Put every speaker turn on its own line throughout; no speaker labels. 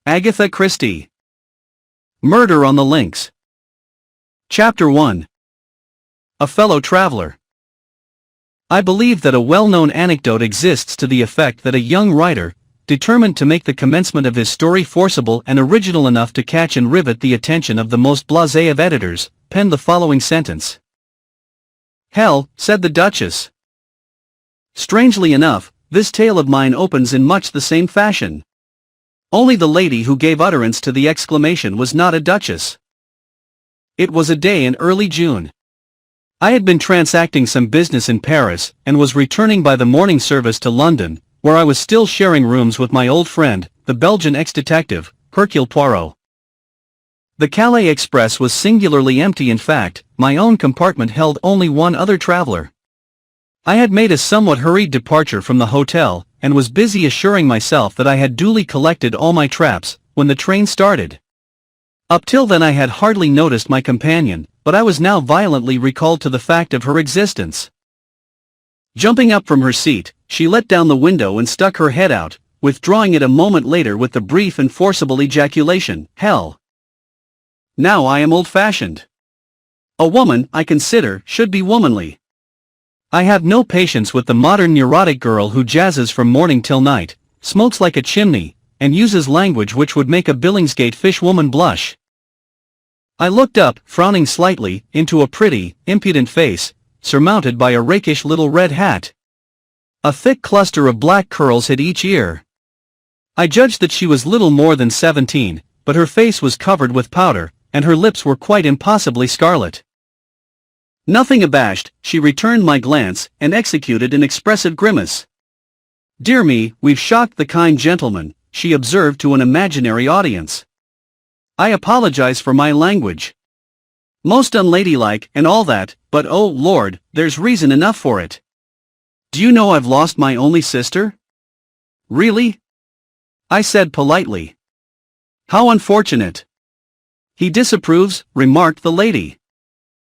Agatha Christie. Murder on the Links. Chapter 1. A Fellow Traveler. I believe that a well-known anecdote exists to the effect that a young writer, determined to make the commencement of his story forcible and original enough to catch and rivet the attention of the most blasé of editors, penned the following sentence. "Hell," said the Duchess. Strangely enough, this tale of mine opens in much the same fashion. Only the lady who gave utterance to the exclamation was not a duchess. It was a day in early June. I had been transacting some business in Paris, and was returning by the morning service to London, where I was still sharing rooms with my old friend, the Belgian ex-detective, Hercule Poirot. The Calais Express was singularly empty. In fact, my own compartment held only one other traveler. I had made a somewhat hurried departure from the hotel, and was busy assuring myself that I had duly collected all my traps, when the train started. Up till then I had hardly noticed my companion, but I was now violently recalled to the fact of her existence. Jumping up from her seat, she let down the window and stuck her head out, withdrawing it a moment later with the brief and forcible ejaculation, "Hell! Now I am old-fashioned. A woman, I consider, should be womanly. I have no patience with the modern neurotic girl who jazzes from morning till night, smokes like a chimney, and uses language which would make a Billingsgate fishwoman blush." I looked up, frowning slightly, into a pretty, impudent face, surmounted by a rakish little red hat. A thick cluster of black curls hid each ear. I judged that she was little more than 17, but her face was covered with powder, and her lips were quite impossibly scarlet. Nothing abashed, she returned my glance, and executed an expressive grimace. "Dear me, we've shocked the kind gentleman," she observed to an imaginary audience. "I apologize for my language. Most unladylike and all that, but oh Lord, there's reason enough for it. Do you know I've lost my only sister?" "Really?" I said politely. "How unfortunate." "He disapproves," remarked the lady.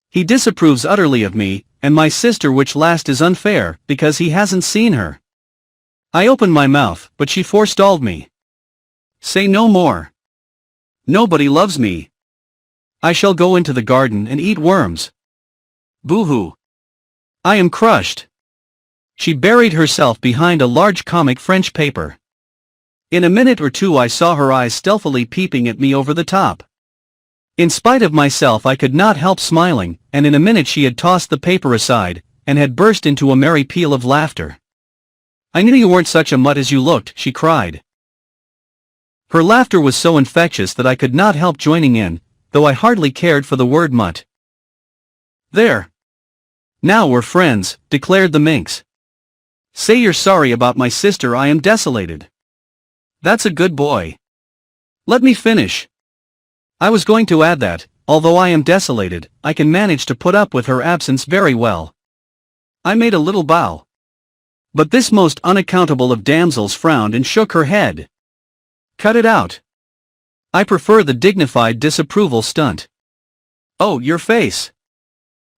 "He disapproves utterly of me, and my sister, which last is unfair, because he hasn't seen her." I opened my mouth, but she forestalled me. "Say no more. Nobody loves me. I shall go into the garden and eat worms. Boo-hoo. I am crushed." She buried herself behind a large comic French paper. In a minute or two I saw her eyes stealthily peeping at me over the top. In spite of myself I could not help smiling, and in a minute she had tossed the paper aside, and had burst into a merry peal of laughter. "I knew you weren't such a mutt as you looked," she cried. Her laughter was so infectious that I could not help joining in, though I hardly cared for the word mutt. "There. Now we're friends," declared the minx. "Say you're sorry about my sister. I am desolated. That's a good boy. Let me finish. I was going to add that, although I am desolated, I can manage to put up with her absence very well." I made a little bow. But this most unaccountable of damsels frowned and shook her head. "Cut it out. I prefer the dignified disapproval stunt." "Oh, your face.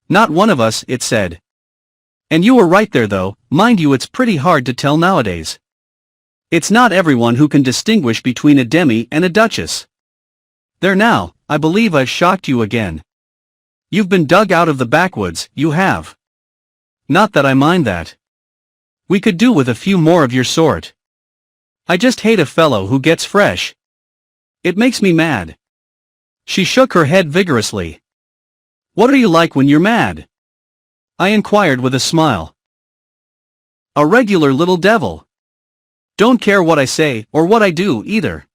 Not one of us," it said. "And you were right there though, mind you, it's pretty hard to tell nowadays. It's not everyone who can distinguish between a demi and a duchess. There now, I believe I've shocked you again. You've been dug out of the backwoods, you have. Not that I mind that. We could do with a few more of your sort. I just hate a fellow who gets fresh. It makes me mad." She shook her head vigorously. "What are you like when you're mad?" I inquired with a smile. "A regular little devil. Don't care what I say, or what I do, either.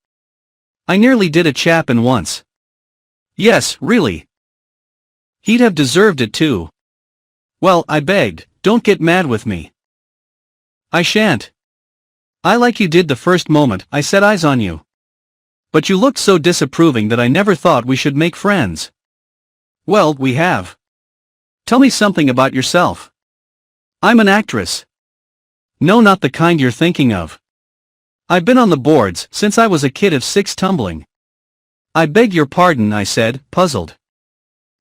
I nearly did a chap in once. Yes, really. He'd have deserved it too. Well, I begged, don't get mad with me." "I shan't. I like you did the first moment I set eyes on you. But you looked so disapproving that I never thought we should make friends." "Well, we have. Tell me something about yourself." "I'm an actress." "No, not the kind you're thinking of. I've been on the boards since I was a kid of 6 tumbling." "I beg your pardon," I said, puzzled.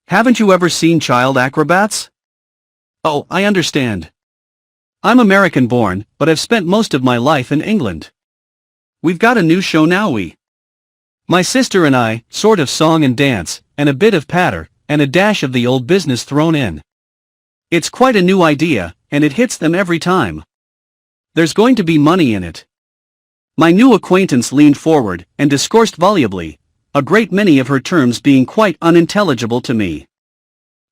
"Haven't you ever seen child acrobats?" "Oh, I understand. I'm American born, but I've spent most of my life in England. We've got a new show now. My sister and I, sort of song and dance, and a bit of patter, and a dash of the old business thrown in. It's quite a new idea, and it hits them every time. There's going to be money in it. My new acquaintance leaned forward and discoursed volubly, a great many of her terms being quite unintelligible to me.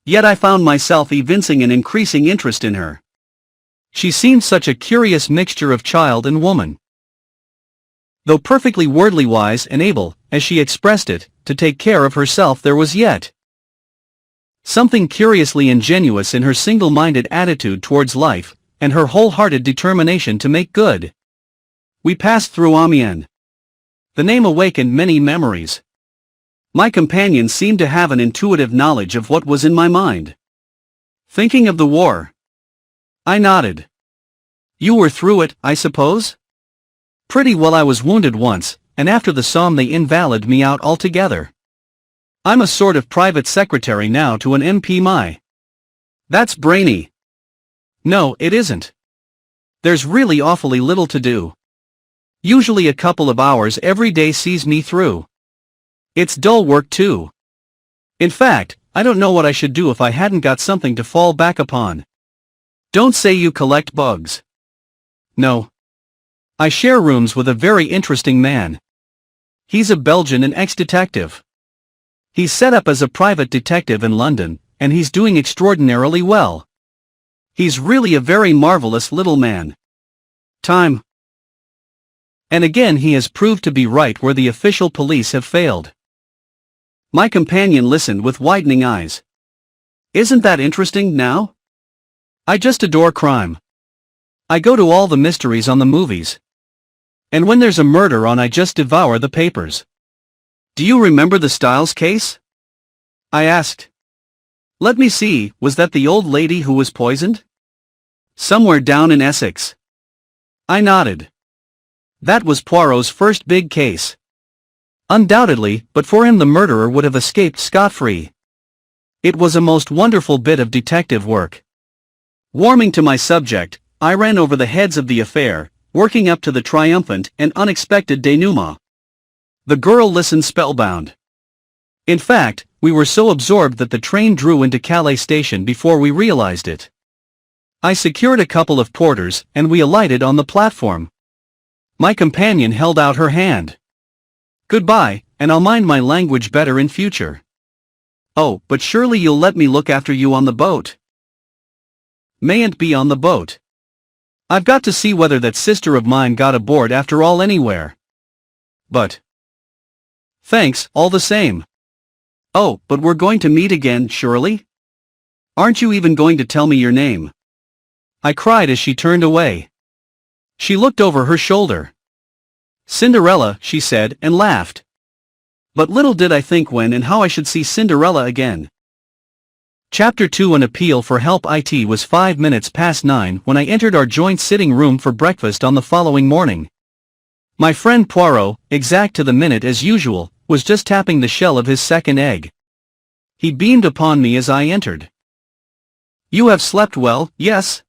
Yet I found myself evincing an increasing interest in her. She seemed such a curious mixture of child and woman. Though perfectly worldly wise and able, as she expressed it, to take care of herself, there was yet something curiously ingenuous in her single-minded attitude towards life, and her wholehearted determination to make good. We passed through Amiens. The name awakened many memories. My companion seemed to have an intuitive knowledge of what was in my mind. Thinking of the war? I nodded. You were through it, I suppose? Pretty well. I was wounded once, and after the Somme they invalided me out altogether. I'm a sort of private secretary now to an MP. That's brainy. No, it isn't. There's really awfully little to do. Usually a couple of hours every day sees me through. It's dull work too. In fact, I don't know what I should do if I hadn't got something to fall back upon. Don't say you collect bugs. No. I share rooms with a very interesting man. He's a Belgian and ex-detective. He's set up as a private detective in London, and he's doing extraordinarily well. He's really a very marvelous little man. Time. And again he has proved to be right where the official police have failed. My companion listened with widening eyes. Isn't that interesting now? I just adore crime. I go to all the mysteries on the movies. And when there's a murder on, I just devour the papers. Do you remember the Styles case? I asked. Let me see, was that the old lady who was poisoned? Somewhere down in Essex. I nodded. That was Poirot's first big case. Undoubtedly, but for him the murderer would have escaped scot-free. It was a most wonderful bit of detective work. Warming to my subject, I ran over the heads of the affair, working up to the triumphant and unexpected denouement. The girl listened spellbound. In fact, we were so absorbed that the train drew into Calais station before we realized it. I secured a couple of porters, and we alighted on the platform. My companion held out her hand. Goodbye, and I'll mind my language better in future. Oh, but surely you'll let me look after you on the boat. Mayn't be on the boat. I've got to see whether that sister of mine got aboard after all anywhere. But thanks, all the same. Oh, but we're going to meet again, surely? Aren't you even going to tell me your name? I cried as she turned away. She looked over her shoulder. Cinderella, she said, and laughed. But little did I think when and how I should see Cinderella again. Chapter 2. An appeal for help. It was 5 minutes past 9 when I entered our joint sitting room for breakfast on the following morning. My friend Poirot, exact to the minute as usual, was just tapping the shell of his second egg. He beamed upon me as I entered. You have slept well, yes?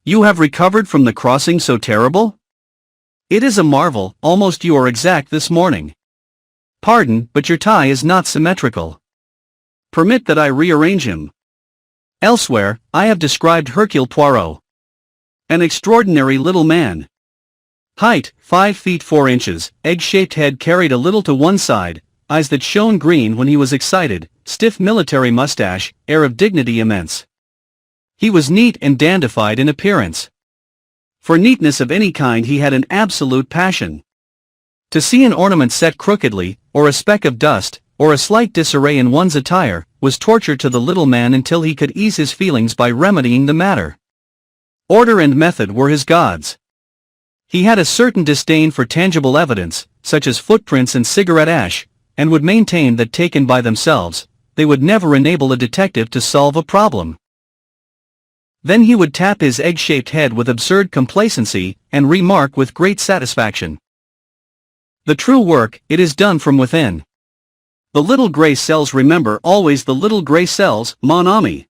You have recovered from the crossing so terrible? It is a marvel, almost you are exact this morning. Pardon, but your tie is not symmetrical. Permit that I rearrange him. Elsewhere, I have described Hercule Poirot. An extraordinary little man. Height, 5 feet 4 inches, egg-shaped head carried a little to one side, eyes that shone green when he was excited, stiff military mustache, air of dignity immense. He was neat and dandified in appearance. For neatness of any kind he had an absolute passion. To see an ornament set crookedly, or a speck of dust, or a slight disarray in one's attire, was torture to the little man until he could ease his feelings by remedying the matter. Order and method were his gods. He had a certain disdain for tangible evidence, such as footprints and cigarette ash, and would maintain that taken by themselves, they would never enable a detective to solve a problem. Then he would tap his egg-shaped head with absurd complacency, and remark with great satisfaction. The true work, it is done from within. The little grey cells, remember always the little grey cells, mon ami.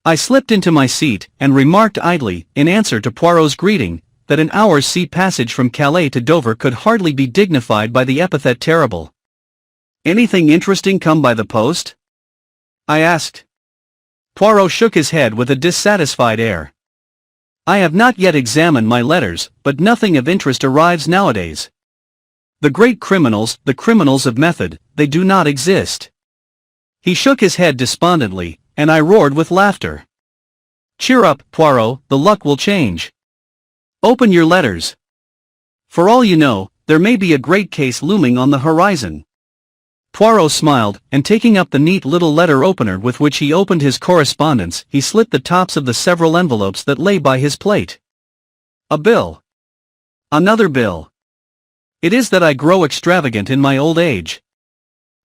I slipped into my seat, and remarked idly, in answer to Poirot's greeting, that an hour's sea passage from Calais to Dover could hardly be dignified by the epithet terrible. "Anything interesting come by the post?" I asked. Poirot shook his head with a dissatisfied air. "I have not yet examined my letters, but nothing of interest arrives nowadays. The great criminals, the criminals of method, they do not exist." He shook his head despondently, and I roared with laughter. "Cheer up, Poirot, the luck will change. Open your letters. For all you know, there may be a great case looming on the horizon." Poirot smiled, and taking up the neat little letter opener with which he opened his correspondence, he slit the tops of the several envelopes that lay by his plate. A bill. Another bill. It is that I grow extravagant in my old age.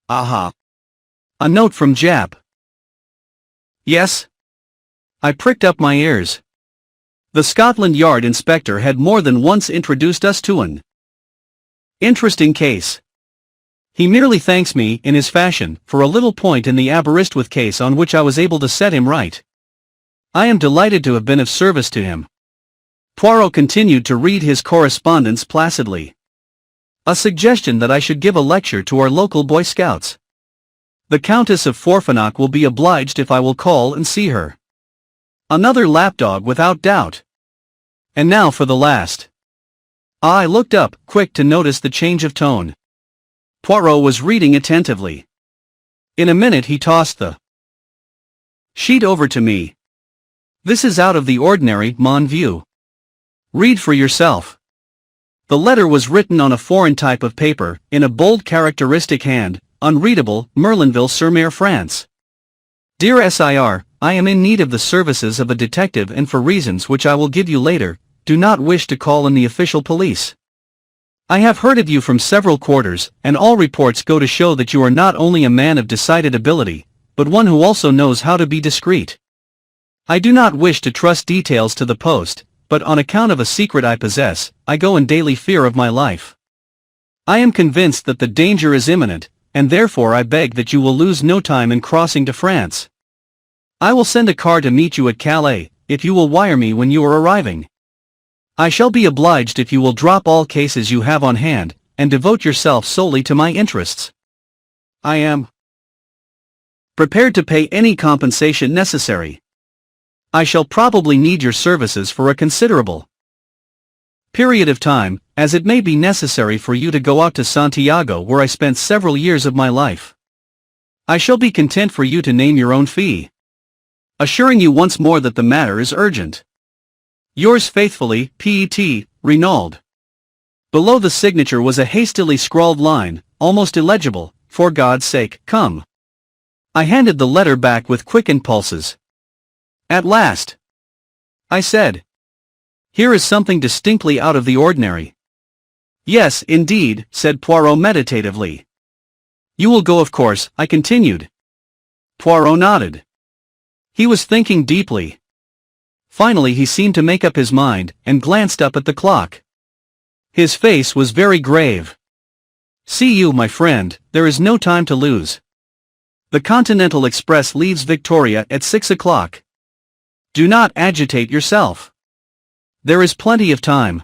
Aha. A note from Jap. Yes. I pricked up my ears. The Scotland Yard inspector had more than once introduced us to an interesting case. He merely thanks me, in his fashion, for a little point in the Aberystwyth case on which I was able to set him right. I am delighted to have been of service to him. Poirot continued to read his correspondence placidly. A suggestion that I should give a lecture to our local Boy Scouts. The Countess of Forfanac will be obliged if I will call and see her. Another lapdog without doubt. And now for the last. I looked up, quick to notice the change of tone. Poirot was reading attentively. In a minute he tossed the sheet over to me. "This is out of the ordinary, mon vieux. Read for yourself." The letter was written on a foreign type of paper, in a bold characteristic hand, unreadable, Merlinville-sur-Mer, France. "Dear Sir, I am in need of the services of a detective and for reasons which I will give you later, do not wish to call in the official police. I have heard of you from several quarters, and all reports go to show that you are not only a man of decided ability, but one who also knows how to be discreet. I do not wish to trust details to the post, but on account of a secret I possess, I go in daily fear of my life. I am convinced that the danger is imminent, and therefore I beg that you will lose no time in crossing to France. I will send a car to meet you at Calais, if you will wire me when you are arriving. I shall be obliged if you will drop all cases you have on hand, and devote yourself solely to my interests. I am prepared to pay any compensation necessary. I shall probably need your services for a considerable period of time, as it may be necessary for you to go out to Santiago, where I spent several years of my life. I shall be content for you to name your own fee. Assuring you once more that the matter is urgent. Yours faithfully, P.E.T. Renauld." Below the signature was a hastily scrawled line, almost illegible, "For God's sake, come." I handed the letter back with quickened pulses. "At last," I said. "Here is something distinctly out of the ordinary." "Yes, indeed," said Poirot meditatively. "You will go, of course," I continued. Poirot nodded. He was thinking deeply. Finally he seemed to make up his mind, and glanced up at the clock. His face was very grave. "See you, my friend, there is no time to lose. The Continental Express leaves Victoria at 6 o'clock. Do not agitate yourself. There is plenty of time.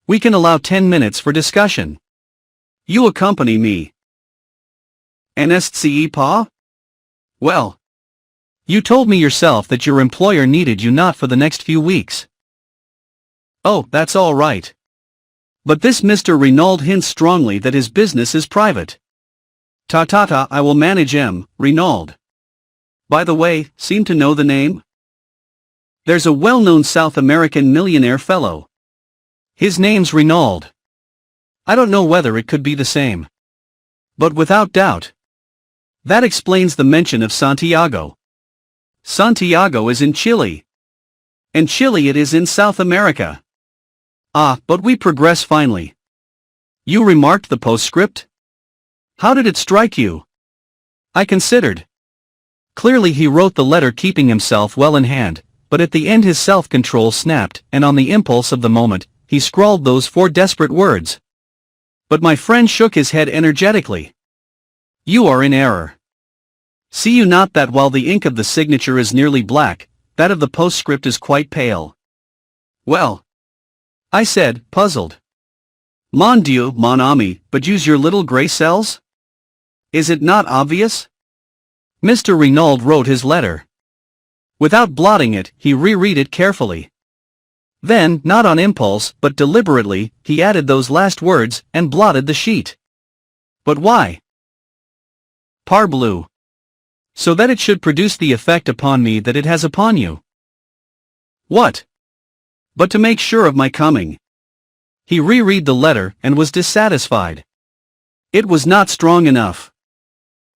We can allow 10 minutes for discussion. You accompany me. N'est-ce pas? Well, you told me yourself that your employer needed you not for the next few weeks." "Oh, that's all right. But this Mr. Renauld hints strongly that his business is private." Ta, I will manage M. Renauld. By the way, seem to know the name? There's a well-known South American millionaire fellow. His name's Renauld. I don't know whether it could be the same. But without doubt. That explains the mention of Santiago. Santiago is in Chile. And Chile it is in South America. Ah, but we progress finely. You remarked the postscript? How did it strike you? I considered. Clearly he wrote the letter keeping himself well in hand, but at the end his self-control snapped, and on the impulse of the moment, he scrawled those 4 desperate words. But my friend shook his head energetically. "You are in error. See you not that while the ink of the signature is nearly black, that of the postscript is quite pale? Well, I said, puzzled. Mon Dieu, mon ami, but use your little grey cells? Is it not obvious? Mr. Renauld wrote his letter. Without blotting it, he reread it carefully. Then, not on impulse, but deliberately, he added those last words, and blotted the sheet. But why? Parbleu. So that it should produce the effect upon me that it has upon you. What? But to make sure of my coming. He reread the letter, and was dissatisfied. It was not strong enough.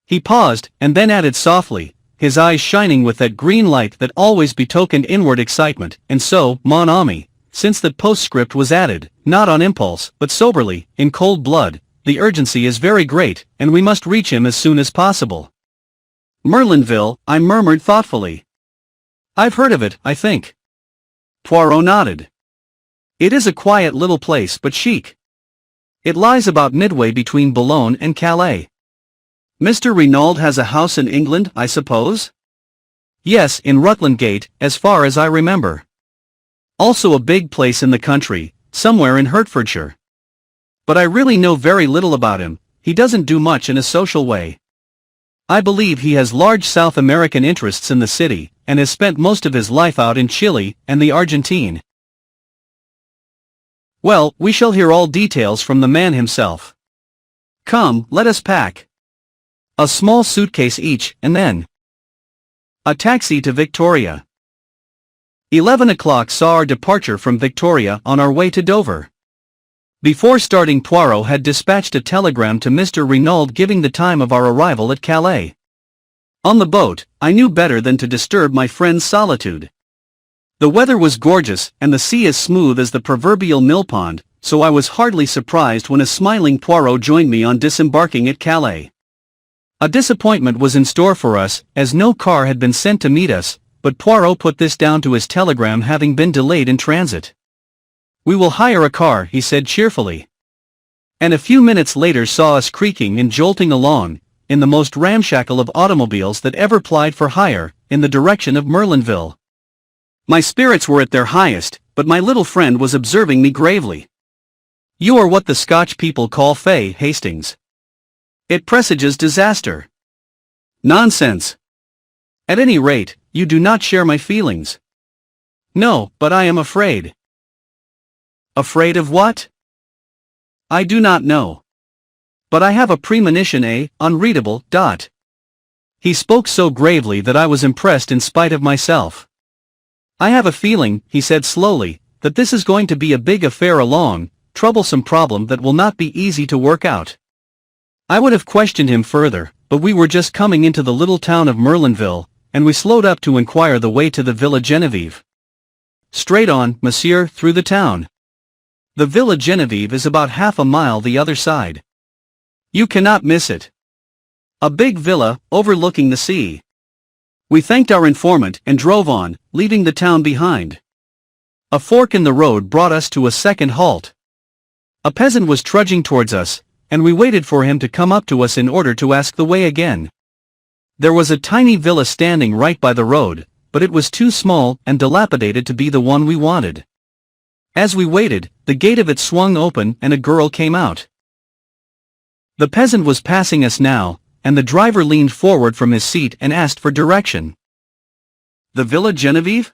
He paused, and then added softly, his eyes shining with that green light that always betokened inward excitement, and so, mon ami, since that postscript was added, not on impulse, but soberly, in cold blood, the urgency is very great, and we must reach him as soon as possible. Merlinville, I murmured thoughtfully. I've heard of it, I think. Poirot nodded. It is a quiet little place but chic. It lies about midway between Boulogne and Calais. Mr. Renauld has a house in England, I suppose? Yes, in Rutland Gate, as far as I remember. Also a big place in the country, somewhere in Hertfordshire. But I really know very little about him. He doesn't do much in a social way. I believe he has large South American interests in the city, and has spent most of his life out in Chile and the Argentine. Well, we shall hear all details from the man himself. Come, let us pack. A small suitcase each, and then a taxi to Victoria. 11 o'clock saw our departure from Victoria on our way to Dover. Before starting, Poirot had dispatched a telegram to Mr. Renauld giving the time of our arrival at Calais. On the boat, I knew better than to disturb my friend's solitude. The weather was gorgeous, and the sea as smooth as the proverbial millpond, so I was hardly surprised when a smiling Poirot joined me on disembarking at Calais. A disappointment was in store for us, as no car had been sent to meet us, but Poirot put this down to his telegram having been delayed in transit. We will hire a car, he said cheerfully. And a few minutes later saw us creaking and jolting along, in the most ramshackle of automobiles that ever plied for hire, in the direction of Merlinville. My spirits were at their highest, but my little friend was observing me gravely. You are what the Scotch people call fey, Hastings. It presages disaster. Nonsense. At any rate, you do not share my feelings. No, but I am afraid. Afraid of what? I do not know. But I have a premonition, unreadable. He spoke so gravely that I was impressed in spite of myself. I have a feeling, he said slowly, that this is going to be a big affair, a long, troublesome problem that will not be easy to work out. I would have questioned him further, but we were just coming into the little town of Merlinville, and we slowed up to inquire the way to the Villa Genevieve. Straight on, monsieur, through the town. The Villa Genevieve is about half a mile the other side. You cannot miss it. A big villa, overlooking the sea. We thanked our informant and drove on, leaving the town behind. A fork in the road brought us to a second halt. A peasant was trudging towards us, and we waited for him to come up to us in order to ask the way again. There was a tiny villa standing right by the road, but it was too small and dilapidated to be the one we wanted. As we waited, the gate of it swung open and a girl came out. The peasant was passing us now, and the driver leaned forward from his seat and asked for direction. The Villa Genevieve?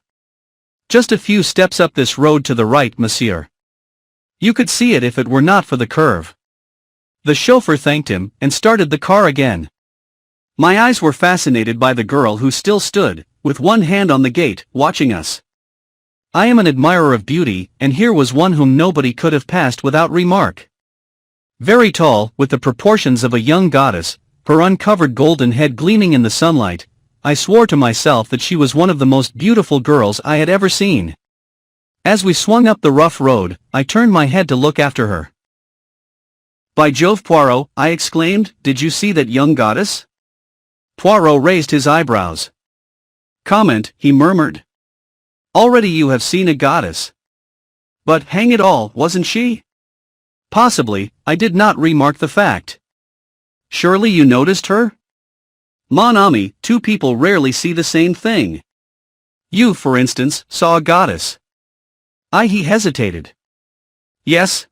Just a few steps up this road to the right, monsieur. You could see it if it were not for the curve. The chauffeur thanked him, and started the car again. My eyes were fascinated by the girl who still stood, with one hand on the gate, watching us. I am an admirer of beauty, and here was one whom nobody could have passed without remark. Very tall, with the proportions of a young goddess, her uncovered golden head gleaming in the sunlight, I swore to myself that she was one of the most beautiful girls I had ever seen. As we swung up the rough road, I turned my head to look after her. By Jove, Poirot, I exclaimed, did you see that young goddess? Poirot raised his eyebrows. Comment, he murmured. Already you have seen a goddess. But, hang it all, wasn't she? Possibly, I did not remark the fact. Surely you noticed her? Mon ami, two people rarely see the same thing. You, for instance, saw a goddess. He hesitated. Yes?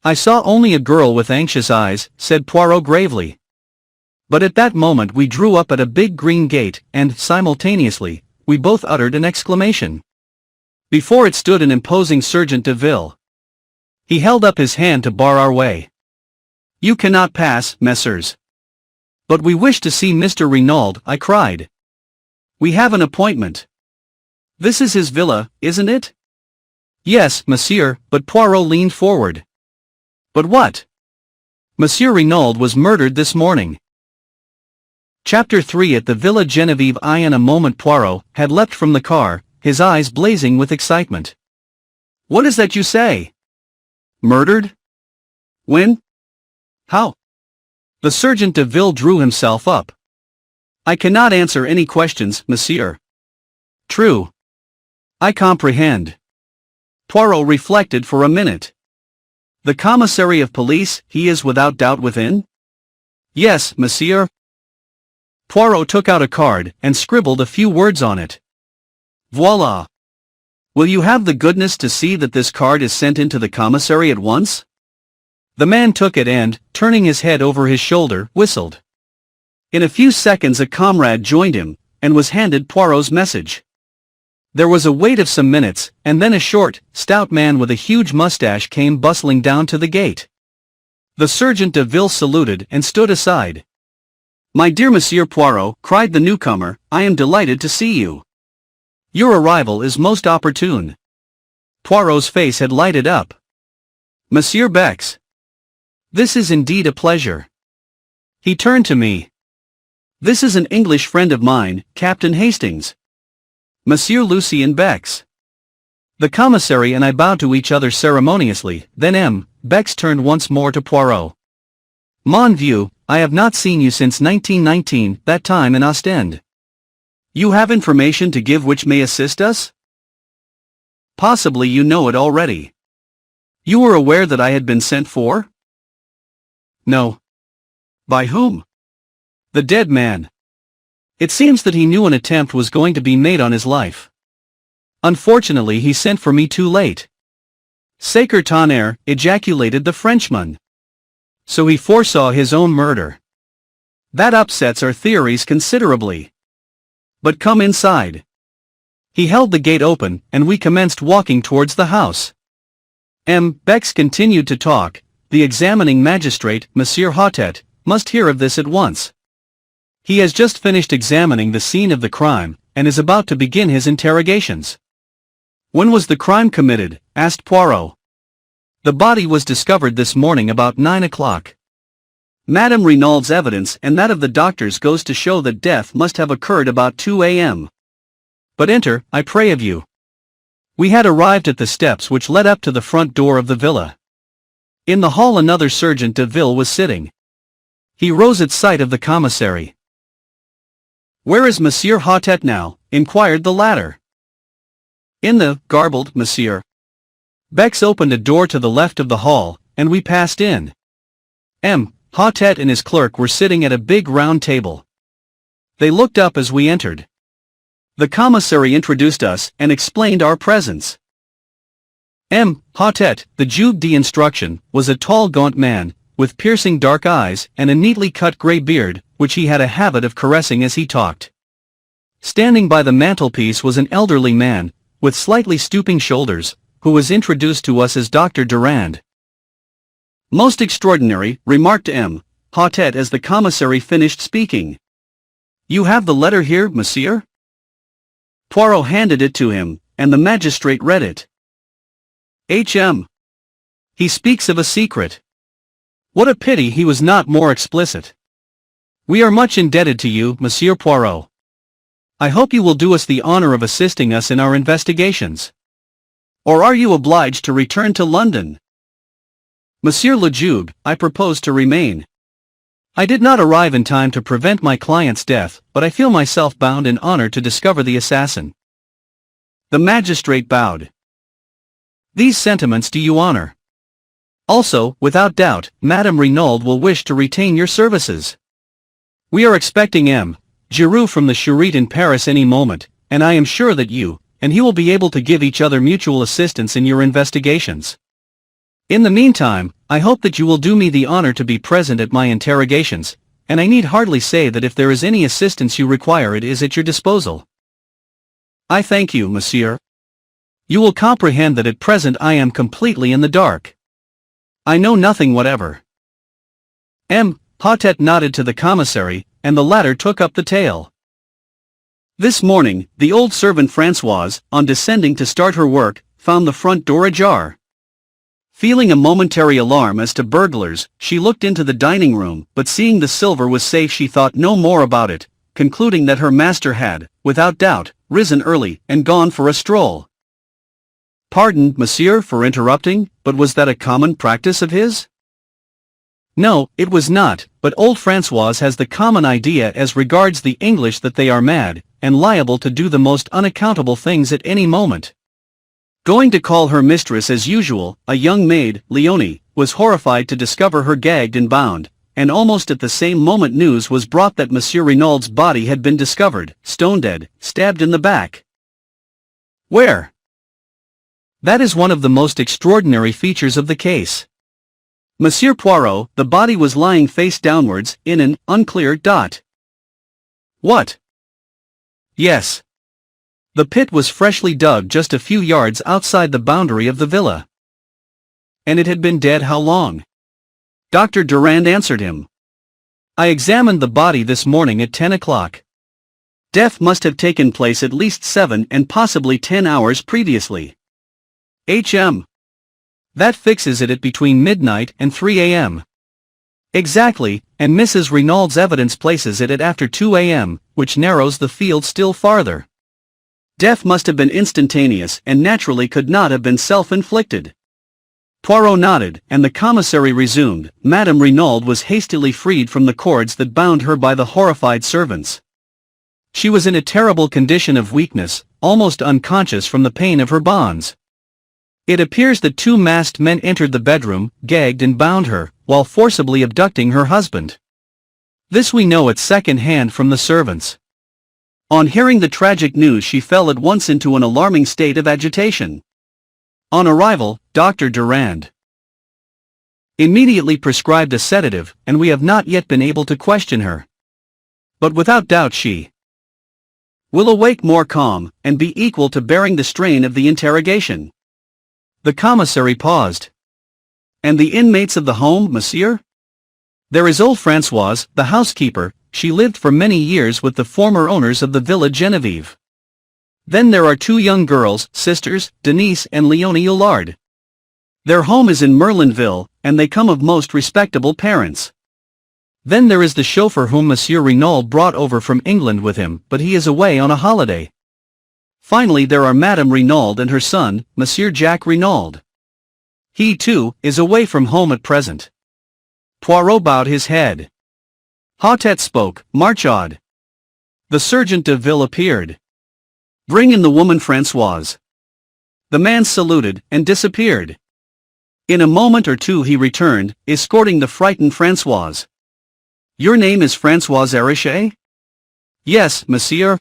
I saw only a girl with anxious eyes, said Poirot gravely. But at that moment we drew up at a big green gate, and, simultaneously, we both uttered an exclamation. Before it stood an imposing Sergeant de Ville. He held up his hand to bar our way. You cannot pass, messieurs. But we wish to see Mr. Renauld, I cried. We have an appointment. This is his villa, isn't it? Yes, monsieur, but Poirot leaned forward. But what? Monsieur Renauld was murdered this morning. Chapter 3. At the Villa Genevieve. In a moment Poirot had leapt from the car, his eyes blazing with excitement. What is that you say? Murdered? When? How? The Sergeant de Ville drew himself up. I cannot answer any questions, monsieur. True. I comprehend. Poirot reflected for a minute. The commissary of police, he is without doubt within? Yes, monsieur. Poirot took out a card and scribbled a few words on it. Voila. Will you have the goodness to see that this card is sent into the commissary at once? The man took it and, turning his head over his shoulder, whistled. In a few seconds a comrade joined him, and was handed Poirot's message. There was a wait of some minutes, and then a short, stout man with a huge mustache came bustling down to the gate. The Sergeant de Ville saluted and stood aside. My dear Monsieur Poirot, cried the newcomer, I am delighted to see you. Your arrival is most opportune. Poirot's face had lighted up. Monsieur Bex. This is indeed a pleasure. He turned to me. This is an English friend of mine, Captain Hastings. Monsieur Lucien Bex. The commissary and I bowed to each other ceremoniously, then Bex turned once more to Poirot. Mon vieux, I have not seen you since 1919, that time in Ostend. You have information to give which may assist us? Possibly you know it already. You were aware that I had been sent for? No. By whom? The dead man. It seems that he knew an attempt was going to be made on his life. Unfortunately he sent for me too late. Sacre tonnerre, ejaculated the Frenchman. So he foresaw his own murder. That upsets our theories considerably. But come inside. He held the gate open, and we commenced walking towards the house. Bex continued to talk. The examining magistrate, Monsieur Hautet, must hear of this at once. He has just finished examining the scene of the crime, and is about to begin his interrogations. When was the crime committed? Asked Poirot. The body was discovered this morning about 9 o'clock. Madame Renauld's evidence and that of the doctors goes to show that death must have occurred about 2 a.m. But enter, I pray of you. We had arrived at the steps which led up to the front door of the villa. In the hall another Sergeant de Ville was sitting. He rose at sight of the commissary. Where is Monsieur Hautet now? Inquired the latter. In the garbled, monsieur. Bex opened a door to the left of the hall, and we passed in. Hautet and his clerk were sitting at a big round table. They looked up as we entered. The commissary introduced us and explained our presence. Hautet, the juge d'instruction, was a tall gaunt man, with piercing dark eyes and a neatly cut grey beard, which he had a habit of caressing as he talked. Standing by the mantelpiece was an elderly man, with slightly stooping shoulders, who was introduced to us as Dr. Durand. Most extraordinary, remarked Hautet as the commissary finished speaking. You have the letter here, monsieur? Poirot handed it to him, and the magistrate read it. He speaks of a secret. What a pity he was not more explicit. We are much indebted to you, Monsieur Poirot. I hope you will do us the honor of assisting us in our investigations. Or are you obliged to return to London? Monsieur le Juge, I propose to remain. I did not arrive in time to prevent my client's death, but I feel myself bound in honor to discover the assassin. The magistrate bowed. These sentiments do you honor. Also, without doubt, Madame Renauld will wish to retain your services. We are expecting Giroux from the Charité in Paris any moment, and I am sure that you and he will be able to give each other mutual assistance in your investigations. In the meantime, I hope that you will do me the honor to be present at my interrogations, and I need hardly say that if there is any assistance you require it is at your disposal. I thank you, monsieur. You will comprehend that at present I am completely in the dark. I know nothing whatever. Potet nodded to the commissary, and the latter took up the tale. This morning, the old servant Françoise, on descending to start her work, found the front door ajar. Feeling a momentary alarm as to burglars, she looked into the dining room, but seeing the silver was safe she thought no more about it, concluding that her master had, without doubt, risen early and gone for a stroll. Pardon, monsieur, for interrupting, but was that a common practice of his? No, it was not, but old Françoise has the common idea as regards the English that they are mad, and liable to do the most unaccountable things at any moment. Going to call her mistress as usual, a young maid, Leonie, was horrified to discover her gagged and bound, and almost at the same moment news was brought that Monsieur Renauld's body had been discovered, stone dead, stabbed in the back. Where? That is one of the most extraordinary features of the case. Monsieur Poirot, the body was lying face downwards, in an unclear dot. What? Yes. The pit was freshly dug just a few yards outside the boundary of the villa. And it had been dead how long? Dr. Durand answered him. I examined the body this morning at 10 o'clock. Death must have taken place at least 7 and possibly 10 hours previously. That fixes it at between midnight and 3 a.m. Exactly, and Mrs. Renauld's evidence places it at after 2 a.m., which narrows the field still farther. Death must have been instantaneous and naturally could not have been self-inflicted. Poirot nodded, and the commissary resumed. Madame Renauld was hastily freed from the cords that bound her by the horrified servants. She was in a terrible condition of weakness, almost unconscious from the pain of her bonds. It appears that 2 masked men entered the bedroom, gagged and bound her, while forcibly abducting her husband. This we know at second hand from the servants. On hearing the tragic news she fell at once into an alarming state of agitation. On arrival, Dr. Durand immediately prescribed a sedative, and we have not yet been able to question her. But without doubt she will awake more calm, and be equal to bearing the strain of the interrogation. The commissary paused. And the inmates of the home, monsieur? There is old Françoise, the housekeeper. She lived for many years with the former owners of the Villa Genevieve. Then there are 2 young girls, sisters, Denise and Leonie Hulard. Their home is in Merlinville, and they come of most respectable parents. Then there is the chauffeur whom Monsieur Renauld brought over from England with him, but he is away on a holiday. Finally there are Madame Renauld and her son, Monsieur Jacques Renauld. He, too, is away from home at present. Poirot bowed his head. Potet spoke, Marchaud. The sergeant de ville appeared. Bring in the woman Françoise. The man saluted, and disappeared. In a moment or two he returned, escorting the frightened Françoise. Your name is Françoise Hérichet? Yes, monsieur.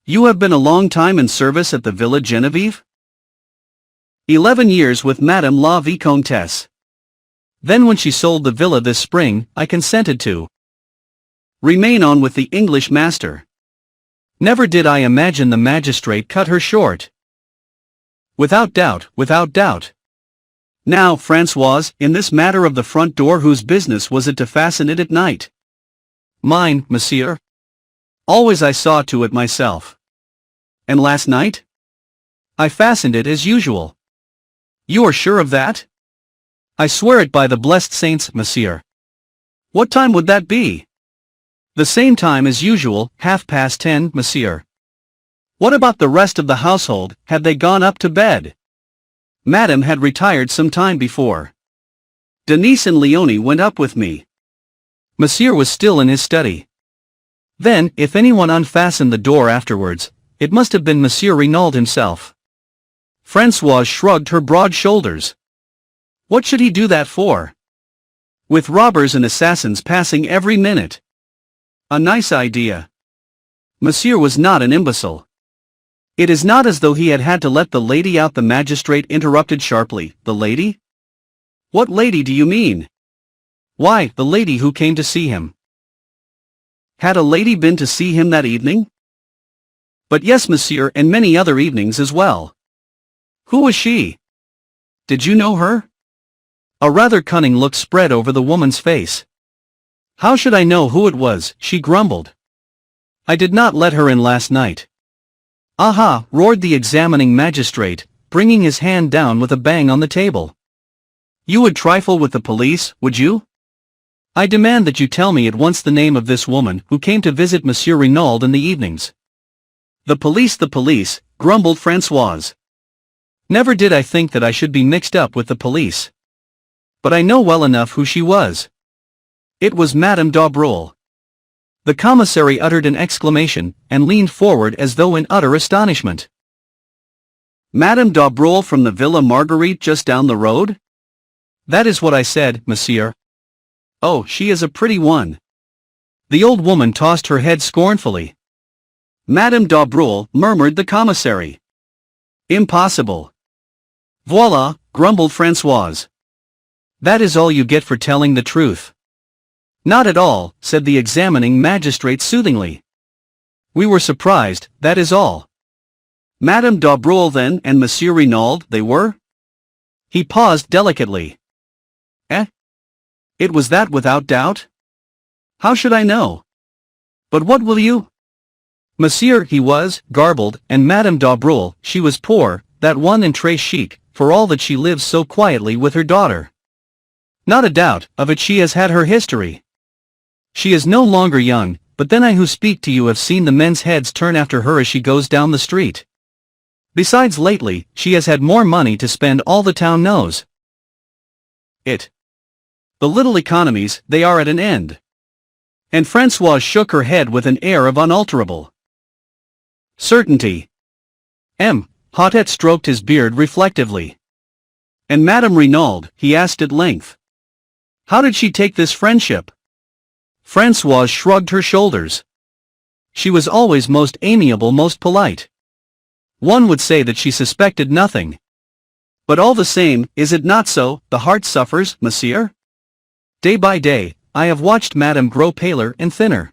You have been a long time in service at the Villa Genevieve? 11 years with Madame la Vicomtesse. Then when she sold the villa this spring, I consented to remain on with the English master. Never did I imagine the magistrate cut her short. Without doubt, without doubt. Now, Françoise, in this matter of the front door, whose business was it to fasten it at night? Mine, monsieur. Always I saw to it myself. And last night? I fastened it as usual. You are sure of that? I swear it by the blessed saints, monsieur. What time would that be? The same time as usual, 10:30, monsieur. What about the rest of the household? Had they gone up to bed? Madame had retired some time before. Denise and Leonie went up with me. Monsieur was still in his study. Then, if anyone unfastened the door afterwards, it must have been Monsieur Renauld himself. Françoise shrugged her broad shoulders. What should he do that for? With robbers and assassins passing every minute. A nice idea. Monsieur was not an imbecile. It is not as though he had had to let the lady out. The magistrate interrupted sharply. The lady? What lady do you mean? Why, the lady who came to see him. Had a lady been to see him that evening? But yes, monsieur, and many other evenings as well. Who was she? Did you know her? A rather cunning look spread over the woman's face. How should I know who it was, she grumbled. I did not let her in last night. Aha, roared the examining magistrate, bringing his hand down with a bang on the table. You would trifle with the police, would you? I demand that you tell me at once the name of this woman who came to visit Monsieur Renauld in the evenings. The police, grumbled Françoise. Never did I think that I should be mixed up with the police. But I know well enough who she was. It was Madame d'Aubreuil. The commissary uttered an exclamation, and leaned forward as though in utter astonishment. Madame d'Aubreuil from the Villa Marguerite just down the road? That is what I said, monsieur. Oh, she is a pretty one. The old woman tossed her head scornfully. Madame d'Aubreuil, murmured the commissary. Impossible. Voila, grumbled Françoise. That is all you get for telling the truth. Not at all, said the examining magistrate soothingly. We were surprised, that is all. Madame d'Aubreuil then, and Monsieur Renauld, they were? He paused delicately. It was that without doubt? How should I know? But what will you? Monsieur, he was, garbled, and Madame d'Aubreuil, she was poor, that one and très chic, for all that she lives so quietly with her daughter. Not a doubt of it, she has had her history. She is no longer young, but then I who speak to you have seen the men's heads turn after her as she goes down the street. Besides lately, she has had more money to spend, all the town knows it. The little economies, they are at an end. And Françoise shook her head with an air of unalterable certainty. Hotet stroked his beard reflectively. And Madame Renauld, he asked at length. How did she take this friendship? Françoise shrugged her shoulders. She was always most amiable, most polite. One would say that she suspected nothing. But all the same, is it not so, the heart suffers, monsieur? Day by day, I have watched Madame grow paler and thinner.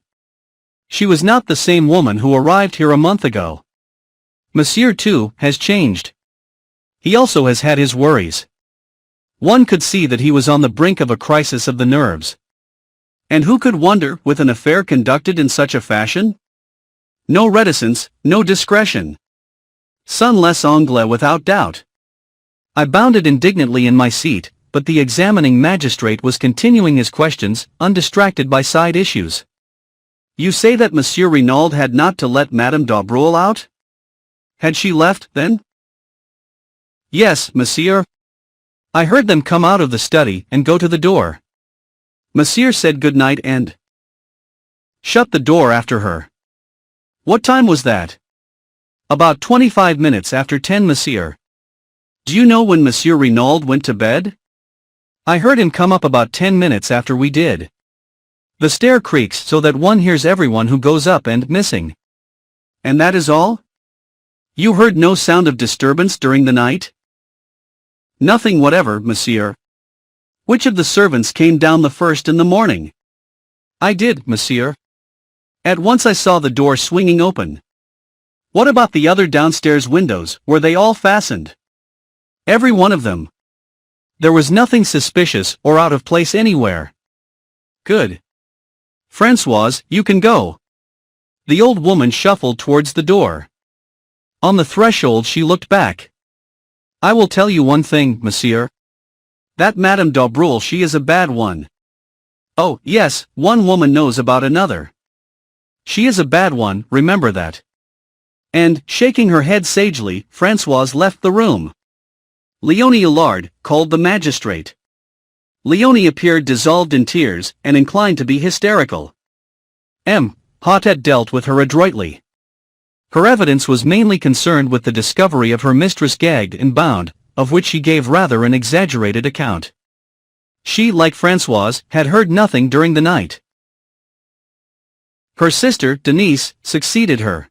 She was not the same woman who arrived here a month ago. Monsieur, too, has changed. He also has had his worries. One could see that he was on the brink of a crisis of the nerves. And who could wonder, with an affair conducted in such a fashion? No reticence, no discretion. Sun les anglais without doubt. I bounded indignantly in my seat, but the examining magistrate was continuing his questions, undistracted by side issues. You say that Monsieur Renauld had not to let Madame d'Aubreuil out? Had she left, then? Yes, monsieur. I heard them come out of the study and go to the door. Monsieur said good night and shut the door after her. What time was that? About 25 minutes after 10, monsieur. Do you know when Monsieur Renauld went to bed? I heard him come up about 10 minutes after we did. The stair creaks so that one hears everyone who goes up and missing. And that is all? You heard no sound of disturbance during the night? Nothing whatever, monsieur. Which of the servants came down the first in the morning? I did, monsieur. At once I saw the door swinging open. What about the other downstairs windows, were they all fastened? Every one of them. There was nothing suspicious or out of place anywhere. Good. Françoise, you can go. The old woman shuffled towards the door. On the threshold she looked back. I will tell you one thing, monsieur. That Madame d'Aubreuil, she is a bad one. Oh, yes, one woman knows about another. She is a bad one, remember that. And, shaking her head sagely, Françoise left the room. Léonie Allard, called the magistrate. Léonie appeared dissolved in tears, and inclined to be hysterical. Hotet dealt with her adroitly. Her evidence was mainly concerned with the discovery of her mistress gagged and bound, of which she gave rather an exaggerated account. She, like Françoise, had heard nothing during the night. Her sister, Denise, succeeded her.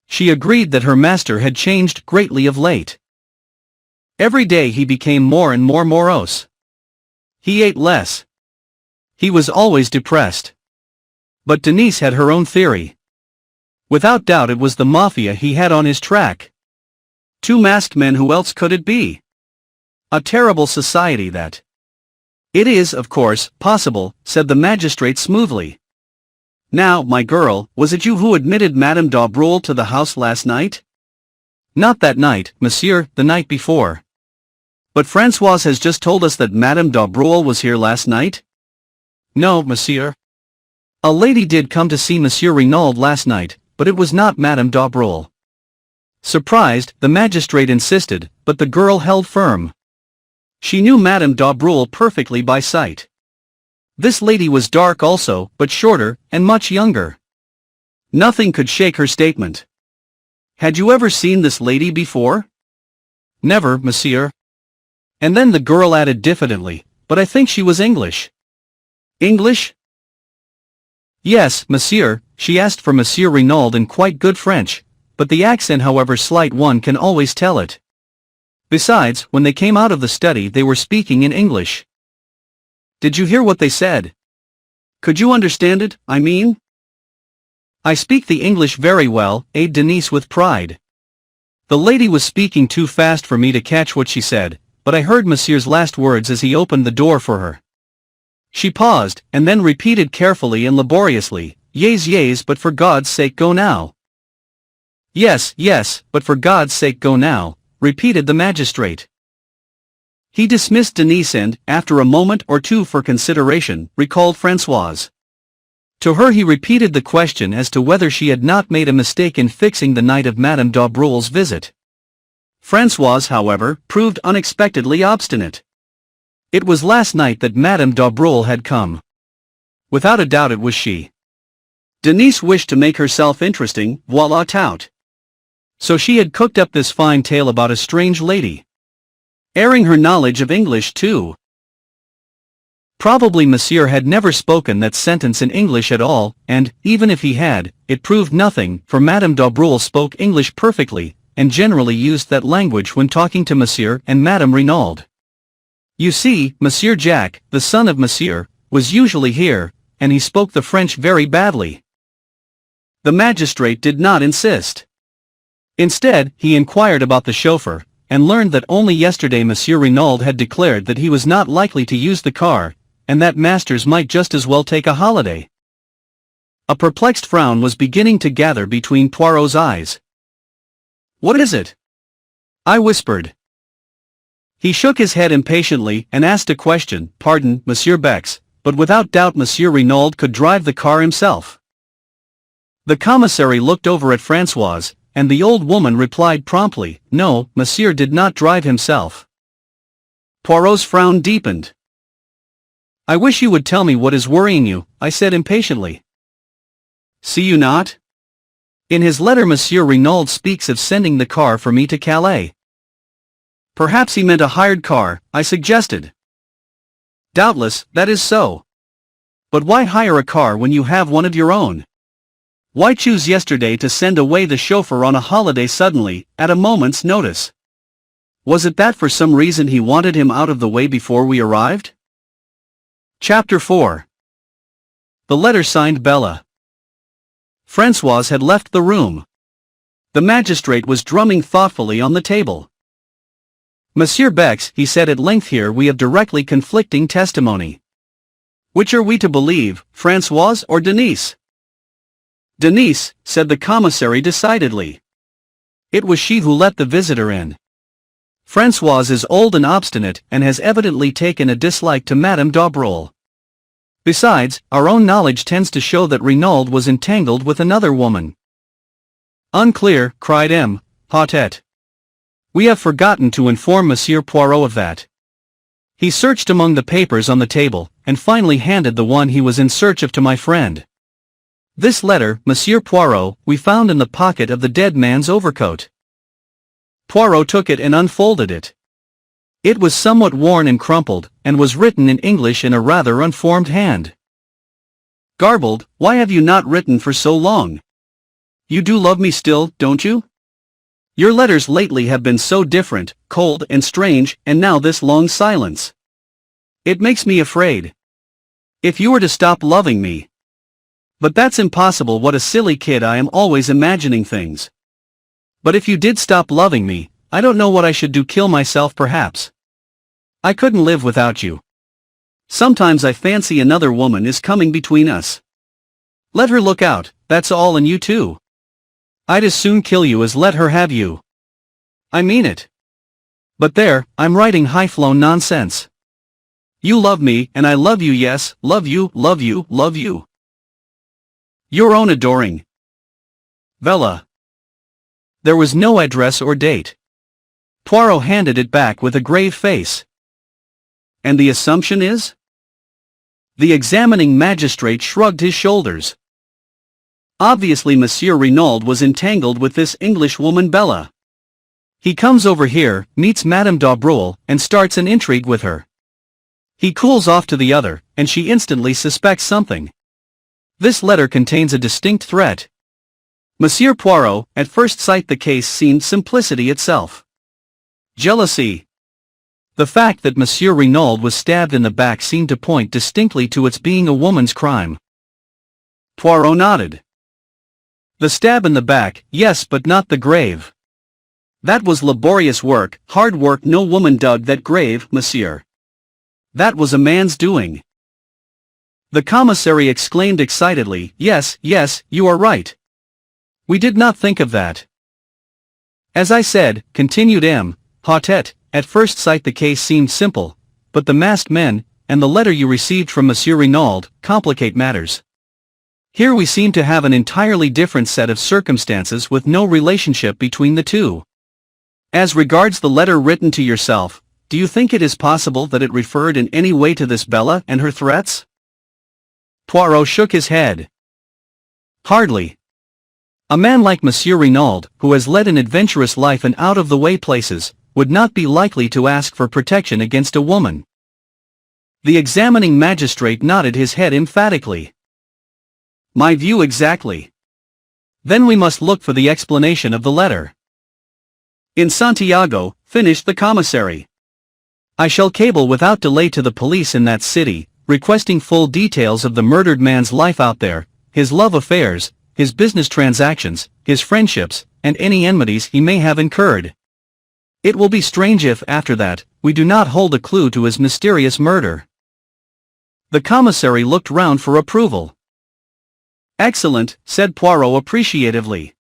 She agreed that her master had changed greatly of late. Every day he became more and more morose. He ate less. He was always depressed. But Denise had her own theory. Without doubt it was the mafia he had on his track. Two masked men, who else could it be? A terrible society that. It is, of course, possible, said the magistrate smoothly. Now, my girl, was it you who admitted Madame d'Aubreul to the house last night? Not that night, monsieur, the night before. But Françoise has just told us that Madame d'Aubreul was here last night? No, monsieur. A lady did come to see Monsieur Renauld last night, but it was not Madame d'Aubreul. Surprised, the magistrate insisted, but the girl held firm. She knew Madame d'Aubreul perfectly by sight. This lady was dark also, but shorter, and much younger. Nothing could shake her statement. Had you ever seen this lady before? Never, monsieur. And then the girl added diffidently, but I think she was English. English? Yes, monsieur, she asked for Monsieur Renauld in quite good French, but the accent, however slight, one can always tell it. Besides, when they came out of the study they were speaking in English. Did you hear what they said? Could you understand it, I mean? I speak the English very well, added Denise with pride. The lady was speaking too fast for me to catch what she said, but I heard Monsieur's last words as he opened the door for her. She paused, and then repeated carefully and laboriously, "Yes, yes, but for God's sake go now." "Yes, yes, but for God's sake go now," repeated the magistrate. He dismissed Denise and, after a moment or two for consideration, recalled Françoise. To her he repeated the question as to whether she had not made a mistake in fixing the night of Madame d'Aubreul's visit. Françoise, however, proved unexpectedly obstinate. It was last night that Madame d'Aubreul had come. Without a doubt it was she. Denise wished to make herself interesting, voila tout. So she had cooked up this fine tale about a strange lady. Airing her knowledge of English too. Probably Monsieur had never spoken that sentence in English at all, and, even if he had, it proved nothing, for Madame d'Aubreul spoke English perfectly, and generally used that language when talking to Monsieur and Madame Renauld. You see, Monsieur Jacques, the son of Monsieur, was usually here, and he spoke the French very badly. The magistrate did not insist. Instead, he inquired about the chauffeur, and learned that only yesterday Monsieur Renauld had declared that he was not likely to use the car, and that masters might just as well take a holiday. A perplexed frown was beginning to gather between Poirot's eyes. "What is it?" I whispered. He shook his head impatiently and asked a question. "Pardon, Monsieur Bex, but without doubt Monsieur Renauld could drive the car himself." The commissary looked over at Françoise, and the old woman replied promptly, "No, Monsieur did not drive himself." Poirot's frown deepened. "I wish you would tell me what is worrying you," I said impatiently. "See you not? In his letter Monsieur Renauld speaks of sending the car for me to Calais." "Perhaps he meant a hired car," I suggested. "Doubtless, that is so. But why hire a car when you have one of your own? Why choose yesterday to send away the chauffeur on a holiday suddenly, at a moment's notice? Was it that for some reason he wanted him out of the way before we arrived?" Chapter 4. The letter signed Bella. Françoise had left the room. The magistrate was drumming thoughtfully on the table. "Monsieur Bex," he said at length, "here we have directly conflicting testimony. Which are we to believe, Françoise or Denise?" "Denise," said the commissary decidedly. "It was she who let the visitor in. Françoise is old and obstinate and has evidently taken a dislike to Madame d'Aubreul. Besides, our own knowledge tends to show that Renauld was entangled with another woman." "Unclear," cried M. Potet. "We have forgotten to inform Monsieur Poirot of that." He searched among the papers on the table, and finally handed the one he was in search of to my friend. "This letter, Monsieur Poirot, we found in the pocket of the dead man's overcoat." Poirot took it and unfolded it. It was somewhat worn and crumpled, and was written in English in a rather unformed hand. "Garbled, why have you not written for so long? You do love me still, don't you? Your letters lately have been so different, cold and strange, and now this long silence." It makes me afraid. If you were to stop loving me. But that's impossible. What a silly kid I am, always imagining things. But if you did stop loving me, I don't know what I should do. Kill myself perhaps. I couldn't live without you. Sometimes I fancy another woman is coming between us. Let her look out, that's all, and you too. I'd as soon kill you as let her have you. I mean it. But there, I'm writing high-flown nonsense. You love me, and I love you. Yes, love you, love you, love you. Your own adoring Bella. There was no address or date. Poirot handed it back with a grave face. And the assumption is? The examining magistrate shrugged his shoulders. Obviously Monsieur Renauld was entangled with this English woman Bella. He comes over here, meets Madame d'Aubreul, and starts an intrigue with her. He cools off to the other, and she instantly suspects something. This letter contains a distinct threat. Monsieur Poirot, at first sight the case seemed simplicity itself. Jealousy. The fact that Monsieur Renauld was stabbed in the back seemed to point distinctly to its being a woman's crime. Poirot nodded. The stab in the back, yes, but not the grave. That was laborious work, hard work. No woman dug that grave, monsieur. That was a man's doing. The commissary exclaimed excitedly, yes, yes, you are right. We did not think of that. As I said, continued M. Hautet, at first sight the case seemed simple, but the masked men, and the letter you received from Monsieur Renauld, complicate matters. Here we seem to have an entirely different set of circumstances with no relationship between the two. As regards the letter written to yourself, do you think it is possible that it referred in any way to this Bella and her threats? Poirot shook his head. Hardly. A man like Monsieur Renauld, who has led an adventurous life in out-of-the-way places, would not be likely to ask for protection against a woman. The examining magistrate nodded his head emphatically. My view exactly. Then we must look for the explanation of the letter. In Santiago, finished the commissary. I shall cable without delay to the police in that city, requesting full details of the murdered man's life out there, his love affairs, his business transactions, his friendships, and any enmities he may have incurred. It will be strange if, after that, we do not hold a clue to his mysterious murder. The commissary looked round for approval. Excellent, said Poirot appreciatively.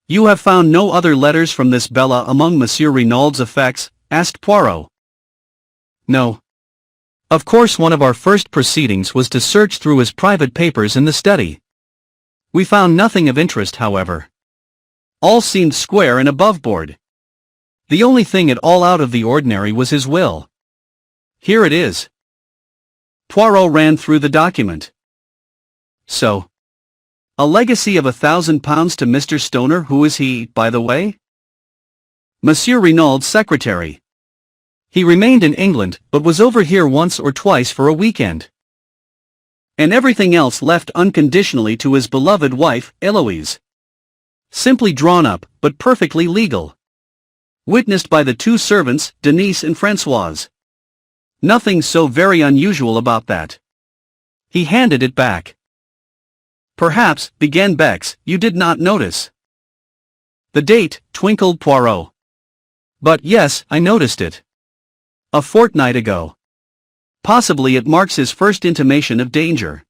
You have found no other letters from this Bella among Monsieur Renauld's effects? Asked Poirot. No. Of course, one of our first proceedings was to search through his private papers in the study. We found nothing of interest, however. All seemed square and aboveboard. The only thing at all out of the ordinary was his will. Here it is. Poirot ran through the document. So. A legacy of £1,000 to Mr. Stoner. Who is he, by the way? Monsieur Renauld's secretary. He remained in England, but was over here once or twice for a weekend. And everything else left unconditionally to his beloved wife, Eloise. Simply drawn up, but perfectly legal. Witnessed by the two servants, Denise and Françoise. Nothing so very unusual about that. He handed it back. Perhaps, began Bex, you did not notice. The date, twinkled Poirot. But yes, I noticed it. A fortnight ago. Possibly it marks his first intimation of danger.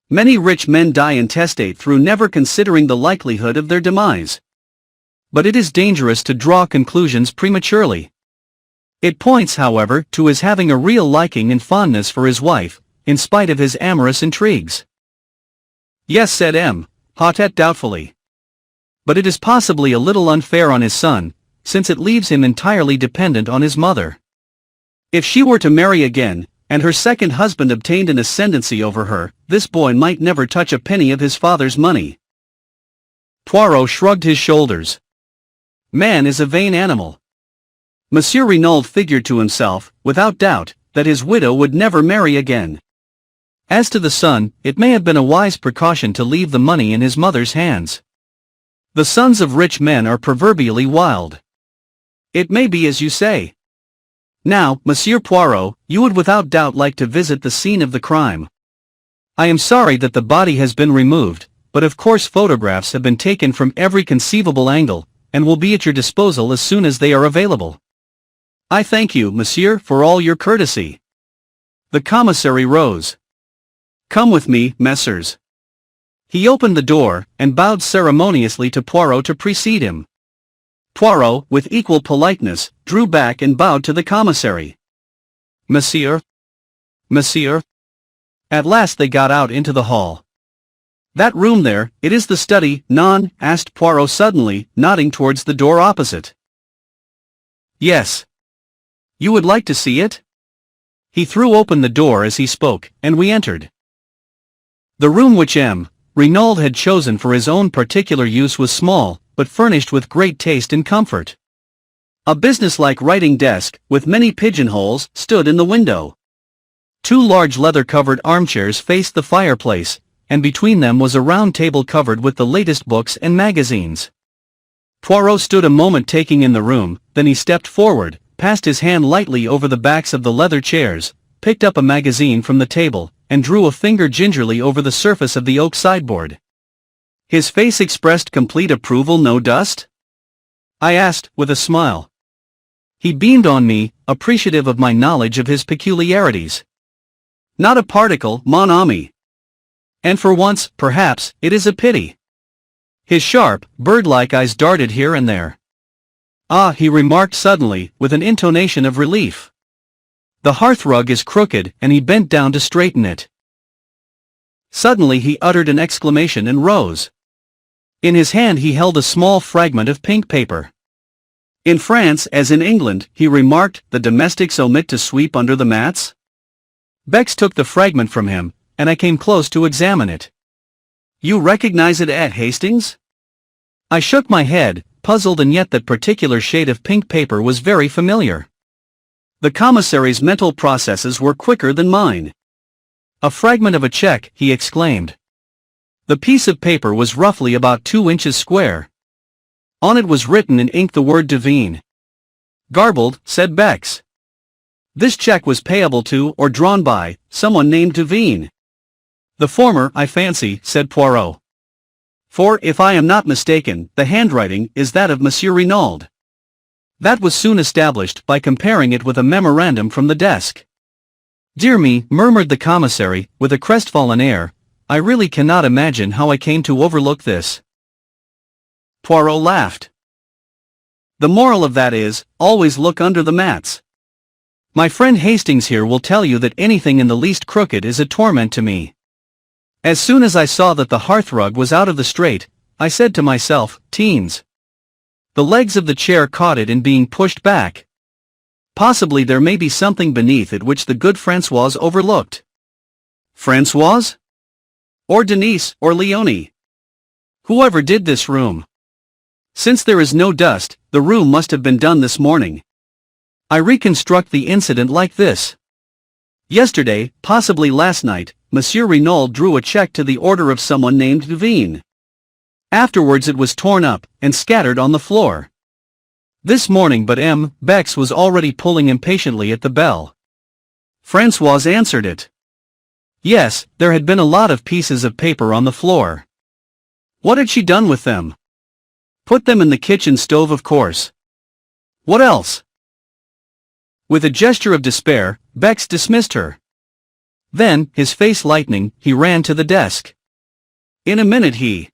Many rich men die intestate through never considering the likelihood of their demise. But it is dangerous to draw conclusions prematurely. It points, however, to his having a real liking and fondness for his wife, in spite of his amorous intrigues. Yes, said M. Hautet doubtfully. But it is possibly a little unfair on his son, since it leaves him entirely dependent on his mother. If she were to marry again, and her second husband obtained an ascendancy over her, this boy might never touch a penny of his father's money. Poirot shrugged his shoulders. Man is a vain animal. Monsieur Renauld figured to himself, without doubt, that his widow would never marry again. As to the son, it may have been a wise precaution to leave the money in his mother's hands. The sons of rich men are proverbially wild. It may be as you say. Now, Monsieur Poirot, you would without doubt like to visit the scene of the crime. I am sorry that the body has been removed, but of course photographs have been taken from every conceivable angle, and will be at your disposal as soon as they are available. I thank you, monsieur, for all your courtesy. The commissary rose. Come with me, messieurs. He opened the door, and bowed ceremoniously to Poirot to precede him. Poirot, with equal politeness, drew back and bowed to the commissary. Monsieur? Monsieur? At last they got out into the hall. That room there, it is the study, non? Asked Poirot suddenly, nodding towards the door opposite. Yes. You would like to see it? He threw open the door as he spoke, and we entered. The room which M. Renauld had chosen for his own particular use was small, but furnished with great taste and comfort. A businesslike writing desk, with many pigeonholes, stood in the window. Two large leather-covered armchairs faced the fireplace, and between them was a round table covered with the latest books and magazines. Poirot stood a moment taking in the room, then he stepped forward, passed his hand lightly over the backs of the leather chairs, picked up a magazine from the table, and drew a finger gingerly over the surface of the oak sideboard. His face expressed complete approval. No dust? I asked, with a smile. He beamed on me, appreciative of my knowledge of his peculiarities. Not a particle, mon ami. And for once, perhaps, it is a pity. His sharp, bird-like eyes darted here and there. Ah, he remarked suddenly, with an intonation of relief. The hearthrug is crooked, and he bent down to straighten it. Suddenly he uttered an exclamation and rose. In his hand he held a small fragment of pink paper. In France as in England, he remarked, the domestics omit to sweep under the mats? Bex took the fragment from him, and I came close to examine it. You recognize it at Hastings? I shook my head, puzzled, and yet that particular shade of pink paper was very familiar. The commissary's mental processes were quicker than mine. A fragment of a check, he exclaimed. The piece of paper was roughly about 2 inches square. On it was written in ink the word divine. Garbled, said Bex. This check was payable to, or drawn by, someone named Devine. The former, I fancy, said Poirot. For, if I am not mistaken, the handwriting is that of Monsieur Renauld. That was soon established by comparing it with a memorandum from the desk. Dear me, murmured the commissary, with a crestfallen air, I really cannot imagine how I came to overlook this. Poirot laughed. The moral of that is, always look under the mats. My friend Hastings here will tell you that anything in the least crooked is a torment to me. As soon as I saw that the hearthrug was out of the straight, I said to myself, teens. The legs of the chair caught it in being pushed back. Possibly there may be something beneath it which the good Françoise overlooked. Françoise? Or Denise, or Leonie? Whoever did this room. Since there is no dust, the room must have been done this morning. I reconstruct the incident like this. Yesterday, possibly last night, Monsieur Renauld drew a check to the order of someone named Devine. Afterwards it was torn up, and scattered on the floor. This morning but M. Bex was already pulling impatiently at the bell. Françoise answered it. Yes, there had been a lot of pieces of paper on the floor. What had she done with them? Put them in the kitchen stove, of course. What else? With a gesture of despair, Bex dismissed her. Then, his face lightening, he ran to the desk. In a minute he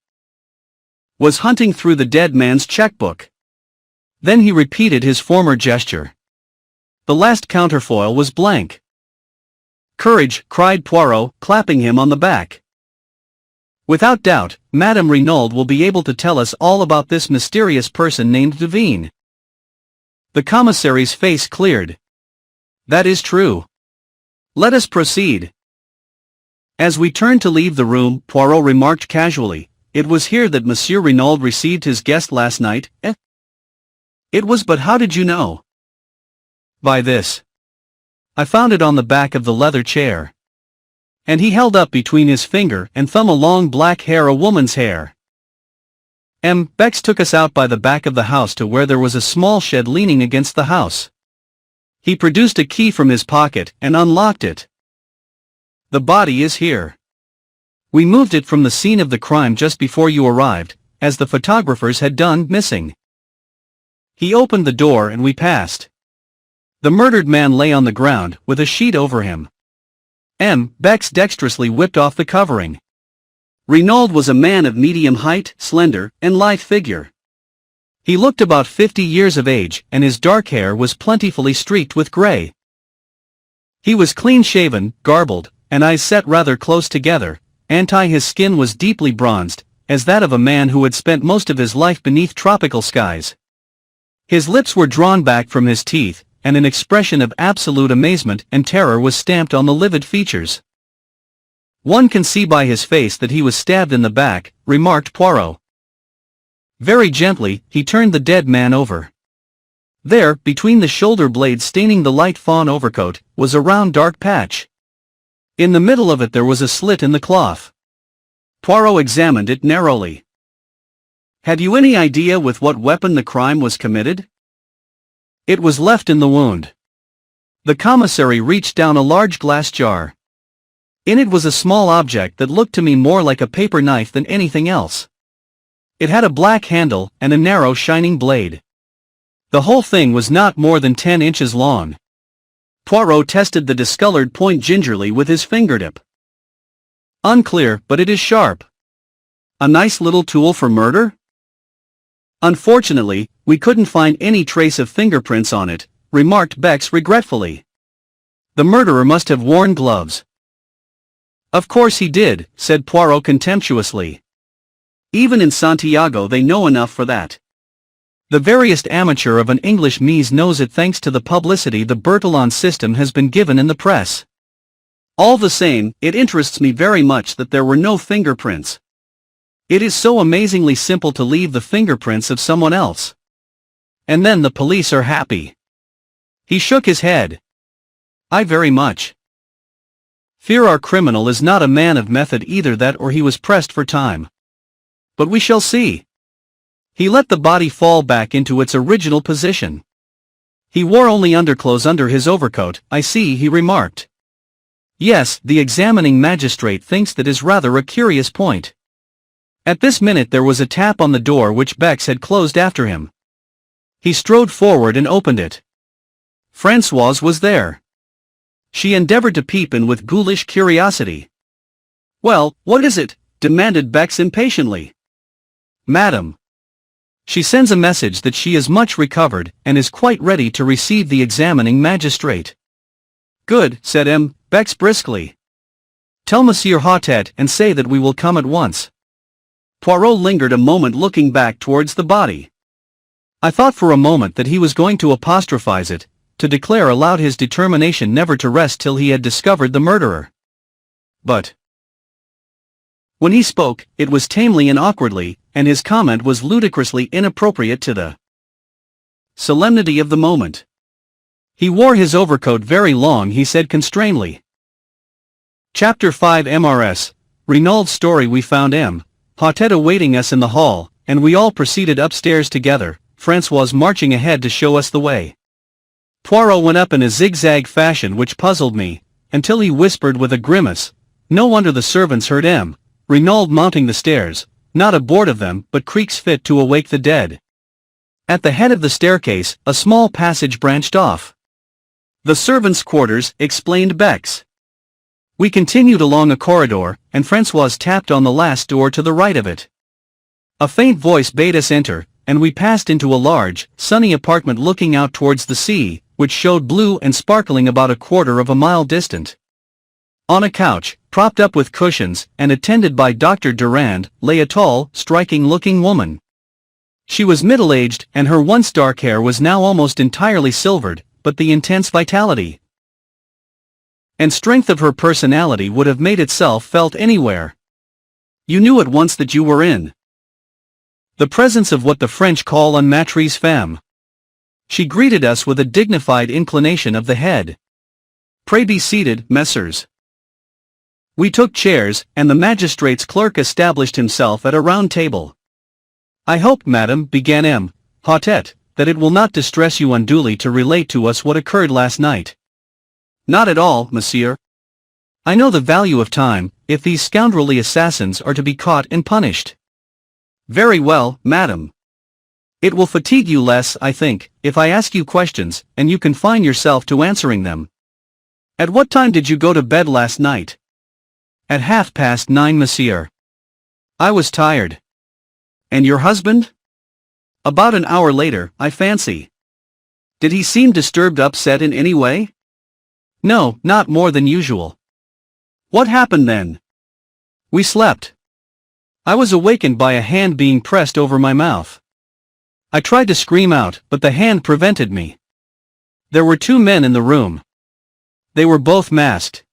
was hunting through the dead man's checkbook. Then he repeated his former gesture. The last counterfoil was blank. Courage, cried Poirot, clapping him on the back. Without doubt, Madame Renauld will be able to tell us all about this mysterious person named Devine. The commissary's face cleared. That is true. Let us proceed. As we turned to leave the room, Poirot remarked casually, it was here that Monsieur Renauld received his guest last night, eh? It was, but how did you know? By this. I found it on the back of the leather chair. And he held up between his finger and thumb a long black hair, a woman's hair. Bex took us out by the back of the house to where there was a small shed leaning against the house. He produced a key from his pocket and unlocked it. The body is here. We moved it from the scene of the crime just before you arrived, as the photographers had done, missing. He opened the door and we passed. The murdered man lay on the ground, with a sheet over him. Bex dexterously whipped off the covering. Renauld was a man of medium height, slender, and lithe figure. He looked about 50 years of age, and his dark hair was plentifully streaked with gray. He was clean-shaven, garbled, and eyes set rather close together, his skin was deeply bronzed, as that of a man who had spent most of his life beneath tropical skies. His lips were drawn back from his teeth, and an expression of absolute amazement and terror was stamped on the livid features. "One can see by his face that he was stabbed in the back," remarked Poirot. Very gently, he turned the dead man over. There, between the shoulder blades staining the light fawn overcoat, was a round dark patch. In the middle of it there was a slit in the cloth. Poirot examined it narrowly. "Had you any idea with what weapon the crime was committed?" "It was left in the wound." The commissary reached down a large glass jar. In it was a small object that looked to me more like a paper knife than anything else. It had a black handle and a narrow shining blade. The whole thing was not more than 10 inches long. Poirot tested the discolored point gingerly with his fingertip. "Unclear, but it is sharp. A nice little tool for murder?" "Unfortunately, we couldn't find any trace of fingerprints on it," remarked Bex regretfully. "The murderer must have worn gloves." "Of course he did," said Poirot contemptuously. "Even in Santiago they know enough for that. The veriest amateur of an English mise knows it thanks to the publicity the Bertillon system has been given in the press. All the same, it interests me very much that there were no fingerprints. It is so amazingly simple to leave the fingerprints of someone else. And then the police are happy." He shook his head. "I very much fear our criminal is not a man of method, either that or he was pressed for time. But we shall see." He let the body fall back into its original position. "He wore only underclothes under his overcoat, I see," he remarked. "Yes, the examining magistrate thinks that is rather a curious point." At this minute there was a tap on the door which Bex had closed after him. He strode forward and opened it. Françoise was there. She endeavored to peep in with ghoulish curiosity. "Well, what is it?" demanded Bex impatiently. "Madam. She sends a message that she is much recovered and is quite ready to receive the examining magistrate." "Good," said Bex briskly. "Tell Monsieur Hautet and say that we will come at once." Poirot lingered a moment looking back towards the body. I thought for a moment that he was going to apostrophize it, to declare aloud his determination never to rest till he had discovered the murderer. But when he spoke, it was tamely and awkwardly, and his comment was ludicrously inappropriate to the solemnity of the moment. "He wore his overcoat very long," he said constrainedly. Chapter 5 MRS. Renauld's story. We found Hautet awaiting us in the hall, and we all proceeded upstairs together, Françoise marching ahead to show us the way. Poirot went up in a zigzag fashion which puzzled me, until he whispered with a grimace, "No wonder the servants heard Renauld mounting the stairs, not a board of them but creaks fit to awake the dead." At the head of the staircase, a small passage branched off. "The servants' quarters," explained Bex. We continued along a corridor, and Françoise tapped on the last door to the right of it. A faint voice bade us enter, and we passed into a large, sunny apartment looking out towards the sea, which showed blue and sparkling about a quarter of a mile distant. On a couch, propped up with cushions, and attended by Dr. Durand, lay a tall, striking-looking woman. She was middle-aged, and her once dark hair was now almost entirely silvered, but the intense vitality and strength of her personality would have made itself felt anywhere. You knew at once that you were in the presence of what the French call une maîtresse femme. She greeted us with a dignified inclination of the head. "Pray be seated, messieurs." We took chairs, and the magistrate's clerk established himself at a round table. "I hope, madam," began Hautet, that it will not distress you unduly to relate to us what occurred last night. Not at all, monsieur. I know the value of time, if these scoundrelly assassins are to be caught and punished. Very well, madam. It will fatigue you less, I think, if I ask you questions, and you confine yourself to answering them. At what time did you go to bed last night? At 9:30, monsieur. I was tired. And your husband? About an hour later, I fancy. Did he seem disturbed, upset in any way? No, not more than usual. What happened then? We slept. I was awakened by a hand being pressed over my mouth. I tried to scream out, but the hand prevented me. There were 2 men in the room. They were both masked.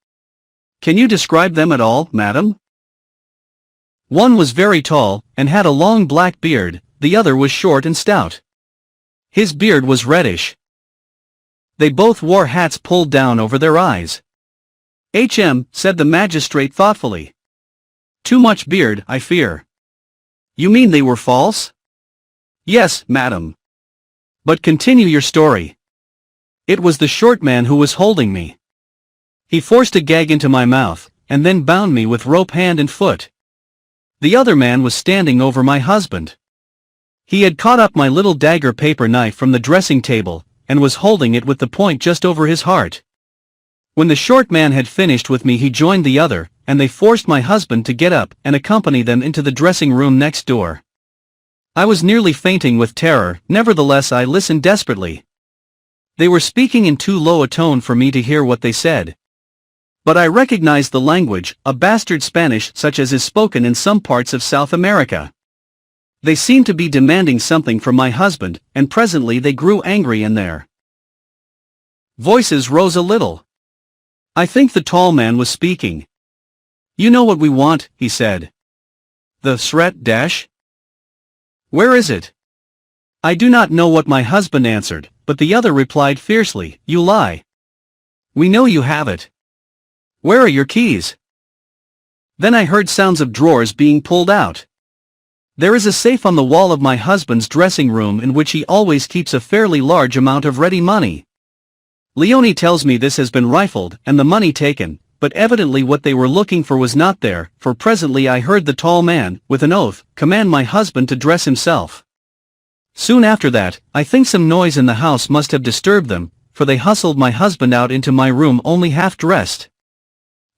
Can you describe them at all, madam? One was very tall, and had a long black beard, the other was short and stout. His beard was reddish. They both wore hats pulled down over their eyes. Said the magistrate thoughtfully. Too much beard, I fear. You mean they were false? Yes, madam. But continue your story. It was the short man who was holding me. He forced a gag into my mouth, and then bound me with rope hand and foot. The other man was standing over my husband. He had caught up my little dagger paper knife from the dressing table, and was holding it with the point just over his heart. When the short man had finished with me, he joined the other, and they forced my husband to get up and accompany them into the dressing room next door. I was nearly fainting with terror, nevertheless I listened desperately. They were speaking in too low a tone for me to hear what they said. But I recognized the language, a bastard Spanish such as is spoken in some parts of South America. They seemed to be demanding something from my husband, and presently they grew angry and their voices rose a little. I think the tall man was speaking. You know what we want, he said. The threat dash? Where is it? I do not know what my husband answered, but the other replied fiercely, you lie. We know you have it. Where are your keys? Then I heard sounds of drawers being pulled out. There is a safe on the wall of my husband's dressing room in which he always keeps a fairly large amount of ready money. Leone tells me this has been rifled and the money taken, but evidently what they were looking for was not there, for presently I heard the tall man, with an oath, command my husband to dress himself. Soon after that, I think some noise in the house must have disturbed them, for they hustled my husband out into my room only half dressed.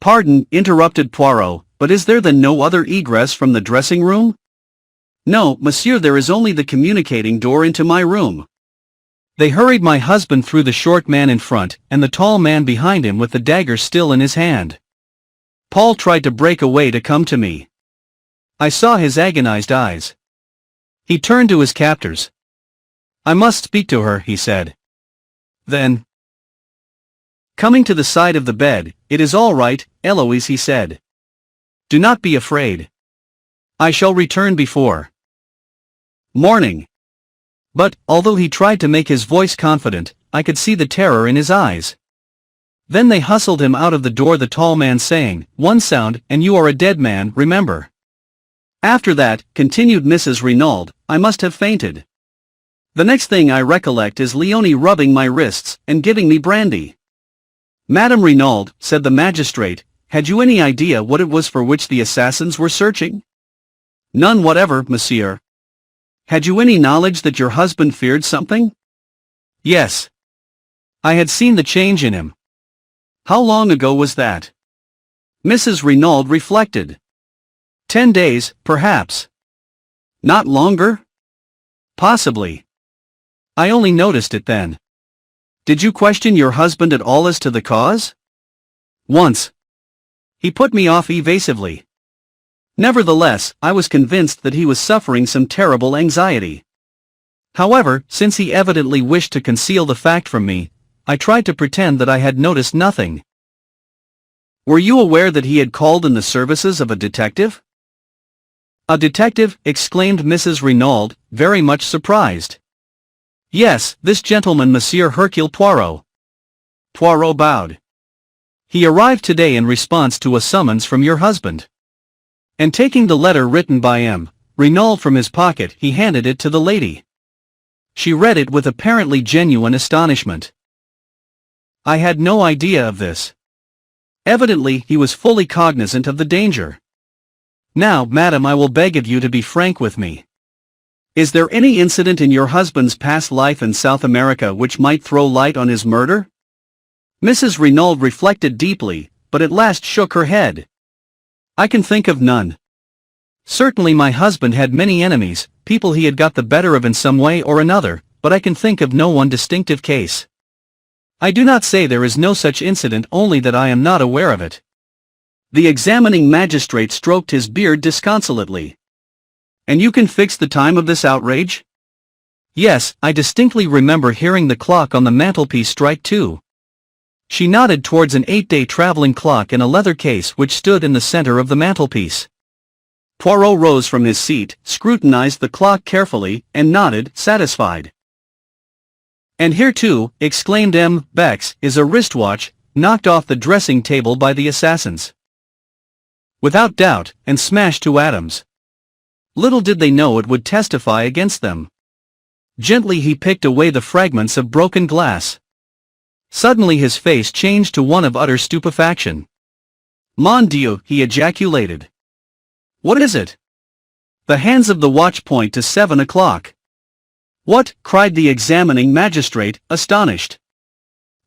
Pardon, interrupted Poirot, but is there then no other egress from the dressing room? No, monsieur, there is only the communicating door into my room. They hurried my husband through the short man in front, and the tall man behind him with the dagger still in his hand. Paul tried to break away to come to me. I saw his agonized eyes. He turned to his captors. I must speak to her, he said. Then, coming to the side of the bed, it is all right, Eloise, he said. Do not be afraid. I shall return before morning. But, although he tried to make his voice confident, I could see the terror in his eyes. Then they hustled him out of the door, the tall man saying, one sound, and you are a dead man, remember. After that, continued Mrs. Renauld, I must have fainted. The next thing I recollect is Leone rubbing my wrists, and giving me brandy. Madame Renauld, said the magistrate, had you any idea what it was for which the assassins were searching? None whatever, monsieur. Had you any knowledge that your husband feared something? Yes. I had seen the change in him. How long ago was that? Mrs. Renauld reflected. 10 days, perhaps. Not longer? Possibly. I only noticed it then. Did you question your husband at all as to the cause? Once. He put me off evasively. Nevertheless, I was convinced that he was suffering some terrible anxiety. However, since he evidently wished to conceal the fact from me, I tried to pretend that I had noticed nothing. Were you aware that he had called in the services of a detective? A detective, exclaimed Mrs. Renauld, very much surprised. Yes, this gentleman, Monsieur Hercule Poirot. Poirot bowed. He arrived today in response to a summons from your husband. And taking the letter written by M. Renauld from his pocket, he handed it to the lady. She read it with apparently genuine astonishment. I had no idea of this. Evidently he was fully cognizant of the danger. Now, madam, I will beg of you to be frank with me. Is there any incident in your husband's past life in South America which might throw light on his murder? Mrs. Renauld reflected deeply, but at last shook her head. I can think of none. Certainly my husband had many enemies, people he had got the better of in some way or another, but I can think of no one distinctive case. I do not say there is no such incident, only that I am not aware of it. The examining magistrate stroked his beard disconsolately. And you can fix the time of this outrage? Yes, I distinctly remember hearing the clock on the mantelpiece strike 2. She nodded towards an 8-day traveling clock in a leather case which stood in the center of the mantelpiece. Poirot rose from his seat, scrutinized the clock carefully, and nodded, satisfied. And here too, exclaimed M. Bex, is a wristwatch, knocked off the dressing table by the assassins. Without doubt, and smashed to atoms. Little did they know it would testify against them. Gently he picked away the fragments of broken glass. Suddenly his face changed to one of utter stupefaction. Mon Dieu, he ejaculated. What is it? The hands of the watch point to 7 o'clock. What? Cried the examining magistrate, astonished.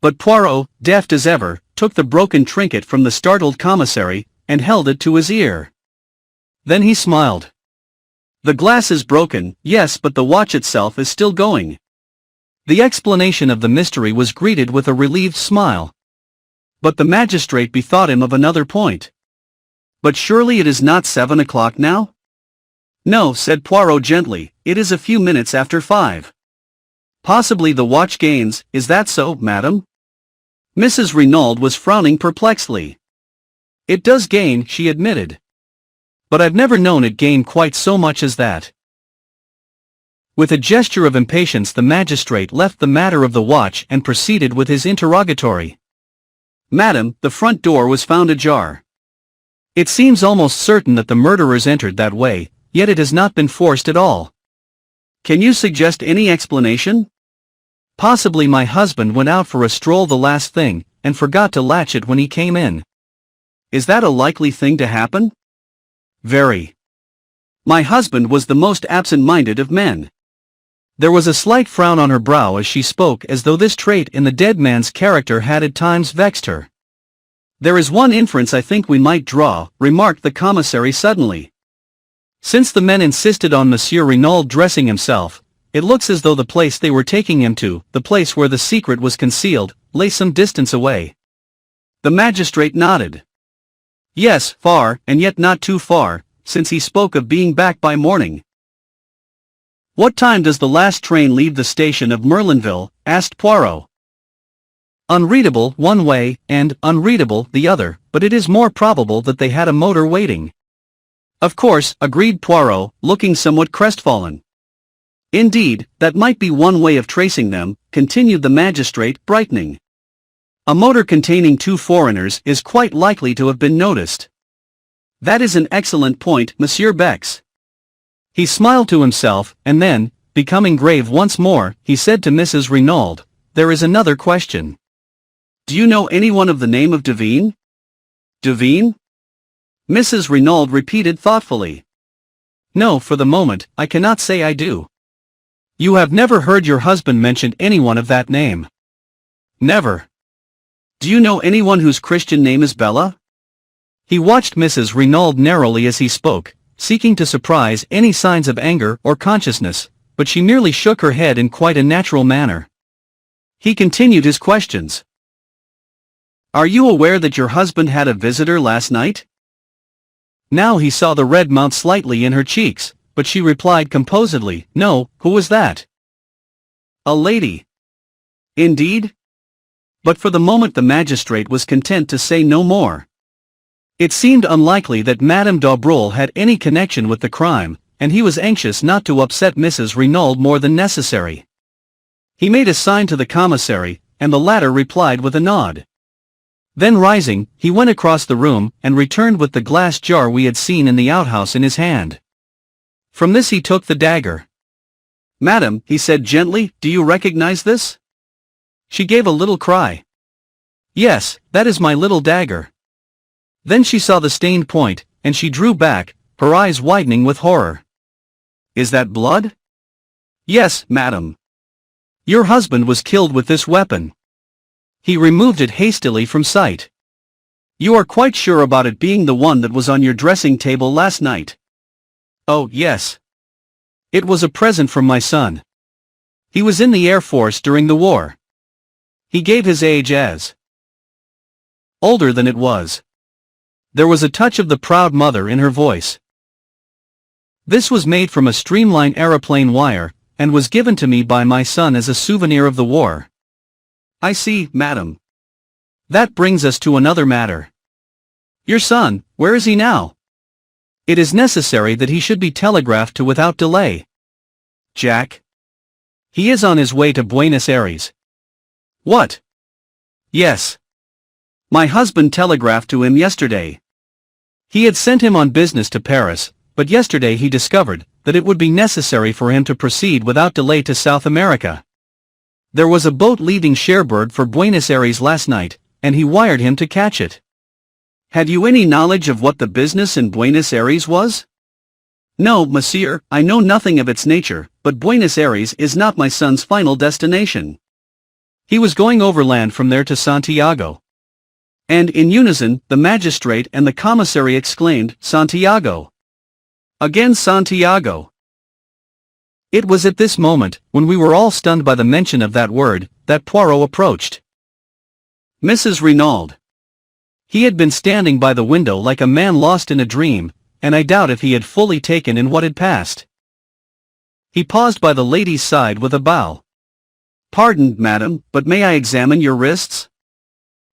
But Poirot, deft as ever, took the broken trinket from the startled commissary, and held it to his ear. Then he smiled. The glass is broken, yes, but the watch itself is still going. The explanation of the mystery was greeted with a relieved smile. But the magistrate bethought him of another point. But surely it is not 7 o'clock now? No, said Poirot gently, it is a few minutes after 5. Possibly the watch gains, is that so, madam? Mrs. Renauld was frowning perplexedly. It does gain, she admitted. But I've never known it gain quite so much as that. With a gesture of impatience the magistrate left the matter of the watch and proceeded with his interrogatory. Madam, the front door was found ajar. It seems almost certain that the murderers entered that way, yet it has not been forced at all. Can you suggest any explanation? Possibly my husband went out for a stroll the last thing, and forgot to latch it when he came in. Is that a likely thing to happen? Very. My husband was the most absent-minded of men. There was a slight frown on her brow as she spoke, as though this trait in the dead man's character had at times vexed her. There is one inference I think we might draw, remarked the commissary suddenly. Since the men insisted on Monsieur Renauld dressing himself, it looks as though the place they were taking him to, the place where the secret was concealed, lay some distance away. The magistrate nodded. Yes, far, and yet not too far, since he spoke of being back by morning. What time does the last train leave the station of Merlinville? Asked Poirot. Unreadable one way, and unreadable the other, but it is more probable that they had a motor waiting. Of course, agreed Poirot, looking somewhat crestfallen. Indeed, that might be one way of tracing them, continued the magistrate, brightening. A motor containing 2 foreigners is quite likely to have been noticed. That is an excellent point, Monsieur Bex. He smiled to himself, and then, becoming grave once more, he said to Mrs. Renauld, there is another question. Do you know anyone of the name of Devine? Devine? Mrs. Renauld repeated thoughtfully. No, for the moment, I cannot say I do. You have never heard your husband mention anyone of that name? Never. Do you know anyone whose Christian name is Bella? He watched Mrs. Renauld narrowly as he spoke, seeking to surprise any signs of anger or consciousness, but she merely shook her head in quite a natural manner. He continued his questions. Are you aware that your husband had a visitor last night? Now he saw the red mount slightly in her cheeks, but she replied composedly, no, who was that? A lady. Indeed? But for the moment the magistrate was content to say no more. It seemed unlikely that Madame d'Aubreuil had any connection with the crime, and he was anxious not to upset Mrs. Renauld more than necessary. He made a sign to the commissary, and the latter replied with a nod. Then rising, he went across the room, and returned with the glass jar we had seen in the outhouse in his hand. From this he took the dagger. "Madam," he said gently, "do you recognize this?" She gave a little cry. "Yes, that is my little dagger." Then she saw the stained point, and she drew back, her eyes widening with horror. "Is that blood?" "Yes, madam. Your husband was killed with this weapon. He removed it hastily from sight." "You are quite sure about it being the one that was on your dressing table last night?" "Oh, yes. It was a present from my son. He was in the Air Force during the war." He gave his age as older than it was. There was a touch of the proud mother in her voice. "This was made from a streamlined aeroplane wire, and was given to me by my son as a souvenir of the war." "I see, madam. That brings us to another matter. Your son, where is he now? It is necessary that he should be telegraphed to without delay." "Jack? He is on his way to Buenos Aires." "What?" "Yes. My husband telegraphed to him yesterday. He had sent him on business to Paris, but yesterday he discovered that it would be necessary for him to proceed without delay to South America. There was a boat leaving Cherbourg for Buenos Aires last night, and he wired him to catch it." "Had you any knowledge of what the business in Buenos Aires was?" "No, monsieur, I know nothing of its nature, but Buenos Aires is not my son's final destination. He was going overland from there to Santiago." And in unison, the magistrate and the commissary exclaimed, "Santiago! Again Santiago!" It was at this moment, when we were all stunned by the mention of that word, that Poirot approached Mrs. Renauld. He had been standing by the window like a man lost in a dream, and I doubt if he had fully taken in what had passed. He paused by the lady's side with a bow. "Pardon, madam, but may I examine your wrists?"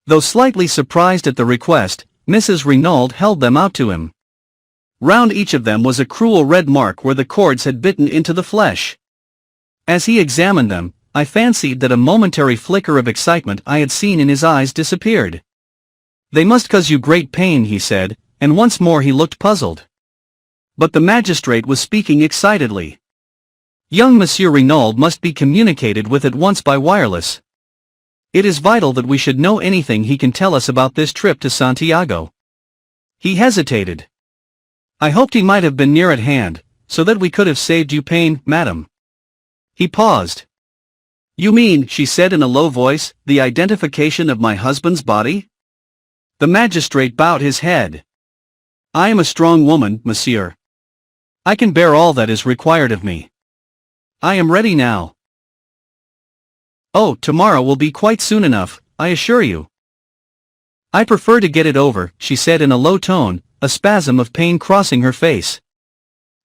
Though slightly surprised at the request, Mrs. Renauld held them out to him. Round each of them was a cruel red mark where the cords had bitten into the flesh. As he examined them, I fancied that a momentary flicker of excitement I had seen in his eyes disappeared. "They must cause you great pain," he said, and once more he looked puzzled. But the magistrate was speaking excitedly. "Young Monsieur Renauld must be communicated with at once by wireless. It is vital that we should know anything he can tell us about this trip to Santiago." He hesitated. "I hoped he might have been near at hand, so that we could have saved you pain, madam." He paused. "You mean," she said in a low voice, "the identification of my husband's body?" The magistrate bowed his head. "I am a strong woman, monsieur. I can bear all that is required of me. I am ready now." "Oh, tomorrow will be quite soon enough, I assure you." "I prefer to get it over," she said in a low tone, a spasm of pain crossing her face.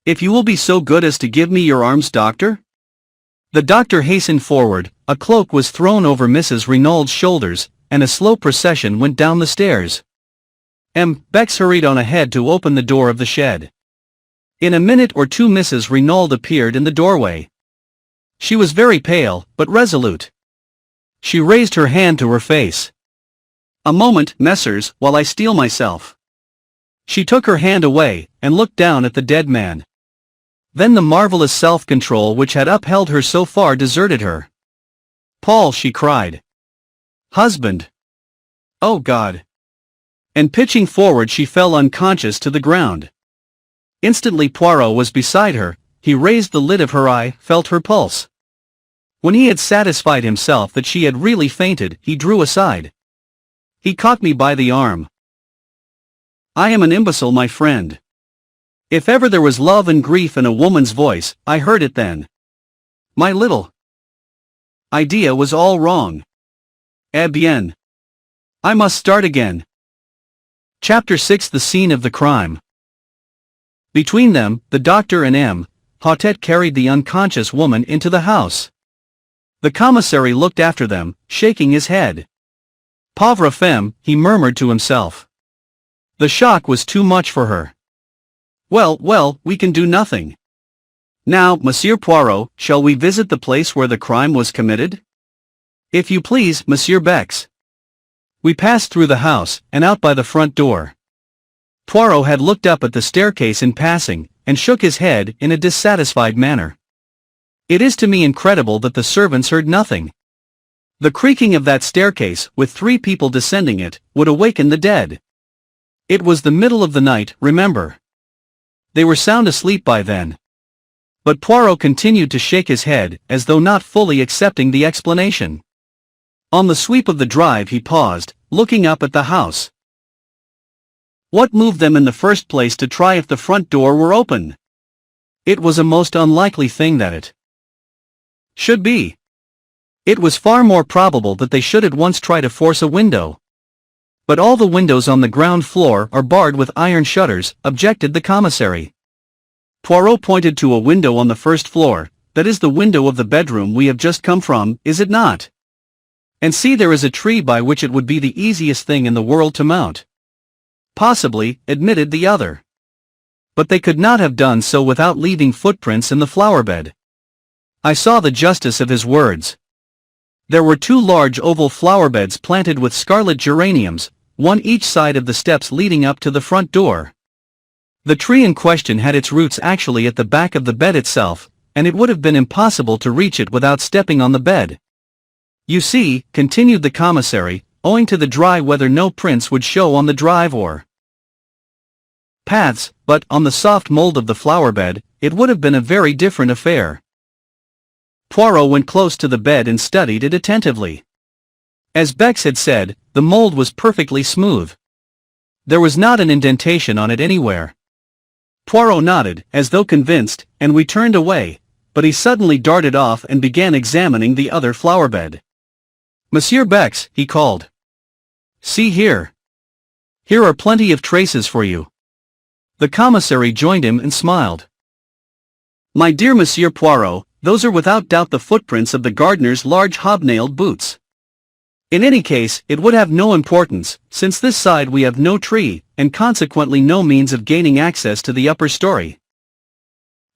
"If you will be so good as to give me your arms, doctor?" The doctor hastened forward, a cloak was thrown over Mrs. Renauld's shoulders, and a slow procession went down the stairs. Bex hurried on ahead to open the door of the shed. In a minute or two Mrs. Renauld appeared in the doorway. She was very pale, but resolute. She raised her hand to her face. "A moment, messieurs, while I steel myself." She took her hand away, and looked down at the dead man. Then the marvelous self-control which had upheld her so far deserted her. "Paul," she cried. "Husband! Oh God!" And pitching forward she fell unconscious to the ground. Instantly Poirot was beside her, he raised the lid of her eye, felt her pulse. When he had satisfied himself that she had really fainted, he drew aside. He caught me by the arm. "I am an imbecile, my friend. If ever there was love and grief in a woman's voice, I heard it then. My little idea was all wrong. Eh bien. I must start again." Chapter 6: The Scene of the Crime. Between them, the doctor and Hautet carried the unconscious woman into the house. The commissary looked after them, shaking his head. "Pauvre femme," he murmured to himself. The shock was too much for her. Well, we can do nothing. Now, Monsieur Poirot, shall we visit the place where the crime was committed?" "If you please, Monsieur Bex." We passed through the house, and out by the front door. Poirot had looked up at the staircase in passing, and shook his head in a dissatisfied manner. It is to me incredible that the servants heard nothing. The creaking of that staircase, with 3 people descending it, would awaken the dead. It was the middle of the night, remember. They were sound asleep by then. But Poirot continued to shake his head, as though not fully accepting the explanation. On the sweep of the drive he paused, looking up at the house. What moved them in the first place to try if the front door were open? It was a most unlikely thing that it should be. It was far more probable that they should at once try to force a window. But all the windows on the ground floor are barred with iron shutters, objected the commissary. Poirot pointed to a window on the first floor. That is the window of the bedroom we have just come from, is it not? And see, there is a tree by which it would be the easiest thing in the world to mount. Possibly, admitted the other. But they could not have done so without leaving footprints in the flowerbed. I saw the justice of his words. There were 2 large oval flowerbeds planted with scarlet geraniums, one each side of the steps leading up to the front door. The tree in question had its roots actually at the back of the bed itself, and it would have been impossible to reach it without stepping on the bed. You see, continued the commissary, owing to the dry weather no prints would show on the drive or paths, but on the soft mold of the flowerbed, it would have been a very different affair. Poirot went close to the bed and studied it attentively. As Bex had said, the mold was perfectly smooth. There was not an indentation on it anywhere. Poirot nodded, as though convinced, and we turned away, but he suddenly darted off and began examining the other flowerbed. Monsieur Bex, he called. See here. Here are plenty of traces for you. The commissary joined him and smiled. My dear Monsieur Poirot, those are without doubt the footprints of the gardener's large hobnailed boots. In any case, it would have no importance, since this side we have no tree, and consequently no means of gaining access to the upper story.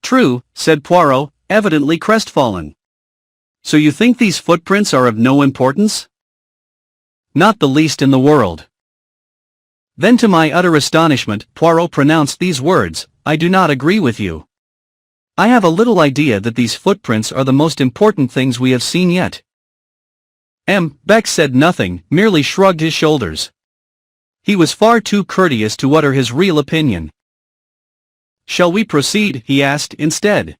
True, said Poirot, evidently crestfallen. So you think these footprints are of no importance? Not the least in the world. Then to my utter astonishment, Poirot pronounced these words, I do not agree with you. I have a little idea that these footprints are the most important things we have seen yet. Beck said nothing, merely shrugged his shoulders. He was far too courteous to utter his real opinion. Shall we proceed, he asked instead.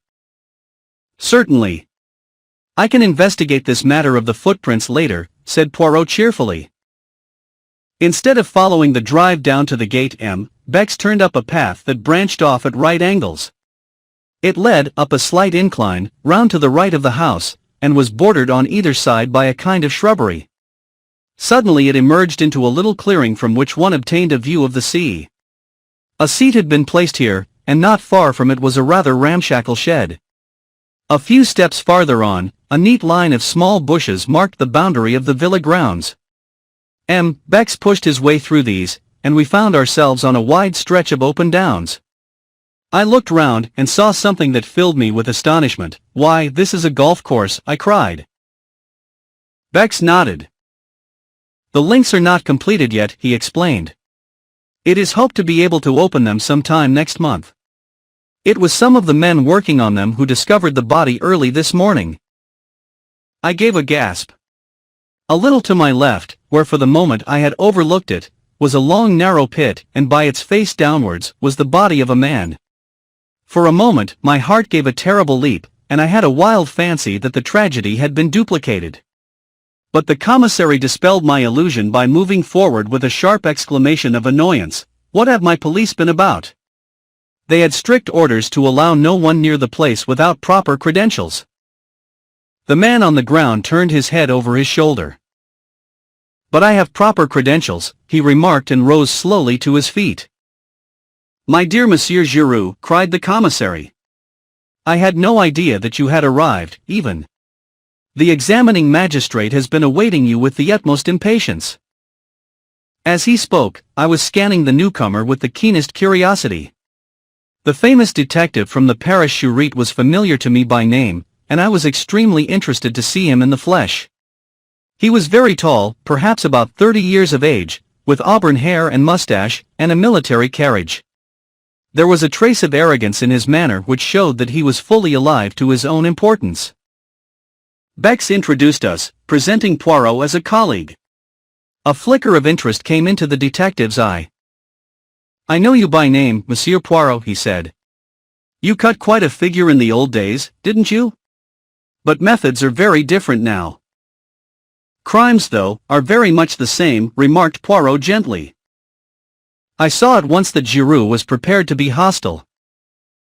Certainly. I can investigate this matter of the footprints later, said Poirot cheerfully. Instead of following the drive down to the gate, Bex turned up a path that branched off at right angles. It led up a slight incline, round to the right of the house, and was bordered on either side by a kind of shrubbery. Suddenly it emerged into a little clearing from which one obtained a view of the sea. A seat had been placed here, and not far from it was a rather ramshackle shed. A few steps farther on, a neat line of small bushes marked the boundary of the villa grounds. Bex pushed his way through these, and we found ourselves on a wide stretch of open downs. I looked round and saw something that filled me with astonishment. Why, this is a golf course, I cried. Bex nodded. The links are not completed yet, he explained. It is hoped to be able to open them sometime next month. It was some of the men working on them who discovered the body early this morning. I gave a gasp. A little to my left, where for the moment I had overlooked it, was a long narrow pit, and by its face downwards was the body of a man. For a moment my heart gave a terrible leap, and I had a wild fancy that the tragedy had been duplicated. But the commissary dispelled my illusion by moving forward with a sharp exclamation of annoyance. What have my police been about? They had strict orders to allow no one near the place without proper credentials. The man on the ground turned his head over his shoulder. But I have proper credentials, he remarked, and rose slowly to his feet. My dear Monsieur Giroux, cried the commissary. I had no idea that you had arrived, even. The examining magistrate has been awaiting you with the utmost impatience. As he spoke, I was scanning the newcomer with the keenest curiosity. The famous detective from the Paris Charite was familiar to me by name, and I was extremely interested to see him in the flesh. He was very tall, perhaps about 30 years of age, with auburn hair and mustache, and a military carriage. There was a trace of arrogance in his manner which showed that he was fully alive to his own importance. Bex introduced us, presenting Poirot as a colleague. A flicker of interest came into the detective's eye. "I know you by name, Monsieur Poirot," he said. "You cut quite a figure in the old days, didn't you? But methods are very different now." "Crimes, though, are very much the same," remarked Poirot gently. I saw at once that Giroux was prepared to be hostile.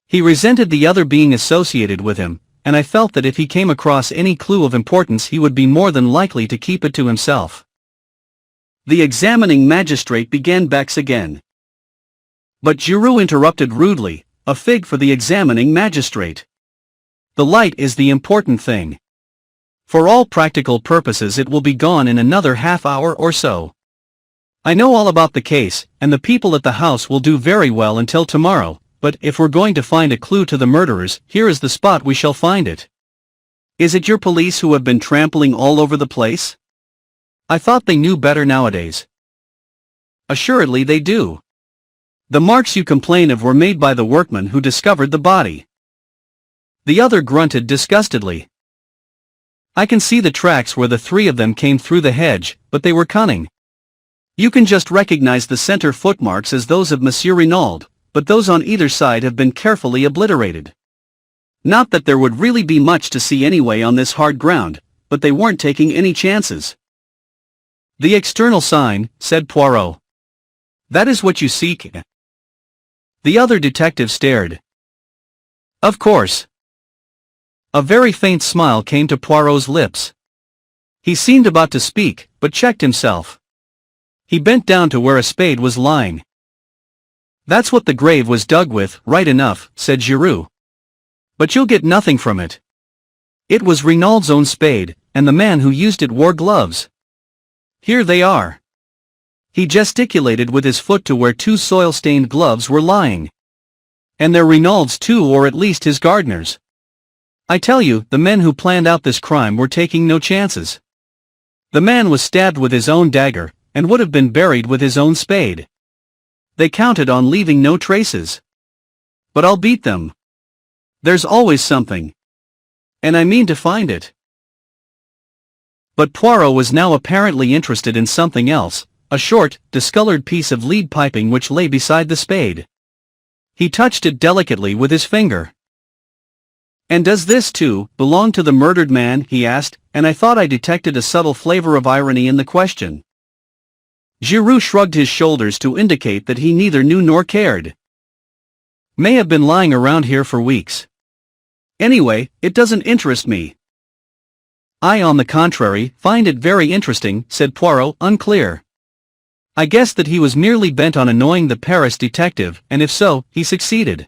He resented the other being associated with him, and I felt that if he came across any clue of importance he would be more than likely to keep it to himself. The examining magistrate began Bex again. But Giroux interrupted rudely, "A fig for the examining magistrate. The light is the important thing. For all practical purposes it will be gone in another half-hour or so. I know all about the case, and the people at the house will do very well until tomorrow, but if we're going to find a clue to the murderers, here is the spot we shall find it. Is it your police who have been trampling all over the place? I thought they knew better nowadays." "Assuredly they do. The marks you complain of were made by the workman who discovered the body." The other grunted disgustedly. "I can see the tracks where the three of them came through the hedge, but they were cunning. You can just recognize the center footmarks as those of Monsieur Renauld, but those on either side have been carefully obliterated. Not that there would really be much to see anyway on this hard ground, but they weren't taking any chances." "The external sign," said Poirot. "That is what you seek?" The other detective stared. "Of course." A very faint smile came to Poirot's lips. He seemed about to speak, but checked himself. He bent down to where a spade was lying. "That's what the grave was dug with, right enough," said Giroux. "But you'll get nothing from it. It was Renauld's own spade, and the man who used it wore gloves. Here they are." He gesticulated with his foot to where two soil-stained gloves were lying. "And they're Renauld's too, or at least his gardener's. I tell you, the men who planned out this crime were taking no chances. The man was stabbed with his own dagger, and would have been buried with his own spade. They counted on leaving no traces. But I'll beat them. There's always something. And I mean to find it." But Poirot was now apparently interested in something else, a short, discolored piece of lead piping which lay beside the spade. He touched it delicately with his finger. "And does this, too, belong to the murdered man?" he asked, and I thought I detected a subtle flavor of irony in the question. Giroux shrugged his shoulders to indicate that he neither knew nor cared. "May have been lying around here for weeks. Anyway, it doesn't interest me." "I, on the contrary, find it very interesting," said Poirot, unclear. I guessed that he was merely bent on annoying the Paris detective, and if so, he succeeded.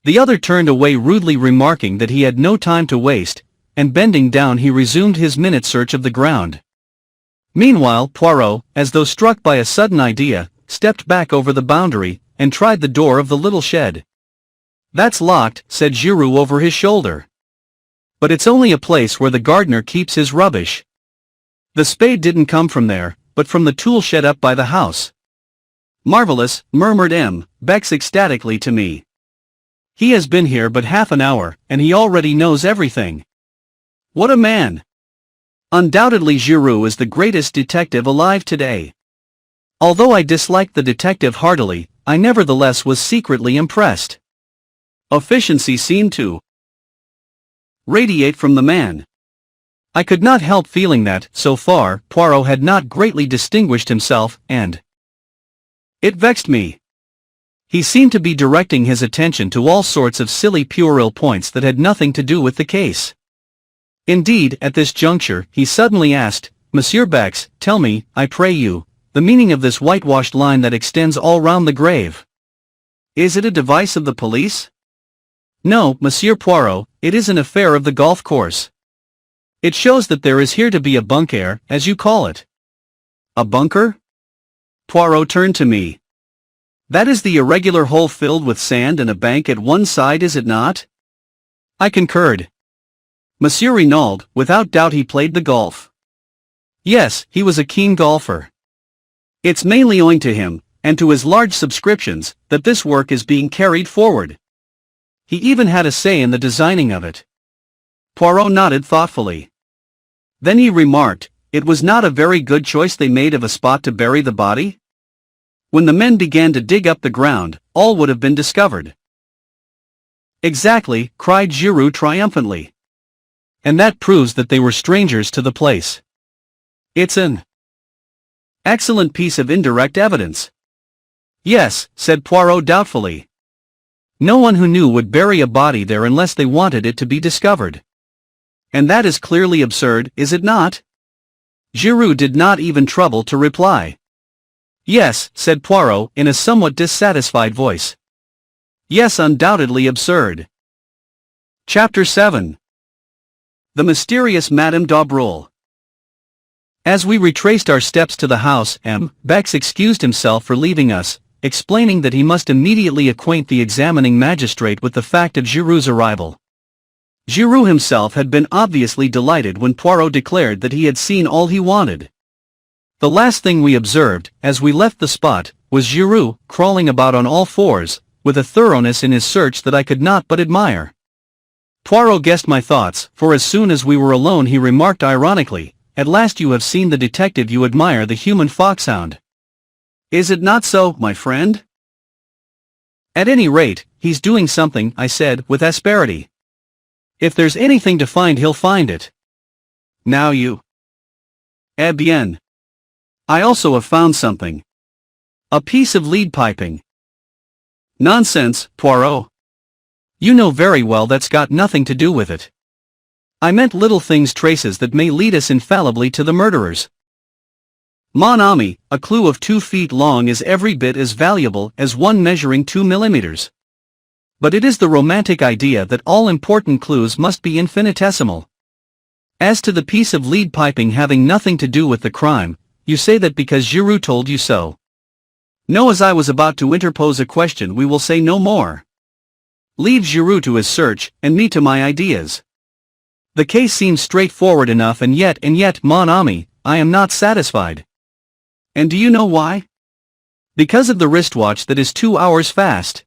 The other turned away rudely, remarking that he had no time to waste, and bending down he resumed his minute search of the ground. Meanwhile Poirot, as though struck by a sudden idea, stepped back over the boundary, and tried the door of the little shed. "That's locked," said Giroux over his shoulder. "But it's only a place where the gardener keeps his rubbish. The spade didn't come from there, but from the tool shed up by the house." "Marvelous," murmured Bex ecstatically to me. "He has been here but half an hour, and he already knows everything. What a man! Undoubtedly Giroux is the greatest detective alive today." Although I disliked the detective heartily, I nevertheless was secretly impressed. Efficiency seemed to radiate from the man. I could not help feeling that, so far, Poirot had not greatly distinguished himself, and it vexed me. He seemed to be directing his attention to all sorts of silly puerile points that had nothing to do with the case. Indeed, at this juncture, he suddenly asked, "Monsieur Bex, tell me, I pray you, the meaning of this whitewashed line that extends all round the grave. Is it a device of the police?" "No, Monsieur Poirot, it is an affair of the golf course. It shows that there is here to be a bunker, as you call it." "A bunker?" Poirot turned to me. "That is the irregular hole filled with sand and a bank at one side, is it not?" I concurred. "Monsieur Renauld, without doubt he played the golf." "Yes, he was a keen golfer. It's mainly owing to him, and to his large subscriptions, that this work is being carried forward. He even had a say in the designing of it. Poirot nodded thoughtfully. Then he remarked, "It was not a very good choice they made of a spot to bury the body? When the men began to dig up the ground, all would have been discovered." "Exactly," cried Giroux triumphantly. "And that proves that they were strangers to the place. It's an excellent piece of indirect evidence." "Yes," said Poirot doubtfully. "No one who knew would bury a body there unless they wanted it to be discovered. And that is clearly absurd, is it not?" Giroux did not even trouble to reply. "Yes," said Poirot in a somewhat dissatisfied voice. "Yes, undoubtedly absurd." Chapter 7. The Mysterious Madame d'Aubreuil. As we retraced our steps to the house, M. Bex excused himself for leaving us, explaining that he must immediately acquaint the examining magistrate with the fact of Giroux's arrival. Giroux himself had been obviously delighted when Poirot declared that he had seen all he wanted. The last thing we observed, as we left the spot, was Giroux, crawling about on all fours, with a thoroughness in his search that I could not but admire. Poirot guessed my thoughts, for as soon as we were alone he remarked ironically, "At last you have seen the detective you admire, the human foxhound. Is it not so, my friend?" "At any rate, he's doing something," I said, with asperity. "If there's anything to find he'll find it. Now you—" "Eh bien. I also have found something. A piece of lead piping." "Nonsense, Poirot. You know very well that's got nothing to do with it. I meant little things, traces that may lead us infallibly to the murderers. Mon ami, a clue of 2 feet long is every bit as valuable as one measuring 2 millimeters. But it is the romantic idea that all important clues must be infinitesimal. As to the piece of lead piping having nothing to do with the crime, you say that because Giroux told you so. No, as I was about to interpose a question, we will say no more. Leave Giroux to his search, and me to my ideas. The case seems straightforward enough, and yet, mon ami, I am not satisfied. And do you know why? Because of the wristwatch that is 2 hours fast.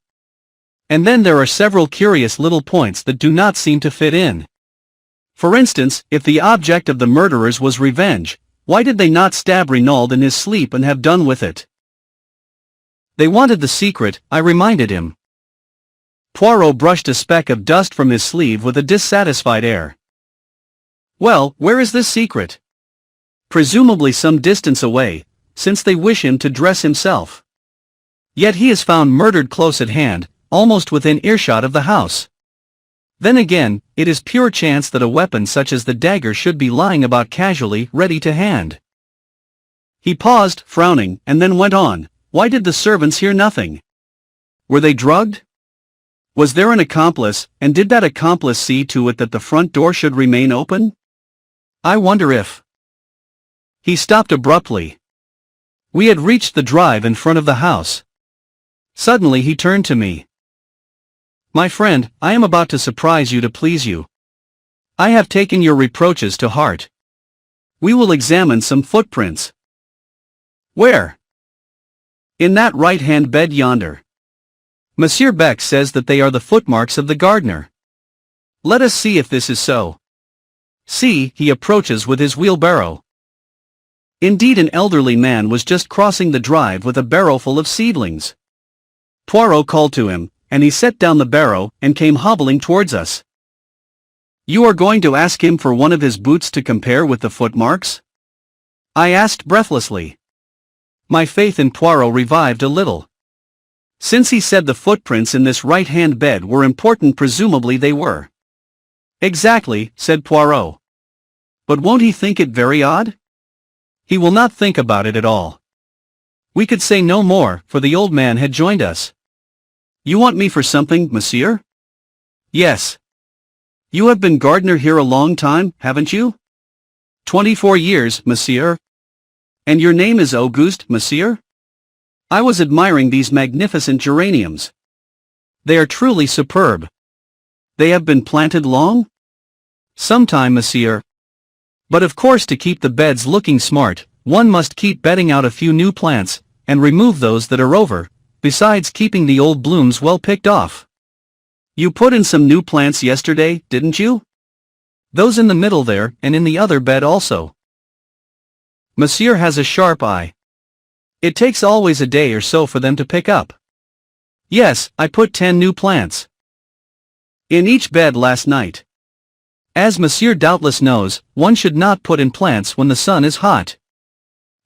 And then there are several curious little points that do not seem to fit in. For instance, if the object of the murderers was revenge, why did they not stab Renauld in his sleep and have done with it? They wanted the secret, I reminded him. Poirot brushed a speck of dust from his sleeve with a dissatisfied air. "Well, where is this secret?" "Presumably some distance away, since they wish him to dress himself. Yet he is found murdered close at hand, almost within earshot of the house. Then again, it is pure chance that a weapon such as the dagger should be lying about casually, ready to hand." He paused, frowning, and then went on, "Why did the servants hear nothing? Were they drugged? Was there an accomplice, and did that accomplice see to it that the front door should remain open? I wonder if—" He stopped abruptly. We had reached the drive in front of the house. Suddenly he turned to me. "My friend, I am about to surprise you to please you. I have taken your reproaches to heart. We will examine some footprints." "Where?" "In that right-hand bed yonder. Monsieur Beck says that they are the footmarks of the gardener. Let us see if this is so. See, he approaches with his wheelbarrow." Indeed, an elderly man was just crossing the drive with a barrow full of seedlings. Poirot called to him, and he set down the barrow and came hobbling towards us. "You are going to ask him for one of his boots to compare with the footmarks?" I asked breathlessly. My faith in Poirot revived a little. Since he said the footprints in this right-hand bed were important, presumably they were. "Exactly," said Poirot. "But won't he think it very odd?" "He will not think about it at all." We could say no more, for the old man had joined us. "You want me for something, monsieur?" "Yes." "You have been gardener here a long time, haven't you?" 24 years, monsieur." "And your name is Auguste, monsieur?" I was admiring these magnificent geraniums. "They are truly superb." "They have been planted long?" "Some time, monsieur. But of course, to keep the beds looking smart, one must keep bedding out a few new plants, and remove those that are over, besides keeping the old blooms well picked off. You put in some new plants yesterday, didn't you? Those in the middle there, and in the other bed also. Monsieur has a sharp eye. It takes always a day or so for them to pick up. Yes, I put 10 new plants in each bed last night. As Monsieur doubtless knows, one should not put in plants when the sun is hot.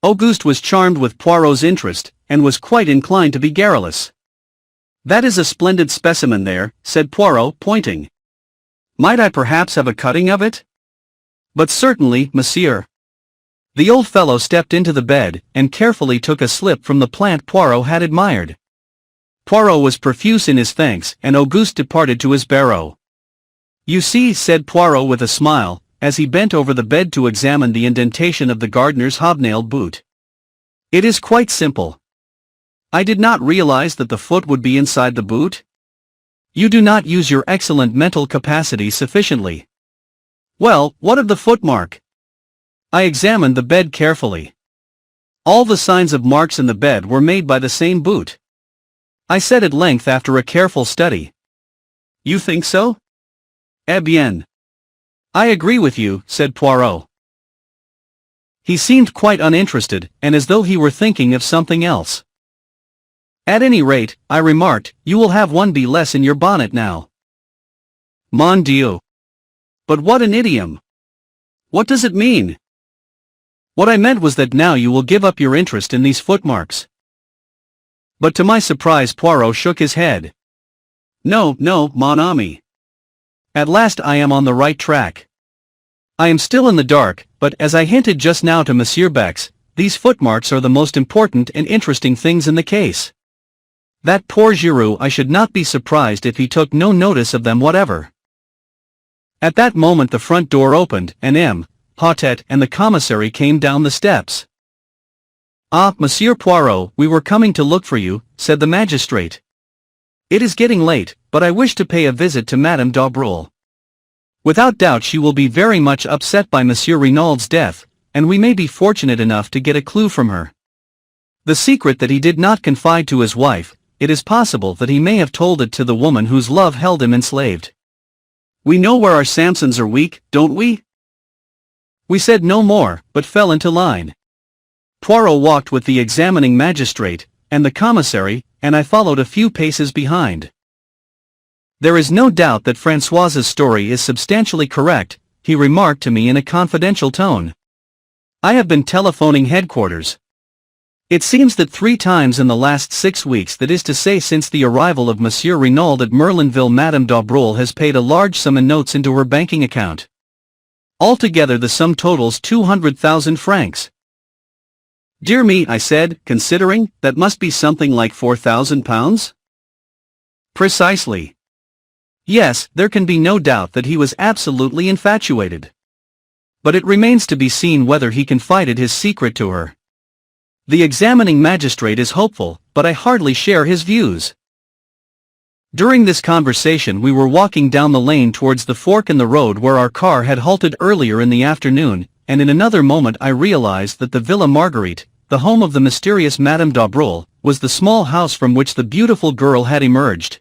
Auguste was charmed with Poirot's interest, and was quite inclined to be garrulous. That is a splendid specimen there, said Poirot, pointing. Might I perhaps have a cutting of it? But certainly, monsieur. The old fellow stepped into the bed, and carefully took a slip from the plant Poirot had admired. Poirot was profuse in his thanks, and Auguste departed to his barrow. You see, said Poirot with a smile, as he bent over the bed to examine the indentation of the gardener's hobnailed boot. It is quite simple. I did not realize that the foot would be inside the boot. You do not use your excellent mental capacity sufficiently. Well, what of the footmark? I examined the bed carefully. All the signs of marks in the bed were made by the same boot. I said at length after a careful study. You think so? Eh bien. I agree with you, said Poirot. He seemed quite uninterested, and as though he were thinking of something else. At any rate, I remarked, you will have one bee less in your bonnet now. Mon Dieu! But what an idiom! What does it mean? What I meant was that now you will give up your interest in these footmarks. But to my surprise Poirot shook his head. No, no, mon ami. At last I am on the right track. I am still in the dark, but as I hinted just now to Monsieur Bex, these footmarks are the most important and interesting things in the case. That poor Giroux, I should not be surprised if he took no notice of them whatever. At that moment the front door opened, and M. Potet and the commissary came down the steps. Ah, Monsieur Poirot, we were coming to look for you, said the magistrate. It is getting late, but I wish to pay a visit to Madame d'Aubreuil. Without doubt she will be very much upset by Monsieur Renauld's death, and we may be fortunate enough to get a clue from her. The secret that he did not confide to his wife, it is possible that he may have told it to the woman whose love held him enslaved. We know where our Samsons are weak, don't we? We said no more, but fell into line. Poirot walked with the examining magistrate, and the commissary, and I followed a few paces behind. There is no doubt that Françoise's story is substantially correct, he remarked to me in a confidential tone. I have been telephoning headquarters. It seems that 3 times in the last 6 weeks, that is to say since the arrival of Monsieur Renauld at Merlinville, Madame d'Aubreuil has paid a large sum in notes into her banking account. Altogether the sum totals 200,000 francs. Dear me, I said, considering, that must be something like 4,000 pounds? Precisely. Yes, there can be no doubt that he was absolutely infatuated. But it remains to be seen whether he confided his secret to her. The examining magistrate is hopeful, but I hardly share his views. During this conversation we were walking down the lane towards the fork in the road where our car had halted earlier in the afternoon, and in another moment I realized that the Villa Marguerite, the home of the mysterious Madame d'Aubreuil, was the small house from which the beautiful girl had emerged.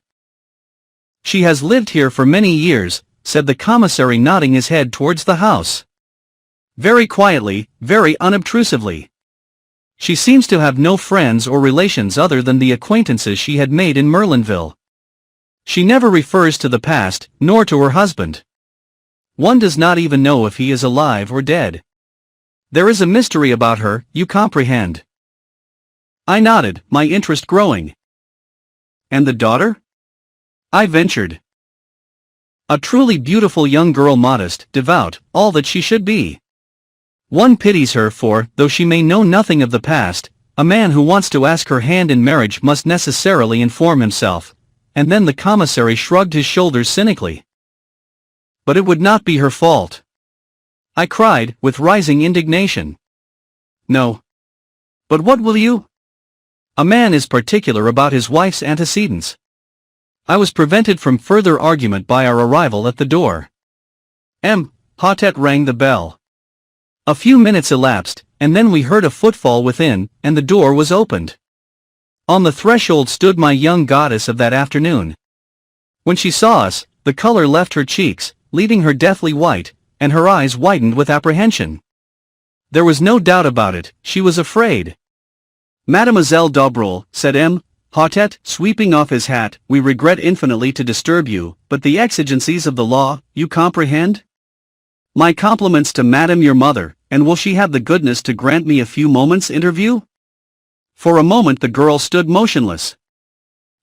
She has lived here for many years, said the commissary, nodding his head towards the house. Very quietly, very unobtrusively. She seems to have no friends or relations other than the acquaintances she had made in Merlinville. She never refers to the past, nor to her husband. One does not even know if he is alive or dead. There is a mystery about her, you comprehend. I nodded, my interest growing. And the daughter? I ventured. A truly beautiful young girl, modest, devout, all that she should be. One pities her for, though she may know nothing of the past, a man who wants to ask her hand in marriage must necessarily inform himself, and then the commissary shrugged his shoulders cynically. But it would not be her fault, I cried, with rising indignation. No. But what will you? A man is particular about his wife's antecedents. I was prevented from further argument by our arrival at the door. M. Potet rang the bell. A few minutes elapsed, and then we heard a footfall within, and the door was opened. On the threshold stood my young goddess of that afternoon. When she saw us, the color left her cheeks, leaving her deathly white, and her eyes widened with apprehension. There was no doubt about it, she was afraid. "Mademoiselle d'Aubreuil," said M. Hotet, sweeping off his hat, "we regret infinitely to disturb you, but the exigencies of the law, you comprehend? My compliments to Madame your mother, and will she have the goodness to grant me a few moments' interview?" For a moment the girl stood motionless.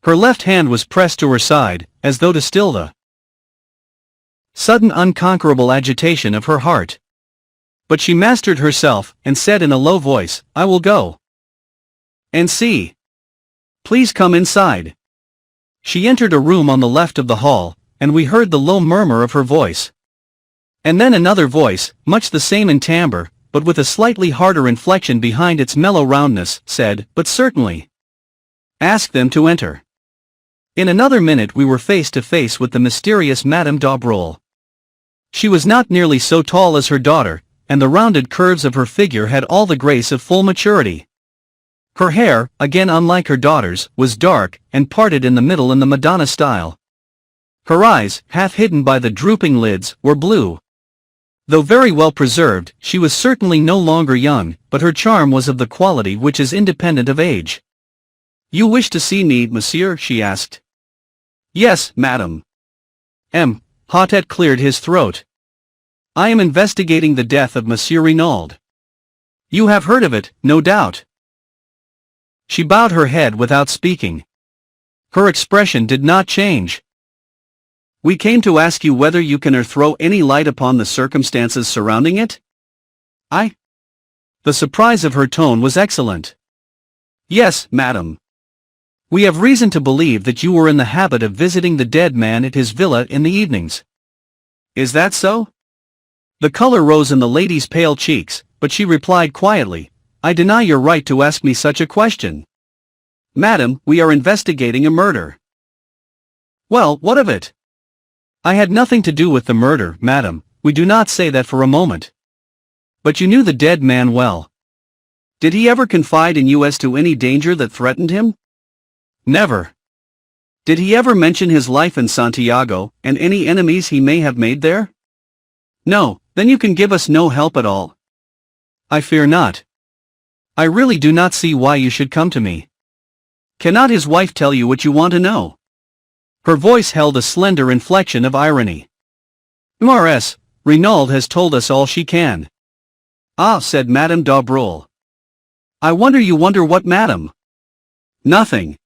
Her left hand was pressed to her side, as though to still the sudden unconquerable agitation of her heart. But she mastered herself, and said in a low voice, "I will go and see. Please come inside." She entered a room on the left of the hall, and we heard the low murmur of her voice. And then another voice, much the same in timbre, but with a slightly harder inflection behind its mellow roundness, said, "But certainly. Ask them to enter." In another minute we were face to face with the mysterious Madame d'Aubreuil. She was not nearly so tall as her daughter, and the rounded curves of her figure had all the grace of full maturity. Her hair, again unlike her daughter's, was dark, and parted in the middle in the Madonna style. Her eyes, half hidden by the drooping lids, were blue. Though very well preserved, she was certainly no longer young, but her charm was of the quality which is independent of age. "You wish to see me, monsieur?" she asked. "Yes, madam." M. Hotet cleared his throat. "I am investigating the death of Monsieur Renauld. You have heard of it, no doubt." She bowed her head without speaking. Her expression did not change. "We came to ask you whether you can throw any light upon the circumstances surrounding it?" The surprise of her tone was excellent. "Yes, madam. We have reason to believe that you were in the habit of visiting the dead man at his villa in the evenings." "Is that so?" The color rose in the lady's pale cheeks, but she replied quietly, "I deny your right to ask me such a question. Madam, we are investigating a murder." "Well, what of it?" "I had nothing to do with the murder, madam, we do not say that for a moment." "But you knew the dead man well. Did he ever confide in you as to any danger that threatened him?" "Never." "Did he ever mention his life in Santiago, and any enemies he may have made there?" "No." "Then you can give us no help at all." "I fear not. I really do not see why you should come to me." "Cannot his wife tell you what you want to know?" Her voice held a slender inflection of irony. "Mrs. Renauld has told us all she can." "Ah," said Madame d'Aubreuil. "I wonder you wonder what, madam?" "Nothing."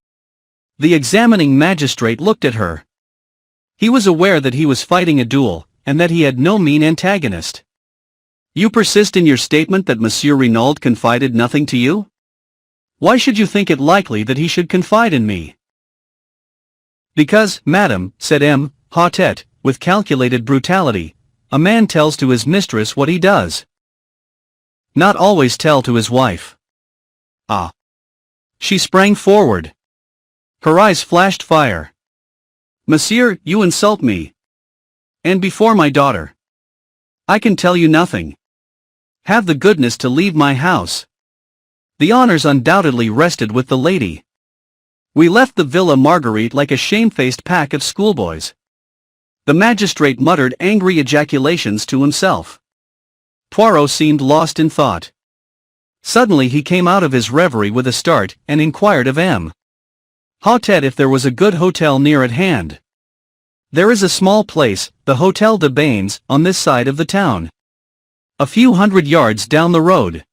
The examining magistrate looked at her. He was aware that he was fighting a duel, and that he had no mean antagonist. "You persist in your statement that Monsieur Renauld confided nothing to you? Why should you think it likely that he should confide in me?" "Because, madam," said M. Hotet, with calculated brutality, "a man tells to his mistress what he does. Not always tell to his wife." "Ah!" She sprang forward. Her eyes flashed fire. "Monsieur, you insult me. And before my daughter. I can tell you nothing. Have the goodness to leave my house." The honors undoubtedly rested with the lady. We left the Villa Marguerite like a shamefaced pack of schoolboys. The magistrate muttered angry ejaculations to himself. Poirot seemed lost in thought. Suddenly he came out of his reverie with a start, and inquired of M. Hotet if there was a good hotel near at hand. "There is a small place, the Hotel de Bains, on this side of the town. A few hundred yards down the road.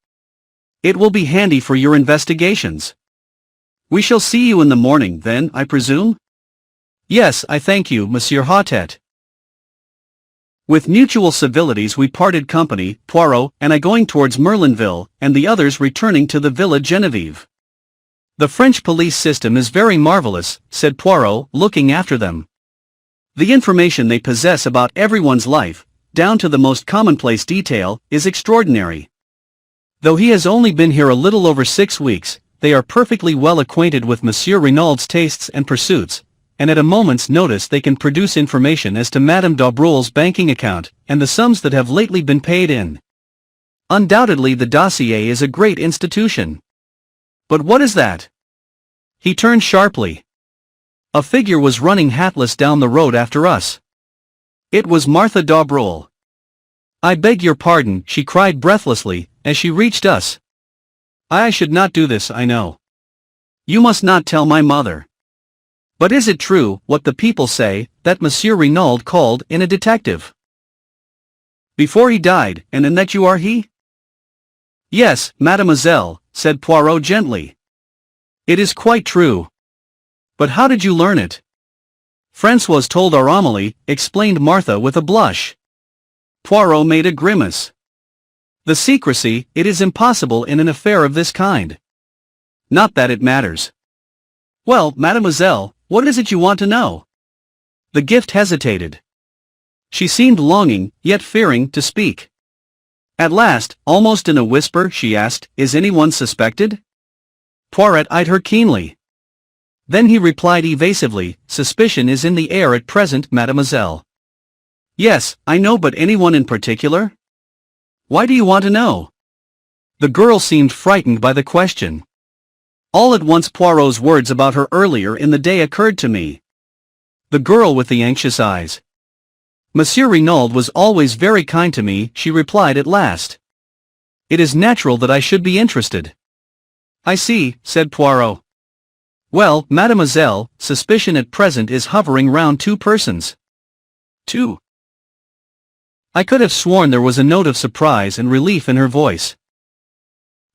It will be handy for your investigations." "We shall see you in the morning, then, I presume?" "Yes, I thank you, Monsieur Hotet." With mutual civilities we parted company, Poirot and I going towards Merlinville, and the others returning to the Villa Genevieve. "The French police system is very marvelous," said Poirot, looking after them. "The information they possess about everyone's life, down to the most commonplace detail, is extraordinary. Though he has only been here a little over 6 weeks, they are perfectly well acquainted with Monsieur Renaud's tastes and pursuits, and at a moment's notice they can produce information as to Madame d'Aubreuil's banking account, and the sums that have lately been paid in. Undoubtedly the dossier is a great institution. But what is that?" He turned sharply. A figure was running hatless down the road after us. It was Martha d'Aubriol. "I beg your pardon," she cried breathlessly, as she reached us. "I should not do this, I know. You must not tell my mother. But is it true, what the people say, that Monsieur Renauld called in a detective before he died, and that you are he?" "Yes, mademoiselle," said Poirot gently. "It is quite true. But how did you learn it?" "François told our Amélie," explained Martha with a blush. Poirot made a grimace. "The secrecy, it is impossible in an affair of this kind." "Not that it matters." "Well, mademoiselle, what is it you want to know?" The gift hesitated. She seemed longing, yet fearing, to speak. At last, almost in a whisper, she asked, "Is anyone suspected?" Poirot eyed her keenly. Then he replied evasively, "Suspicion is in the air at present, mademoiselle." "Yes, I know, but anyone in particular?" "Why do you want to know?" The girl seemed frightened by the question. All at once Poirot's words about her earlier in the day occurred to me. The girl with the anxious eyes. "Monsieur Renauld was always very kind to me," she replied at last. "It is natural that I should be interested." "I see," said Poirot. "Well, mademoiselle, suspicion at present is hovering round two persons." "Two?" I could have sworn there was a note of surprise and relief in her voice.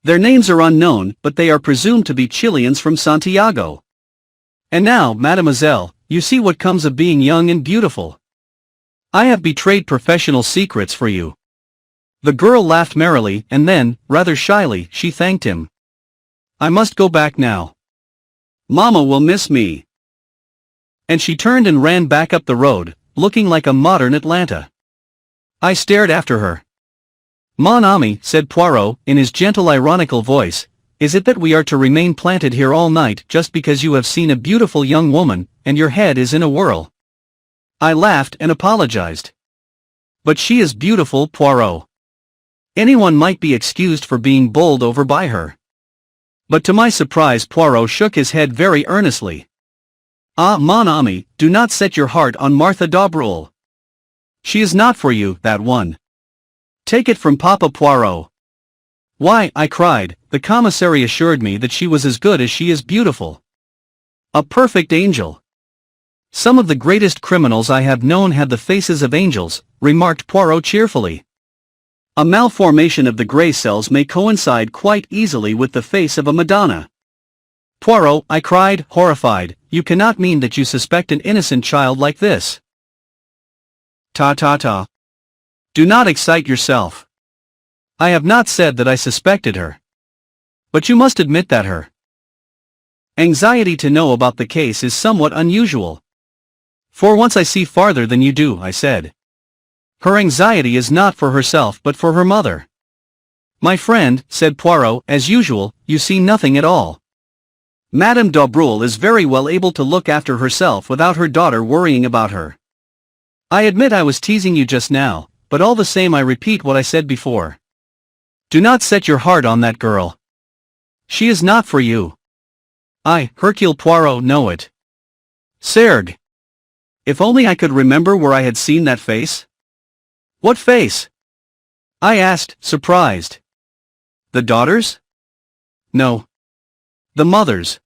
"Their names are unknown, but they are presumed to be Chileans from Santiago. And now, mademoiselle, you see what comes of being young and beautiful. I have betrayed professional secrets for you." The girl laughed merrily, and then, rather shyly, she thanked him. "I must go back now. Mama will miss me." And she turned and ran back up the road, looking like a modern Atlanta. I stared after her. "Mon ami," said Poirot, in his gentle ironical voice, "is it that we are to remain planted here all night just because you have seen a beautiful young woman, and your head is in a whirl?" I laughed and apologized. "But she is beautiful, Poirot. Anyone might be excused for being bowled over by her." But to my surprise Poirot shook his head very earnestly. "Ah, mon ami, do not set your heart on Martha d'Aubriol. She is not for you, that one. Take it from Papa Poirot." "Why," I cried, "the commissary assured me that she was as good as she is beautiful. A perfect angel." "Some of the greatest criminals I have known had the faces of angels," remarked Poirot cheerfully. "A malformation of the gray cells may coincide quite easily with the face of a Madonna." "Poirot," I cried, horrified, "you cannot mean that you suspect an innocent child like this." "Ta. Do not excite yourself. I have not said that I suspected her. But you must admit that her anxiety to know about the case is somewhat unusual. For once I see farther than you do," I said. "Her anxiety is not for herself but for her mother." "My friend," said Poirot, "as usual, you see nothing at all. Madame d'Aubriol is very well able to look after herself without her daughter worrying about her. I admit I was teasing you just now, but all the same I repeat what I said before. Do not set your heart on that girl. She is not for you. I, Hercule Poirot, know it. Serge. If only I could remember where I had seen that face." "What face?" I asked, surprised. "The daughter's?" "No. The mother's."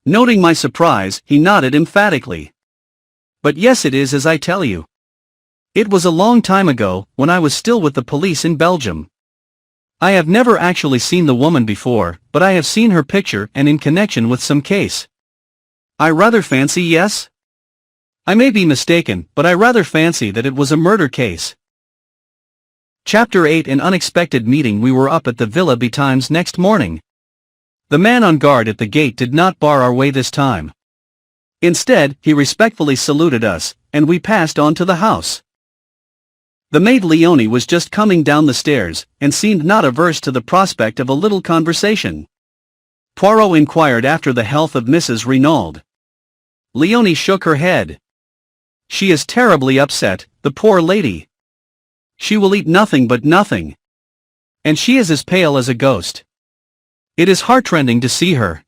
Noting my surprise, he nodded emphatically. "But yes, it is as I tell you. It was a long time ago, when I was still with the police in Belgium. I have never actually seen the woman before, but I have seen her picture and in connection with some case. I rather fancy, yes? I may be mistaken, but I rather fancy that it was a murder case." Chapter 8. An unexpected meeting. We were up at the Villa betimes next morning. The man on guard at the gate did not bar our way this time. Instead, he respectfully saluted us, and we passed on to the house. The maid Leonie was just coming down the stairs, and seemed not averse to the prospect of a little conversation. Poirot inquired after the health of Mrs. Renauld. Leonie shook her head. "She is terribly upset, the poor lady. She will eat nothing but nothing. And she is as pale as a ghost. It is heartrending to see her."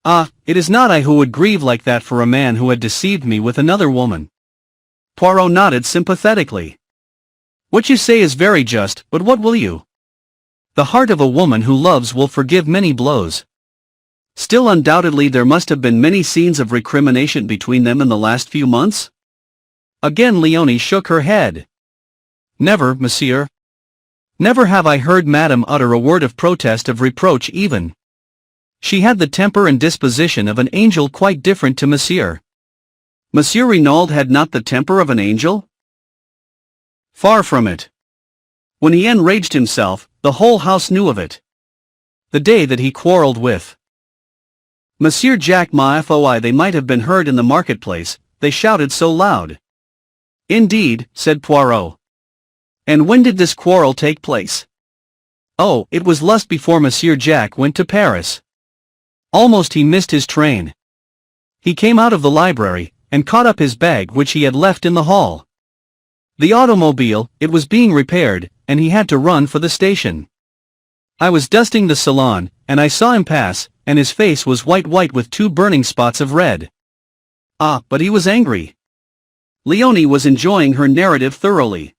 Ah, it is not I who would grieve like that for a man who had deceived me with another woman. Poirot nodded sympathetically. What you say is very just, but what will you? The heart of a woman who loves will forgive many blows. Still, undoubtedly there must have been many scenes of recrimination between them in the last few months? Again Leonie shook her head. Never, monsieur. Never have I heard Madame utter a word of protest, of reproach even. She had the temper and disposition of an angel, quite different to monsieur. Monsieur Renauld had not the temper of an angel? Far from it. When he enraged himself, the whole house knew of it. The day that he quarrelled with Monsieur Jacques Maffoi, they might have been heard in the marketplace, they shouted so loud. Indeed, said Poirot. And when did this quarrel take place? Oh, it was lust before Monsieur Jacques went to Paris. Almost he missed his train. He came out of the library, and caught up his bag which he had left in the hall. The automobile, it was being repaired, and he had to run for the station. I was dusting the salon, and I saw him pass, and his face was white with 2 burning spots of red. Ah, but he was angry. Leonie was enjoying her narrative thoroughly.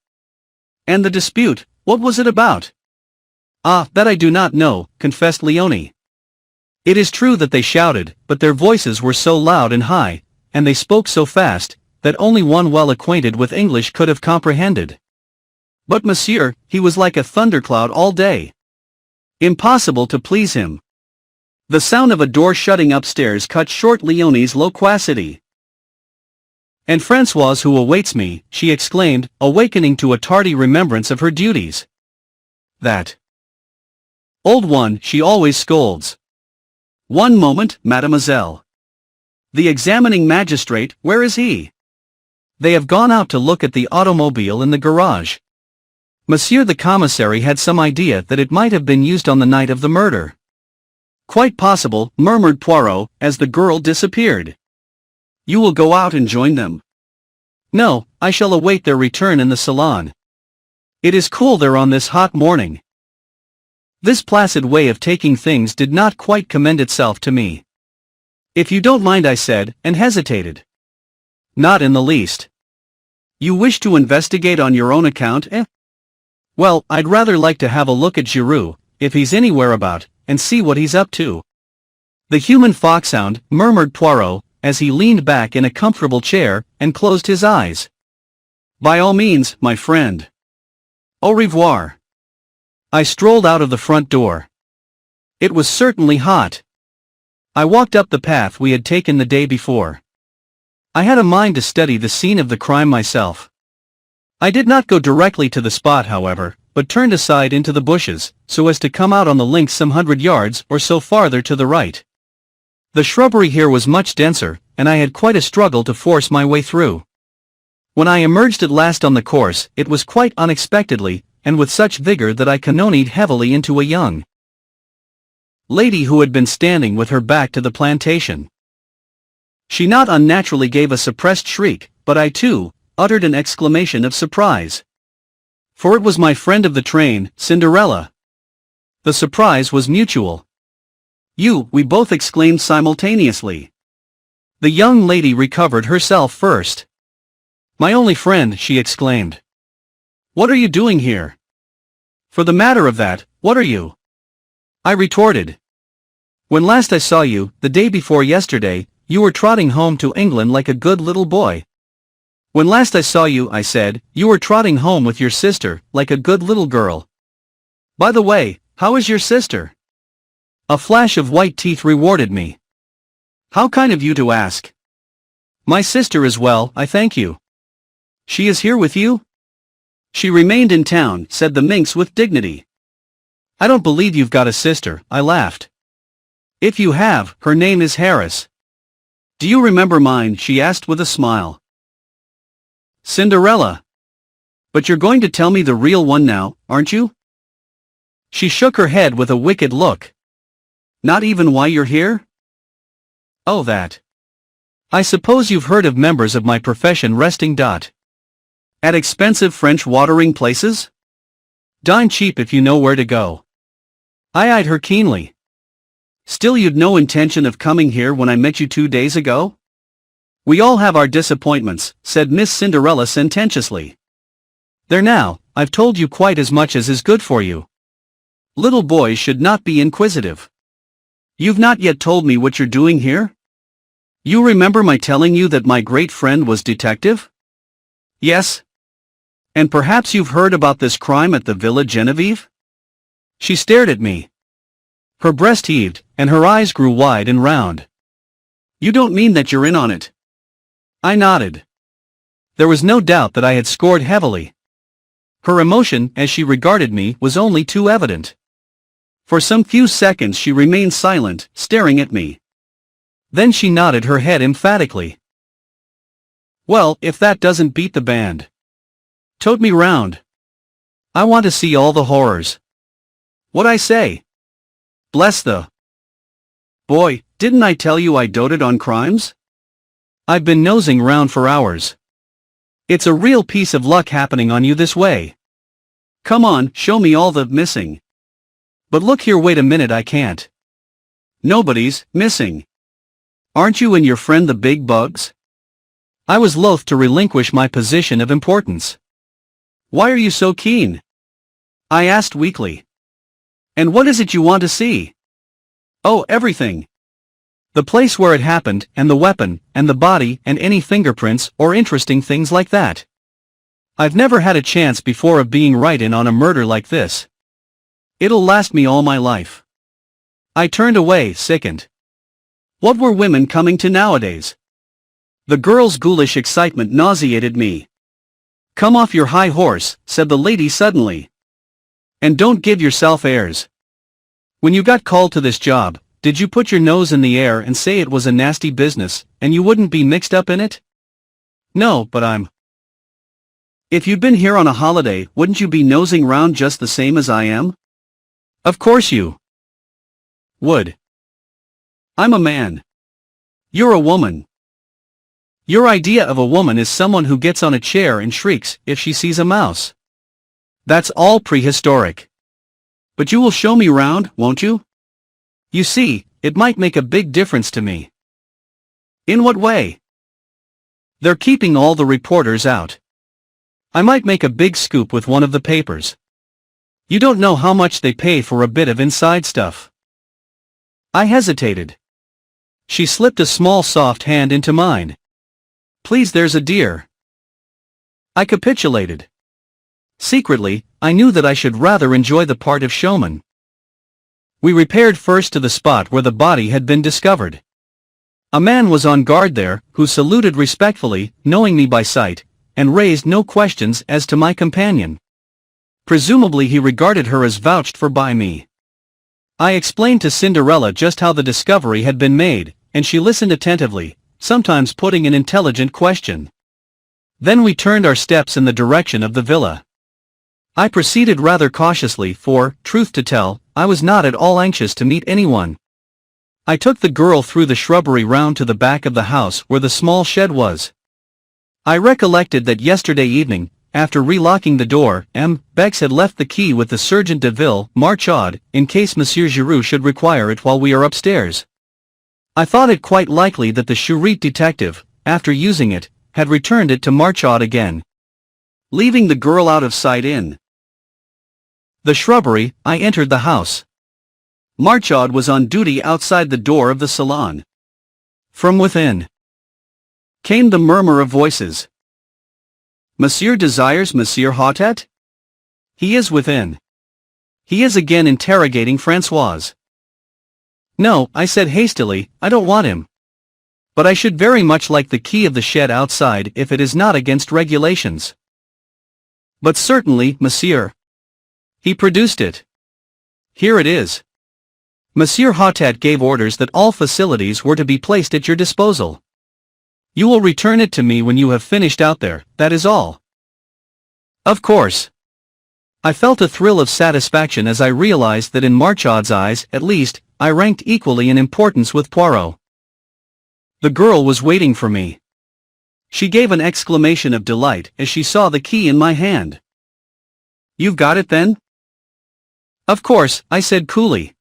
And the dispute, what was it about? Ah, that I do not know, confessed Leonie. It is true that they shouted, but their voices were so loud and high, and they spoke so fast, that only one well acquainted with English could have comprehended. But monsieur, he was like a thundercloud all day. Impossible to please him. The sound of a door shutting upstairs cut short Leonie's loquacity. And Françoise who awaits me, she exclaimed, awakening to a tardy remembrance of her duties. That old one, she always scolds. One moment, mademoiselle. The examining magistrate, where is he? They have gone out to look at the automobile in the garage. Monsieur the commissary had some idea that it might have been used on the night of the murder. Quite possible, murmured Poirot, as the girl disappeared. You will go out and join them? No, I shall await their return in the salon. It is cool there on this hot morning. This placid way of taking things did not quite commend itself to me. If you don't mind, I said, and hesitated. Not in the least. You wish to investigate on your own account, eh? Well, I'd rather like to have a look at Giroux, if he's anywhere about, and see what he's up to. The human foxhound, murmured Poirot, as he leaned back in a comfortable chair, and closed his eyes. By all means, my friend. Au revoir. I strolled out of the front door. It was certainly hot. I walked up the path we had taken the day before. I had a mind to study the scene of the crime myself. I did not go directly to the spot, however, but turned aside into the bushes, so as to come out on the links some 100 yards or so farther to the right. The shrubbery here was much denser, and I had quite a struggle to force my way through. When I emerged at last on the course, it was quite unexpectedly, and with such vigor that I cannonied heavily into a young lady who had been standing with her back to the plantation. She not unnaturally gave a suppressed shriek, but I too uttered an exclamation of surprise. For it was my friend of the train, Cinderella. The surprise was mutual. You, we both exclaimed simultaneously. The young lady recovered herself first. My only friend, she exclaimed. What are you doing here? For the matter of that, what are you? I retorted. When last I saw you, the day before yesterday, you were trotting home to England like a good little boy. When last I saw you, I said, you were trotting home with your sister, like a good little girl. By the way, how is your sister? A flash of white teeth rewarded me. How kind of you to ask. My sister is well, I thank you. She is here with you? She remained in town, said the minx with dignity. I don't believe you've got a sister, I laughed. If you have, her name is Harris. Do you remember mine, she asked with a smile. Cinderella. But you're going to tell me the real one now, aren't you? She shook her head with a wicked look. Not even why you're here? Oh, that. I suppose you've heard of members of my profession resting at expensive French watering places? Dine cheap if you know where to go. I eyed her keenly. Still, you'd no intention of coming here when I met you 2 days ago? We all have our disappointments, said Miss Cinderella sententiously. There now, I've told you quite as much as is good for you. Little boys should not be inquisitive. You've not yet told me what you're doing here? You remember my telling you that my great friend was detective? Yes. And perhaps you've heard about this crime at the Villa Genevieve? She stared at me. Her breast heaved, and her eyes grew wide and round. You don't mean that you're in on it? I nodded. There was no doubt that I had scored heavily. Her emotion, as she regarded me, was only too evident. For some few seconds she remained silent, staring at me. Then she nodded her head emphatically. Well, if that doesn't beat the band. Tote me round. I want to see all the horrors. What'd I say? Bless the boy, didn't I tell you I doted on crimes? I've been nosing round for hours. It's a real piece of luck happening on you this way. Come on, show me all the missing. But look here, wait a minute, I can't. Nobody's missing. Aren't you and your friend the big bugs? I was loath to relinquish my position of importance. Why are you so keen? I asked weakly. And what is it you want to see? Oh, everything. The place where it happened, and the weapon, and the body, and any fingerprints, or interesting things like that. I've never had a chance before of being right in on a murder like this. It'll last me all my life. I turned away, sickened. What were women coming to nowadays? The girl's ghoulish excitement nauseated me. Come off your high horse, said the lady suddenly. And don't give yourself airs. When you got called to this job, did you put your nose in the air and say it was a nasty business, and you wouldn't be mixed up in it? No, but I'm. If you'd been here on a holiday, wouldn't you be nosing round just the same as I am? Of course you would. I'm a man. You're a woman. Your idea of a woman is someone who gets on a chair and shrieks if she sees a mouse. That's all prehistoric. But you will show me round, won't you? You see, it might make a big difference to me. In what way? They're keeping all the reporters out. I might make a big scoop with one of the papers. You don't know how much they pay for a bit of inside stuff. I hesitated. She slipped a small soft hand into mine. Please, there's a dear. I capitulated. Secretly, I knew that I should rather enjoy the part of showman. We repaired first to the spot where the body had been discovered. A man was on guard there, who saluted respectfully, knowing me by sight, and raised no questions as to my companion. Presumably he regarded her as vouched for by me. I explained to Cinderella just how the discovery had been made, and she listened attentively, sometimes putting an intelligent question. Then we turned our steps in the direction of the villa. I proceeded rather cautiously for, truth to tell, I was not at all anxious to meet anyone. I took the girl through the shrubbery round to the back of the house where the small shed was. I recollected that yesterday evening, after relocking the door, Bex had left the key with the Sergeant de Ville, Marchaud, in case Monsieur Giroux should require it while we are upstairs. I thought it quite likely that the Charite detective, after using it, had returned it to Marchaud again, leaving the girl out of sight in the shrubbery. I entered the house. Marchaud was on duty outside the door of the salon. From within came the murmur of voices. Monsieur desires Monsieur Hautet? He is within. He is again interrogating Françoise. No, I said hastily, I don't want him. But I should very much like the key of the shed outside if it is not against regulations. But certainly, monsieur. He produced it. Here it is. Monsieur Hautet gave orders that all facilities were to be placed at your disposal. You will return it to me when you have finished out there, that is all. Of course. I felt a thrill of satisfaction as I realized that in Marchaud's eyes, at least, I ranked equally in importance with Poirot. The girl was waiting for me. She gave an exclamation of delight as she saw the key in my hand. You've got it then? Of course, I said coolly.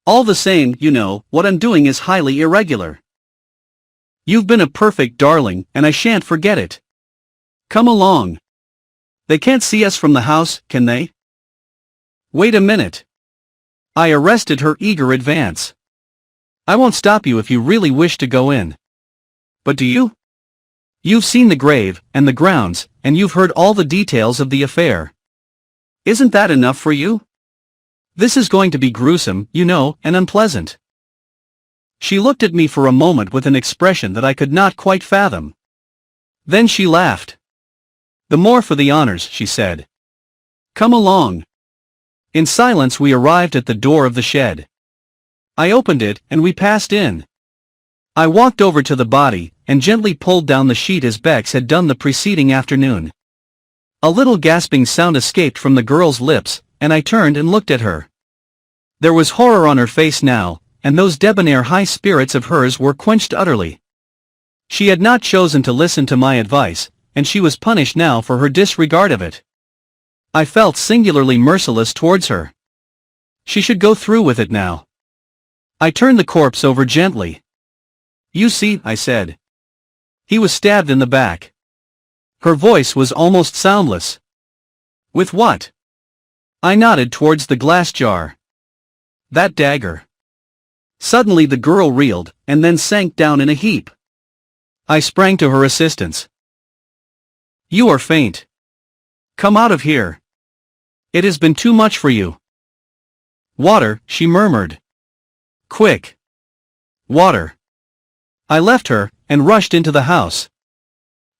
All the same, you know, what I'm doing is highly irregular. You've been a perfect darling, and I shan't forget it. Come along. They can't see us from the house, can they? Wait a minute. I arrested her eager advance. I won't stop you if you really wish to go in. But do you? You've seen the grave, and the grounds, and you've heard all the details of the affair. Isn't that enough for you? This is going to be gruesome, you know, and unpleasant. She looked at me for a moment with an expression that I could not quite fathom. Then she laughed. The more for the honors, she said. Come along. In silence we arrived at the door of the shed. I opened it, and we passed in. I walked over to the body, and gently pulled down the sheet as Bex had done the preceding afternoon. A little gasping sound escaped from the girl's lips, and I turned and looked at her. There was horror on her face now, and those debonair high spirits of hers were quenched utterly. She had not chosen to listen to my advice, and she was punished now for her disregard of it. I felt singularly merciless towards her. She should go through with it now. I turned the corpse over gently. You see, I said. He was stabbed in the back. Her voice was almost soundless. With what? I nodded towards the glass jar. That dagger. Suddenly the girl reeled, and then sank down in a heap. I sprang to her assistance. You are faint. Come out of here. It has been too much for you. Water, she murmured. Quick. Water. I left her, and rushed into the house.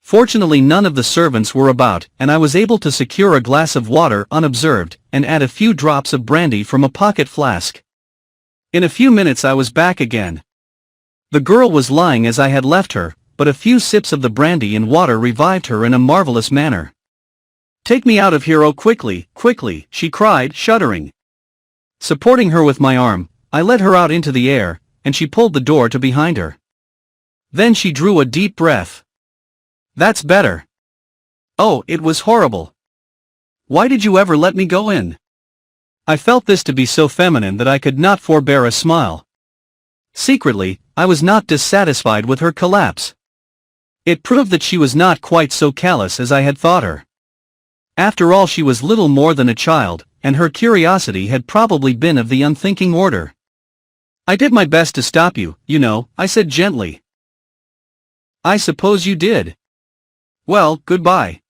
Fortunately none of the servants were about, and I was able to secure a glass of water unobserved, and add a few drops of brandy from a pocket flask. In a few minutes I was back again. The girl was lying as I had left her, but a few sips of the brandy and water revived her in a marvelous manner. Take me out of here, oh quickly, quickly, she cried, shuddering. Supporting her with my arm, I led her out into the air, and she pulled the door to behind her. Then she drew a deep breath. That's better. Oh, it was horrible. Why did you ever let me go in? I felt this to be so feminine that I could not forbear a smile. Secretly, I was not dissatisfied with her collapse. It proved that she was not quite so callous as I had thought her. After all, she was little more than a child, and her curiosity had probably been of the unthinking order. I did my best to stop you, you know, I said gently. I suppose you did. Well, goodbye.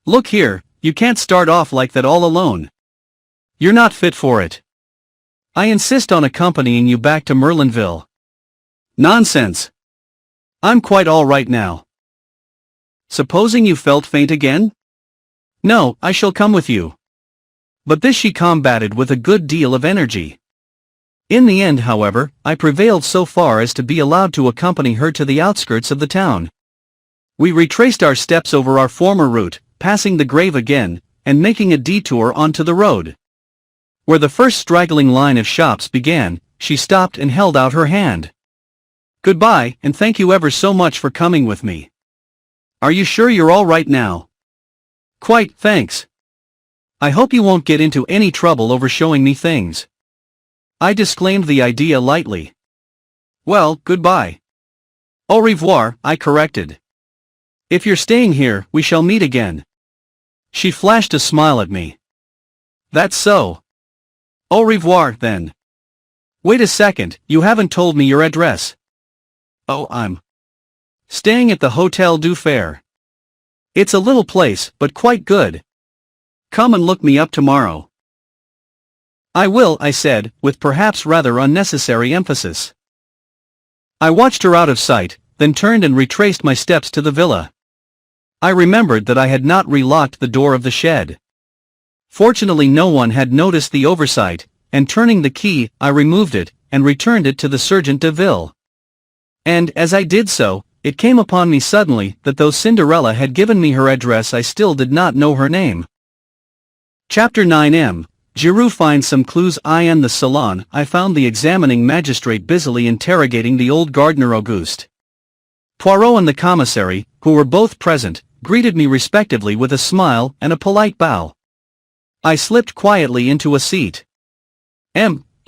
Look here, you can't start off like that all alone. You're not fit for it. I insist on accompanying you back to Merlinville. Nonsense. I'm quite all right now. Supposing you felt faint again? No, I shall come with you. But this she combated with a good deal of energy. In the end, however, I prevailed so far as to be allowed to accompany her to the outskirts of the town. We retraced our steps over our former route, passing the grave again, and making a detour onto the road. Where the first straggling line of shops began, she stopped and held out her hand. Goodbye, and thank you ever so much for coming with me. Are you sure you're all right now? Quite, thanks. I hope you won't get into any trouble over showing me things. I disclaimed the idea lightly. Well, goodbye. Au revoir, I corrected. If you're staying here, we shall meet again. She flashed a smile at me. That's so. Au revoir, then. Wait a second, you haven't told me your address. Oh, I'm staying at the Hotel du Fer. It's a little place, but quite good. Come and look me up tomorrow. I will, I said, with perhaps rather unnecessary emphasis. I watched her out of sight, then turned and retraced my steps to the villa. I remembered that I had not relocked the door of the shed. Fortunately no one had noticed the oversight, and turning the key, I removed it, and returned it to the Sergeant de Ville. And, as I did so, it came upon me suddenly that though Cinderella had given me her address, I still did not know her name. Chapter 9. Giroux finds some clues. In the salon, I found the examining magistrate busily interrogating the old gardener Auguste. Poirot and the commissary, who were both present, greeted me respectively with a smile and a polite bow. I slipped quietly into a seat.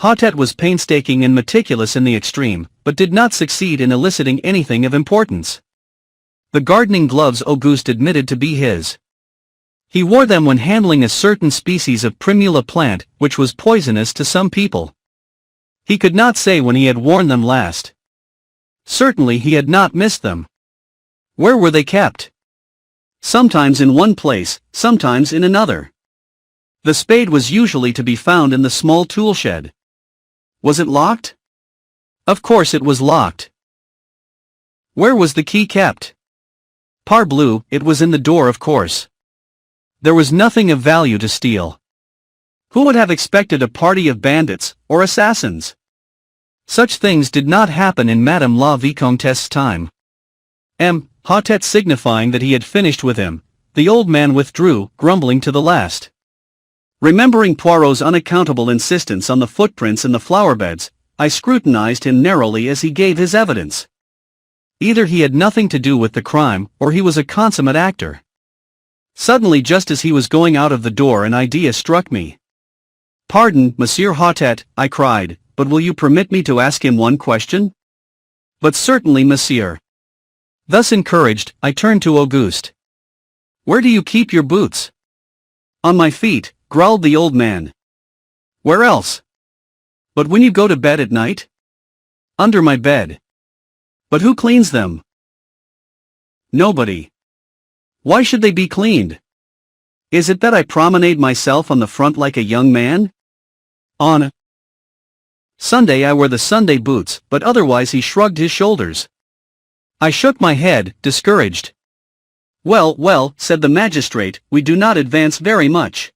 Hotet was painstaking and meticulous in the extreme, but did not succeed in eliciting anything of importance. The gardening gloves Auguste admitted to be his. He wore them when handling a certain species of primula plant, which was poisonous to some people. He could not say when he had worn them last. Certainly he had not missed them. Where were they kept? Sometimes in one place, sometimes in another. The spade was usually to be found in the small tool shed. Was it locked? Of course it was locked. Where was the key kept? Parbleu, it was in the door, of course. There was nothing of value to steal. Who would have expected a party of bandits, or assassins? Such things did not happen in Madame la Vicomtesse's time. Hotet signifying that he had finished with him, the old man withdrew, grumbling to the last. Remembering Poirot's unaccountable insistence on the footprints in the flower-beds, I scrutinized him narrowly as he gave his evidence. Either he had nothing to do with the crime, or he was a consummate actor. Suddenly, just as he was going out of the door, an idea struck me. "Pardon, Monsieur Hotet," I cried, "but will you permit me to ask him one question?" "But certainly, monsieur." Thus encouraged, I turned to Auguste. "Where do you keep your boots?" "On my feet," growled the old man. "Where else?" "But when you go to bed at night?" "Under my bed." "But who cleans them?" "Nobody." "Why should they be cleaned?" "Is it that I promenade myself on the front like a young man?" "On Sunday I wear the Sunday boots, but otherwise." He shrugged his shoulders. I shook my head, discouraged. "Well, well," said the magistrate, "we do not advance very much.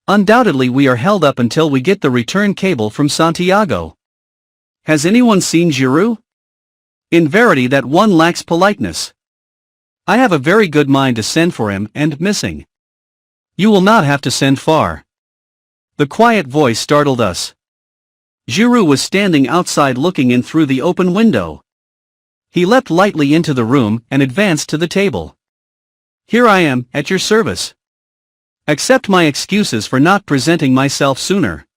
Undoubtedly we are held up until we get the return cable from Santiago. Has anyone seen Giroux? In verity, that one lacks politeness. I have a very good mind to send for him, and missing. You will not have to send far." The quiet voice startled us. Giroux was standing outside looking in through the open window. He leapt lightly into the room, and advanced to the table. "Here I am, at your service. Accept my excuses for not presenting myself sooner."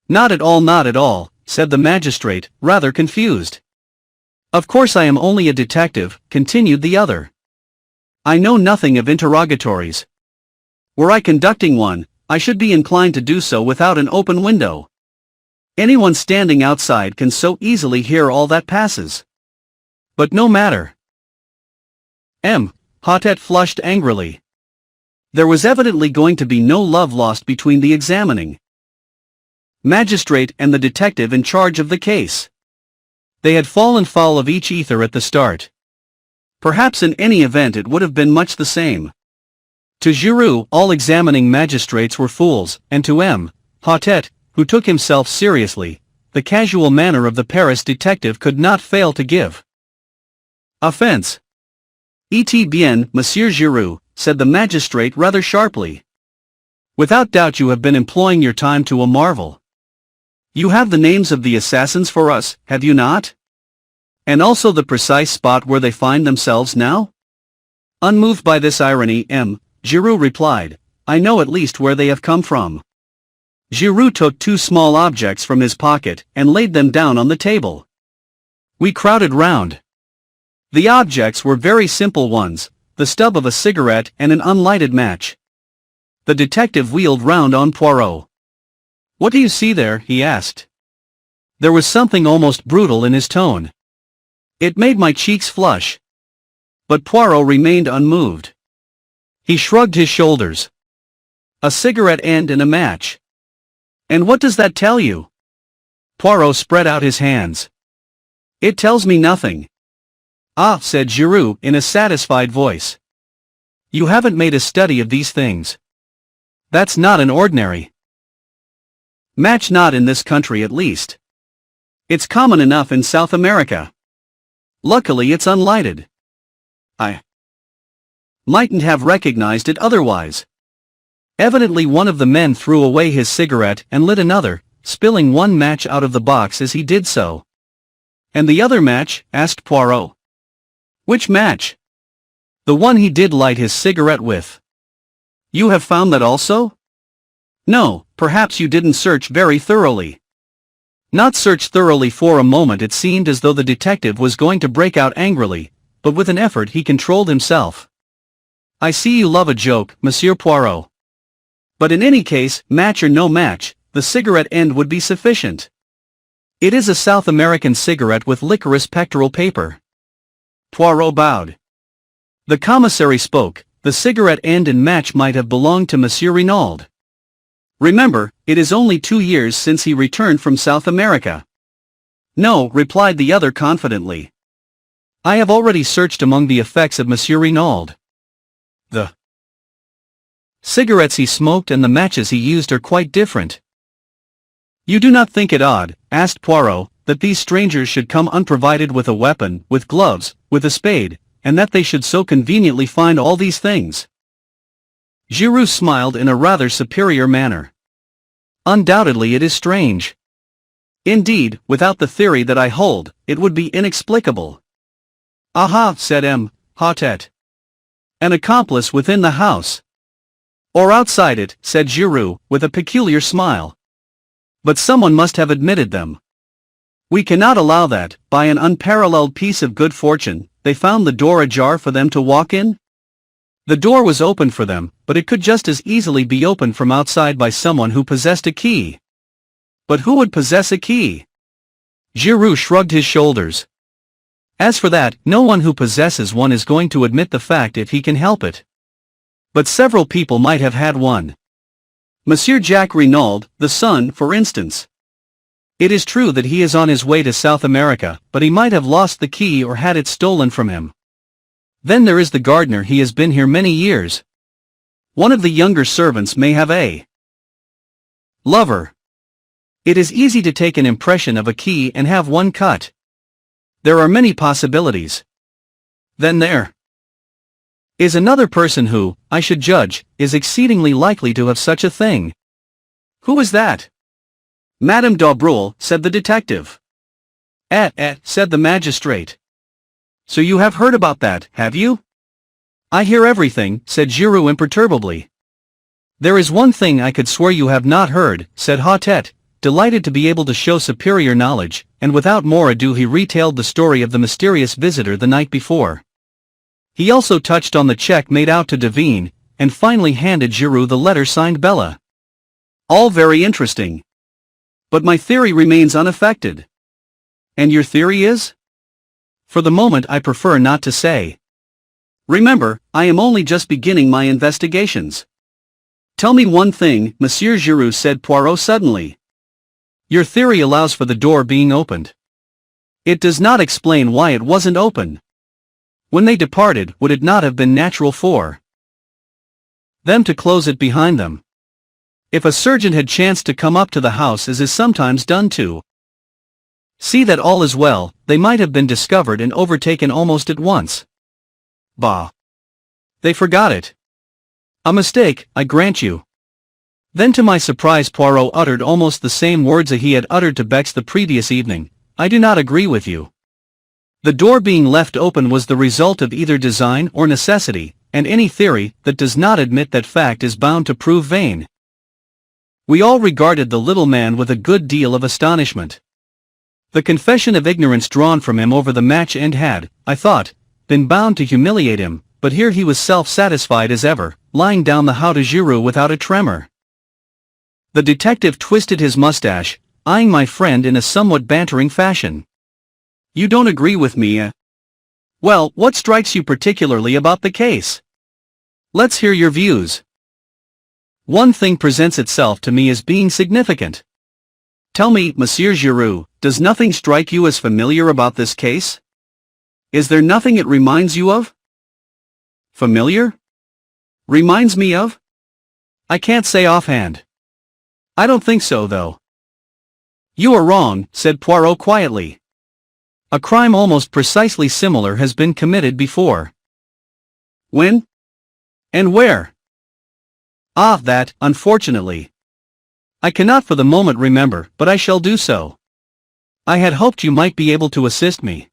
Not at all," said the magistrate, rather confused. "Of course I am only a detective," continued the other. "I know nothing of interrogatories. Were I conducting one, I should be inclined to do so without an open window. Anyone standing outside can so easily hear all that passes. But no matter." Hotet flushed angrily. There was evidently going to be no love lost between the examining magistrate and the detective in charge of the case. They had fallen foul of each ether at the start. Perhaps in any event it would have been much the same. To Giroux all examining magistrates were fools, and to Hotet, who took himself seriously, the casual manner of the Paris detective could not fail to give offense. "Et bien, Monsieur Giroux," said the magistrate rather sharply. "Without doubt you have been employing your time to a marvel. You have the names of the assassins for us, have you not? And also the precise spot where they find themselves now?" Unmoved by this irony, Giroux replied, "I know at least where they have come from." Giroux took two small objects from his pocket, and laid them down on the table. We crowded round. The objects were very simple ones, the stub of a cigarette and an unlighted match. The detective wheeled round on Poirot. "What do you see there?" he asked. There was something almost brutal in his tone. It made my cheeks flush. But Poirot remained unmoved. He shrugged his shoulders. "A cigarette end and a match. And what does that tell you?" Poirot spread out his hands. "It tells me nothing." "Ah," said Giroux in a satisfied voice. "You haven't made a study of these things. That's not an ordinary match, not in this country at least. It's common enough in South America. Luckily it's unlighted. I mightn't have recognized it otherwise." Evidently one of the men threw away his cigarette and lit another, spilling one match out of the box as he did so. "And the other match?" asked Poirot. "Which match?" "The one he did light his cigarette with." "You have found that also?" "No, perhaps you didn't search very thoroughly." Not searched thoroughly. For a moment it seemed as though the detective was going to break out angrily, but with an effort he controlled himself. I see you love a joke, Monsieur Poirot. But in any case, match or no match, the cigarette end would be sufficient. It is a South American cigarette with licorice pectoral paper. Poirot bowed. The commissary spoke. The cigarette end and match might have belonged to Monsieur Renauld. Remember, it is only 2 years since he returned from South America. No, replied the other confidently. I have already searched among the effects of Monsieur Renauld. The cigarettes he smoked and the matches he used are quite different. You do not think it odd, asked Poirot, that these strangers should come unprovided with a weapon, with gloves, with a spade, and that they should so conveniently find all these things? Giroux smiled in a rather superior manner. Undoubtedly it is strange. Indeed, without the theory that I hold, it would be inexplicable. Aha, said M. Hautet. An accomplice within the house. Or outside it, said Giroux, with a peculiar smile. But someone must have admitted them. We cannot allow that, by an unparalleled piece of good fortune, they found the door ajar for them to walk in? The door was open for them, but it could just as easily be opened from outside by someone who possessed a key. But who would possess a key? Giroux shrugged his shoulders. As for that, no one who possesses one is going to admit the fact if he can help it. But several people might have had one. Monsieur Jacques Renauld, the son, for instance. It is true that he is on his way to South America, but he might have lost the key or had it stolen from him. Then there is the gardener. He has been here many years. One of the younger servants may have a lover. It is easy to take an impression of a key and have one cut. There are many possibilities. Then there is another person who, I should judge, is exceedingly likely to have such a thing. Who is that? Madame d'Aubreuil, said the detective. Said the magistrate. So you have heard about that, have you? I hear everything, said Giroux imperturbably. There is one thing I could swear you have not heard, said Hautet, delighted to be able to show superior knowledge, and without more ado he retailed the story of the mysterious visitor the night before. He also touched on the check made out to Devine, and finally handed Giroux the letter signed Bella. All very interesting. But my theory remains unaffected. And your theory is? For the moment I prefer not to say. Remember, I am only just beginning my investigations. Tell me one thing, Monsieur Giroux, said Poirot suddenly. Your theory allows for the door being opened. It does not explain why it wasn't open. When they departed, would it not have been natural for them to close it behind them? If a surgeon had chanced to come up to the house, as is sometimes done, to see that all is well, they might have been discovered and overtaken almost at once. Bah! They forgot it. A mistake, I grant you. Then to my surprise Poirot uttered almost the same words that he had uttered to Bex the previous evening. I do not agree with you. The door being left open was the result of either design or necessity, and any theory that does not admit that fact is bound to prove vain. We all regarded the little man with a good deal of astonishment. The confession of ignorance drawn from him over the match end had, I thought, been bound to humiliate him, but here he was self-satisfied as ever, lying down the how to Giroux without a tremor. The detective twisted his mustache, eyeing my friend in a somewhat bantering fashion. You don't agree with me, Well, what strikes you particularly about the case? Let's hear your views. One thing presents itself to me as being significant. Tell me, Monsieur Giroux, does nothing strike you as familiar about this case? Is there nothing it reminds you of? Familiar? Reminds me of? I can't say offhand. I don't think so, though. You are wrong, said Poirot quietly. A crime almost precisely similar has been committed before. When? And where? Ah, that, unfortunately. I cannot for the moment remember, but I shall do so. I had hoped you might be able to assist me.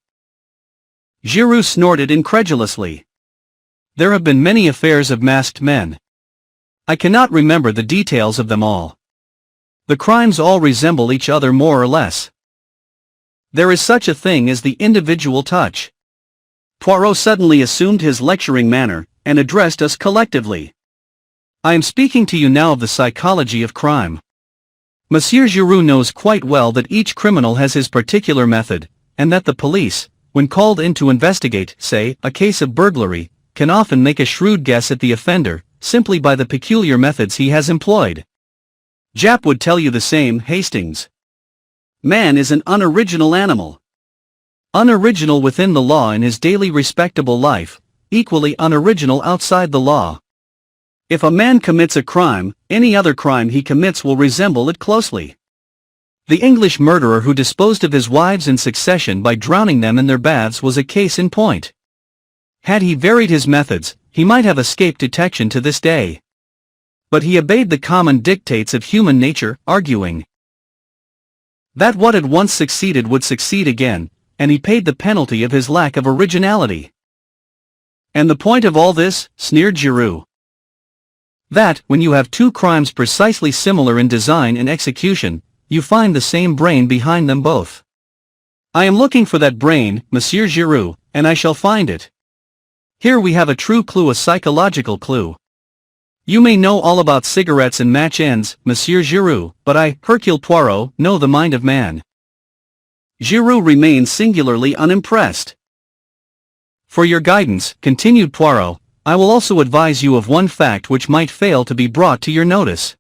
Giroux snorted incredulously. There have been many affairs of masked men. I cannot remember the details of them all. The crimes all resemble each other more or less. There is such a thing as the individual touch. Poirot suddenly assumed his lecturing manner, and addressed us collectively. I am speaking to you now of the psychology of crime. Monsieur Giroux knows quite well that each criminal has his particular method, and that the police, when called in to investigate, say, a case of burglary, can often make a shrewd guess at the offender, simply by the peculiar methods he has employed. Jap would tell you the same, Hastings. Man is an unoriginal animal. Unoriginal within the law in his daily respectable life, equally unoriginal outside the law. If a man commits a crime, any other crime he commits will resemble it closely. The English murderer who disposed of his wives in succession by drowning them in their baths was a case in point. Had he varied his methods, he might have escaped detection to this day. But he obeyed the common dictates of human nature, arguing that what had once succeeded would succeed again, and he paid the penalty of his lack of originality. And the point of all this, sneered Giroux, that, when you have two crimes precisely similar in design and execution, you find the same brain behind them both. I am looking for that brain, Monsieur Giroux, and I shall find it. Here we have a true clue, a psychological clue. You may know all about cigarettes and match ends, Monsieur Giroux, but I, Hercule Poirot, know the mind of man. Giroux remained singularly unimpressed. For your guidance, continued Poirot, I will also advise you of one fact which might fail to be brought to your notice.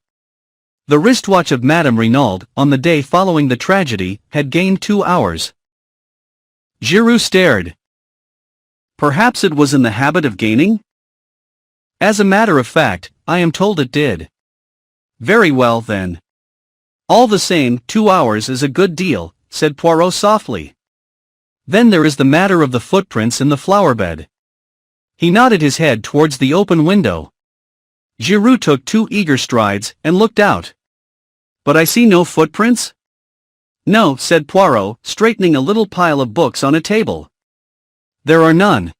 The wristwatch of Madame Renauld, on the day following the tragedy, had gained 2 hours. Giroux stared. Perhaps it was in the habit of gaining? As a matter of fact, I am told it did. Very well then. All the same, 2 hours is a good deal, said Poirot softly. Then there is the matter of the footprints in the flower bed. He nodded his head towards the open window. Giroux took 2 eager strides, and looked out. But I see no footprints? No, said Poirot, straightening a little pile of books on a table. There are none.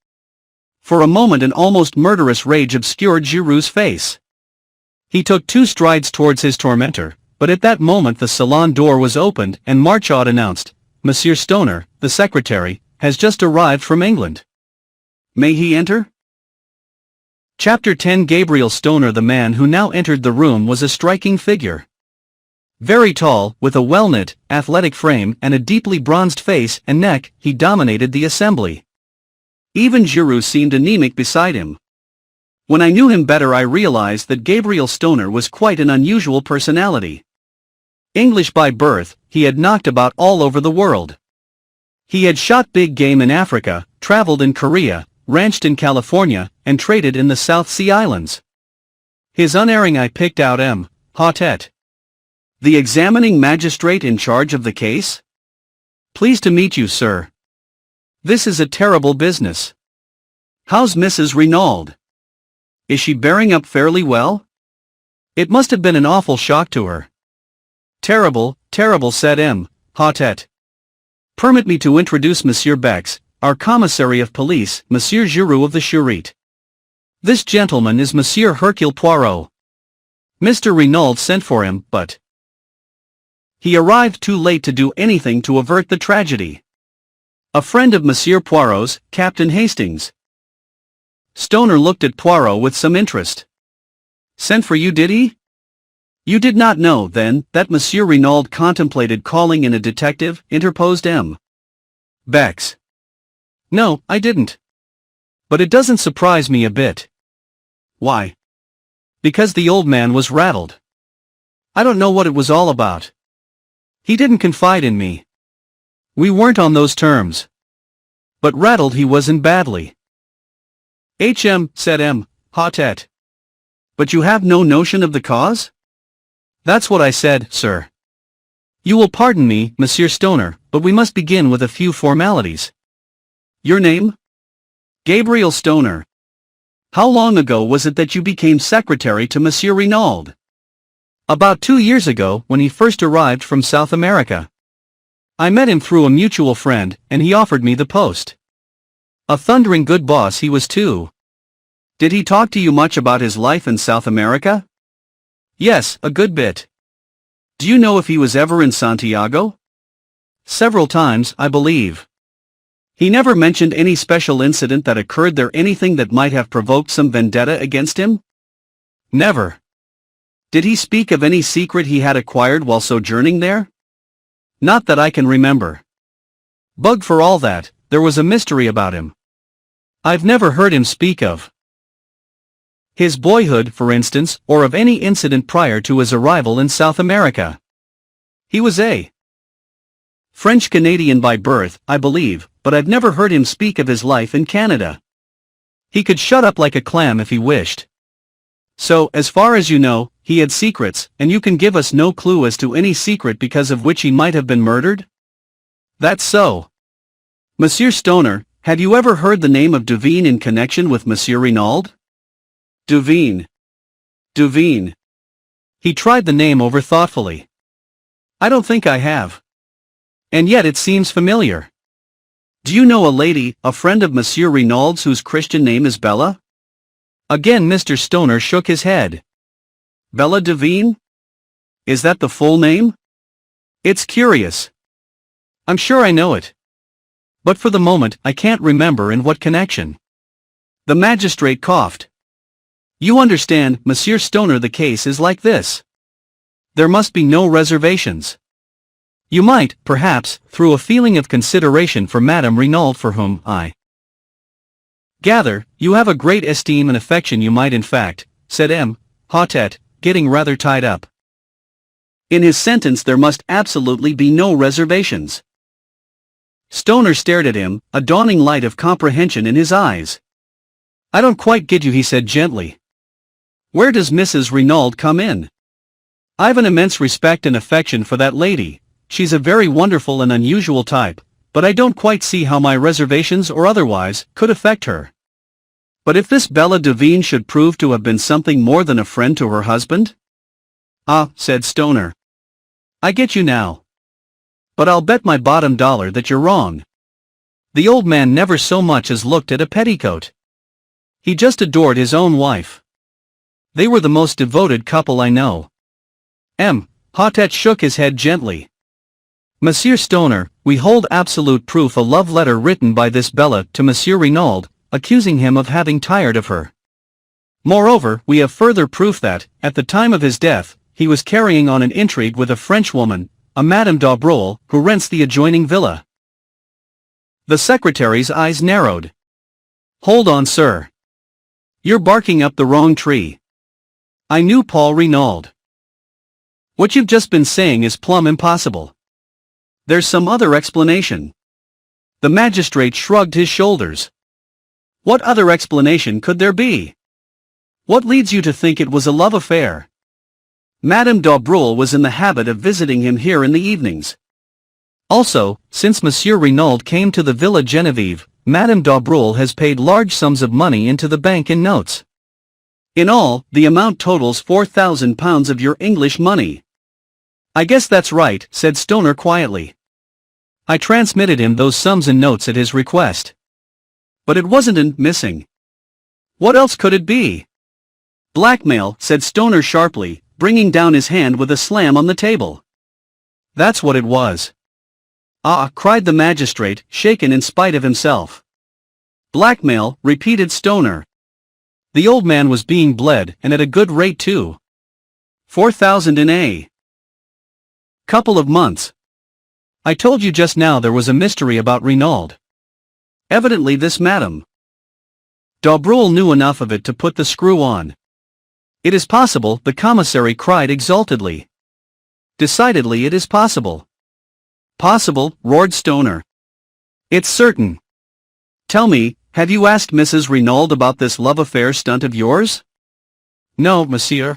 For a moment an almost murderous rage obscured Giroux's face. He took 2 strides towards his tormentor, but at that moment the salon door was opened and Marchaud announced, Monsieur Stoner, the secretary, has just arrived from England. May he enter? Chapter 10. Gabriel Stoner. The man who now entered the room was a striking figure. Very tall, with a well-knit, athletic frame and a deeply bronzed face and neck, he dominated the assembly. Even Giroux seemed anemic beside him. When I knew him better I realized that Gabriel Stoner was quite an unusual personality. English by birth, he had knocked about all over the world. He had shot big game in Africa, traveled in Korea, ranched in California, and traded in the South Sea Islands. His unerring eye picked out M. Hautet, the examining magistrate in charge of the case. Pleased to meet you, sir. This is a terrible business. How's Mrs. Renauld? Is she bearing up fairly well? It must have been an awful shock to her. Terrible, terrible, said M. Hautet. Permit me to introduce Monsieur Bex, our commissary of police, Monsieur Giroux of the Charite. This gentleman is Monsieur Hercule Poirot. Mr. Renauld sent for him, but he arrived too late to do anything to avert the tragedy. A friend of Monsieur Poirot's, Captain Hastings. Stoner looked at Poirot with some interest. Sent for you, did he? You did not know, then, that Monsieur Renauld contemplated calling in a detective, interposed M. Bex. No, I didn't. But it doesn't surprise me a bit. Why? Because the old man was rattled. I don't know what it was all about. He didn't confide in me. We weren't on those terms. But rattled he wasn't badly. HM, said M. Hautet. But you have no notion of the cause? That's what I said, sir. You will pardon me, Monsieur Stoner, but we must begin with a few formalities. Your name? Gabriel Stoner. How long ago was it that you became secretary to Monsieur Renauld? About 2 years ago, when he first arrived from South America. I met him through a mutual friend, and he offered me the post. A thundering good boss he was too. Did he talk to you much about his life in South America? Yes, a good bit. Do you know if he was ever in Santiago? Several times, I believe. He never mentioned any special incident that occurred there, anything that might have provoked some vendetta against him? Never. Did he speak of any secret he had acquired while sojourning there? Not that I can remember. Bug for all that, there was a mystery about him. I've never heard him speak of his boyhood, for instance, or of any incident prior to his arrival in South America. He was a French-Canadian by birth, I believe, but I've never heard him speak of his life in Canada. He could shut up like a clam if he wished. So, as far as you know, he had secrets, and you can give us no clue as to any secret because of which he might have been murdered? That's so. Monsieur Stoner, have you ever heard the name of Duveen in connection with Monsieur Renauld? Duveen. Duveen. He tried the name over thoughtfully. I don't think I have. And yet it seems familiar. Do you know a lady, a friend of Monsieur Renauld's, whose Christian name is Bella? Again Mr. Stoner shook his head. Bella Duveen? Is that the full name? It's curious. I'm sure I know it. But for the moment I can't remember in what connection. The magistrate coughed. You understand, Monsieur Stoner, the case is like this. There must be no reservations. You might, perhaps, through a feeling of consideration for Madame Renauld, for whom I gather you have a great esteem and affection, you might in fact, said M. Hotet, getting rather tied up. In his sentence there must absolutely be no reservations. Stoner stared at him, a dawning light of comprehension in his eyes. I don't quite get you, he said gently. Where does Mrs. Renauld come in? I've an immense respect and affection for that lady. She's a very wonderful and unusual type, but I don't quite see how my reservations or otherwise could affect her. But if this Bella Duveen should prove to have been something more than a friend to her husband? Ah, said Stoner. I get you now. But I'll bet my bottom dollar that you're wrong. The old man never so much as looked at a petticoat. He just adored his own wife. They were the most devoted couple I know. M. Hotet shook his head gently. Monsieur Stoner, we hold absolute proof, a love letter written by this Bella to Monsieur Renauld, accusing him of having tired of her. Moreover, we have further proof that, at the time of his death, he was carrying on an intrigue with a Frenchwoman, a Madame d'Aubreuil, who rents the adjoining villa. The secretary's eyes narrowed. Hold on, sir. You're barking up the wrong tree. I knew Paul Renauld. What you've just been saying is plumb impossible. There's some other explanation. The magistrate shrugged his shoulders. What other explanation could there be? What leads you to think it was a love affair? Madame d'Aubreuil was in the habit of visiting him here in the evenings. Also, since Monsieur Renauld came to the Villa Genevieve, Madame d'Aubreuil has paid large sums of money into the bank in notes. In all, the amount totals £4,000 of your English money. I guess that's right, said Stoner quietly. I transmitted him those sums in notes at his request. But it wasn't missing. What else could it be? Blackmail, said Stoner sharply, bringing down his hand with a slam on the table. That's what it was. Ah, cried the magistrate, shaken in spite of himself. Blackmail, repeated Stoner. The old man was being bled, and at a good rate too. 4,000 in a couple of months. I told you just now there was a mystery about Renauld. Evidently this Madame d'Aubreuil knew enough of it to put the screw on. It is possible, the commissary cried exultedly. Decidedly it is possible. Possible, roared Stoner. It's certain. Tell me, have you asked Mrs. Renauld about this love affair stunt of yours? No, monsieur.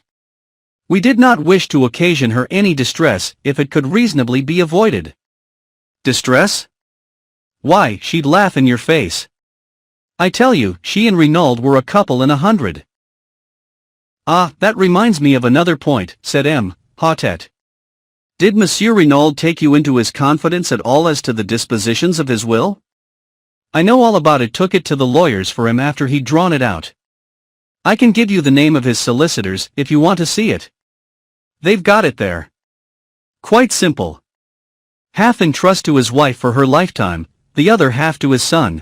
We did not wish to occasion her any distress if it could reasonably be avoided. Distress? Why, she'd laugh in your face. I tell you, she and Renauld were a couple in 100. Ah, that reminds me of another point, said M. Hotet. Did Monsieur Renauld take you into his confidence at all as to the dispositions of his will? I know all about it, took it to the lawyers for him after he'd drawn it out. I can give you the name of his solicitors if you want to see it. They've got it there. Quite simple. Half in trust to his wife for her lifetime, the other half to his son.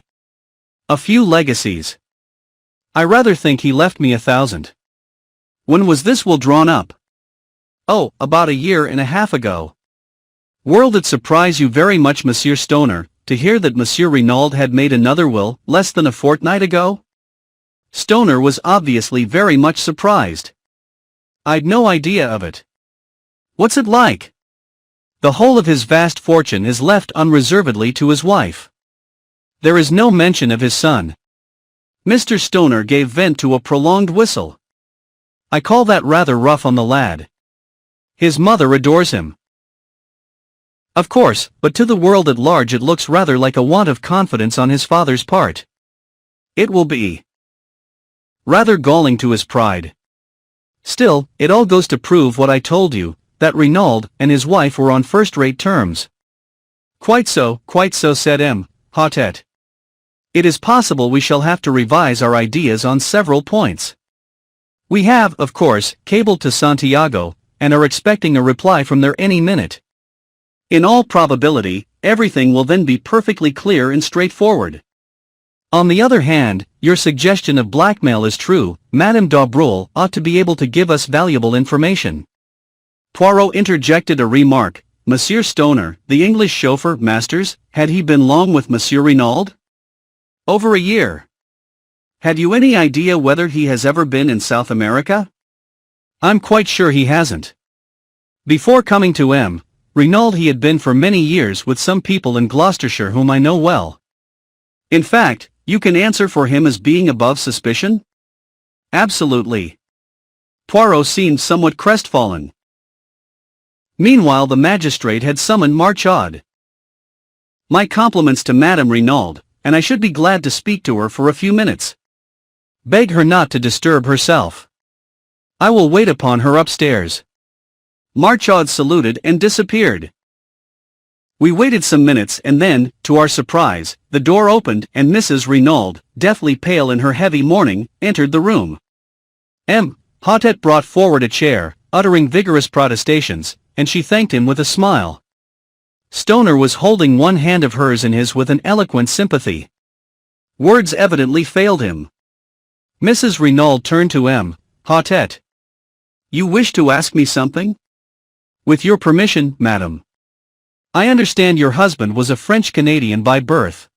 A few legacies. I rather think he left me 1,000. When was this will drawn up? Oh, about a year and a half ago. Will it surprise you very much, Monsieur Stoner, to hear that Monsieur Renauld had made another will less than a fortnight ago? Stoner was obviously very much surprised. I'd no idea of it. What's it like? The whole of his vast fortune is left unreservedly to his wife. There is no mention of his son. Mr. Stoner gave vent to a prolonged whistle. I call that rather rough on the lad. His mother adores him. Of course, but to the world at large it looks rather like a want of confidence on his father's part. It will be rather galling to his pride. Still, it all goes to prove what I told you, that Renauld and his wife were on first-rate terms. Quite so, said M. Hautet. It is possible we shall have to revise our ideas on several points. We have, of course, cabled to Santiago, and are expecting a reply from there any minute. In all probability, everything will then be perfectly clear and straightforward. On the other hand, your suggestion of blackmail is true. Madame d'Aubreuil ought to be able to give us valuable information. Poirot interjected a remark. Monsieur Stoner, the English chauffeur, Masters, had he been long with Monsieur Renauld? Over a year. Had you any idea whether he has ever been in South America? I'm quite sure he hasn't. Before coming to M. Renauld he had been for many years with some people in Gloucestershire whom I know well. In fact, you can answer for him as being above suspicion? Absolutely. Poirot seemed somewhat crestfallen. Meanwhile the magistrate had summoned Marchaud. My compliments to Madame Renauld, and I should be glad to speak to her for a few minutes. Beg her not to disturb herself. I will wait upon her upstairs. Marchaud saluted and disappeared. We waited some minutes and then, to our surprise, the door opened and Mrs. Renauld, deathly pale in her heavy mourning, entered the room. M. Hautet brought forward a chair, uttering vigorous protestations, and she thanked him with a smile. Stoner was holding one hand of hers in his with an eloquent sympathy. Words evidently failed him. Mrs. Renauld turned to M. Hautet. You wish to ask me something? With your permission, madam. I understand your husband was a French-Canadian by birth.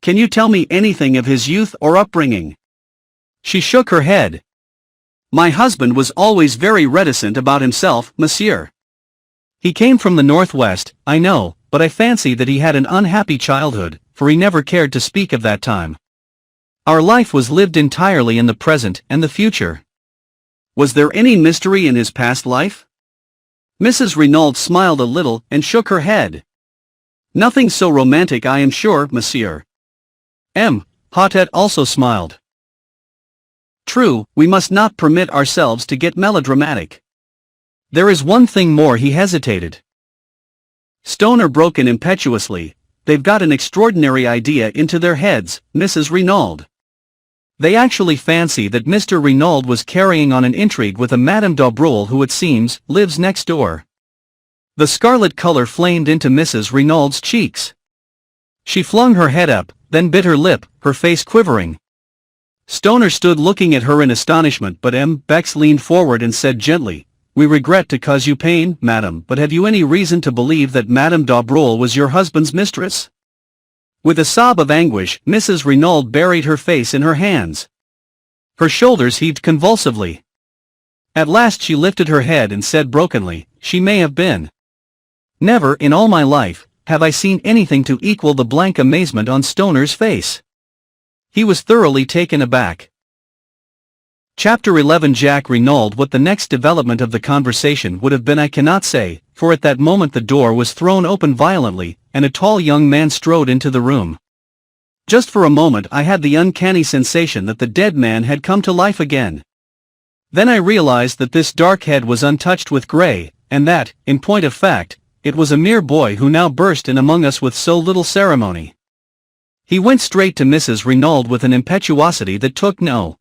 Can you tell me anything of his youth or upbringing? She shook her head. My husband was always very reticent about himself, monsieur. He came from the northwest, I know, but I fancy that he had an unhappy childhood, for he never cared to speak of that time. Our life was lived entirely in the present and the future. Was there any mystery in his past life? Mrs. Renauld smiled a little and shook her head. Nothing so romantic, I am sure, monsieur. M. Hautet also smiled. True, we must not permit ourselves to get melodramatic. There is one thing more. He hesitated. Stoner broke in impetuously. They've got an extraordinary idea into their heads, Mrs. Renauld. They actually fancy that Mr. Renauld was carrying on an intrigue with a Madame d'Aubreuil who, it seems, lives next door. The scarlet color flamed into Mrs. Renauld's cheeks. She flung her head up, then bit her lip, her face quivering. Stoner stood looking at her in astonishment, but M. Bex leaned forward and said gently, We regret to cause you pain, madam, but have you any reason to believe that Madame d'Aubreuil was your husband's mistress? With a sob of anguish, Mrs. Renauld buried her face in her hands. Her shoulders heaved convulsively. At last she lifted her head and said brokenly, She may have been. Never in all my life have I seen anything to equal the blank amazement on Stoner's face. He was thoroughly taken aback. Chapter 11. Jacques Renauld. What the next development of the conversation would have been I cannot say, for at that moment the door was thrown open violently, and a tall young man strode into the room. Just for a moment I had the uncanny sensation that the dead man had come to life again. Then I realized that this dark head was untouched with grey, and that, in point of fact, it was a mere boy who now burst in among us with so little ceremony. He went straight to Mrs. Renauld with an impetuosity that took no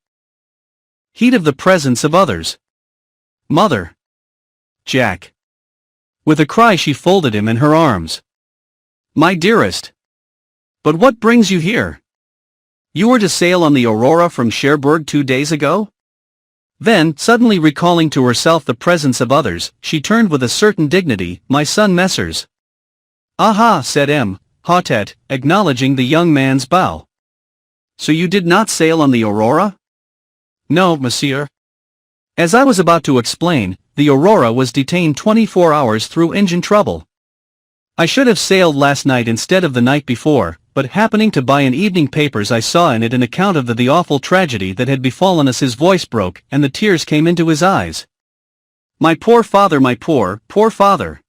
heed of the presence of others. Mother! Jack! With a cry she folded him in her arms. My dearest! But what brings you here? You were to sail on the Aurora from Cherbourg 2 days ago? Then, suddenly recalling to herself the presence of others, she turned with a certain dignity. My son Messrs. Aha, said M. Hotet, acknowledging the young man's bow. So you did not sail on the Aurora? No, monsieur. As I was about to explain, the Aurora was detained 24 hours through engine trouble. I should have sailed last night instead of the night before, but happening to buy an evening papers I saw in it an account of the awful tragedy that had befallen us. His voice broke and the tears came into his eyes. My poor father, my poor father.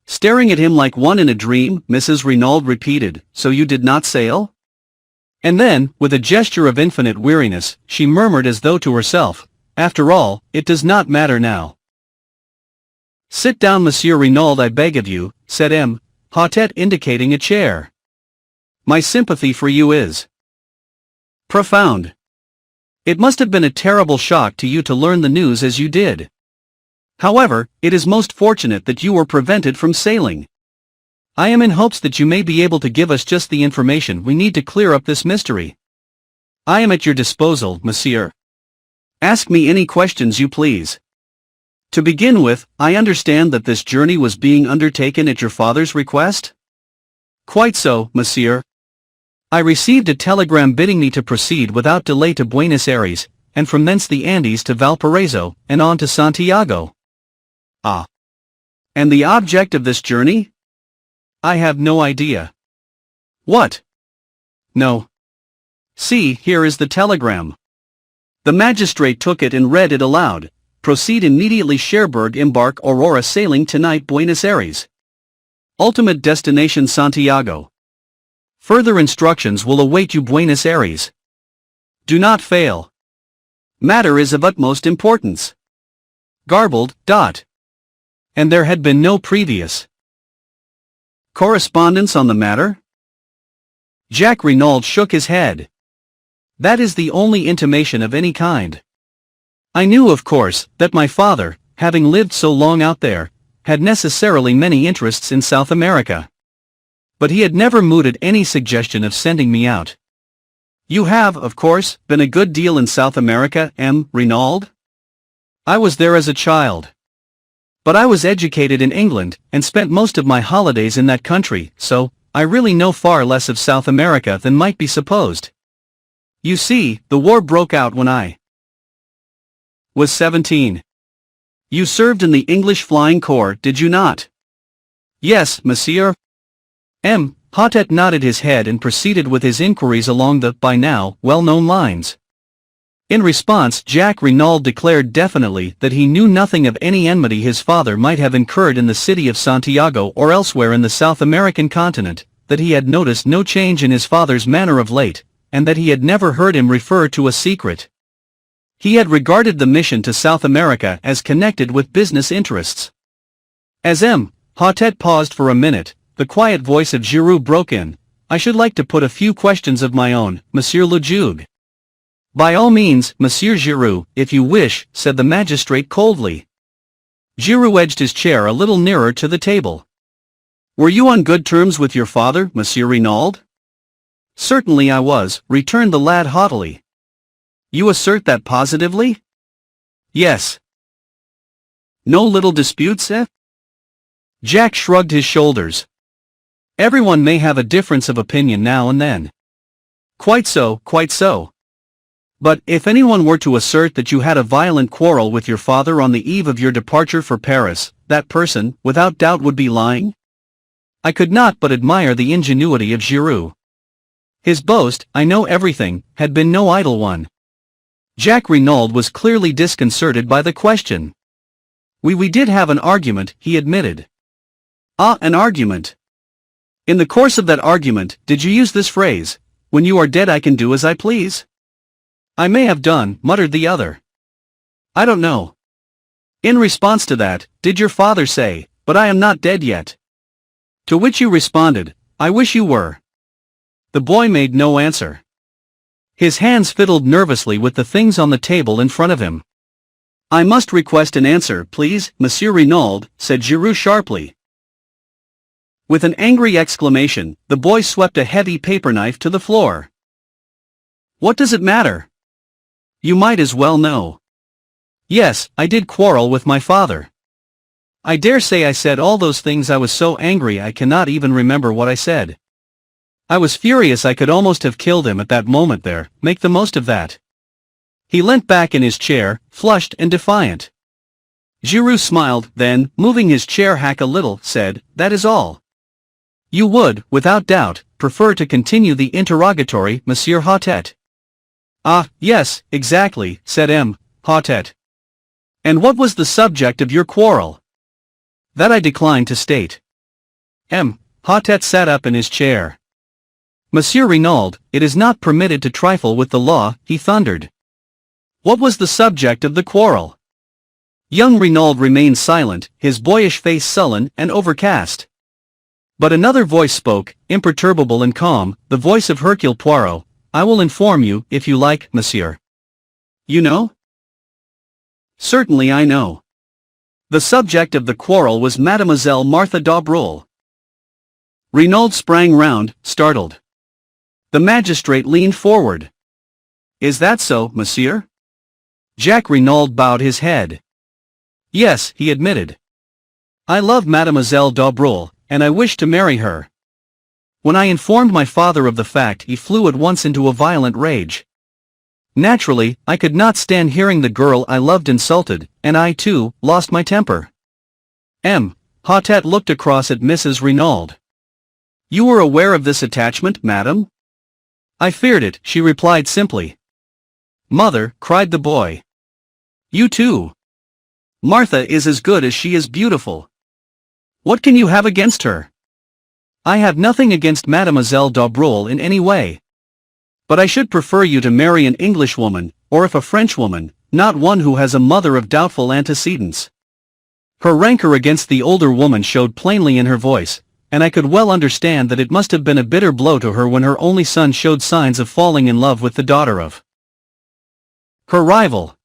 Staring at him like one in a dream, Mrs. Renauld repeated, so you did not sail? And then, with a gesture of infinite weariness, she murmured as though to herself, after all, it does not matter now. Sit down, Monsieur Renauld, I beg of you, said M. Hotet, indicating a chair. My sympathy for you is profound. It must have been a terrible shock to you to learn the news as you did. However, it is most fortunate that you were prevented from sailing. I am in hopes that you may be able to give us just the information we need to clear up this mystery. I am at your disposal, monsieur. Ask me any questions you please. To begin with, I understand that this journey was being undertaken at your father's request? Quite so, monsieur. I received a telegram bidding me to proceed without delay to Buenos Aires, and from thence the Andes to Valparaiso, and on to Santiago. Ah. And the object of this journey? I have no idea. What? No. See, here is the telegram. The magistrate took it and read it aloud. Proceed immediately Cherbourg, embark Aurora sailing tonight Buenos Aires. Ultimate destination Santiago. Further instructions will await you Buenos Aires. Do not fail. Matter is of utmost importance. Garbled. And there had been no previous correspondence on the matter? Jack Renauld shook his head. That is the only intimation of any kind. I knew, of course, that my father, having lived so long out there, had necessarily many interests in South America. But he had never mooted any suggestion of sending me out. You have, of course, been a good deal in South America, M. Renauld? I was there as a child. But I was educated in England, and spent most of my holidays in that country, so, I really know far less of South America than might be supposed. You see, the war broke out when I was 17. You served in the English Flying Corps, did you not? Yes, monsieur. M. Hotet nodded his head and proceeded with his inquiries along the, by now, well-known lines. In response, Jack Renauld declared definitely that he knew nothing of any enmity his father might have incurred in the city of Santiago or elsewhere in the South American continent, that he had noticed no change in his father's manner of late, and that he had never heard him refer to a secret. He had regarded the mission to South America as connected with business interests. As M. Hotet paused for a minute, the quiet voice of Giroux broke in. I should like to put a few questions of my own, Monsieur le Juge. By all means, Monsieur Giroux, if you wish, said the magistrate coldly. Giroux edged his chair a little nearer to the table. Were you on good terms with your father, Monsieur Renauld? Certainly I was, returned the lad haughtily. You assert that positively? Yes. No little disputes, eh? Jack shrugged his shoulders. Everyone may have a difference of opinion now and then. Quite so, quite so. But, if anyone were to assert that you had a violent quarrel with your father on the eve of your departure for Paris, that person, without doubt, would be lying? I could not but admire the ingenuity of Giroux. His boast, I know everything, had been no idle one. Jack Renauld was clearly disconcerted by the question. We did have an argument, he admitted. Ah, an argument. In the course of that argument, did you use this phrase, when you are dead I can do as I please? I may have done, muttered the other. I don't know. In response to that, did your father say, but I am not dead yet? To which you responded, I wish you were. The boy made no answer. His hands fiddled nervously with the things on the table in front of him. I must request an answer, please, Monsieur Renauld, said Giroux sharply. With an angry exclamation, the boy swept a heavy paper knife to the floor. What does it matter? You might as well know. Yes, I did quarrel with my father. I dare say I said all those things. I was so angry I cannot even remember what I said. I was furious. I could almost have killed him at that moment there. Make the most of that. He leant back in his chair, flushed and defiant. Giroux smiled, then, moving his chair back a little, said, "That is all. You would, without doubt, prefer to continue the interrogatory, Monsieur Hautet." "Ah, yes, exactly," said M. Hautet. "And what was the subject of your quarrel?" "That I decline to state." M. Hautet sat up in his chair. "Monsieur Renauld, it is not permitted to trifle with the law," he thundered. "What was the subject of the quarrel?" Young Renauld remained silent, his boyish face sullen and overcast. But another voice spoke, imperturbable and calm, the voice of Hercule Poirot. "I will inform you, if you like, monsieur." "You know?" "Certainly I know. The subject of the quarrel was Mademoiselle Martha d'Aubreuil." Renauld sprang round, startled. The magistrate leaned forward. "Is that so, monsieur?" Jacques Renauld bowed his head. "Yes," he admitted. "I love Mademoiselle d'Aubreuil, and I wish to marry her." When I informed my father of the fact, he flew at once into a violent rage. Naturally, I could not stand hearing the girl I loved insulted, and I too lost my temper. M. Hautet looked across at Mrs. Renauld. "You were aware of this attachment, madam?" "I feared it," she replied simply. "Mother," cried the boy. "You too. Martha is as good as she is beautiful. What can you have against her?" "I have nothing against Mademoiselle d'Aubreuil in any way. But I should prefer you to marry an Englishwoman, or if a Frenchwoman, not one who has a mother of doubtful antecedents." Her rancor against the older woman showed plainly in her voice, and I could well understand that it must have been a bitter blow to her when her only son showed signs of falling in love with the daughter of her rival.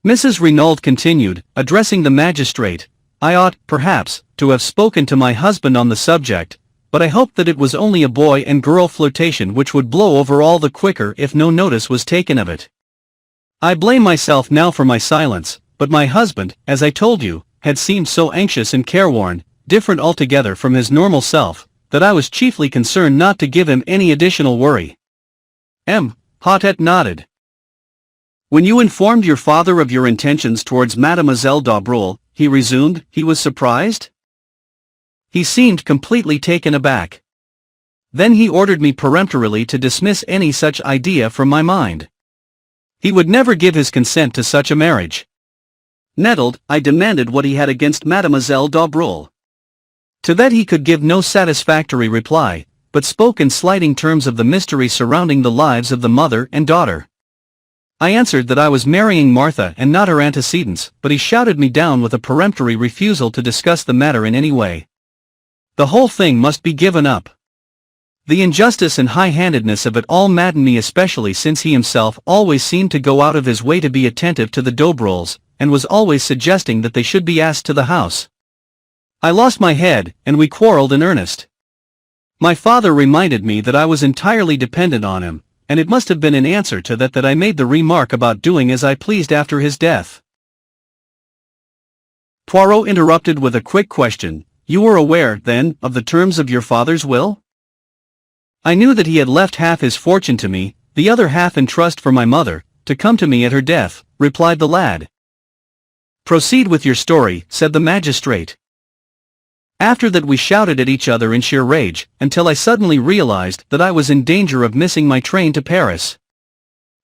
Mrs. Renauld continued, addressing the magistrate, "I ought, perhaps, to have spoken to my husband on the subject, but I hoped that it was only a boy and girl flirtation which would blow over all the quicker if no notice was taken of it. I blame myself now for my silence, but my husband, as I told you, had seemed so anxious and careworn, different altogether from his normal self, that I was chiefly concerned not to give him any additional worry." M. Hautet nodded. "When you informed your father of your intentions towards Mademoiselle d'Aubreuil," he resumed, "he was surprised?" "He seemed completely taken aback. Then he ordered me peremptorily to dismiss any such idea from my mind. He would never give his consent to such a marriage." Nettled, I demanded what he had against Mademoiselle d'Aubreuil. To that he could give no satisfactory reply, but spoke in slighting terms of the mystery surrounding the lives of the mother and daughter. I answered that I was marrying Martha and not her antecedents, but he shouted me down with a peremptory refusal to discuss the matter in any way. The whole thing must be given up. The injustice and high-handedness of it all maddened me, especially since he himself always seemed to go out of his way to be attentive to the d'Aubreuils, and was always suggesting that they should be asked to the house. I lost my head, and we quarreled in earnest. My father reminded me that I was entirely dependent on him, and it must have been in answer to that that I made the remark about doing as I pleased after his death. Poirot interrupted with a quick question. "You were aware, then, of the terms of your father's will?" "I knew that he had left half his fortune to me, the other half in trust for my mother, to come to me at her death," replied the lad. "Proceed with your story," said the magistrate. "After that we shouted at each other in sheer rage, until I suddenly realized that I was in danger of missing my train to Paris.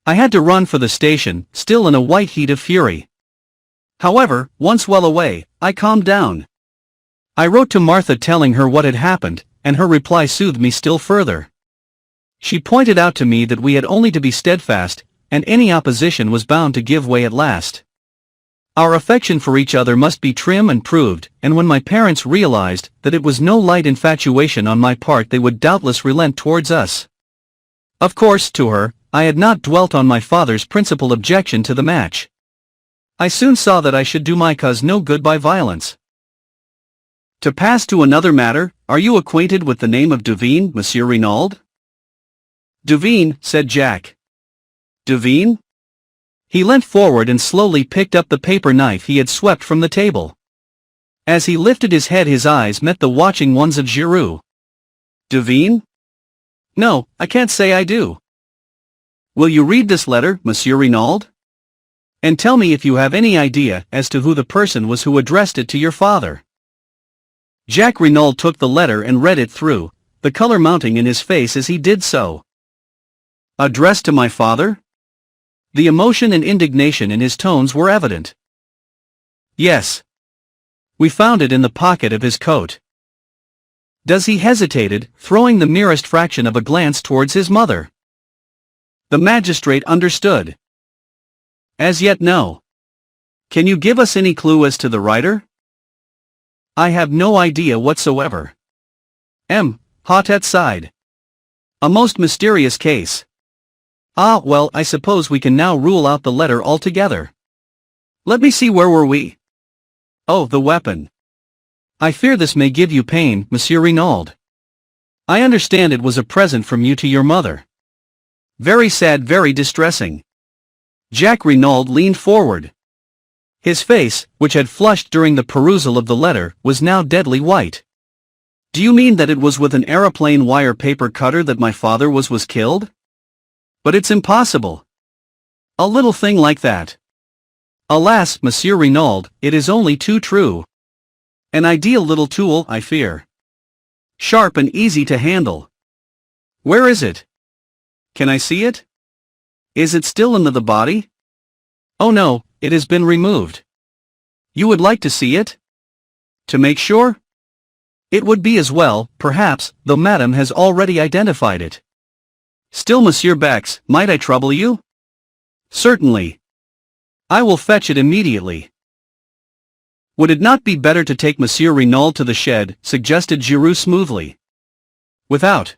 I had to run for the station, still in a white heat of fury. However, once well away, I calmed down. I wrote to Martha telling her what had happened, and her reply soothed me still further. She pointed out to me that we had only to be steadfast, and any opposition was bound to give way at last. Our affection for each other must be trim and proved, and when my parents realized that it was no light infatuation on my part, they would doubtless relent towards us. Of course, to her, I had not dwelt on my father's principal objection to the match. I soon saw that I should do my cause no good by violence. To pass to another matter, are you acquainted with the name of Devine, Monsieur Renauld? Devine, said Jack. Devine? He leant forward and slowly picked up the paper knife he had swept from the table. As he lifted his head, his eyes met the watching ones of Giroux. Devine? No, I can't say I do. Will you read this letter, Monsieur Renauld? And tell me if you have any idea as to who the person was who addressed it to your father. Jack Renauld took the letter and read it through, the color mounting in his face as he did so. Addressed to my father? The emotion and indignation in his tones were evident. Yes. We found it in the pocket of his coat. Does he hesitated, throwing the merest fraction of a glance towards his mother. The magistrate understood. As yet no. Can you give us any clue as to the writer? I have no idea whatsoever. Hotet sighed. A most mysterious case. Ah, well, I suppose we can now rule out the letter altogether. Let me see, where were we? Oh, the weapon. I fear this may give you pain, Monsieur Renauld. I understand it was a present from you to your mother. Very sad, very distressing. Jack Renauld leaned forward. His face, which had flushed during the perusal of the letter, was now deadly white. Do you mean that it was with an aeroplane wire paper cutter that my father was killed? But it's impossible. A little thing like that. Alas, Monsieur Renauld, it is only too true. An ideal little tool, I fear. Sharp and easy to handle. Where is it? Can I see it? Is it still in the body? Oh no, it has been removed. You would like to see it? To make sure? It would be as well, perhaps, though Madame has already identified it. Still, Monsieur Bex, might I trouble you? Certainly. I will fetch it immediately. Would it not be better to take Monsieur Renauld to the shed, suggested Giroux smoothly. Without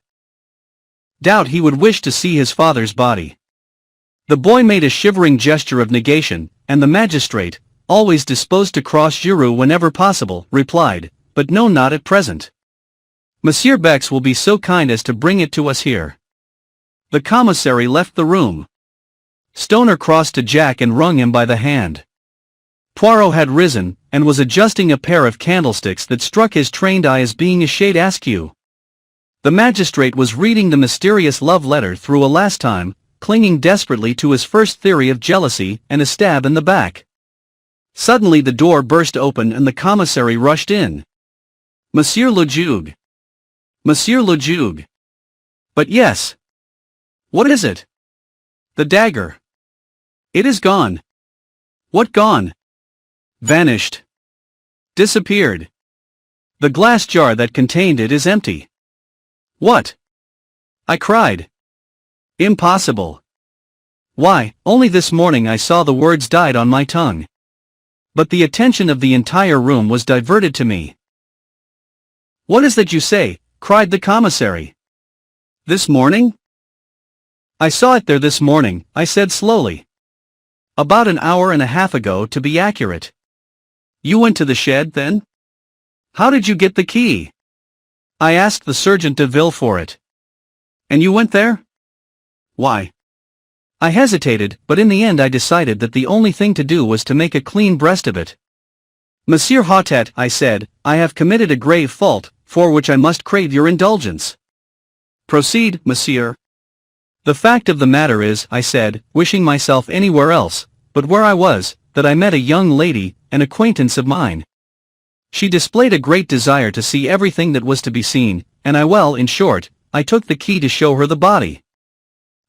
doubt he would wish to see his father's body. The boy made a shivering gesture of negation, and the magistrate, always disposed to cross Giroux whenever possible, replied, but no, not at present. Monsieur Bex will be so kind as to bring it to us here. The commissary left the room. Stoner crossed to Jack and wrung him by the hand. Poirot had risen, and was adjusting a pair of candlesticks that struck his trained eye as being a shade askew. The magistrate was reading the mysterious love letter through a last time, clinging desperately to his first theory of jealousy and a stab in the back. Suddenly the door burst open and the commissary rushed in. Monsieur le Juge. Monsieur le Juge. But yes. What is it? The dagger. It is gone. What gone? Vanished. Disappeared. The glass jar that contained it is empty. What? I cried. Impossible. Why, only this morning I saw the words died on my tongue. But the attention of the entire room was diverted to me. What is that you say? Cried the commissary. This morning? I saw it there this morning, I said slowly. About an hour and a half ago, to be accurate. You went to the shed, then? How did you get the key? I asked the sergeant de ville for it. And you went there? Why? I hesitated, but in the end I decided that the only thing to do was to make a clean breast of it. Monsieur Hotet, I said, I have committed a grave fault, for which I must crave your indulgence. Proceed, monsieur. The fact of the matter is, I said, wishing myself anywhere else, but where I was, that I met a young lady, an acquaintance of mine. She displayed a great desire to see everything that was to be seen, and in short, I took the key to show her the body.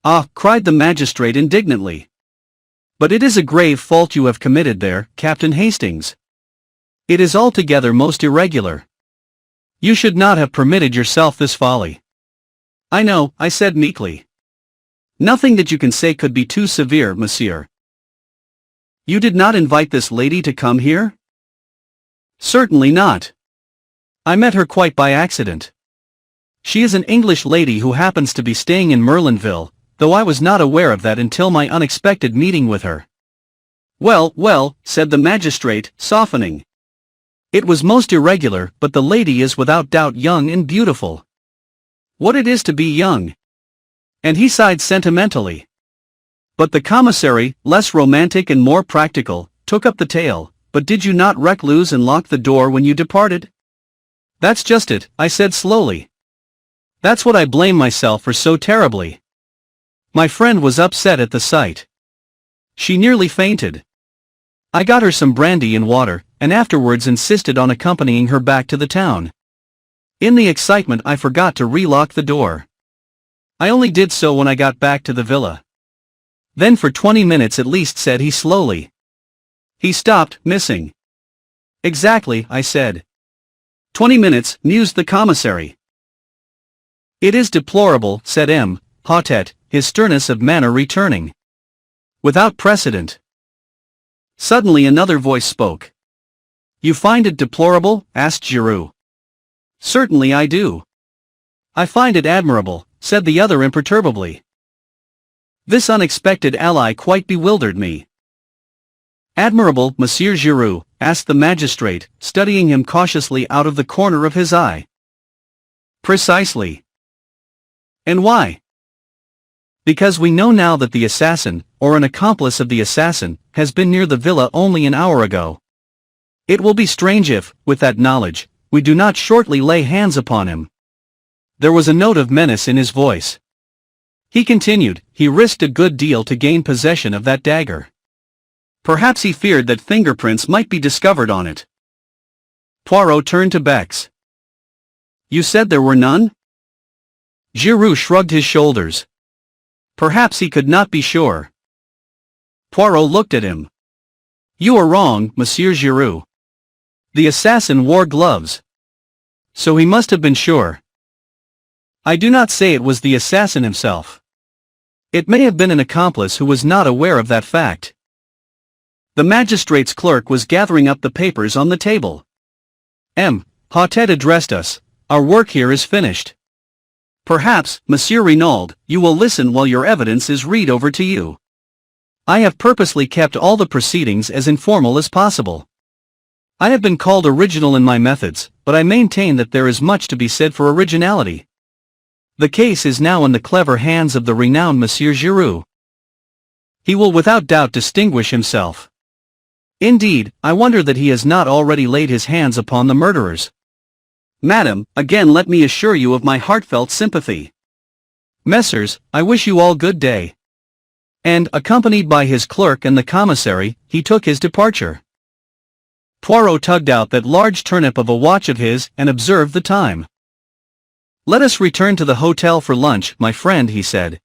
Ah, cried the magistrate indignantly. But it is a grave fault you have committed there, Captain Hastings. It is altogether most irregular. You should not have permitted yourself this folly. I know, I said meekly. Nothing that you can say could be too severe, monsieur. You did not invite this lady to come here? Certainly not. I met her quite by accident. She is an English lady who happens to be staying in Merlinville, though I was not aware of that until my unexpected meeting with her. Well, well, said the magistrate, softening. It was most irregular, but the lady is without doubt young and beautiful. What it is to be young! And he sighed sentimentally. But the commissary, less romantic and more practical, took up the tale. But did you not recluse and lock the door when you departed? That's just it, I said slowly. That's what I blame myself for so terribly. My friend was upset at the sight. She nearly fainted. I got her some brandy and water, and afterwards insisted on accompanying her back to the town. In the excitement I forgot to relock the door. I only did so when I got back to the villa. Then for 20 minutes at least, said he slowly. He stopped, missing. Exactly, I said. 20 minutes, mused the commissary. It is deplorable, said M. Hotet, his sternness of manner returning. Without precedent. Suddenly another voice spoke. You find it deplorable? Asked Giroux. Certainly I do. I find it admirable, said the other imperturbably. This unexpected ally quite bewildered me. Admirable, Monsieur Giroux? Asked the magistrate, studying him cautiously out of the corner of his eye. Precisely. And why? Because we know now that the assassin, or an accomplice of the assassin, has been near the villa only an hour ago. It will be strange if, with that knowledge, we do not shortly lay hands upon him. There was a note of menace in his voice. He continued, he risked a good deal to gain possession of that dagger. Perhaps he feared that fingerprints might be discovered on it. Poirot turned to Bex. You said there were none? Giroux shrugged his shoulders. Perhaps he could not be sure. Poirot looked at him. You are wrong, Monsieur Giroux. The assassin wore gloves. So he must have been sure. I do not say it was the assassin himself. It may have been an accomplice who was not aware of that fact. The magistrate's clerk was gathering up the papers on the table. M. Hotet addressed us. Our work here is finished. Perhaps, Monsieur Renauld, you will listen while your evidence is read over to you. I have purposely kept all the proceedings as informal as possible. I have been called original in my methods, but I maintain that there is much to be said for originality. The case is now in the clever hands of the renowned Monsieur Giroux. He will without doubt distinguish himself. Indeed, I wonder that he has not already laid his hands upon the murderers. Madam, again let me assure you of my heartfelt sympathy. Messrs, I wish you all good day. And, accompanied by his clerk and the commissary, he took his departure. Poirot tugged out that large turnip of a watch of his and observed the time. Let us return to the hotel for lunch, my friend, he said.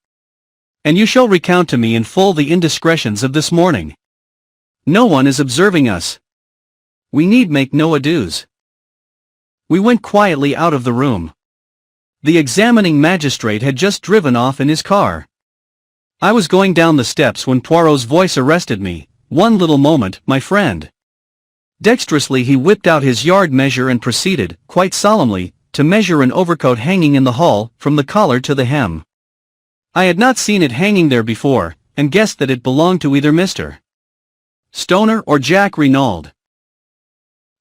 And you shall recount to me in full the indiscretions of this morning. No one is observing us. We need make no adieus. We went quietly out of the room. The examining magistrate had just driven off in his car. I was going down the steps when Poirot's voice arrested me. One little moment, my friend. Dexterously he whipped out his yard measure and proceeded, quite solemnly, to measure an overcoat hanging in the hall, from the collar to the hem. I had not seen it hanging there before, and guessed that it belonged to either Mr. Stoner or Jack Renauld.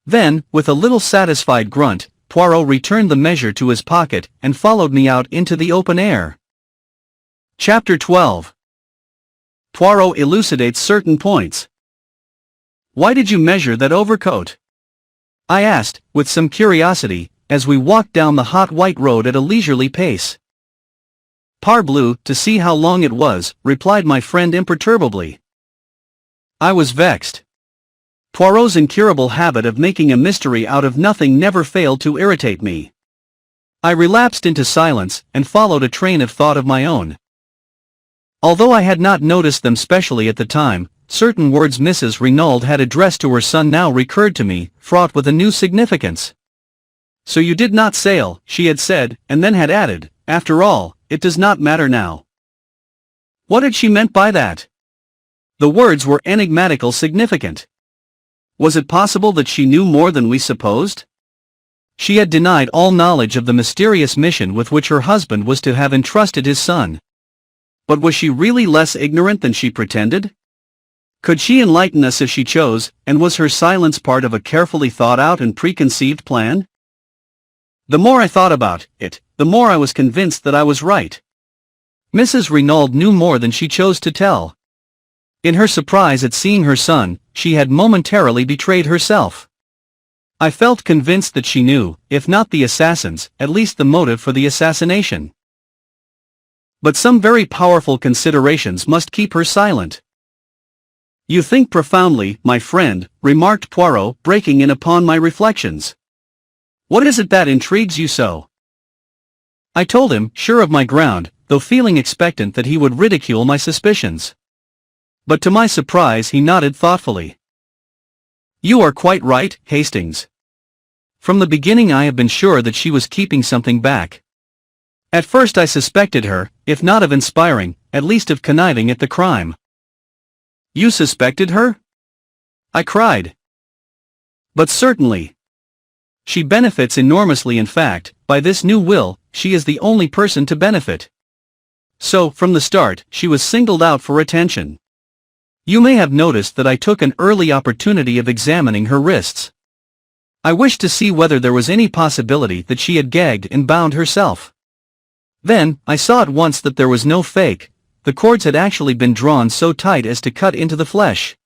Then, with a little satisfied grunt, Poirot returned the measure to his pocket and followed me out into the open air. Chapter 12. Poirot elucidates certain points. Why did you measure that overcoat? I asked, with some curiosity, as we walked down the hot white road at a leisurely pace. Parbleu, to see how long it was, replied my friend imperturbably. I was vexed. Poirot's incurable habit of making a mystery out of nothing never failed to irritate me. I relapsed into silence, and followed a train of thought of my own. Although I had not noticed them specially at the time, certain words Mrs. Renauld had addressed to her son now recurred to me, fraught with a new significance. So you did not sail, she had said, and then had added, after all, it does not matter now. What had she meant by that? The words were enigmatical significant. Was it possible that she knew more than we supposed? She had denied all knowledge of the mysterious mission with which her husband was to have entrusted his son. But was she really less ignorant than she pretended? Could she enlighten us if she chose, and was her silence part of a carefully thought-out and preconceived plan? The more I thought about it, the more I was convinced that I was right. Mrs. Renauld knew more than she chose to tell. In her surprise at seeing her son, she had momentarily betrayed herself. I felt convinced that she knew, if not the assassins, at least the motive for the assassination. But some very powerful considerations must keep her silent. "You think profoundly, my friend," remarked Poirot, breaking in upon my reflections. "What is it that intrigues you so?" I told him, sure of my ground, though feeling expectant that he would ridicule my suspicions. But to my surprise he nodded thoughtfully. "You are quite right, Hastings. From the beginning I have been sure that she was keeping something back. At first I suspected her, if not of inspiring, at least of conniving at the crime." "You suspected her?" I cried. "But certainly. She benefits enormously. In fact, by this new will, she is the only person to benefit. So, from the start, she was singled out for attention. You may have noticed that I took an early opportunity of examining her wrists. I wished to see whether there was any possibility that she had gagged and bound herself. Then, I saw at once that there was no fake. The cords had actually been drawn so tight as to cut into the flesh.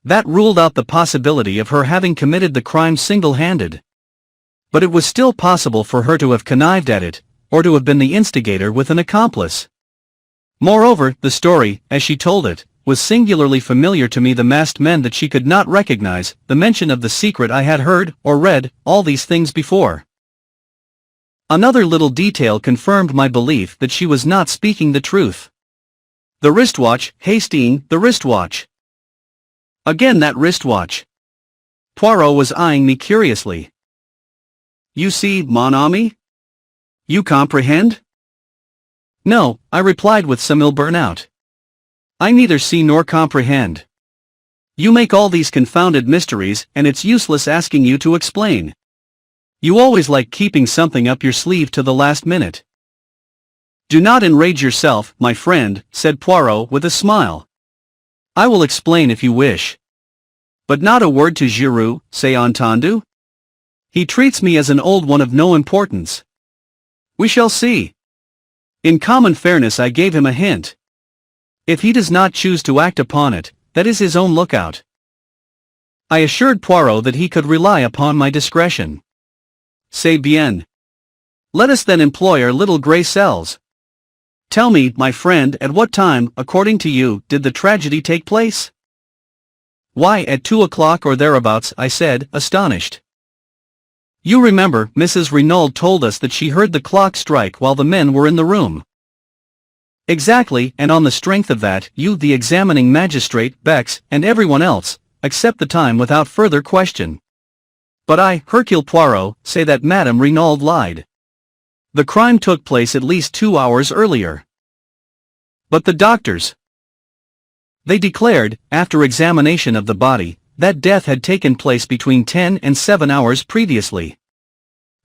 That ruled out the possibility of her having committed the crime single-handed. But it was still possible for her to have connived at it, or to have been the instigator with an accomplice. Moreover, the story, as she told it, was singularly familiar to me. The masked men that she could not recognize, the mention of the secret I had heard, or read, all these things before. Another little detail confirmed my belief that she was not speaking the truth. The wristwatch, Hastings, the wristwatch. Again that wristwatch. Poirot was eyeing me curiously. "You see, mon ami? You comprehend?" "No," I replied with some ill burnout. "I neither see nor comprehend. You make all these confounded mysteries, and it's useless asking you to explain. You always like keeping something up your sleeve to the last minute." "Do not enrage yourself, my friend," said Poirot with a smile. "I will explain if you wish. But not a word to Giroux, c'est entendu? He treats me as an old one of no importance. We shall see. In common fairness I gave him a hint. If he does not choose to act upon it, that is his own lookout." I assured Poirot that he could rely upon my discretion. "C'est bien. Let us then employ our little grey cells. Tell me, my friend, at what time, according to you, did the tragedy take place?" "Why, at 2 o'clock or thereabouts," I said, astonished. "You remember, Mrs. Renauld told us that she heard the clock strike while the men were in the room." "Exactly, and on the strength of that, you, the examining magistrate, Bex, and everyone else, accept the time without further question. But I, Hercule Poirot, say that Madame Renauld lied. The crime took place at least 2 hours earlier." "But the doctors?" "They declared, after examination of the body, that death had taken place between 10 and 7 hours previously.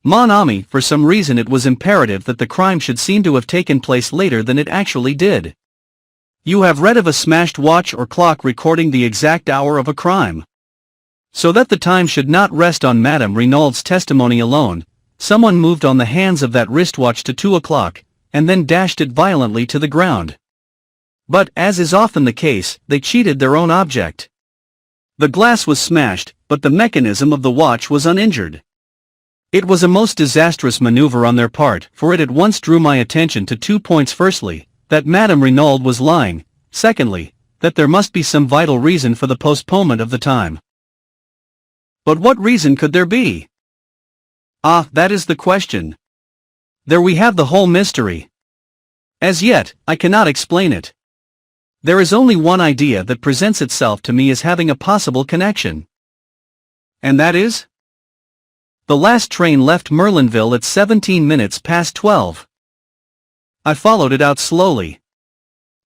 Mon ami, for some reason it was imperative that the crime should seem to have taken place later than it actually did. You have read of a smashed watch or clock recording the exact hour of a crime. So that the time should not rest on Madame Renauld's testimony alone, someone moved on the hands of that wristwatch to 2 o'clock, and then dashed it violently to the ground. But, as is often the case, they cheated their own object. The glass was smashed, but the mechanism of the watch was uninjured. It was a most disastrous maneuver on their part, for it at once drew my attention to 2 points. Firstly, that Madame Renauld was lying. Secondly, that there must be some vital reason for the postponement of the time." "But what reason could there be?" "Ah, that is the question. There we have the whole mystery. As yet, I cannot explain it. There is only one idea that presents itself to me as having a possible connection." "And that is?" "The last train left Merlinville at 17 minutes past 12. I followed it out slowly.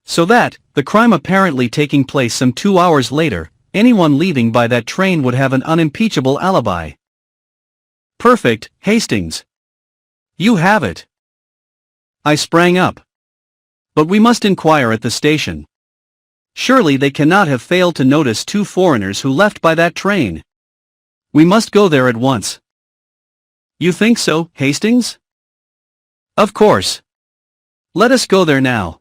So that, the crime apparently taking place some 2 hours later, anyone leaving by that train would have an unimpeachable alibi." "Perfect, Hastings. You have it." I sprang up. "But we must inquire at the station. Surely they cannot have failed to notice two foreigners who left by that train. We must go there at once. You think so, Hastings? Of course. Let us go there now.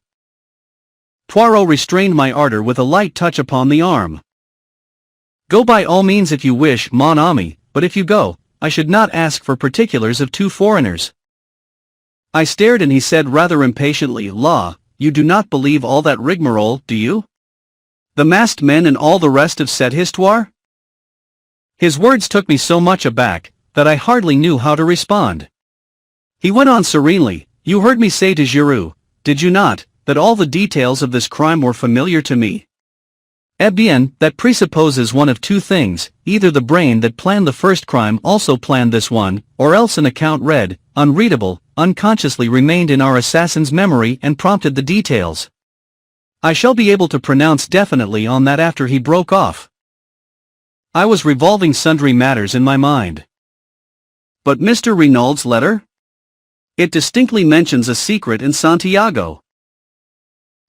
Poirot restrained my ardor with a light touch upon the arm. Go by all means if you wish, mon ami, but if you go, I should not ask for particulars of two foreigners. I stared and he said rather impatiently, La, you do not believe all that rigmarole, do you? The masked men and all the rest of cette histoire? His words took me so much aback, that I hardly knew how to respond. He went on serenely, you heard me say to Giroux, did you not, that all the details of this crime were familiar to me? Eh bien, that presupposes one of two things, either the brain that planned the first crime also planned this one, or else an account read, unreadable, unconsciously remained in our assassin's memory and prompted the details. I shall be able to pronounce definitely on that after he broke off. I was revolving sundry matters in my mind. But Mr. Renauld's letter? It distinctly mentions a secret in Santiago.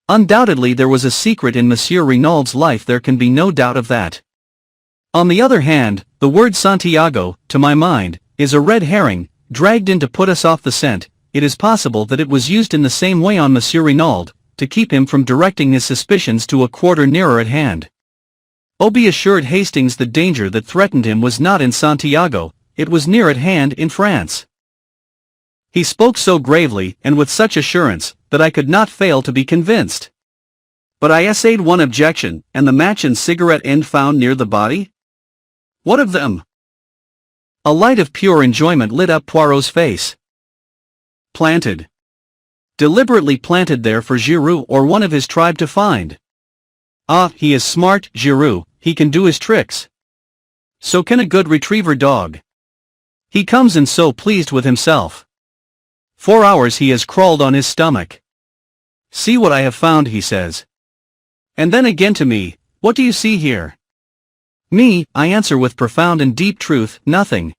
Undoubtedly there was a secret in Monsieur Renauld's life, there can be no doubt of that. On the other hand, the word Santiago, to my mind, is a red herring, dragged in to put us off the scent. It is possible that it was used in the same way on Monsieur Renauld, to keep him from directing his suspicions to a quarter nearer at hand. Oh, be assured Hastings, the danger that threatened him was not in Santiago, it was near at hand in France. He spoke so gravely and with such assurance, that I could not fail to be convinced. But I essayed one objection, and the match and cigarette end found near the body? What of them? A light of pure enjoyment lit up Poirot's face. Planted. Deliberately planted there for Giroux or one of his tribe to find. Ah, he is smart, Giroux, he can do his tricks. So can a good retriever dog. He comes in so pleased with himself. 4 hours he has crawled on his stomach. See what I have found, he says. And then again to me, what do you see here? Me, I answer with profound and deep truth, nothing.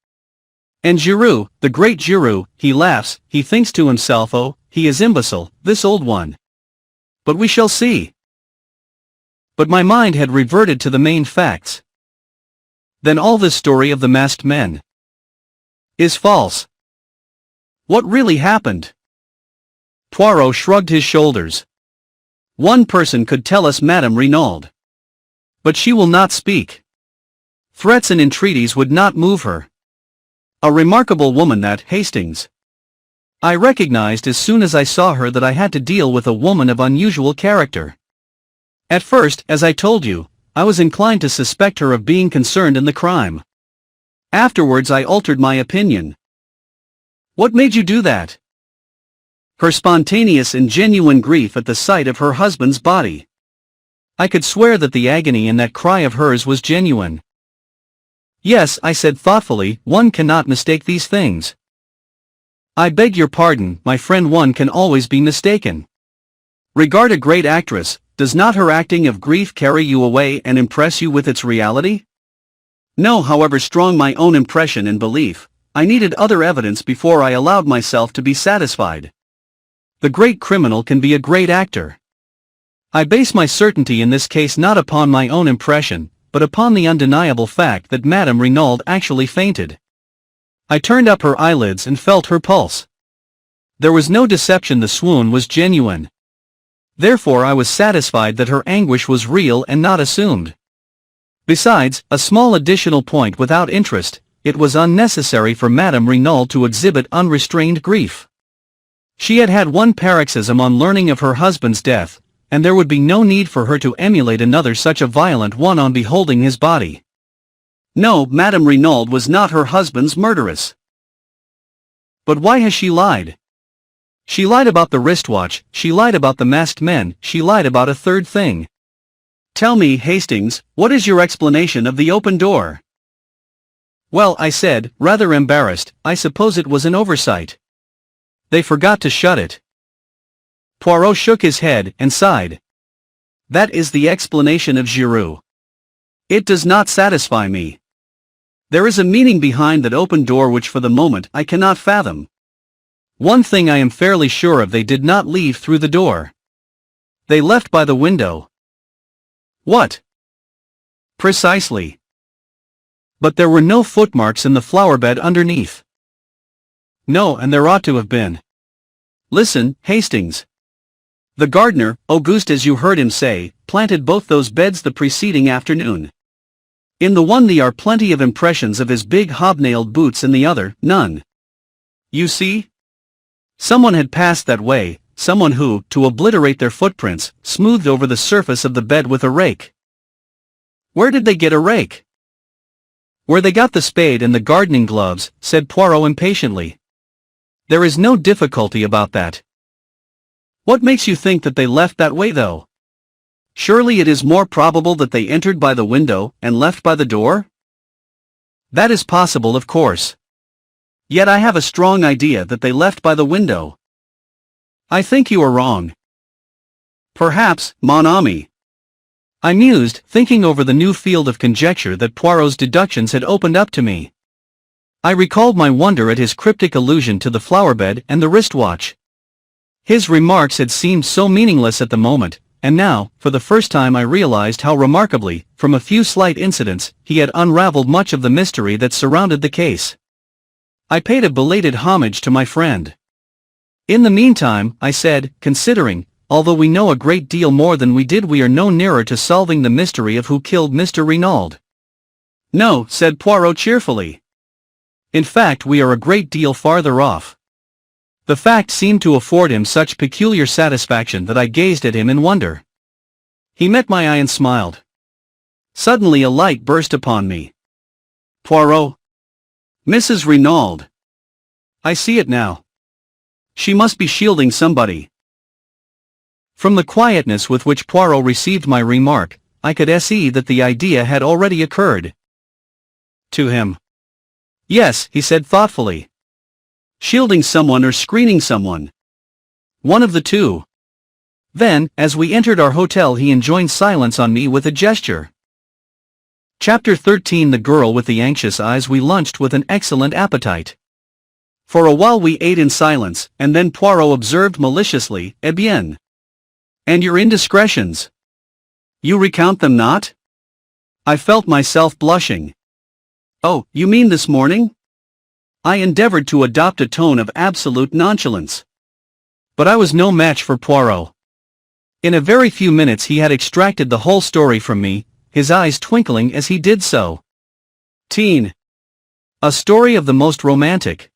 And Giroux, the great Giroux, he laughs, he thinks to himself, oh, he is imbecile, this old one. But we shall see. But my mind had reverted to the main facts. Then all this story of the masked men is false. What really happened? Poirot shrugged his shoulders. One person could tell us, Madame Renauld. But she will not speak. Threats and entreaties would not move her. A remarkable woman that, Hastings. I recognized as soon as I saw her that I had to deal with a woman of unusual character. At first, as I told you, I was inclined to suspect her of being concerned in the crime. Afterwards I altered my opinion. What made you do that? Her spontaneous and genuine grief at the sight of her husband's body. I could swear that the agony in that cry of hers was genuine. Yes, I said thoughtfully, one cannot mistake these things. I beg your pardon, my friend, one can always be mistaken. Regard a great actress, does not her acting of grief carry you away and impress you with its reality? No, however strong my own impression and belief, I needed other evidence before I allowed myself to be satisfied. The great criminal can be a great actor. I base my certainty in this case not upon my own impression, but upon the undeniable fact that Madame Renauld actually fainted. I turned up her eyelids and felt her pulse. There was no deception, the swoon was genuine. Therefore I was satisfied that her anguish was real and not assumed. Besides, a small additional point without interest, it was unnecessary for Madame Renauld to exhibit unrestrained grief. She had had one paroxysm on learning of her husband's death, and there would be no need for her to emulate another such a violent one on beholding his body. No, Madame Renauld was not her husband's murderess. But why has she lied? She lied about the wristwatch, she lied about the masked men, she lied about a third thing. Tell me, Hastings, what is your explanation of the open door? Well, I said, rather embarrassed, I suppose it was an oversight. They forgot to shut it. Poirot shook his head and sighed. That is the explanation of Giroux. It does not satisfy me. There is a meaning behind that open door which for the moment I cannot fathom. One thing I am fairly sure of, they did not leave through the door. They left by the window. What? Precisely. But there were no footmarks in the flowerbed underneath. No, and there ought to have been. Listen, Hastings. The gardener, Auguste as you heard him say, planted both those beds the preceding afternoon. In the one there are plenty of impressions of his big hobnailed boots, in the other, none. You see? Someone had passed that way, someone who, to obliterate their footprints, smoothed over the surface of the bed with a rake. Where did they get a rake? Where they got the spade and the gardening gloves, said Poirot impatiently. There is no difficulty about that. What makes you think that they left that way though? Surely it is more probable that they entered by the window and left by the door? That is possible, of course. Yet I have a strong idea that they left by the window. I think you are wrong. Perhaps, mon ami. I mused, thinking over the new field of conjecture that Poirot's deductions had opened up to me. I recalled my wonder at his cryptic allusion to the flowerbed and the wristwatch. His remarks had seemed so meaningless at the moment, and now, for the first time I realized how remarkably, from a few slight incidents, he had unraveled much of the mystery that surrounded the case. I paid a belated homage to my friend. In the meantime, I said, considering, although we know a great deal more than we did, we are no nearer to solving the mystery of who killed Mr. Renauld. No, said Poirot cheerfully. In fact, we are a great deal farther off. The fact seemed to afford him such peculiar satisfaction that I gazed at him in wonder. He met my eye and smiled. Suddenly a light burst upon me. Poirot. Mrs. Renauld. I see it now. She must be shielding somebody. From the quietness with which Poirot received my remark, I could see that the idea had already occurred to him. Yes, he said thoughtfully. Shielding someone or screening someone. One of the two. Then, as we entered our hotel, he enjoined silence on me with a gesture. Chapter 13. The Girl with the Anxious Eyes. We lunched with an excellent appetite. For a while we ate in silence, and then Poirot observed maliciously, "Eh bien? And your indiscretions? You recount them not?" I felt myself blushing. "Oh, you mean this morning?" I endeavored to adopt a tone of absolute nonchalance. But I was no match for Poirot. In a very few minutes he had extracted the whole story from me, his eyes twinkling as he did so. "Teen. A story of the most romantic.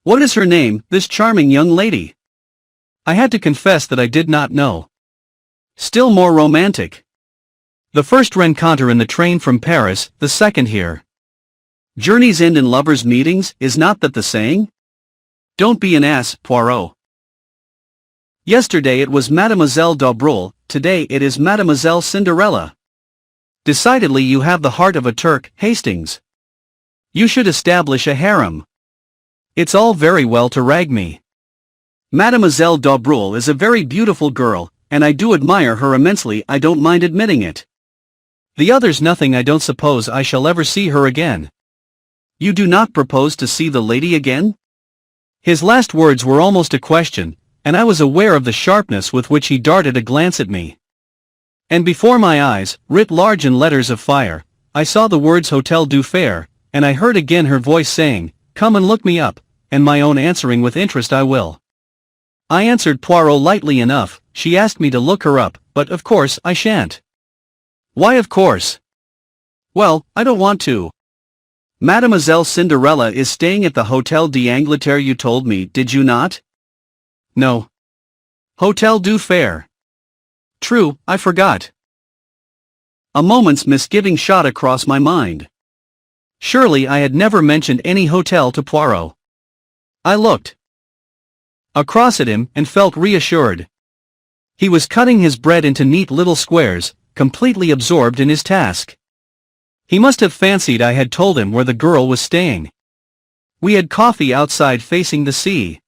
What is her name, this charming young lady?" I had to confess that I did not know. "Still more romantic. The first rencontre in the train from Paris, the second here. Journeys end in lovers' meetings, is not that the saying? Don't be an ass, Poirot. Yesterday it was Mademoiselle d'Aubreuil, today it is Mademoiselle Cinderella. Decidedly you have the heart of a Turk, Hastings. You should establish a harem. It's all very well to rag me. Mademoiselle d'Aubreuil is a very beautiful girl, and I do admire her immensely. I don't mind admitting it. The other's nothing. I don't suppose I shall ever see her again." "You do not propose to see the lady again?" His last words were almost a question, and I was aware of the sharpness with which he darted a glance at me. And before my eyes, writ large in letters of fire, I saw the words Hotel du Fer, and I heard again her voice saying, "Come and look me up," and my own answering with interest, "I will." I answered Poirot lightly enough. "She asked me to look her up, but of course I shan't." "Why of course?" "Well, I don't want to." "Mademoiselle Cinderella is staying at the Hotel d'Angleterre, you told me, did you not?" "No. Hotel du Fer." "True, I forgot." A moment's misgiving shot across my mind. Surely I had never mentioned any hotel to Poirot. I looked across at him and felt reassured. He was cutting his bread into neat little squares, completely absorbed in his task. He must have fancied I had told him where the girl was staying. We had coffee outside facing the sea.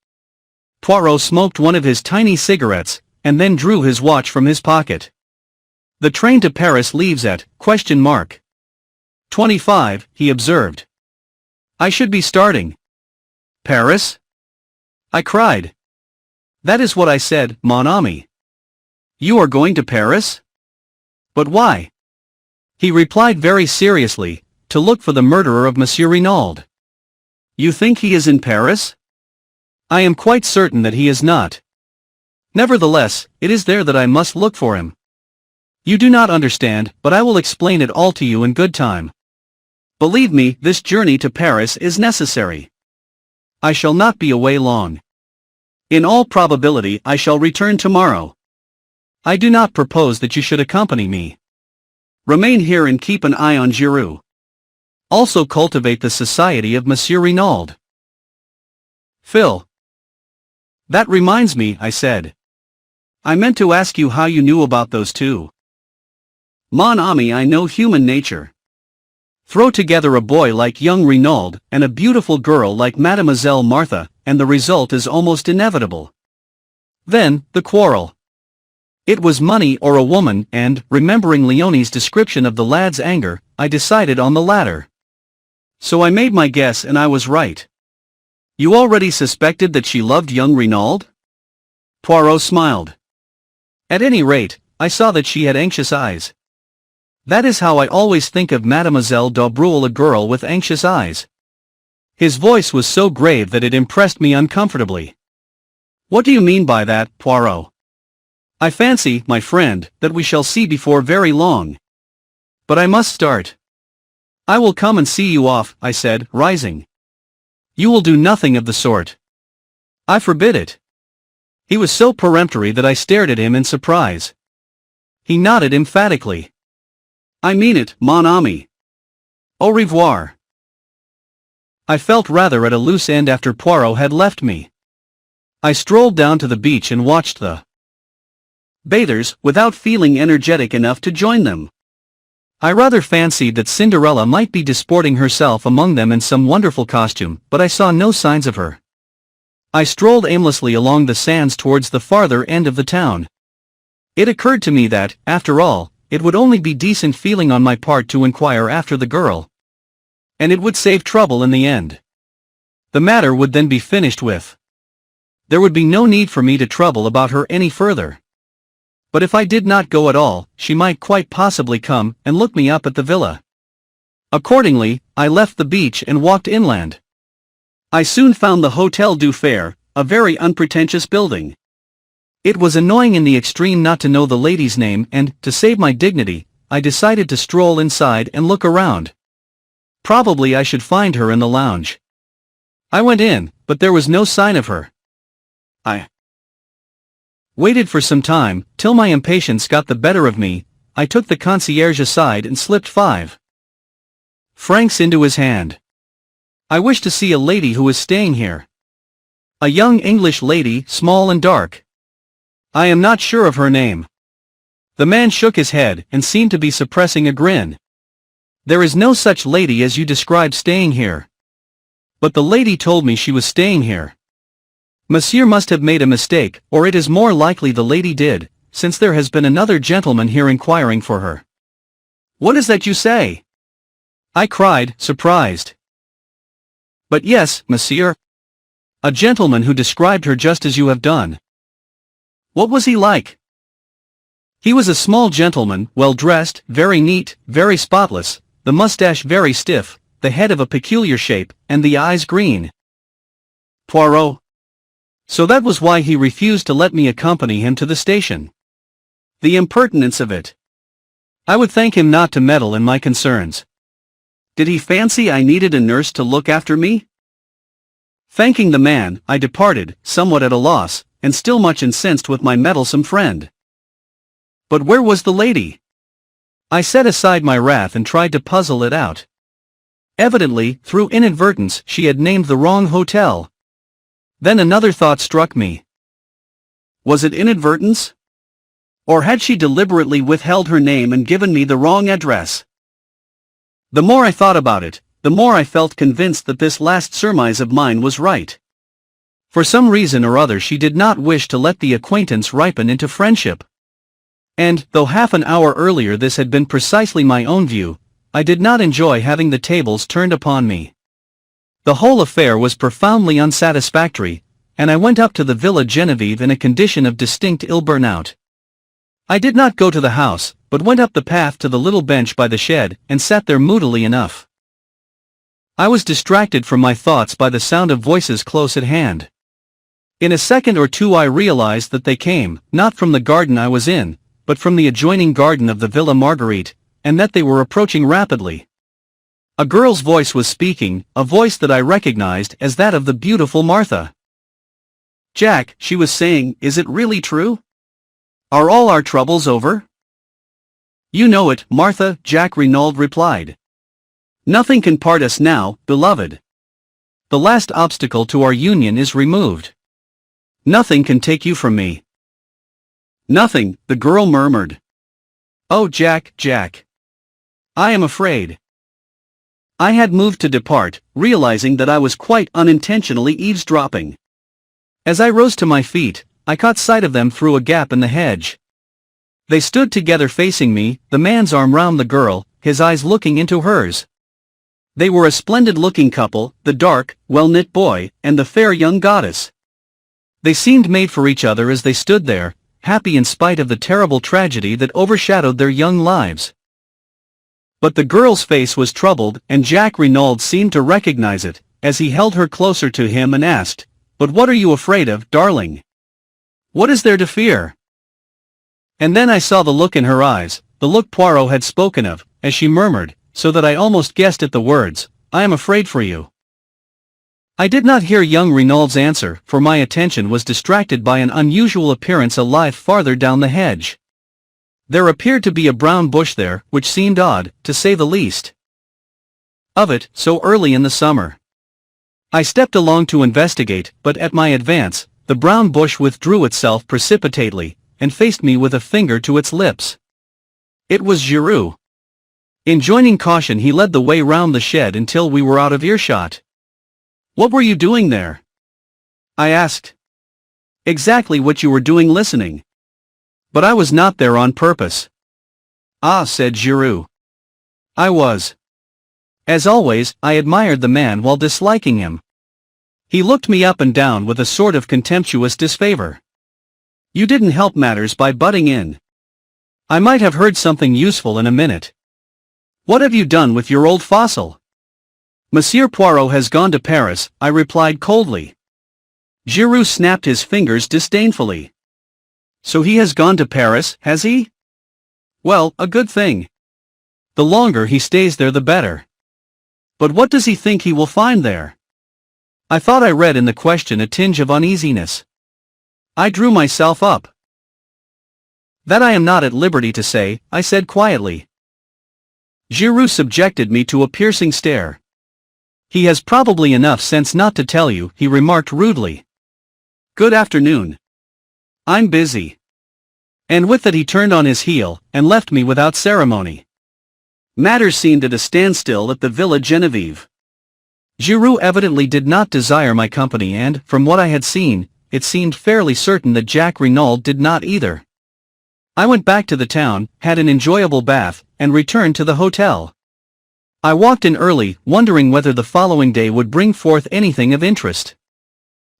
Poirot smoked one of his tiny cigarettes, and then drew his watch from his pocket. "The train to Paris leaves at (25), he observed. "I should be starting." "Paris?" I cried. "That is what I said, mon ami." "You are going to Paris?" But why? He replied very seriously, to look for the murderer of Monsieur Renauld. You think he is in Paris? I am quite certain that he is not. Nevertheless, it is there that I must look for him. You do not understand, but I will explain it all to you in good time. Believe me, this journey to Paris is necessary. I shall not be away long. In all probability I shall return tomorrow. I do not propose that you should accompany me. Remain here and keep an eye on Giroux. Also cultivate the society of Monsieur Renauld. Phil. That reminds me, I said. I meant to ask you how you knew about those two. Mon ami, I know human nature. Throw together a boy like young Renauld and a beautiful girl like Mademoiselle Martha, and the result is almost inevitable. Then, the quarrel. It was money or a woman, and, remembering Leonie's description of the lad's anger, I decided on the latter. So I made my guess and I was right. You already suspected that she loved young Renauld? Poirot smiled. At any rate, I saw that she had anxious eyes. That is how I always think of Mademoiselle d'Aubreuil, a girl with anxious eyes. His voice was so grave that it impressed me uncomfortably. What do you mean by that, Poirot? I fancy, my friend, that we shall see before very long. But I must start. I will come and see you off, I said, rising. You will do nothing of the sort. I forbid it. He was so peremptory that I stared at him in surprise. He nodded emphatically. I mean it, mon ami. Au revoir. I felt rather at a loose end after Poirot had left me. I strolled down to the beach and watched the bathers, without feeling energetic enough to join them. I rather fancied that Cinderella might be disporting herself among them in some wonderful costume, but I saw no signs of her. I strolled aimlessly along the sands towards the farther end of the town. It occurred to me that, after all, it would only be decent feeling on my part to inquire after the girl. And it would save trouble in the end. The matter would then be finished with. There would be no need for me to trouble about her any further. But if I did not go at all, she might quite possibly come and look me up at the villa. Accordingly, I left the beach and walked inland. I soon found the Hotel du Fer, a very unpretentious building. It was annoying in the extreme not to know the lady's name and, to save my dignity, I decided to stroll inside and look around. Probably I should find her in the lounge. I went in, but there was no sign of her. I waited for some time, till my impatience got the better of me. I took the concierge aside and slipped 5 francs into his hand. I wish to see a lady who is staying here. A young English lady, small and dark. I am not sure of her name. The man shook his head and seemed to be suppressing a grin. There is no such lady as you described staying here. But the lady told me she was staying here. Monsieur must have made a mistake, or it is more likely the lady did, since there has been another gentleman here inquiring for her. What is that you say? I cried, surprised. But yes, monsieur. A gentleman who described her just as you have done. What was he like? He was a small gentleman, well dressed, very neat, very spotless, the mustache very stiff, the head of a peculiar shape, and the eyes green. Poirot. So that was why he refused to let me accompany him to the station. The impertinence of it. I would thank him not to meddle in my concerns. Did he fancy I needed a nurse to look after me? Thanking the man, I departed, somewhat at a loss, and still much incensed with my meddlesome friend. But where was the lady? I set aside my wrath and tried to puzzle it out. Evidently, through inadvertence, she had named the wrong hotel. Then another thought struck me. Was it inadvertence? Or had she deliberately withheld her name and given me the wrong address? The more I thought about it, the more I felt convinced that this last surmise of mine was right. For some reason or other she did not wish to let the acquaintance ripen into friendship. And, though half an hour earlier this had been precisely my own view, I did not enjoy having the tables turned upon me. The whole affair was profoundly unsatisfactory, and I went up to the Villa Genevieve in a condition of distinct ill burnout. I did not go to the house, but went up the path to the little bench by the shed, and sat there moodily enough. I was distracted from my thoughts by the sound of voices close at hand. In a second or two I realized that they came, not from the garden I was in, but from the adjoining garden of the Villa Marguerite, and that they were approaching rapidly. A girl's voice was speaking, a voice that I recognized as that of the beautiful Martha. "Jack," she was saying, "is it really true? Are all our troubles over?" "You know it, Martha," Jack Renauld replied. "Nothing can part us now, beloved. The last obstacle to our union is removed. Nothing can take you from me." "Nothing," the girl murmured. "Oh, Jack, Jack. I am afraid." I had moved to depart, realizing that I was quite unintentionally eavesdropping. As I rose to my feet, I caught sight of them through a gap in the hedge. They stood together facing me, the man's arm round the girl, his eyes looking into hers. They were a splendid-looking couple, the dark, well-knit boy, and the fair young goddess. They seemed made for each other as they stood there, happy in spite of the terrible tragedy that overshadowed their young lives. But the girl's face was troubled, and Jack Renauld seemed to recognize it, as he held her closer to him and asked, "But what are you afraid of, darling? What is there to fear?" And then I saw the look in her eyes, the look Poirot had spoken of, as she murmured, so that I almost guessed at the words, "I am afraid for you." I did not hear young Renauld's answer, for my attention was distracted by an unusual appearance alive farther down the hedge. There appeared to be a brown bush there, which seemed odd, to say the least of it, so early in the summer. I stepped along to investigate, but at my advance, the brown bush withdrew itself precipitately, and faced me with a finger to its lips. It was Giroux. Enjoining caution, he led the way round the shed until we were out of earshot. "What were you doing there?" I asked. "Exactly what you were doing, listening. But I was not there on purpose." "Ah," said Giroux. "I was." As always, I admired the man while disliking him. He looked me up and down with a sort of contemptuous disfavor. "You didn't help matters by butting in. I might have heard something useful in a minute. What have you done with your old fossil?" "Monsieur Poirot has gone to Paris," I replied coldly. Giroux snapped his fingers disdainfully. "So he has gone to Paris, has he? Well, a good thing. The longer he stays there the better. But what does he think he will find there?" I thought I read in the question a tinge of uneasiness. I drew myself up. "That I am not at liberty to say," I said quietly. Giroux subjected me to a piercing stare. "He has probably enough sense not to tell you," he remarked rudely. "Good afternoon. I'm busy." And with that he turned on his heel, and left me without ceremony. Matters seemed at a standstill at the Villa Genevieve. Giroux evidently did not desire my company, and, from what I had seen, it seemed fairly certain that Jack Renauld did not either. I went back to the town, had an enjoyable bath, and returned to the hotel. I walked in early, wondering whether the following day would bring forth anything of interest.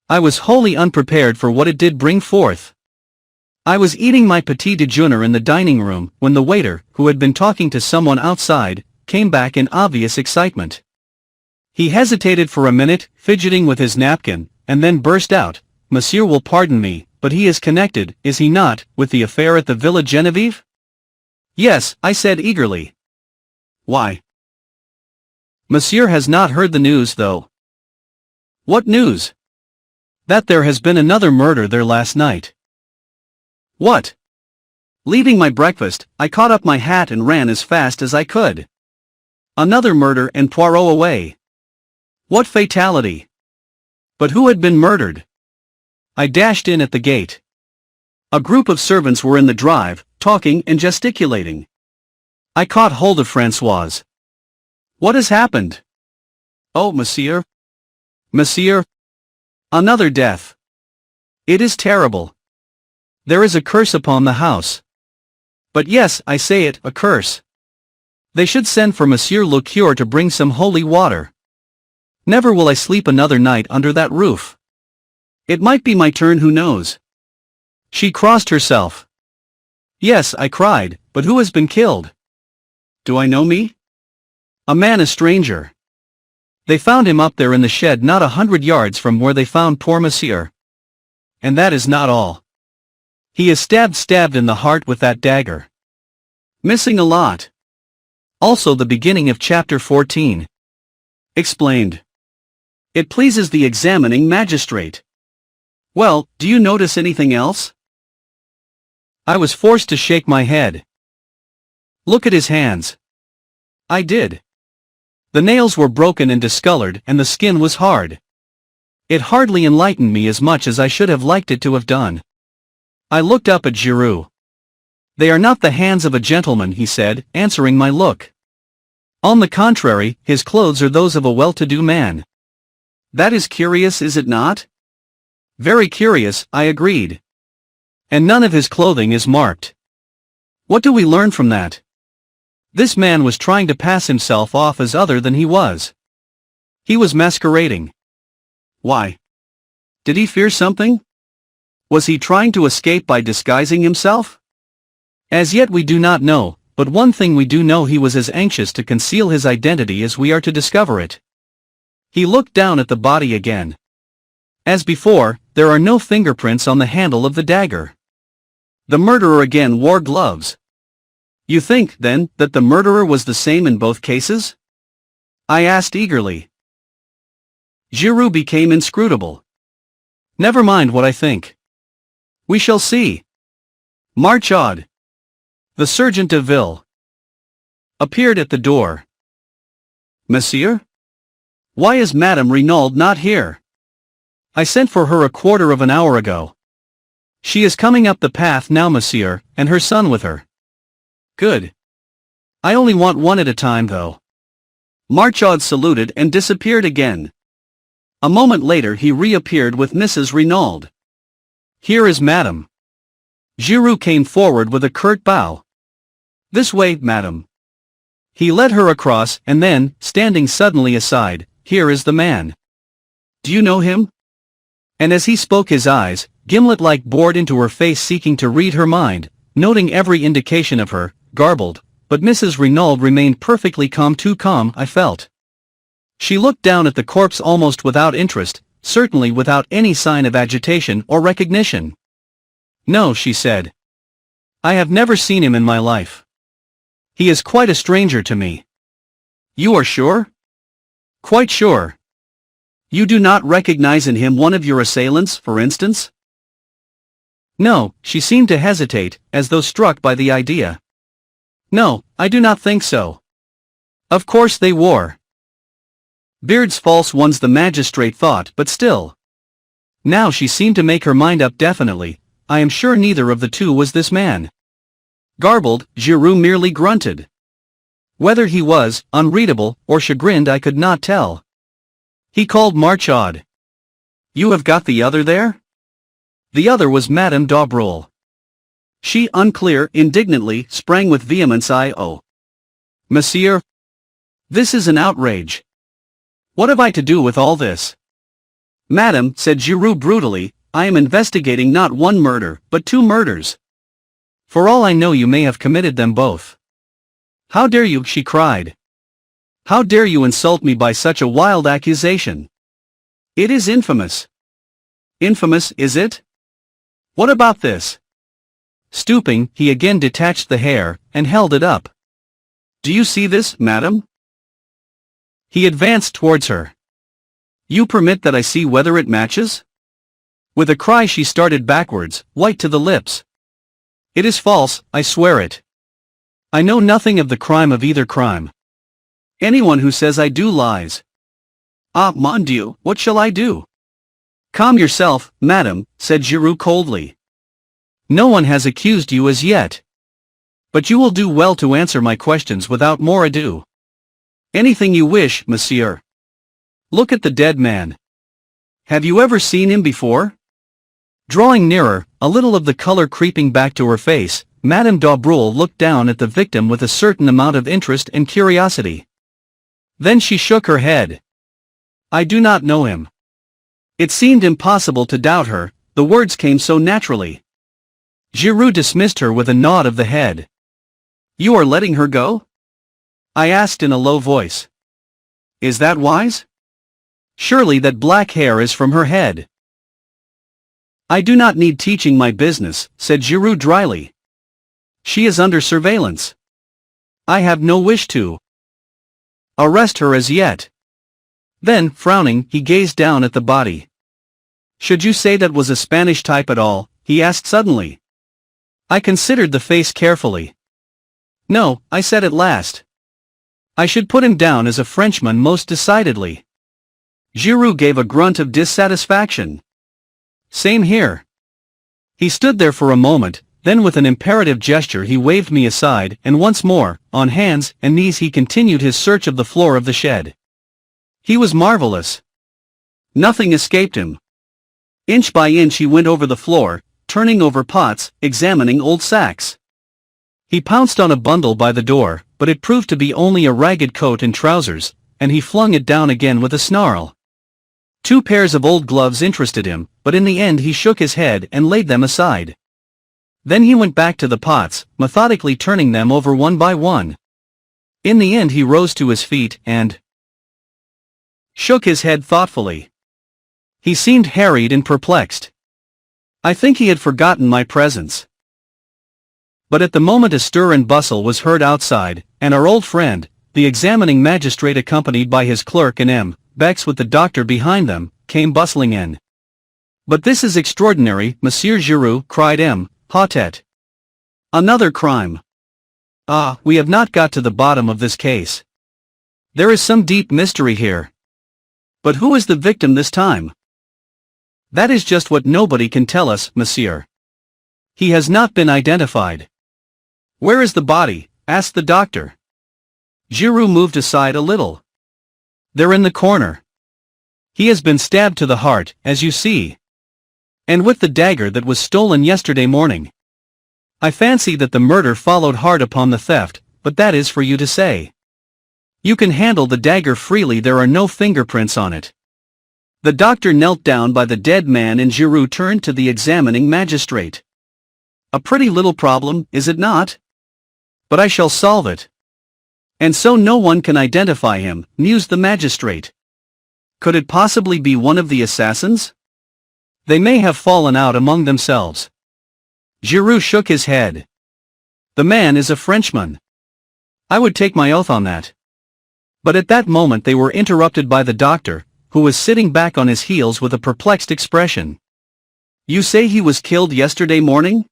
I was wholly unprepared for what it did bring forth. I was eating my petit déjeuner in the dining room, when the waiter, who had been talking to someone outside, came back in obvious excitement. He hesitated for a minute, fidgeting with his napkin, and then burst out, "Monsieur will pardon me, but he is connected, is he not, with the affair at the Villa Genevieve?" "Yes," I said eagerly. "Why?" "Monsieur has not heard the news, though." "What news?" "That there has been another murder there last night." "What?" Leaving my breakfast, I caught up my hat and ran as fast as I could. Another murder, and Poirot away. What fatality! But who had been murdered? I dashed in at the gate. A group of servants were in the drive, talking and gesticulating. I caught hold of Françoise. "What has happened?" "Oh, monsieur. Monsieur. Another death. It is terrible. There is a curse upon the house. But yes, I say it, a curse. They should send for Monsieur le Curé to bring some holy water. Never will I sleep another night under that roof. It might be my turn, who knows?" She crossed herself. Yes, I cried, but who has been killed? Do I know me? A man, a stranger. They found him up there in the shed not 100 yards from where they found poor Monsieur. And that is not all. He is stabbed in the heart with that dagger. Missing a lot. Also the beginning of chapter 14. Explained. It pleases the examining magistrate. Well, do you notice anything else? I was forced to shake my head. Look at his hands. I did. The nails were broken and discolored and the skin was hard. It hardly enlightened me as much as I should have liked it to have done. I looked up at Giroux. They are not the hands of a gentleman, he said, answering my look. On the contrary, his clothes are those of a well-to-do man. That is curious, is it not? Very curious, I agreed. And none of his clothing is marked. What do we learn from that? This man was trying to pass himself off as other than he was. He was masquerading. Why? Did he fear something? Was he trying to escape by disguising himself? As yet we do not know, but one thing we do know: he was as anxious to conceal his identity as we are to discover it. He looked down at the body again. As before, there are no fingerprints on the handle of the dagger. The murderer again wore gloves. You think, then, that the murderer was the same in both cases? I asked eagerly. Giroux became inscrutable. Never mind what I think. We shall see. Marchaud, the sergeant de ville, appeared at the door. Monsieur? Why is Madame Renauld not here? I sent for her a quarter of an hour ago. She is coming up the path now, monsieur, and her son with her. Good. I only want one at a time, though. Marchaud saluted and disappeared again. A moment later he reappeared with Mrs. Renauld. Here is Madame. Giroux came forward with a curt bow. This way, Madame. He led her across and then, standing suddenly aside, here is the man. Do you know him? And as he spoke his eyes, gimlet-like, bored into her face, seeking to read her mind, noting every indication of her, garbled, but Mrs. Renauld remained perfectly calm, too calm, I felt. She looked down at the corpse almost without interest, certainly without any sign of agitation or recognition. No, she said. I have never seen him in my life. He is quite a stranger to me. You are sure? Quite sure. You do not recognize in him one of your assailants, for instance? No, she seemed to hesitate, as though struck by the idea. No, I do not think so. Of course they wore beards, false ones, the magistrate thought, but still. Now she seemed to make her mind up definitely. I am sure neither of the two was this man. Garbled, Giroux merely grunted. Whether he was unreadable or chagrined I could not tell. He called Marchaud. You have got the other there? The other was Madame d'Aubreuil. She, unclear, indignantly, sprang with vehemence. Oh, Monsieur, this is an outrage. What have I to do with all this? Madame, said Giroux brutally, I am investigating not one murder, but 2 murders. For all I know you may have committed them both. How dare you, she cried. How dare you insult me by such a wild accusation? It is infamous. Infamous, is it? What about this? Stooping, he again detached the hair, and held it up. Do you see this, madam? He advanced towards her. You permit that I see whether it matches? With a cry she started backwards, white to the lips. It is false, I swear it. I know nothing of the crime of either crime. Anyone who says I do lies. Ah, mon Dieu, what shall I do? Calm yourself, madam, said Giroux coldly. No one has accused you as yet. But you will do well to answer my questions without more ado. Anything you wish, monsieur. Look at the dead man. Have you ever seen him before? Drawing nearer, a little of the color creeping back to her face, Madame d'Aubreuil looked down at the victim with a certain amount of interest and curiosity. Then she shook her head. I do not know him. It seemed impossible to doubt her, the words came so naturally. Giroux dismissed her with a nod of the head. You are letting her go? I asked in a low voice. Is that wise? Surely that black hair is from her head. I do not need teaching my business, said Giroux dryly. She is under surveillance. I have no wish to arrest her as yet. Then, frowning, he gazed down at the body. Should you say that was a Spanish type at all? He asked suddenly. I considered the face carefully. No, I said at last. I should put him down as a Frenchman most decidedly. Giroux gave a grunt of dissatisfaction. Same here. He stood there for a moment, then with an imperative gesture he waved me aside, and once more, on hands and knees he continued his search of the floor of the shed. He was marvelous. Nothing escaped him. Inch by inch he went over the floor, turning over pots, examining old sacks. He pounced on a bundle by the door, but it proved to be only a ragged coat and trousers, and he flung it down again with a snarl. 2 pairs of old gloves interested him, but in the end he shook his head and laid them aside. Then he went back to the pots, methodically turning them over one by one. In the end he rose to his feet and shook his head thoughtfully. He seemed harried and perplexed. I think he had forgotten my presence. But at the moment a stir and bustle was heard outside, and our old friend, the examining magistrate accompanied by his clerk and M. Bex with the doctor behind them, came bustling in. But this is extraordinary, Monsieur Giroux, cried M. Hautet. Another crime. Ah, we have not got to the bottom of this case. There is some deep mystery here. But who is the victim this time? That is just what nobody can tell us, monsieur. He has not been identified. Where is the body? Asked the doctor. Giroux moved aside a little. They're in the corner. He has been stabbed to the heart, as you see. And with the dagger that was stolen yesterday morning. I fancy that the murder followed hard upon the theft, but that is for you to say. You can handle the dagger freely, there are no fingerprints on it. The doctor knelt down by the dead man and Giroux turned to the examining magistrate. A pretty little problem, is it not? But I shall solve it. And so no one can identify him, mused the magistrate. Could it possibly be one of the assassins? They may have fallen out among themselves. Giroux shook his head. The man is a Frenchman. I would take my oath on that. But at that moment they were interrupted by the doctor, who was sitting back on his heels with a perplexed expression. You say he was killed yesterday morning?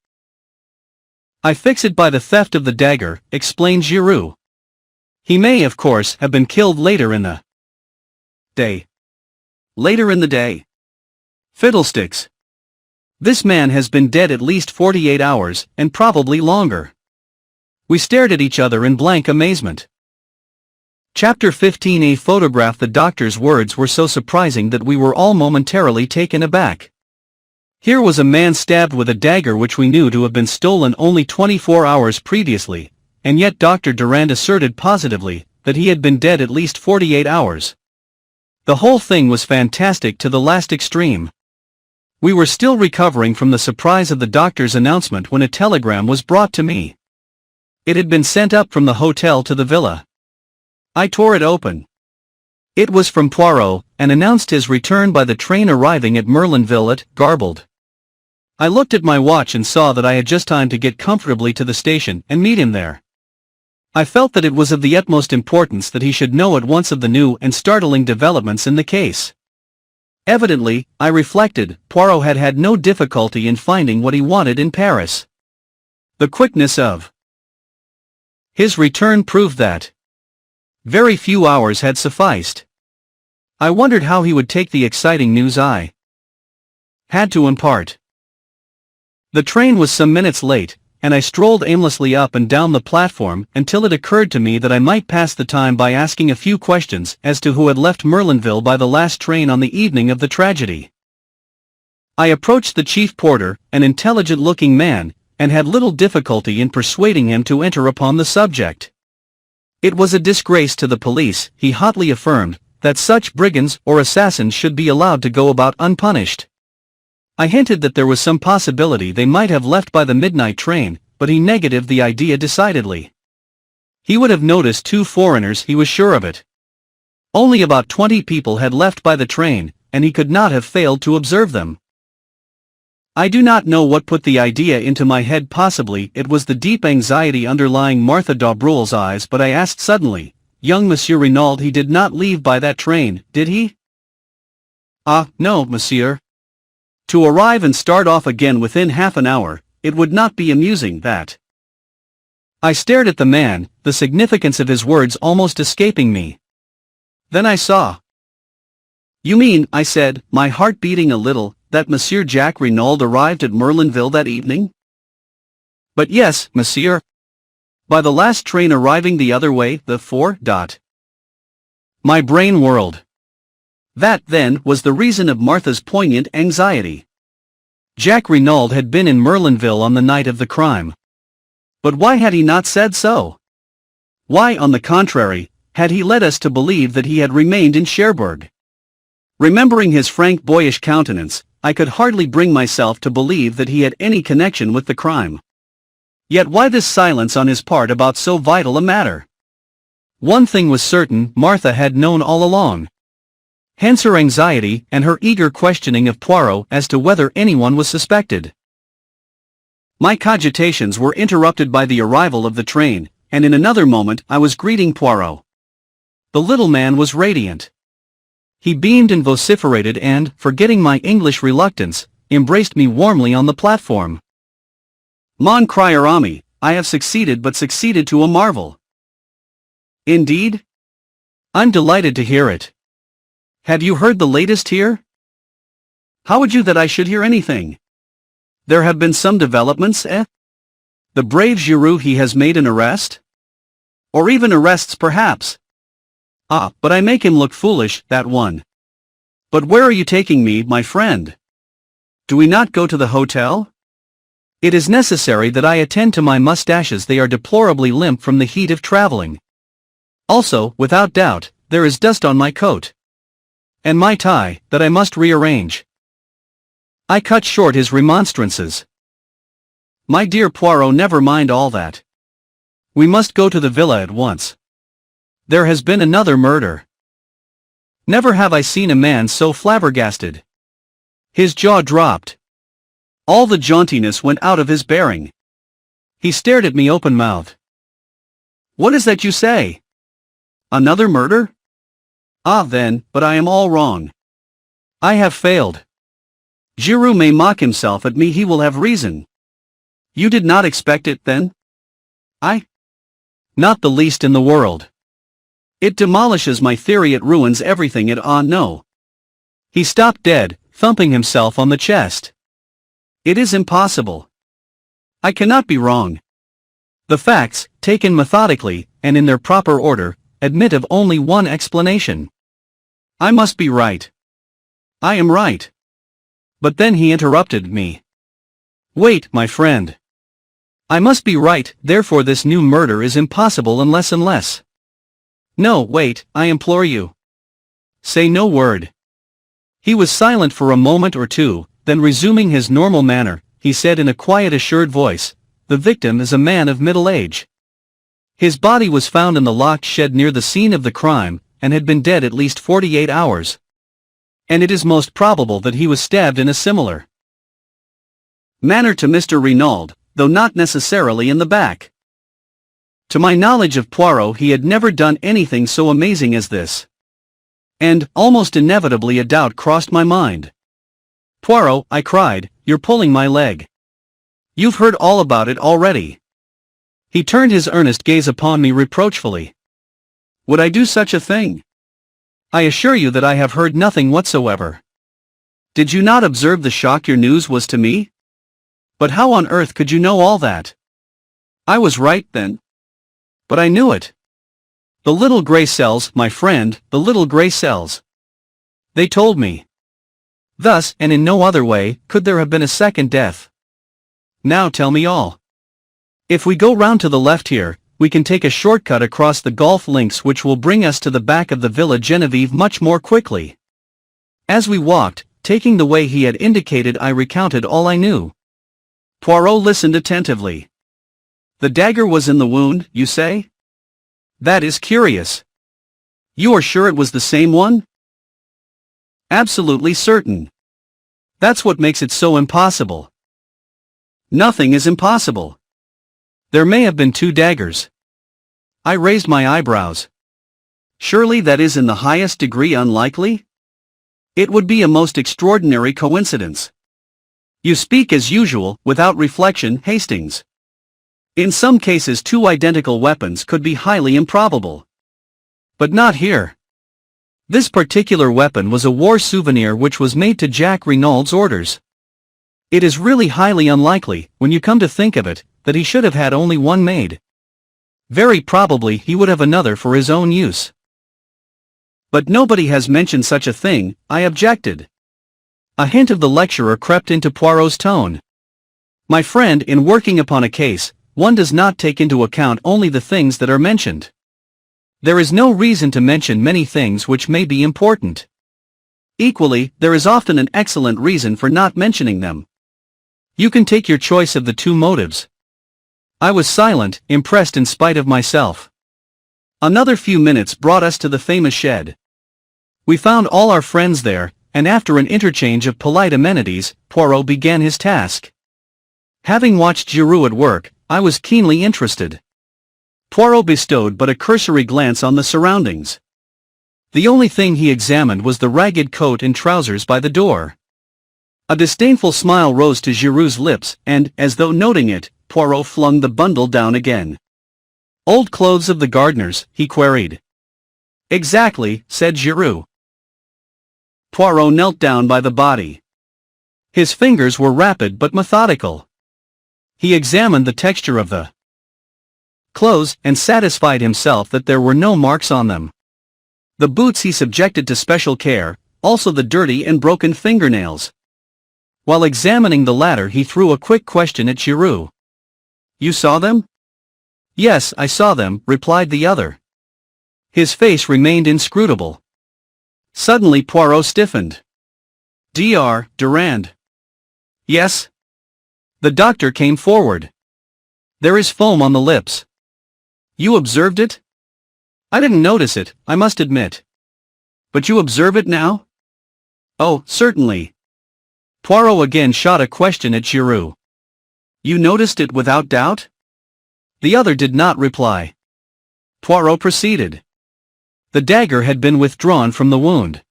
I fix it by the theft of the dagger, explained Giroux. He may, of course, have been killed later in the day. Later in the day? Fiddlesticks. This man has been dead at least 48 hours, and probably longer. We stared at each other in blank amazement. Chapter 15. A photograph. The doctor's words were so surprising that we were all momentarily taken aback. Here was a man stabbed with a dagger which we knew to have been stolen only 24 hours previously, and yet Dr. Durand asserted positively that he had been dead at least 48 hours. The whole thing was fantastic to the last extreme. We were still recovering from the surprise of the doctor's announcement when a telegram was brought to me. It had been sent up from the hotel to the villa. I tore it open. It was from Poirot, and announced his return by the train arriving at Merlinville at garbled. I looked at my watch and saw that I had just time to get comfortably to the station and meet him there. I felt that it was of the utmost importance that he should know at once of the new and startling developments in the case. Evidently, I reflected, Poirot had had no difficulty in finding what he wanted in Paris. The quickness of his return proved that very few hours had sufficed. I wondered how he would take the exciting news I had to impart. The train was some minutes late, and I strolled aimlessly up and down the platform until it occurred to me that I might pass the time by asking a few questions as to who had left Merlinville by the last train on the evening of the tragedy. I approached the chief porter, an intelligent-looking man, and had little difficulty in persuading him to enter upon the subject. It was a disgrace to the police, he hotly affirmed, that such brigands or assassins should be allowed to go about unpunished. I hinted that there was some possibility they might have left by the midnight train, but he negatived the idea decidedly. He would have noticed 2 foreigners, he was sure of it. Only about 20 people had left by the train, and he could not have failed to observe them. I do not know what put the idea into my head. Possibly it was the deep anxiety underlying Martha d'Aubreul's eyes, but I asked suddenly, "Young Monsieur Renauld, he did not leave by that train, did he?" "Ah, no, monsieur. To arrive and start off again within half an hour, it would not be amusing, that." I stared at the man, the significance of his words almost escaping me. Then I saw. "You mean," I said, my heart beating a little, "that Monsieur Jacques Renauld arrived at Merlinville that evening?" "But yes, monsieur. By the last train arriving the other way, the 4. My brain whirled. That, then, was the reason of Martha's poignant anxiety. Jacques Renauld had been in Merlinville on the night of the crime. But why had he not said so? Why, on the contrary, had he led us to believe that he had remained in Cherbourg? Remembering his frank boyish countenance, I could hardly bring myself to believe that he had any connection with the crime. Yet why this silence on his part about so vital a matter? One thing was certain, Martha had known all along. Hence her anxiety and her eager questioning of Poirot as to whether anyone was suspected. My cogitations were interrupted by the arrival of the train, and in another moment I was greeting Poirot. The little man was radiant. He beamed and vociferated and, forgetting my English reluctance, embraced me warmly on the platform. "Mon crier ami, I have succeeded, but succeeded to a marvel." "Indeed? I'm delighted to hear it. Have you heard the latest here?" "How would you that I should hear anything? There have been some developments, eh? The brave Giroux, he has made an arrest? Or even arrests, perhaps? Ah, but I make him look foolish, that one. But where are you taking me, my friend? Do we not go to the hotel? It is necessary that I attend to my mustaches, they are deplorably limp from the heat of traveling. Also, without doubt, there is dust on my coat. And my tie, that I must rearrange." I cut short his remonstrances. "My dear Poirot, never mind all that. We must go to the villa at once. There has been another murder." Never have I seen a man so flabbergasted. His jaw dropped. All the jauntiness went out of his bearing. He stared at me open-mouthed. "What is that you say? Another murder? Ah then, but I am all wrong. I have failed. Giroux may mock himself at me, he will have reason. You did not expect it, then?" "I? Not the least in the world. It demolishes my theory, it ruins everything, no." He stopped dead, thumping himself on the chest. "It is impossible. I cannot be wrong. The facts, taken methodically, and in their proper order, admit of only one explanation. I must be right. I am right." But then he interrupted me. "Wait, my friend. I must be right, therefore this new murder is impossible unless. No, wait, I implore you. Say no word." He was silent for a moment or two, then resuming his normal manner, he said in a quiet, assured voice, "The victim is a man of middle age. His body was found in the locked shed near the scene of the crime, and had been dead at least 48 hours. And it is most probable that he was stabbed in a similar manner to Mr. Renauld, though not necessarily in the back." To my knowledge of Poirot, he had never done anything so amazing as this. And, almost inevitably, a doubt crossed my mind. "Poirot," I cried, "you're pulling my leg. You've heard all about it already." He turned his earnest gaze upon me reproachfully. "Would I do such a thing? I assure you that I have heard nothing whatsoever. Did you not observe the shock your news was to me? But how on earth could you know all that?" "I was right, then. But I knew it. The little grey cells, my friend, the little grey cells. They told me. Thus, and in no other way, could there have been a second death. Now tell me all. If we go round to the left here, we can take a shortcut across the golf links which will bring us to the back of the Villa Genevieve much more quickly." As we walked, taking the way he had indicated. I recounted all I knew. Poirot listened attentively. The dagger was in the wound, you say? That is curious. You are sure it was the same one? Absolutely certain. That's what makes it so impossible. Nothing is impossible. There may have been 2 daggers. I raised my eyebrows. Surely that is in the highest degree unlikely? It would be a most extraordinary coincidence. You speak as usual, without reflection, Hastings. In some cases 2 identical weapons could be highly improbable. But not here. This particular weapon was a war souvenir which was made to Jack Renauld's orders. It is really highly unlikely, when you come to think of it, that he should have had only one made. Very probably he would have another for his own use. But nobody has mentioned such a thing, I objected. A hint of the lecturer crept into Poirot's tone. My friend, in working upon a case, one does not take into account only the things that are mentioned. There is no reason to mention many things which may be important. Equally, there is often an excellent reason for not mentioning them. You can take your choice of the 2 motives. I was silent, impressed in spite of myself. Another few minutes brought us to the famous shed. We found all our friends there, and after an interchange of polite amenities, Poirot began his task. Having watched Giroux at work, I was keenly interested. Poirot bestowed but a cursory glance on the surroundings. The only thing he examined was the ragged coat and trousers by the door. A disdainful smile rose to Giroux's lips, and, as though noting it, Poirot flung the bundle down again. Old clothes of the gardeners, he queried. Exactly, said Giroux. Poirot knelt down by the body. His fingers were rapid but methodical. He examined the texture of the clothes, and satisfied himself that there were no marks on them. The boots he subjected to special care, also the dirty and broken fingernails. While examining the latter he threw a quick question at Giroux. You saw them? Yes, I saw them, replied the other. His face remained inscrutable. Suddenly Poirot stiffened. Dr. Durand. Yes? The doctor came forward. There is foam on the lips. You observed it? I didn't notice it, I must admit. But you observe it now? Oh, certainly. Poirot again shot a question at Giroux. You noticed it without doubt? The other did not reply. Poirot proceeded. The dagger had been withdrawn from the wound.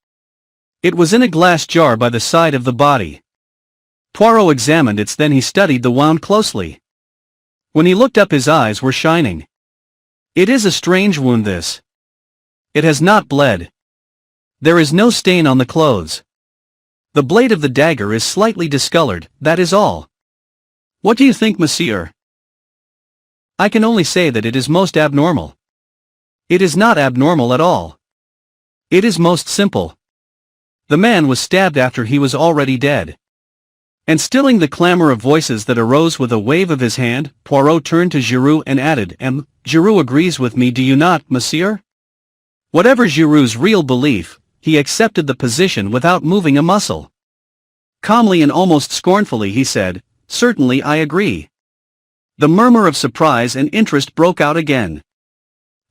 It was in a glass jar by the side of the body. Poirot examined it, then he studied the wound closely. When he looked up his eyes were shining. It is a strange wound this. It has not bled. There is no stain on the clothes. The blade of the dagger is slightly discolored, that is all. What do you think, monsieur? I can only say that it is most abnormal. It is not abnormal at all. It is most simple. The man was stabbed after he was already dead. And stilling the clamor of voices that arose with a wave of his hand, Poirot turned to Giroux and added, Giroux agrees with me, do you not, monsieur? Whatever Giroux's real belief, he accepted the position without moving a muscle. Calmly and almost scornfully he said, certainly I agree. The murmur of surprise and interest broke out again.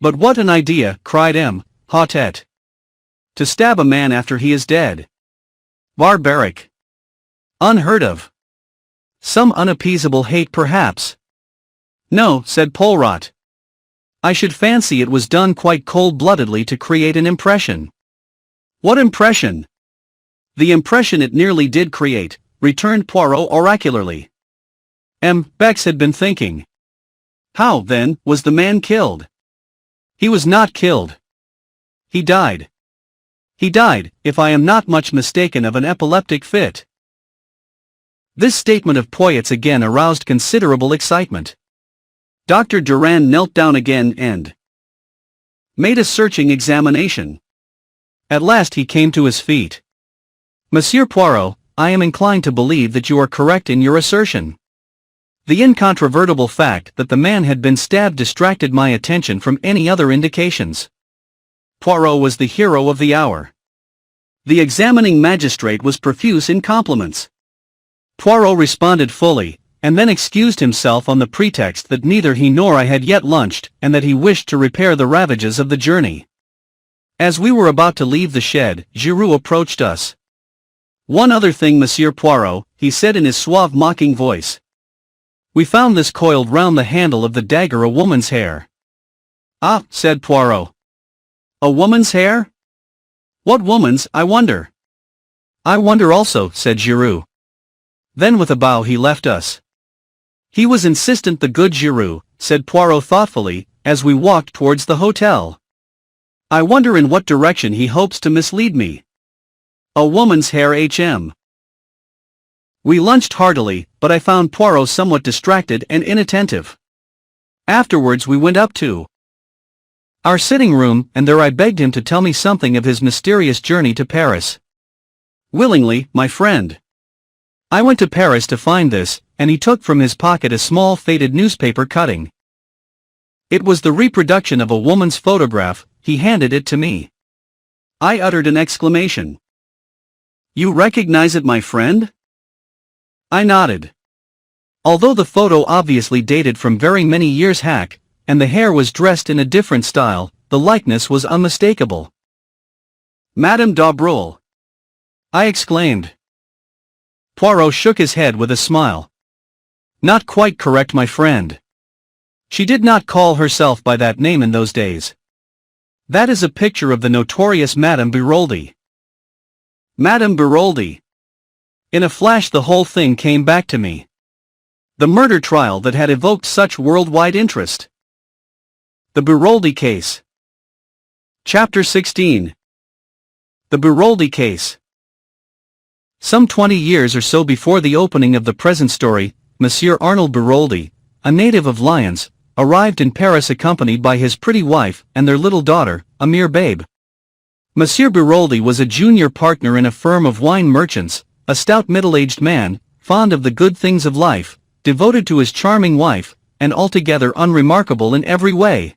But what an idea, cried Hautet. To stab a man after he is dead. Barbaric. Unheard of. Some unappeasable hate perhaps. No, said Poirot. I should fancy it was done quite cold-bloodedly to create an impression. What impression? The impression it nearly did create, returned Poirot oracularly. Bex had been thinking. How, then, was the man killed? He was not killed. He died. He died, if I am not much mistaken, of an epileptic fit. This statement of Poyet's again aroused considerable excitement. Dr. Durand knelt down again and made a searching examination. At last he came to his feet. Monsieur Poirot, I am inclined to believe that you are correct in your assertion. The incontrovertible fact that the man had been stabbed distracted my attention from any other indications. Poirot was the hero of the hour. The examining magistrate was profuse in compliments. Poirot responded fully, and then excused himself on the pretext that neither he nor I had yet lunched, and that he wished to repair the ravages of the journey. As we were about to leave the shed, Giroux approached us. "One other thing, Monsieur Poirot," he said in his suave mocking voice. "We found this coiled round the handle of the dagger, a woman's hair." "Ah," said Poirot. "A woman's hair? What woman's, I wonder?" "I wonder also," said Giroux. Then with a bow he left us. "He was insistent, the good Giroux," said Poirot thoughtfully, as we walked towards the hotel. "I wonder in what direction he hopes to mislead me. A woman's hair, HM." We lunched heartily, but I found Poirot somewhat distracted and inattentive. Afterwards we went up to our sitting room, and there I begged him to tell me something of his mysterious journey to Paris. "Willingly, my friend. I went to Paris to find this," and he took from his pocket a small faded newspaper cutting. It was the reproduction of a woman's photograph. He handed it to me. I uttered an exclamation. "You recognize it, my friend?" I nodded. Although the photo obviously dated from very many years back, and the hair was dressed in a different style, the likeness was unmistakable. "Madame d'Abreuil!" I exclaimed. Poirot shook his head with a smile. "Not quite correct, my friend. She did not call herself by that name in those days. That is a picture of the notorious Madame Biroldi." Madame Biroldi. In a flash the whole thing came back to me. The murder trial that had evoked such worldwide interest. The Biroldi case. Chapter 16. The Biroldi case. Some 20 years or so before the opening of the present story, Monsieur Arnold Biroldi, a native of Lyons, arrived in Paris accompanied by his pretty wife and their little daughter, a mere babe. Monsieur Biroldi was a junior partner in a firm of wine merchants, a stout middle-aged man, fond of the good things of life, devoted to his charming wife, and altogether unremarkable in every way.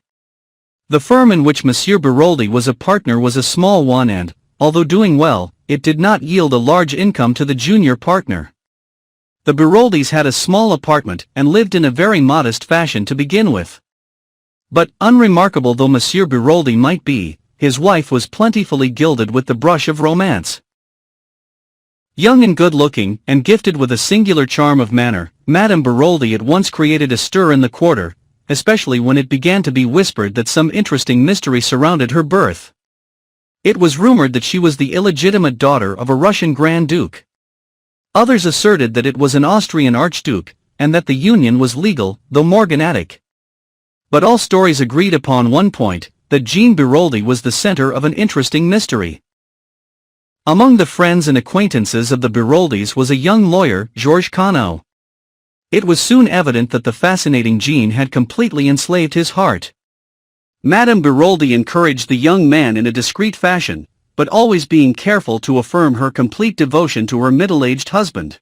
The firm in which Monsieur Biroldi was a partner was a small one and, although doing well, it did not yield a large income to the junior partner. The Biroldis had a small apartment and lived in a very modest fashion to begin with. But, unremarkable though Monsieur Biroldi might be, his wife was plentifully gilded with the brush of romance. Young and good-looking, and gifted with a singular charm of manner, Madame Biroldi at once created a stir in the quarter, especially when it began to be whispered that some interesting mystery surrounded her birth. It was rumored that she was the illegitimate daughter of a Russian Grand Duke. Others asserted that it was an Austrian Archduke, and that the union was legal, though morganatic. But all stories agreed upon one point, that Jean Biroldi was the center of an interesting mystery. Among the friends and acquaintances of the Biroldis was a young lawyer, Georges Conneau. It was soon evident that the fascinating Jean had completely enslaved his heart. Madame Biroldi encouraged the young man in a discreet fashion, but always being careful to affirm her complete devotion to her middle-aged husband.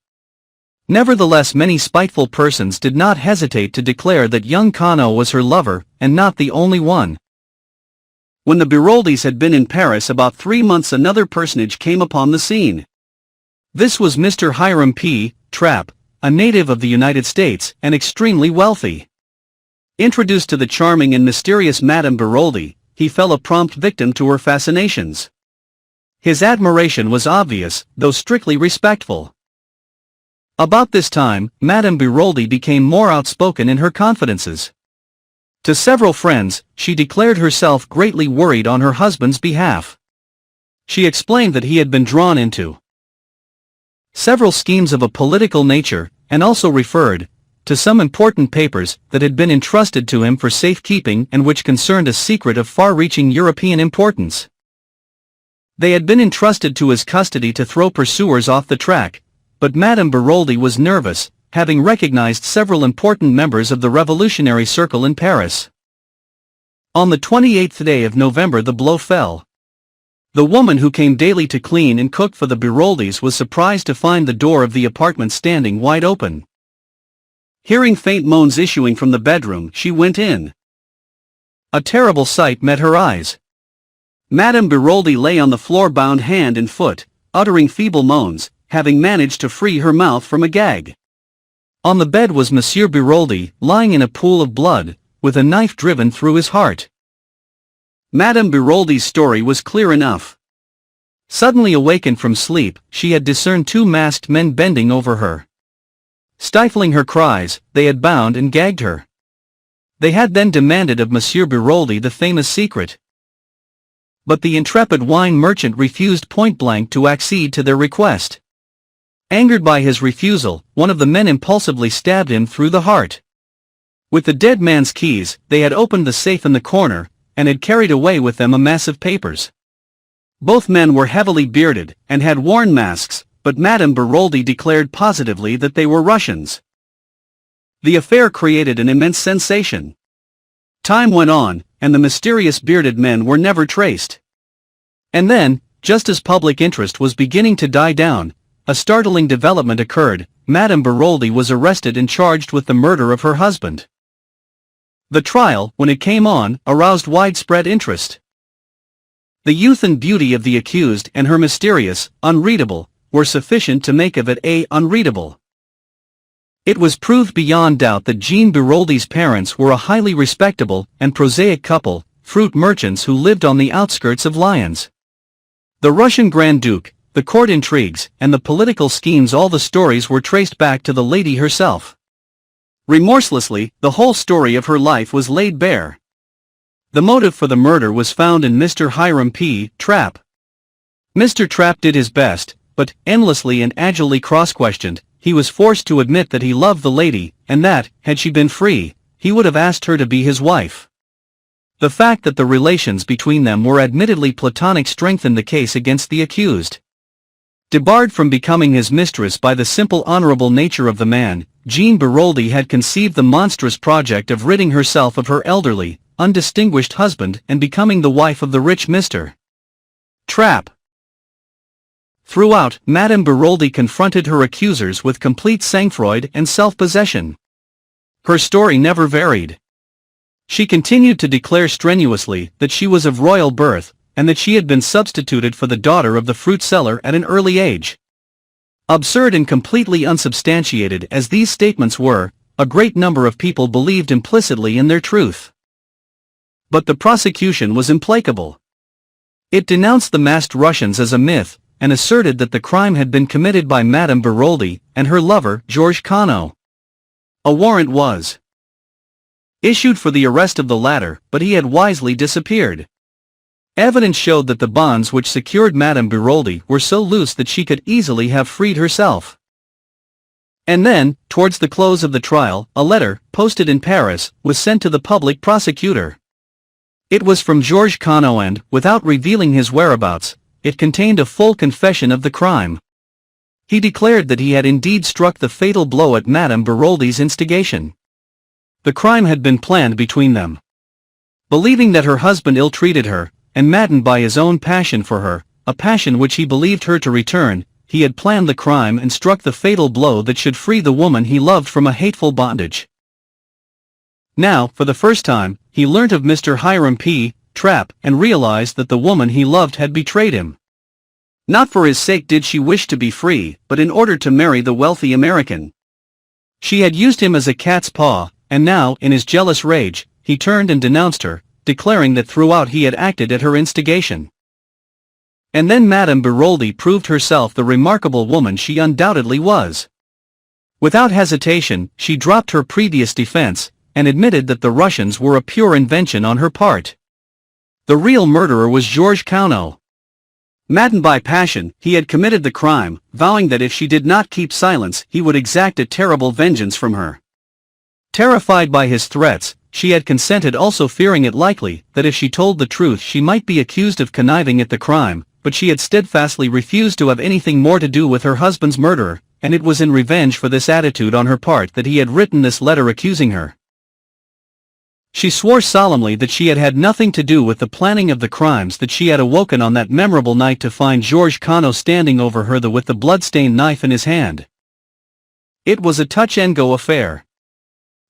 Nevertheless, many spiteful persons did not hesitate to declare that young Conneau was her lover, and not the only one. When the Biroldis had been in Paris about 3 months, another personage came upon the scene. This was Mr. Hiram P. Trapp, a native of the United States, and extremely wealthy. Introduced to the charming and mysterious Madame Biroldi, he fell a prompt victim to her fascinations. His admiration was obvious, though strictly respectful. About this time, Madame Biroldi became more outspoken in her confidences. To several friends, she declared herself greatly worried on her husband's behalf. She explained that he had been drawn into several schemes of a political nature, and also referred to some important papers that had been entrusted to him for safekeeping and which concerned a secret of far-reaching European importance. They had been entrusted to his custody to throw pursuers off the track, but Madame Biroldi was nervous, having recognized several important members of the revolutionary circle in Paris. On the 28th day of November the blow fell. The woman who came daily to clean and cook for the Biroldis was surprised to find the door of the apartment standing wide open. Hearing faint moans issuing from the bedroom, she went in. A terrible sight met her eyes. Madame Beroldi lay on the floor bound hand and foot, uttering feeble moans, having managed to free her mouth from a gag. On the bed was Monsieur Beroldi, lying in a pool of blood, with a knife driven through his heart. Madame Beroldi's story was clear enough. Suddenly awakened from sleep, she had discerned two masked men bending over her. Stifling her cries, they had bound and gagged her. They had then demanded of Monsieur Beroldi the famous secret. But the intrepid wine merchant refused point-blank to accede to their request. Angered by his refusal, one of the men impulsively stabbed him through the heart. With the dead man's keys, they had opened the safe in the corner, and had carried away with them a mass of papers. Both men were heavily bearded, and had worn masks, but Madame Beroldi declared positively that they were Russians. The affair created an immense sensation. Time went on, and the mysterious bearded men were never traced. And then, just as public interest was beginning to die down, a startling development occurred. Madame Beroldi was arrested and charged with the murder of her husband. The trial, when it came on, aroused widespread interest. The youth and beauty of the accused and her mysterious, unreadable, were sufficient to make of it unreadable. It was proved beyond doubt that Jean Beroldi's parents were a highly respectable and prosaic couple, fruit merchants who lived on the outskirts of Lyons. The Russian Grand Duke, the court intrigues, and the political schemes, all the stories were traced back to the lady herself. Remorselessly, the whole story of her life was laid bare. The motive for the murder was found in Mr. Hiram P. Trapp. Mr. Trapp did his best, but, endlessly and agilely cross-questioned, he was forced to admit that he loved the lady, and that, had she been free, he would have asked her to be his wife. The fact that the relations between them were admittedly platonic strengthened the case against the accused. Debarred from becoming his mistress by the simple honorable nature of the man, Jean Beroldi had conceived the monstrous project of ridding herself of her elderly, undistinguished husband and becoming the wife of the rich Mr. Trapp. Throughout, Madame Beroldi confronted her accusers with complete sang-froid and self-possession. Her story never varied. She continued to declare strenuously that she was of royal birth, and that she had been substituted for the daughter of the fruit seller at an early age. Absurd and completely unsubstantiated as these statements were, a great number of people believed implicitly in their truth. But the prosecution was implacable. It denounced the masked Russians as a myth, and asserted that the crime had been committed by Madame Beroldi and her lover, Georges Cano. A warrant was issued for the arrest of the latter, but he had wisely disappeared. Evidence showed that the bonds which secured Madame Beroldi were so loose that she could easily have freed herself. And then, towards the close of the trial, a letter, posted in Paris, was sent to the public prosecutor. It was from Georges Cano and, without revealing his whereabouts, it contained a full confession of the crime. He declared that he had indeed struck the fatal blow at Madame Beroldi's instigation. The crime had been planned between them. Believing that her husband ill-treated her, and maddened by his own passion for her, a passion which he believed her to return, he had planned the crime and struck the fatal blow that should free the woman he loved from a hateful bondage. Now, for the first time, he learnt of Mr. Hiram P. Trapp and realized that the woman he loved had betrayed him. Not for his sake did she wish to be free, but in order to marry the wealthy American. She had used him as a cat's paw, and now, in his jealous rage, he turned and denounced her, declaring that throughout he had acted at her instigation. And then Madame Beroldi proved herself the remarkable woman she undoubtedly was. Without hesitation, she dropped her previous defense, and admitted that the Russians were a pure invention on her part. The real murderer was Georges Cano. Maddened by passion, he had committed the crime, vowing that if she did not keep silence, he would exact a terrible vengeance from her. Terrified by his threats, she had consented, also fearing it likely that if she told the truth she might be accused of conniving at the crime, but she had steadfastly refused to have anything more to do with her husband's murderer, and it was in revenge for this attitude on her part that he had written this letter accusing her. She swore solemnly that she had had nothing to do with the planning of the crimes, that she had awoken on that memorable night to find Georges Cano standing over her with the blood-stained knife in his hand. It was a touch-and-go affair.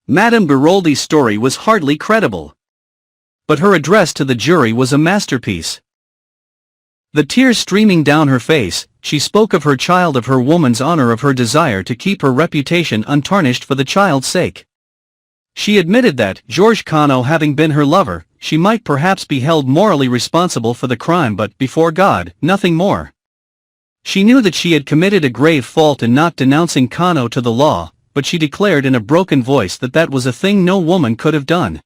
Madame Beroldi's story was hardly credible. But her address to the jury was a masterpiece. The tears streaming down her face, she spoke of her child, of her woman's honor, of her desire to keep her reputation untarnished for the child's sake. She admitted that, Georges Cano having been her lover, she might perhaps be held morally responsible for the crime, but, before God, nothing more. She knew that she had committed a grave fault in not denouncing Cano to the law, but she declared in a broken voice that that was a thing no woman could have done.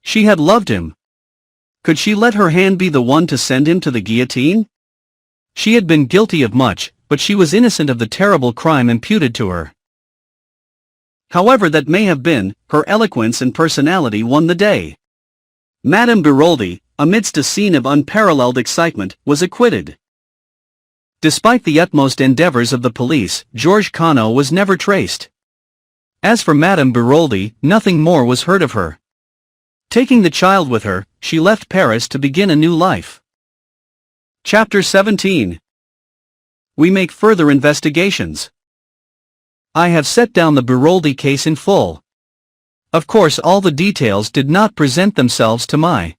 She had loved him. Could she let her hand be the one to send him to the guillotine? She had been guilty of much, but she was innocent of the terrible crime imputed to her. However that may have been, her eloquence and personality won the day. Madame Beroldi, amidst a scene of unparalleled excitement, was acquitted. Despite the utmost endeavors of the police, Georges Cano was never traced. As for Madame Beroldi, nothing more was heard of her. Taking the child with her, she left Paris to begin a new life. Chapter 17. We make further investigations. I have set down the Beroldi case in full. Of course, all the details did not present themselves to my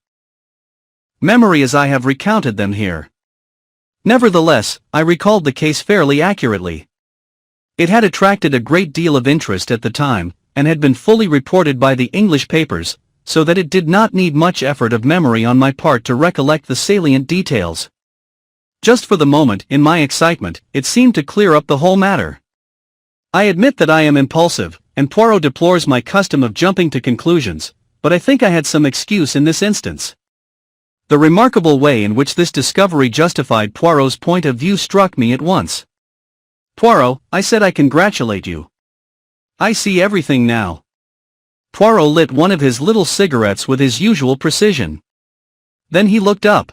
memory as I have recounted them here. Nevertheless, I recalled the case fairly accurately. It had attracted a great deal of interest at the time, and had been fully reported by the English papers, so that it did not need much effort of memory on my part to recollect the salient details. Just for the moment, in my excitement, it seemed to clear up the whole matter. I admit that I am impulsive, and Poirot deplores my custom of jumping to conclusions, but I think I had some excuse in this instance. The remarkable way in which this discovery justified Poirot's point of view struck me at once. "Poirot," I said, "I congratulate you. I see everything now." Poirot lit one of his little cigarettes with his usual precision. Then he looked up.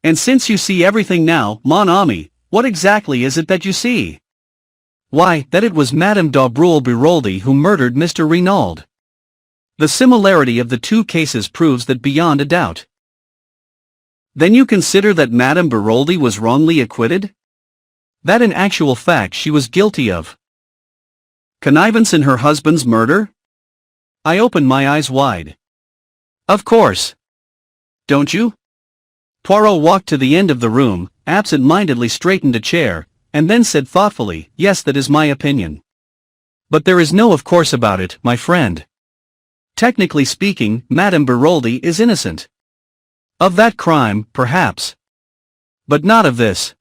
"And since you see everything now, mon ami, what exactly is it that you see?" "Why, that it was Madame d'Aubreul Beroldi who murdered Mr. Renauld. The similarity of the two cases proves that beyond a doubt." "Then you consider that Madame Beroldi was wrongly acquitted? That in actual fact she was guilty of connivance in her husband's murder?" I opened my eyes wide. "Of course. Don't you?" Poirot walked to the end of the room, absent-mindedly straightened a chair, and then said thoughtfully, "Yes, that is my opinion. But there is no of course about it, my friend. Technically speaking, Madame Beroldi is innocent. Of that crime, perhaps. But not of this."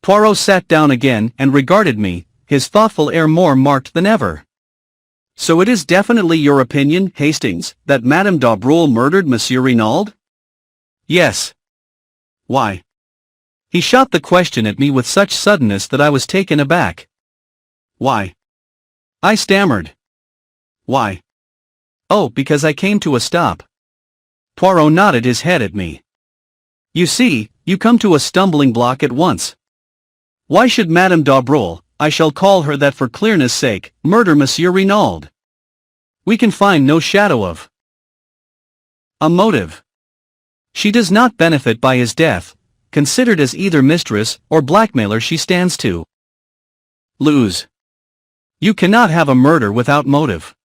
Poirot sat down again and regarded me, his thoughtful air more marked than ever. "So it is definitely your opinion, Hastings, that Madame d'Aubreul murdered Monsieur Renauld?" "Yes." "Why?" He shot the question at me with such suddenness that I was taken aback. "Why?" I stammered. "Why?" "Oh, because I came to a stop." Poirot nodded his head at me. "You see, you come to a stumbling block at once. Why should Madame d'Aubreul, I shall call her that for clearness' sake, murder Monsieur Renauld? We can find no shadow of a motive. She does not benefit by his death. Considered as either mistress or blackmailer, she stands to lose. You cannot have a murder without motive.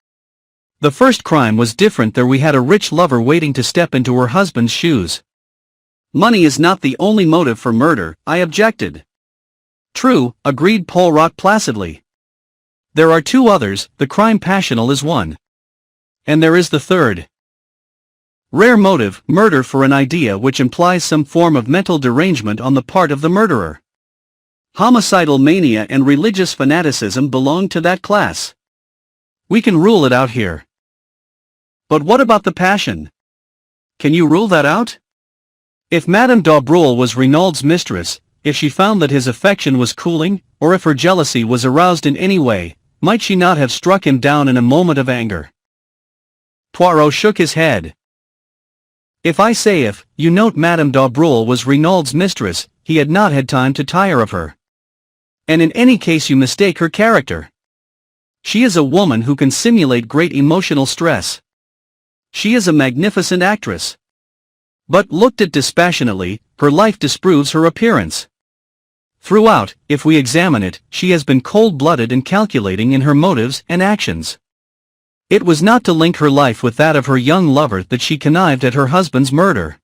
The first crime was different. There we had a rich lover waiting to step into her husband's shoes. Money is not the only motive for murder, I objected. True, agreed Poirot placidly. There are two others, the crime passional is one. And there is the third. Rare motive, murder for an idea which implies some form of mental derangement on the part of the murderer. Homicidal mania and religious fanaticism belong to that class. We can rule it out here. But what about the passion? Can you rule that out? If Madame d'Aubreul was Renaud's mistress, if she found that his affection was cooling, or if her jealousy was aroused in any way, might she not have struck him down in a moment of anger? Poirot shook his head. If I say if, you note Madame d'Aubreul was Renaud's mistress, he had not had time to tire of her. And in any case you mistake her character. She is a woman who can simulate great emotional stress. She is a magnificent actress. But looked at dispassionately, her life disproves her appearance. Throughout, if we examine it, she has been cold-blooded and calculating in her motives and actions. It was not to link her life with that of her young lover that she connived at her husband's murder.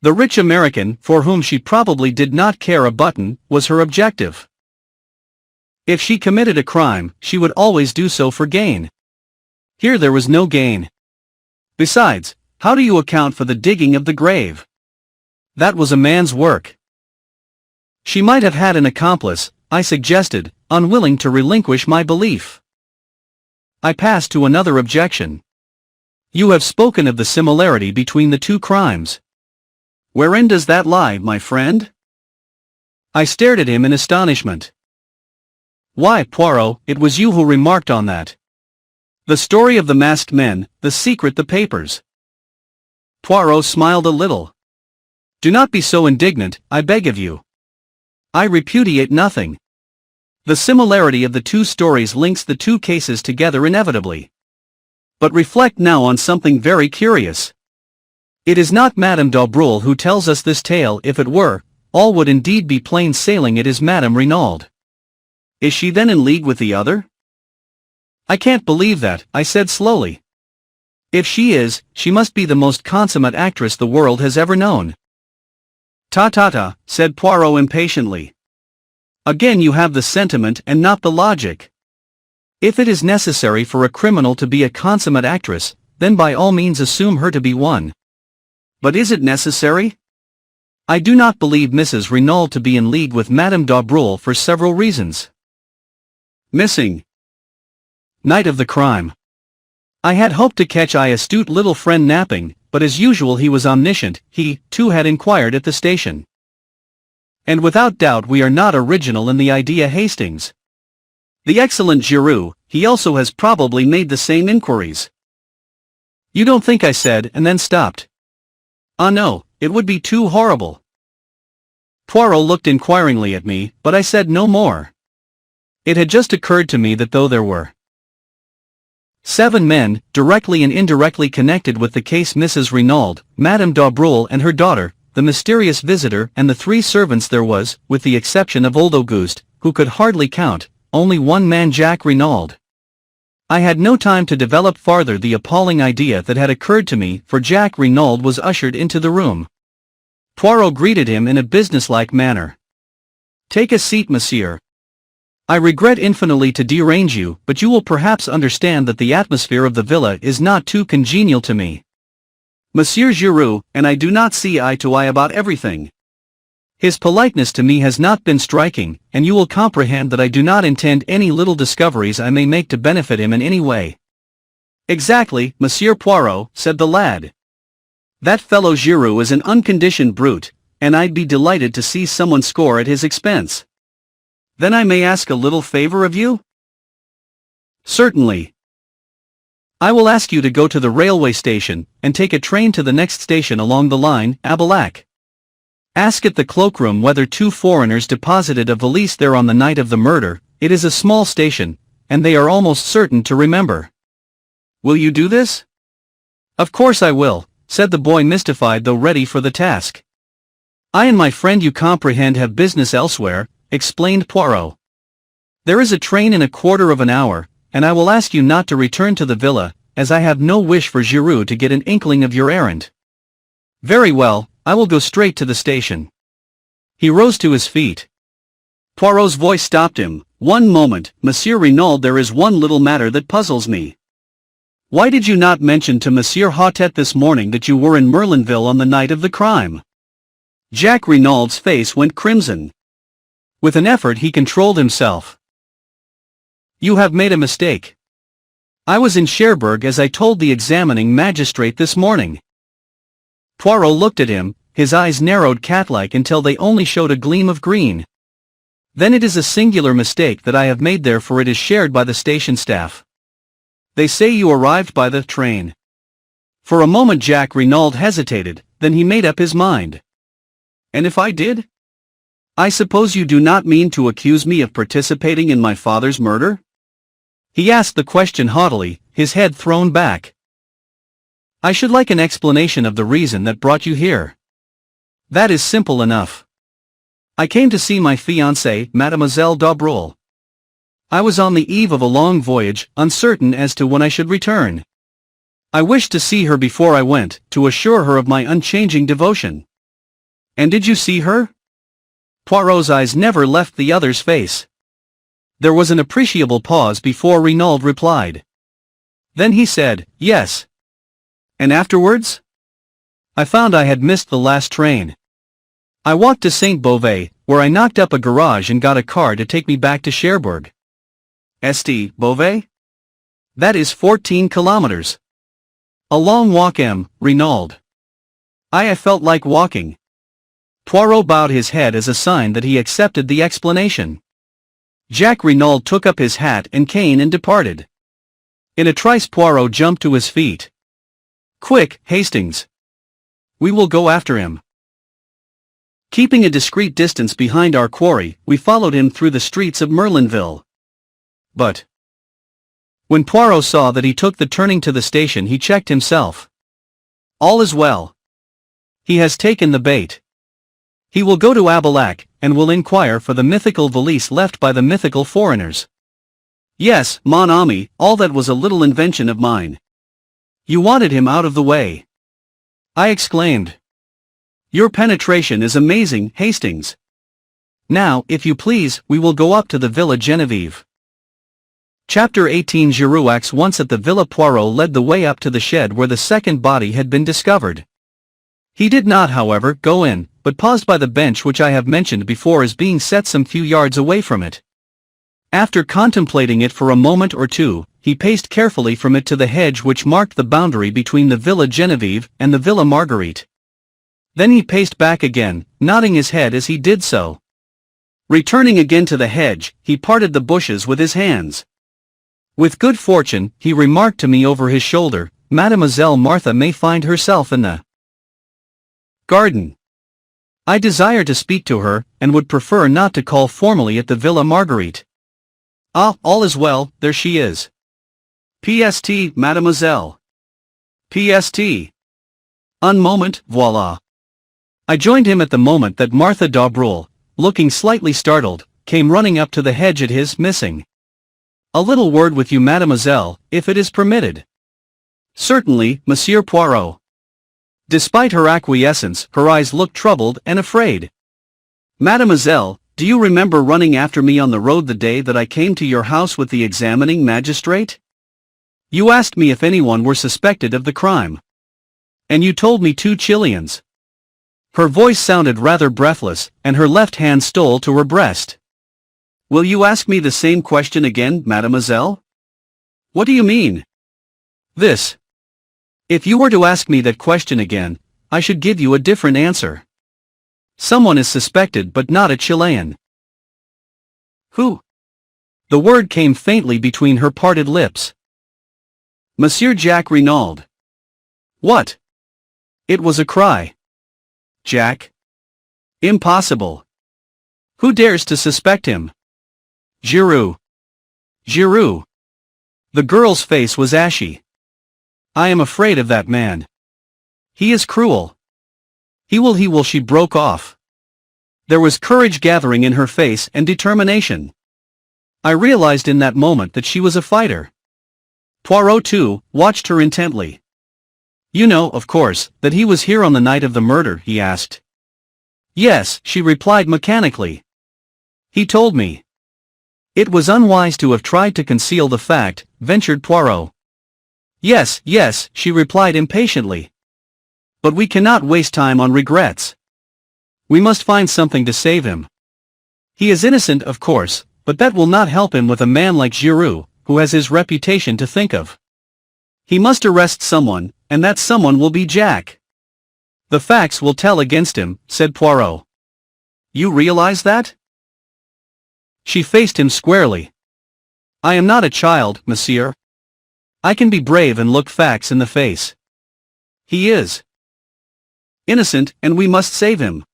The rich American, for whom she probably did not care a button, was her objective. If she committed a crime, she would always do so for gain. Here there was no gain. Besides, how do you account for the digging of the grave? That was a man's work. She might have had an accomplice, I suggested, unwilling to relinquish my belief. I passed to another objection. You have spoken of the similarity between the two crimes. Wherein does that lie, my friend? I stared at him in astonishment. Why, Poirot, it was you who remarked on that. The story of the masked men, the secret, the papers. Poirot smiled a little. Do not be so indignant, I beg of you. I repudiate nothing. The similarity of the two stories links the two cases together inevitably. But reflect now on something very curious. It is not Madame d'Aubreuil who tells us this tale. If it were, all would indeed be plain sailing. It is Madame Renauld. Is she then in league with the other? I can't believe that, I said slowly. If she is, she must be the most consummate actress the world has ever known. Ta, said Poirot impatiently. Again you have the sentiment and not the logic. If it is necessary for a criminal to be a consummate actress, then by all means assume her to be one. But is it necessary? I do not believe Mrs. Renauld to be in league with Madame d'Aubreuil for several reasons. Missing. Night of the crime. I had hoped to catch my astute little friend napping, but as usual he was omniscient. He, too, had inquired at the station. And without doubt we are not original in the idea. Hastings. The excellent Giroux, he also has probably made the same inquiries. You don't think I said, and then stopped. Ah no, it would be too horrible. Poirot looked inquiringly at me, but I said no more. It had just occurred to me that though there were 7 men, directly and indirectly connected with the case, Mrs. Renauld, Madame d'Aubreuil and her daughter, the mysterious visitor and the 3 servants, there was, with the exception of old Auguste, who could hardly count, only one man, Jack Renauld. I had no time to develop farther the appalling idea that had occurred to me, for Jack Renauld was ushered into the room. Poirot greeted him in a businesslike manner. Take a seat, monsieur. I regret infinitely to derange you, but you will perhaps understand that the atmosphere of the villa is not too congenial to me. Monsieur Giroux and I do not see eye to eye about everything. His politeness to me has not been striking, and you will comprehend that I do not intend any little discoveries I may make to benefit him in any way. Exactly, Monsieur Poirot, said the lad. That fellow Giroux is an unconditioned brute, and I'd be delighted to see someone score at his expense. Then I may ask a little favor of you? Certainly. I will ask you to go to the railway station, and take a train to the next station along the line, Abilac. Ask at the cloakroom whether 2 foreigners deposited a valise there on the night of the murder. It is a small station, and they are almost certain to remember. Will you do this? Of course I will, said the boy, mystified though ready for the task. I and my friend, you comprehend, have business elsewhere, explained Poirot. There is a train in a quarter of an hour, and I will ask you not to return to the villa, as I have no wish for Giroux to get an inkling of your errand. Very well, I will go straight to the station. He rose to his feet. Poirot's voice stopped him. One moment, Monsieur Renauld, there is one little matter that puzzles me. Why did you not mention to Monsieur Hautet this morning that you were in Merlinville on the night of the crime? Jack Renauld's face went crimson. With an effort he controlled himself. You have made a mistake. I was in Cherbourg as I told the examining magistrate this morning. Poirot looked at him, his eyes narrowed cat-like until they only showed a gleam of green. Then it is a singular mistake that I have made there, for it is shared by the station staff. They say you arrived by the train. For a moment Jack Renauld hesitated, then he made up his mind. And if I did? I suppose you do not mean to accuse me of participating in my father's murder? He asked the question haughtily, his head thrown back. I should like an explanation of the reason that brought you here. That is simple enough. I came to see my fiancée, Mademoiselle d'Aubreuil. I was on the eve of a long voyage, uncertain as to when I should return. I wished to see her before I went, to assure her of my unchanging devotion. And did you see her? Poirot's eyes never left the other's face. There was an appreciable pause before Renauld replied. Then he said, yes. And afterwards? I found I had missed the last train. I walked to St. Beauvais, where I knocked up a garage and got a car to take me back to Cherbourg. St. Beauvais? That is 14 kilometers. A long walk, Renauld. I felt like walking. Poirot bowed his head as a sign that he accepted the explanation. Jacques Renauld took up his hat and cane and departed. In a trice Poirot jumped to his feet. Quick, Hastings. We will go after him. Keeping a discreet distance behind our quarry, we followed him through the streets of Merlinville. But when Poirot saw that he took the turning to the station, he checked himself. All is well. He has taken the bait. He will go to Abilac, and will inquire for the mythical valise left by the mythical foreigners. Yes, mon ami, all that was a little invention of mine. You wanted him out of the way. I exclaimed. Your penetration is amazing, Hastings. Now, if you please, we will go up to the Villa Genevieve. Chapter 18. Girouax once at the Villa Poirot led the way up to the shed where the second body had been discovered. He did not, however, go in, but paused by the bench which I have mentioned before as being set some few yards away from it. After contemplating it for a moment or two, he paced carefully from it to the hedge which marked the boundary between the Villa Genevieve and the Villa Marguerite. Then he paced back again, nodding his head as he did so. Returning again to the hedge, he parted the bushes with his hands. With good fortune, he remarked to me over his shoulder, Mademoiselle Martha may find herself in the garden. I desire to speak to her, and would prefer not to call formally at the Villa Marguerite. Ah, all is well, there she is. PST, mademoiselle. PST. Un moment, voila. I joined him at the moment that Martha d'Aubreuil, looking slightly startled, came running up to the hedge at his missing. A little word with you, mademoiselle, if it is permitted. Certainly, Monsieur Poirot. Despite her acquiescence, her eyes looked troubled and afraid. Mademoiselle, do you remember running after me on the road the day that I came to your house with the examining magistrate? You asked me if anyone were suspected of the crime. And you told me 2 Chileans. Her voice sounded rather breathless, and her left hand stole to her breast. Will you ask me the same question again, mademoiselle? What do you mean? This. If you were to ask me that question again, I should give you a different answer. Someone is suspected but not a Chilean. Who? The word came faintly between her parted lips. Monsieur Jacques Renauld. What? It was a cry. Jack? Impossible. Who dares to suspect him? Giroux. Giroux. The girl's face was ashy. I am afraid of that man. He is cruel. He will she broke off. There was courage gathering in her face and determination. I realized in that moment that she was a fighter. Poirot, too, watched her intently. You know, of course, that he was here on the night of the murder, he asked. Yes, she replied mechanically. He told me. It was unwise to have tried to conceal the fact, ventured Poirot. Yes, yes, she replied impatiently. But we cannot waste time on regrets. We must find something to save him. He is innocent, of course, but that will not help him with a man like Giroux, who has his reputation to think of. He must arrest someone, and that someone will be Jack. The facts will tell against him, said Poirot. You realize that? She faced him squarely. I am not a child, monsieur. I can be brave and look facts in the face. He is innocent, and we must save him.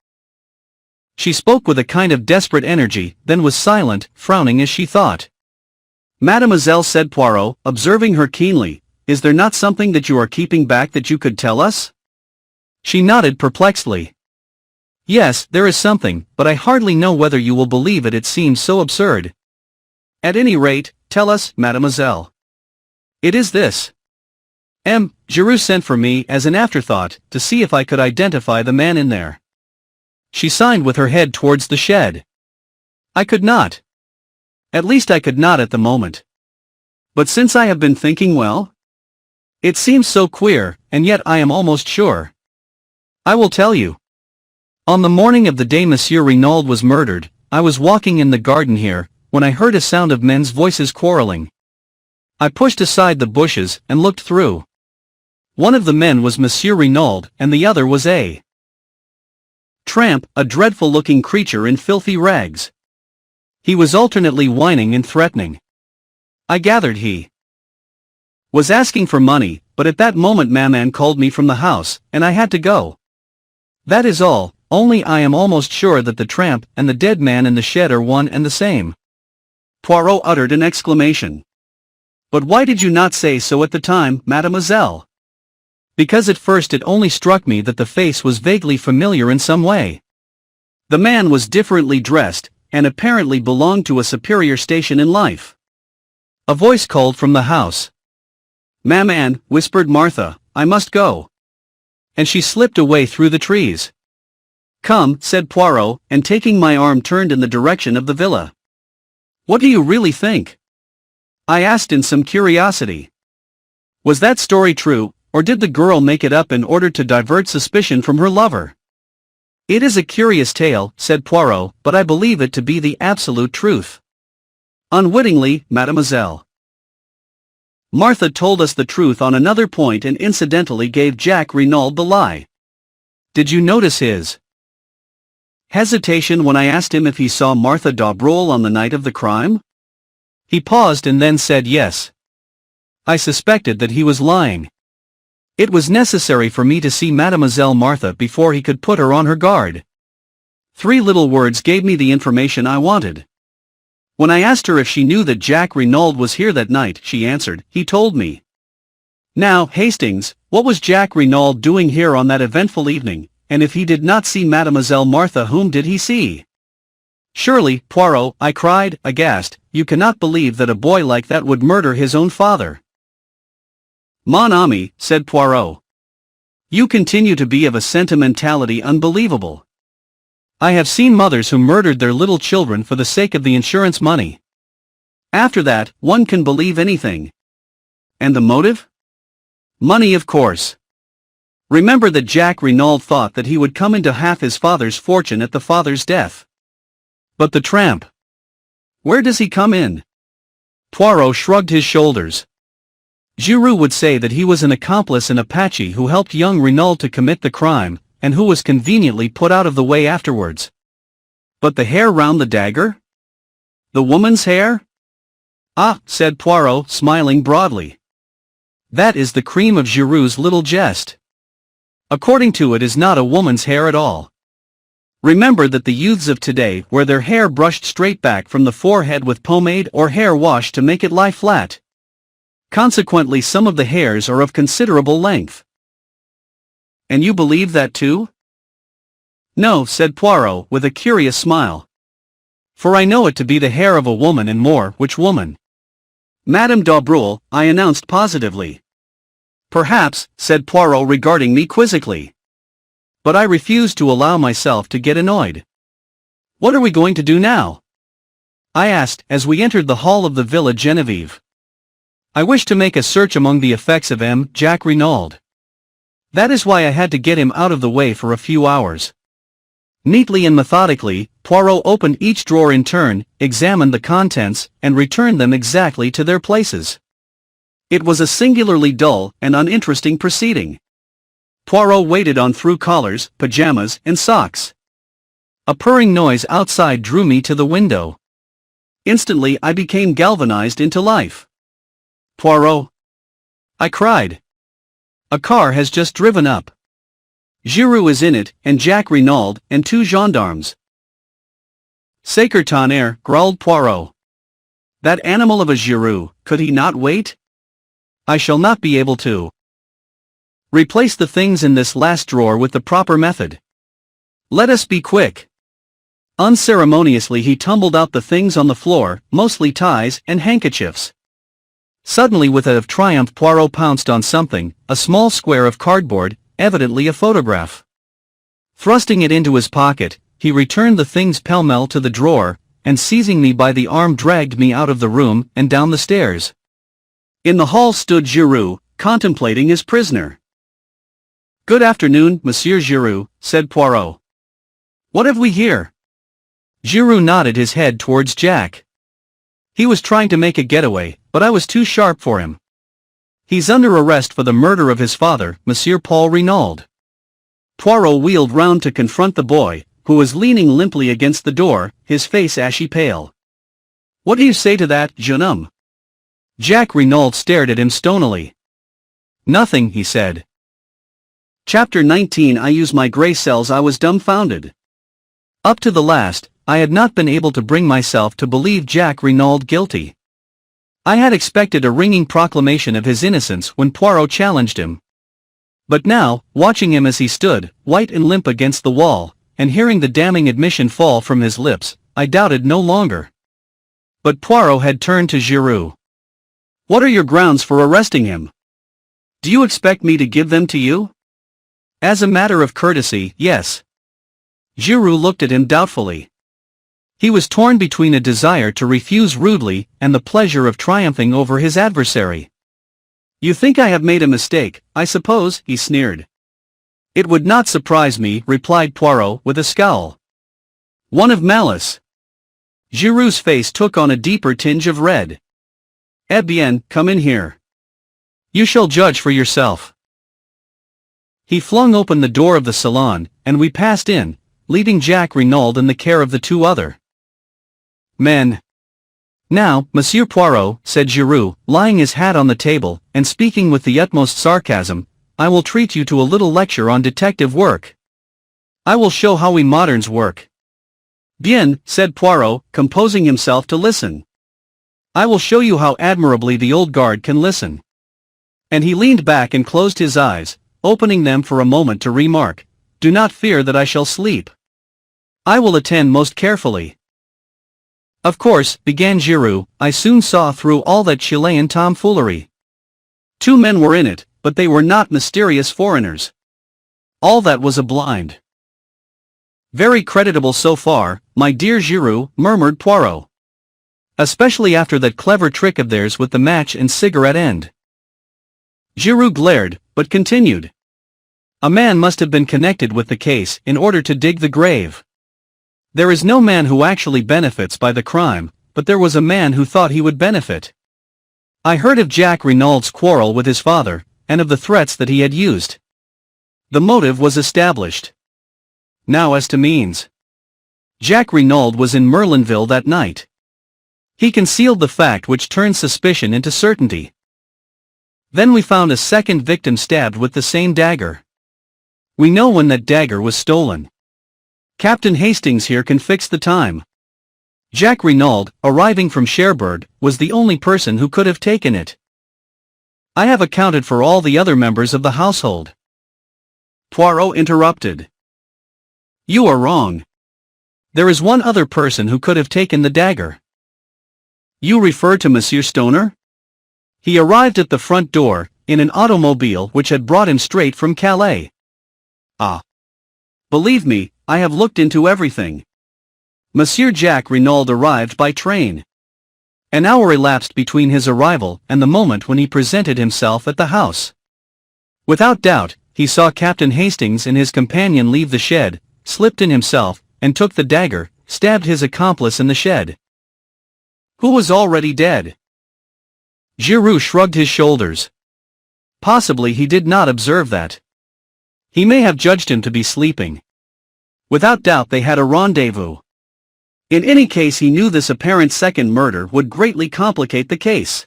She spoke with a kind of desperate energy, then was silent, frowning as she thought. Mademoiselle, said Poirot, observing her keenly, is there not something that you are keeping back that you could tell us? She nodded perplexedly. Yes, there is something, but I hardly know whether you will believe it. It seems so absurd. At any rate, tell us, mademoiselle. It is this. Giroux sent for me as an afterthought, to see if I could identify the man in there. She signed with her head towards the shed. I could not. At least I could not at the moment. But since I have been thinking, well, it seems so queer, and yet I am almost sure. I will tell you. On the morning of the day Monsieur Renauld was murdered, I was walking in the garden here, when I heard a sound of men's voices quarreling. I pushed aside the bushes and looked through. One of the men was Monsieur Renauld, and the other was a tramp, a dreadful-looking creature in filthy rags. He was alternately whining and threatening. I gathered he was asking for money, but at that moment Maman called me from the house, and I had to go. That is all, only I am almost sure that the tramp and the dead man in the shed are one and the same. Poirot uttered an exclamation. But why did you not say so at the time, mademoiselle? Because at first it only struck me that the face was vaguely familiar in some way. The man was differently dressed, and apparently belonged to a superior station in life. A voice called from the house. Maman, whispered Martha, I must go. And she slipped away through the trees. Come, said Poirot, and taking my arm turned in the direction of the villa. What do you really think? I asked in some curiosity. Was that story true, or did the girl make it up in order to divert suspicion from her lover? It is a curious tale, said Poirot, but I believe it to be the absolute truth. Unwittingly, mademoiselle. Martha told us the truth on another point and incidentally gave Jacques Renauld the lie. Did you notice his hesitation when I asked him if he saw Martha d'Aubreuil on the night of the crime? He paused and then said yes. I suspected that he was lying. It was necessary for me to see Mademoiselle Martha before he could put her on her guard. 3 little words gave me the information I wanted. When I asked her if she knew that Jacques Renauld was here that night, she answered, he told me. Now, Hastings, what was Jacques Renauld doing here on that eventful evening, and if he did not see Mademoiselle Martha, whom did he see? Surely, Poirot, I cried, aghast, you cannot believe that a boy like that would murder his own father. Mon ami, said Poirot. You continue to be of a sentimentality unbelievable. I have seen mothers who murdered their little children for the sake of the insurance money. After that, one can believe anything. And the motive? Money, of course. Remember that Jacques Renauld thought that he would come into half his father's fortune at the father's death. But the tramp. Where does he come in? Poirot shrugged his shoulders. Giroux would say that he was an accomplice in Apache who helped young Renauld to commit the crime, and who was conveniently put out of the way afterwards. But the hair round the dagger? The woman's hair? Ah, said Poirot, smiling broadly. That is the cream of Giroux's little jest. According to it is not a woman's hair at all. Remember that the youths of today wear their hair brushed straight back from the forehead with pomade or hair wash to make it lie flat. Consequently, some of the hairs are of considerable length. And you believe that too? No, said Poirot, with a curious smile. For I know it to be the hair of a woman, and more, which woman? Madame d'Aubreuil, I announced positively. Perhaps, said Poirot, regarding me quizzically. But I refused to allow myself to get annoyed. What are we going to do now? I asked, as we entered the hall of the Villa Genevieve. I wish to make a search among the effects of Jacques Renauld. That is why I had to get him out of the way for a few hours. Neatly and methodically, Poirot opened each drawer in turn, examined the contents, and returned them exactly to their places. It was a singularly dull and uninteresting proceeding. Poirot waited on through collars, pajamas, and socks. A purring noise outside drew me to the window. Instantly I became galvanized into life. Poirot! I cried. A car has just driven up. Giroux is in it, and Jacques Renauld, and 2 gendarmes. Sacre tonnerre, growled Poirot. That animal of a Giroux, could he not wait? I shall not be able to. Replace the things in this last drawer with the proper method. Let us be quick. Unceremoniously he tumbled out the things on the floor, mostly ties and handkerchiefs. Suddenly, with a of triumph, Poirot pounced on something, a small square of cardboard, evidently a photograph. Thrusting it into his pocket, he returned the things pell-mell to the drawer, and seizing me by the arm dragged me out of the room and down the stairs. In the hall stood Giroux, contemplating his prisoner. "Good afternoon, Monsieur Giroux," said Poirot. "What have we here?" Giroux nodded his head towards Jack. "He was trying to make a getaway, but I was too sharp for him. He's under arrest for the murder of his father, Monsieur Paul Renauld." Poirot wheeled round to confront the boy, who was leaning limply against the door, his face ashy pale. "What do you say to that, jeune homme?" Jack Renauld stared at him stonily. "Nothing," he said. Chapter 19. I use my grey cells. I was dumbfounded. Up to the last, I had not been able to bring myself to believe Jack Renauld guilty. I had expected a ringing proclamation of his innocence when Poirot challenged him. But now, watching him as he stood, white and limp against the wall, and hearing the damning admission fall from his lips, I doubted no longer. But Poirot had turned to Giroux. "What are your grounds for arresting him? Do you expect me to give them to you?" "As a matter of courtesy, yes." Giroux looked at him doubtfully. He was torn between a desire to refuse rudely and the pleasure of triumphing over his adversary. "You think I have made a mistake, I suppose," he sneered. "It would not surprise me," replied Poirot with a scowl. "One of malice." Giroux's face took on a deeper tinge of red. "Eh bien, come in here. You shall judge for yourself." He flung open the door of the salon, and we passed in, leaving Jack Renauld in the care of the two other men. "Now, Monsieur Poirot," said Giroux, laying his hat on the table, and speaking with the utmost sarcasm, "I will treat you to a little lecture on detective work. I will show how we moderns work." "Bien," said Poirot, composing himself to listen. "I will show you how admirably the old guard can listen." And he leaned back and closed his eyes, opening them for a moment to remark, "Do not fear that I shall sleep. I will attend most carefully." "Of course," began Giroux, "I soon saw through all that Chilean tomfoolery. Two men were in it, but they were not mysterious foreigners. All that was a blind." "Very creditable so far, my dear Giroux," murmured Poirot. "Especially after that clever trick of theirs with the match and cigarette end." Giroux glared, but continued. "A man must have been connected with the case in order to dig the grave. There is no man who actually benefits by the crime, but there was a man who thought he would benefit. I heard of Jack Renauld's quarrel with his father, and of the threats that he had used. The motive was established. Now as to means. Jack Renauld was in Merlinville that night. He concealed the fact which turned suspicion into certainty. Then we found a second victim stabbed with the same dagger. We know when that dagger was stolen. Captain Hastings here can fix the time. Jack Renauld, arriving from Cherbourg, was the only person who could have taken it. I have accounted for all the other members of the household." Poirot interrupted. "You are wrong. There is one other person who could have taken the dagger." "You refer to Monsieur Stoner? He arrived at the front door, in an automobile which had brought him straight from Calais." "Ah. Believe me, I have looked into everything. Monsieur Jack Renauld arrived by train. An hour elapsed between his arrival and the moment when he presented himself at the house. Without doubt, he saw Captain Hastings and his companion leave the shed, slipped in himself, and took the dagger, stabbed his accomplice in the shed, who was already dead." Giroux shrugged his shoulders. "Possibly he did not observe that. He may have judged him to be sleeping. Without doubt they had a rendezvous. In any case he knew this apparent second murder would greatly complicate the case."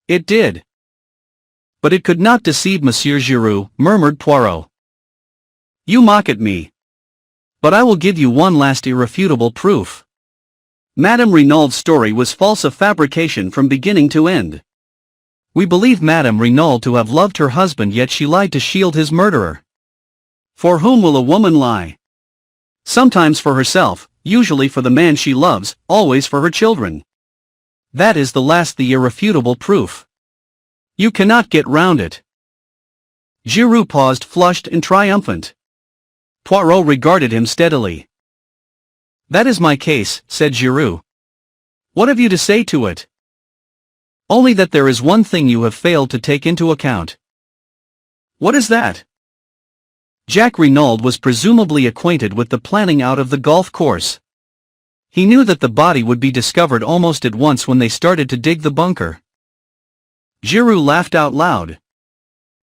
"It did. But it could not deceive Monsieur Giroux," murmured Poirot. "You mock at me. But I will give you one last irrefutable proof. Madame Renauld's story was false, a fabrication from beginning to end. We believe Madame Renauld to have loved her husband, yet she lied to shield his murderer. For whom will a woman lie? Sometimes for herself, usually for the man she loves, always for her children. That is the irrefutable proof. You cannot get round it." Giroux paused, flushed and triumphant. Poirot regarded him steadily. "That is my case," said Giroux. "What have you to say to it?" "Only that there is one thing you have failed to take into account." "What is that?" Jack Renauld was presumably acquainted with the planning out of the golf course. He knew that the body would be discovered almost at once when they started to dig the bunker. Giroux laughed out loud.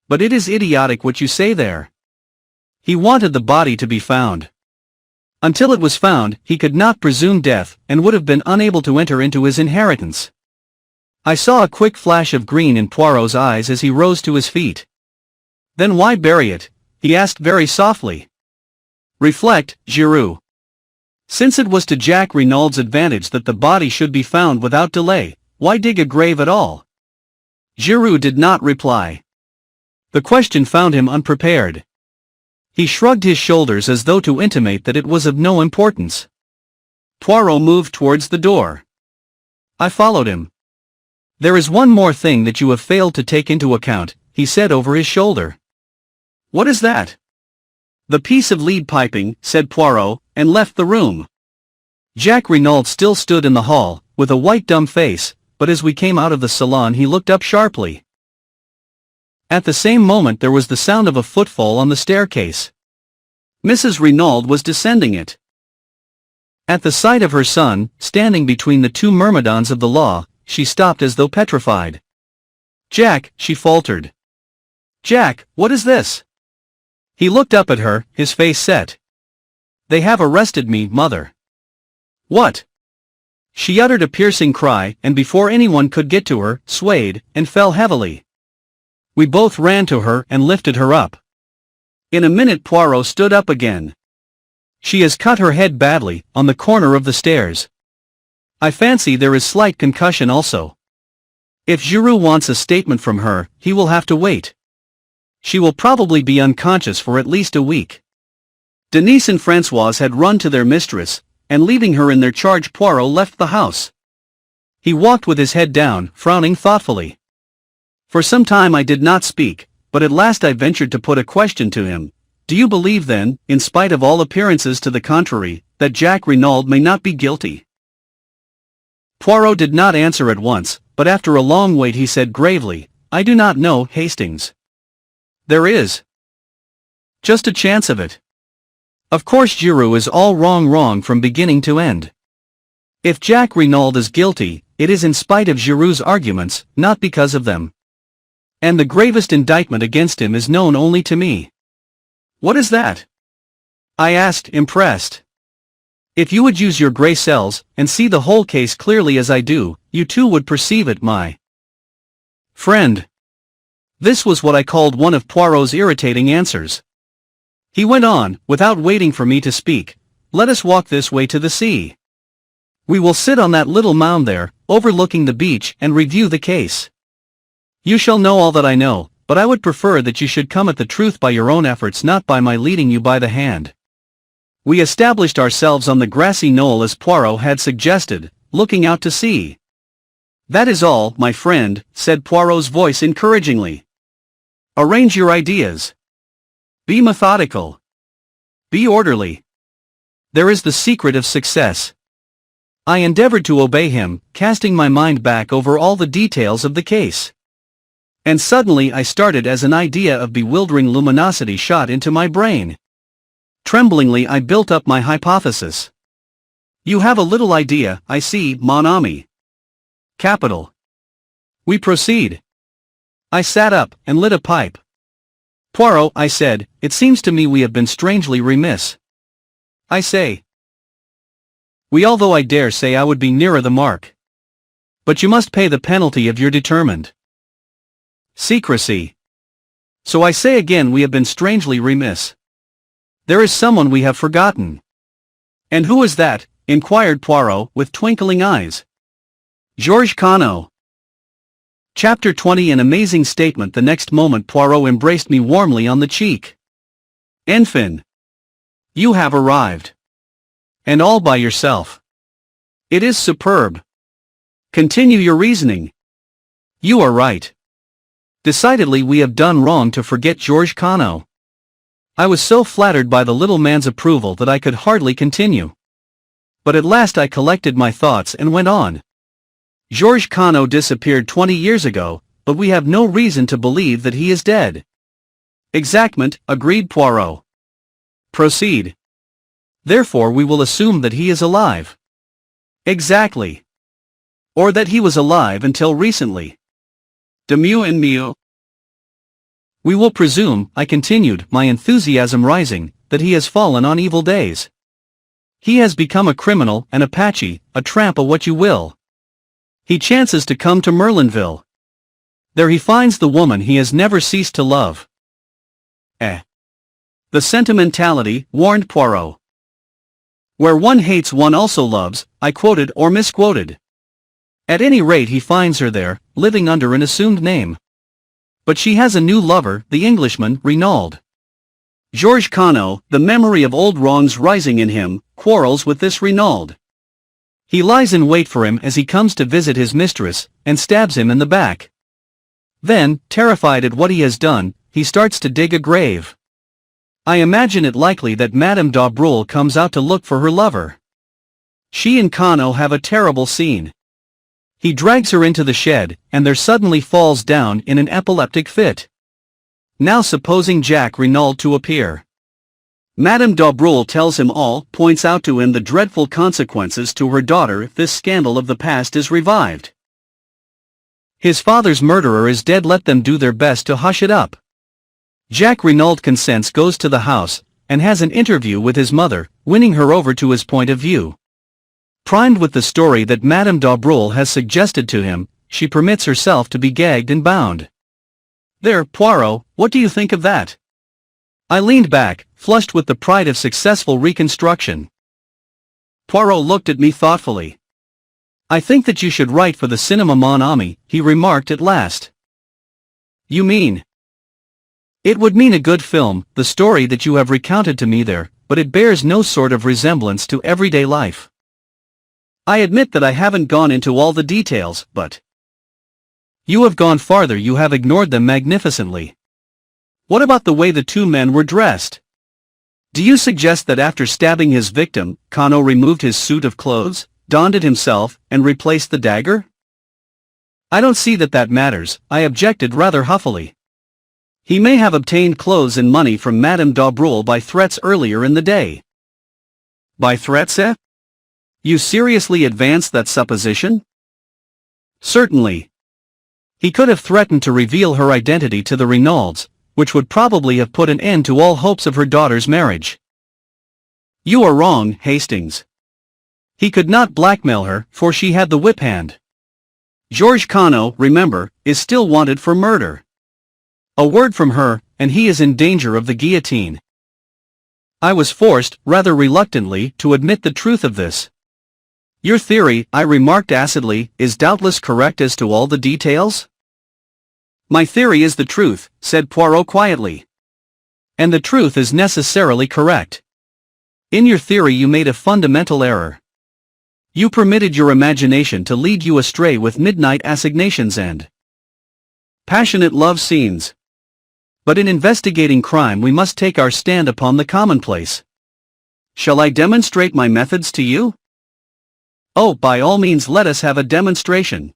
"But it is idiotic what you say there. He wanted the body to be found. Until it was found, he could not presume death, and would have been unable to enter into his inheritance." I saw a quick flash of green in Poirot's eyes as he rose to his feet. "Then why bury it?" he asked very softly. "Reflect, Giroux. Since it was to Jack Renauld's advantage that the body should be found without delay, why dig a grave at all?" Giroux did not reply. The question found him unprepared. He shrugged his shoulders as though to intimate that it was of no importance. Poirot moved towards the door. I followed him. "There is one more thing that you have failed to take into account," he said over his shoulder. "What is that?" "The piece of lead piping," said Poirot, and left the room. Jack Renauld still stood in the hall, with a white dumb face, but as we came out of the salon he looked up sharply. At the same moment there was the sound of a footfall on the staircase. Mrs. Renauld was descending it. At the sight of her son, standing between the two myrmidons of the law, she stopped as though petrified. "Jack," she faltered. "Jack, what is this?" He looked up at her, his face set. "They have arrested me, mother." "What?" She uttered a piercing cry, and before anyone could get to her, swayed, and fell heavily. We both ran to her and lifted her up. In a minute Poirot stood up again. "She has cut her head badly, on the corner of the stairs. I fancy there is slight concussion also. If Giroux wants a statement from her, he will have to wait. She will probably be unconscious for at least a week." Denise and Françoise had run to their mistress, and leaving her in their charge Poirot left the house. He walked with his head down, frowning thoughtfully. For some time I did not speak, but at last I ventured to put a question to him. "Do you believe then, in spite of all appearances to the contrary, that Jack Renauld may not be guilty?" Poirot did not answer at once, but after a long wait he said gravely, "I do not know, Hastings. There is just a chance of it. Of course Giroux is all wrong from beginning to end. If Jack Renauld is guilty, it is in spite of Giroux's arguments, not because of them. And the gravest indictment against him is known only to me." "What is that?" I asked, impressed. "If you would use your grey cells, and see the whole case clearly as I do, you too would perceive it, my friend." This was what I called one of Poirot's irritating answers. He went on, without waiting for me to speak, "Let us walk this way to the sea. We will sit on that little mound there, overlooking the beach, and review the case. You shall know all that I know, but I would prefer that you should come at the truth by your own efforts, not by my leading you by the hand." We established ourselves on the grassy knoll as Poirot had suggested, looking out to sea. "That is all, my friend," said Poirot's voice encouragingly. "Arrange your ideas. Be methodical. Be orderly. There is the secret of success." I endeavored to obey him, casting my mind back over all the details of the case. And suddenly I started as an idea of bewildering luminosity shot into my brain. Tremblingly I built up my hypothesis. "You have a little idea, I see, mon ami." "Capital. We proceed." I sat up, and lit a pipe. "Poirot," I said, "it seems to me we have been strangely remiss. I say we, although I dare say I would be nearer the mark. But you must pay the penalty of your determined secrecy. So I say again we have been strangely remiss. There is someone we have forgotten." "And who is that?" inquired Poirot, with twinkling eyes. "Georges Cano." Chapter 20. An amazing statement. The next moment Poirot embraced me warmly on the cheek. "Enfin! You have arrived. And all by yourself. It is superb. Continue your reasoning. You are right. Decidedly we have done wrong to forget Georges Cano. I was so flattered by the little man's approval that I could hardly continue. But at last I collected my thoughts and went on. Georges Cano disappeared 20 years ago, but we have no reason to believe that he is dead. Exactment, agreed Poirot. Proceed. Therefore we will assume that he is alive. Exactly. Or that he was alive until recently. De mieux en mieux. We will presume, I continued, my enthusiasm rising, that he has fallen on evil days. He has become a criminal, an Apache, a tramp, a what you will. He chances to come to Merlinville. There he finds the woman he has never ceased to love. The sentimentality, warned Poirot. Where one hates one also loves, I quoted or misquoted. At any rate he finds her there, living under an assumed name. But she has a new lover, the Englishman, Renauld. Georges Cano, the memory of old wrongs rising in him, quarrels with this Renauld. He lies in wait for him as he comes to visit his mistress, and stabs him in the back. Then, terrified at what he has done, he starts to dig a grave. I imagine it likely that Madame d'Aubreuil comes out to look for her lover. She and Cano have a terrible scene. He drags her into the shed, and there suddenly falls down in an epileptic fit. Now supposing Jacques Renauld to appear. Madame d'Aubreuil tells him all, points out to him the dreadful consequences to her daughter if this scandal of the past is revived. His father's murderer is dead, let them do their best to hush it up. Jacques Renauld consents, goes to the house, and has an interview with his mother, winning her over to his point of view. Primed with the story that Madame d'Aubreuil has suggested to him, she permits herself to be gagged and bound. There, Poirot, what do you think of that? I leaned back, flushed with the pride of successful reconstruction. Poirot looked at me thoughtfully. I think that you should write for the Cinema Mon Ami, he remarked at last. You mean? It would mean a good film, the story that you have recounted to me there, but it bears no sort of resemblance to everyday life. I admit that I haven't gone into all the details, but you have gone farther, you have ignored them magnificently. What about the way the two men were dressed? Do you suggest that after stabbing his victim, Cano removed his suit of clothes, donned it himself, and replaced the dagger? I don't see that that matters, I objected rather huffily. He may have obtained clothes and money from Madame d'Aubreuil by threats earlier in the day. By threats, eh? You seriously advance that supposition? Certainly. He could have threatened to reveal her identity to the Renaulds, which would probably have put an end to all hopes of her daughter's marriage. You are wrong, Hastings. He could not blackmail her, for she had the whip hand. Georges Cano, remember, is still wanted for murder. A word from her, and he is in danger of the guillotine. I was forced, rather reluctantly, to admit the truth of this. Your theory, I remarked acidly, is doubtless correct as to all the details? My theory is the truth, said Poirot quietly. And the truth is necessarily correct. In your theory you made a fundamental error. You permitted your imagination to lead you astray with midnight assignations and passionate love scenes. But in investigating crime we must take our stand upon the commonplace. Shall I demonstrate my methods to you? Oh, by all means let us have a demonstration.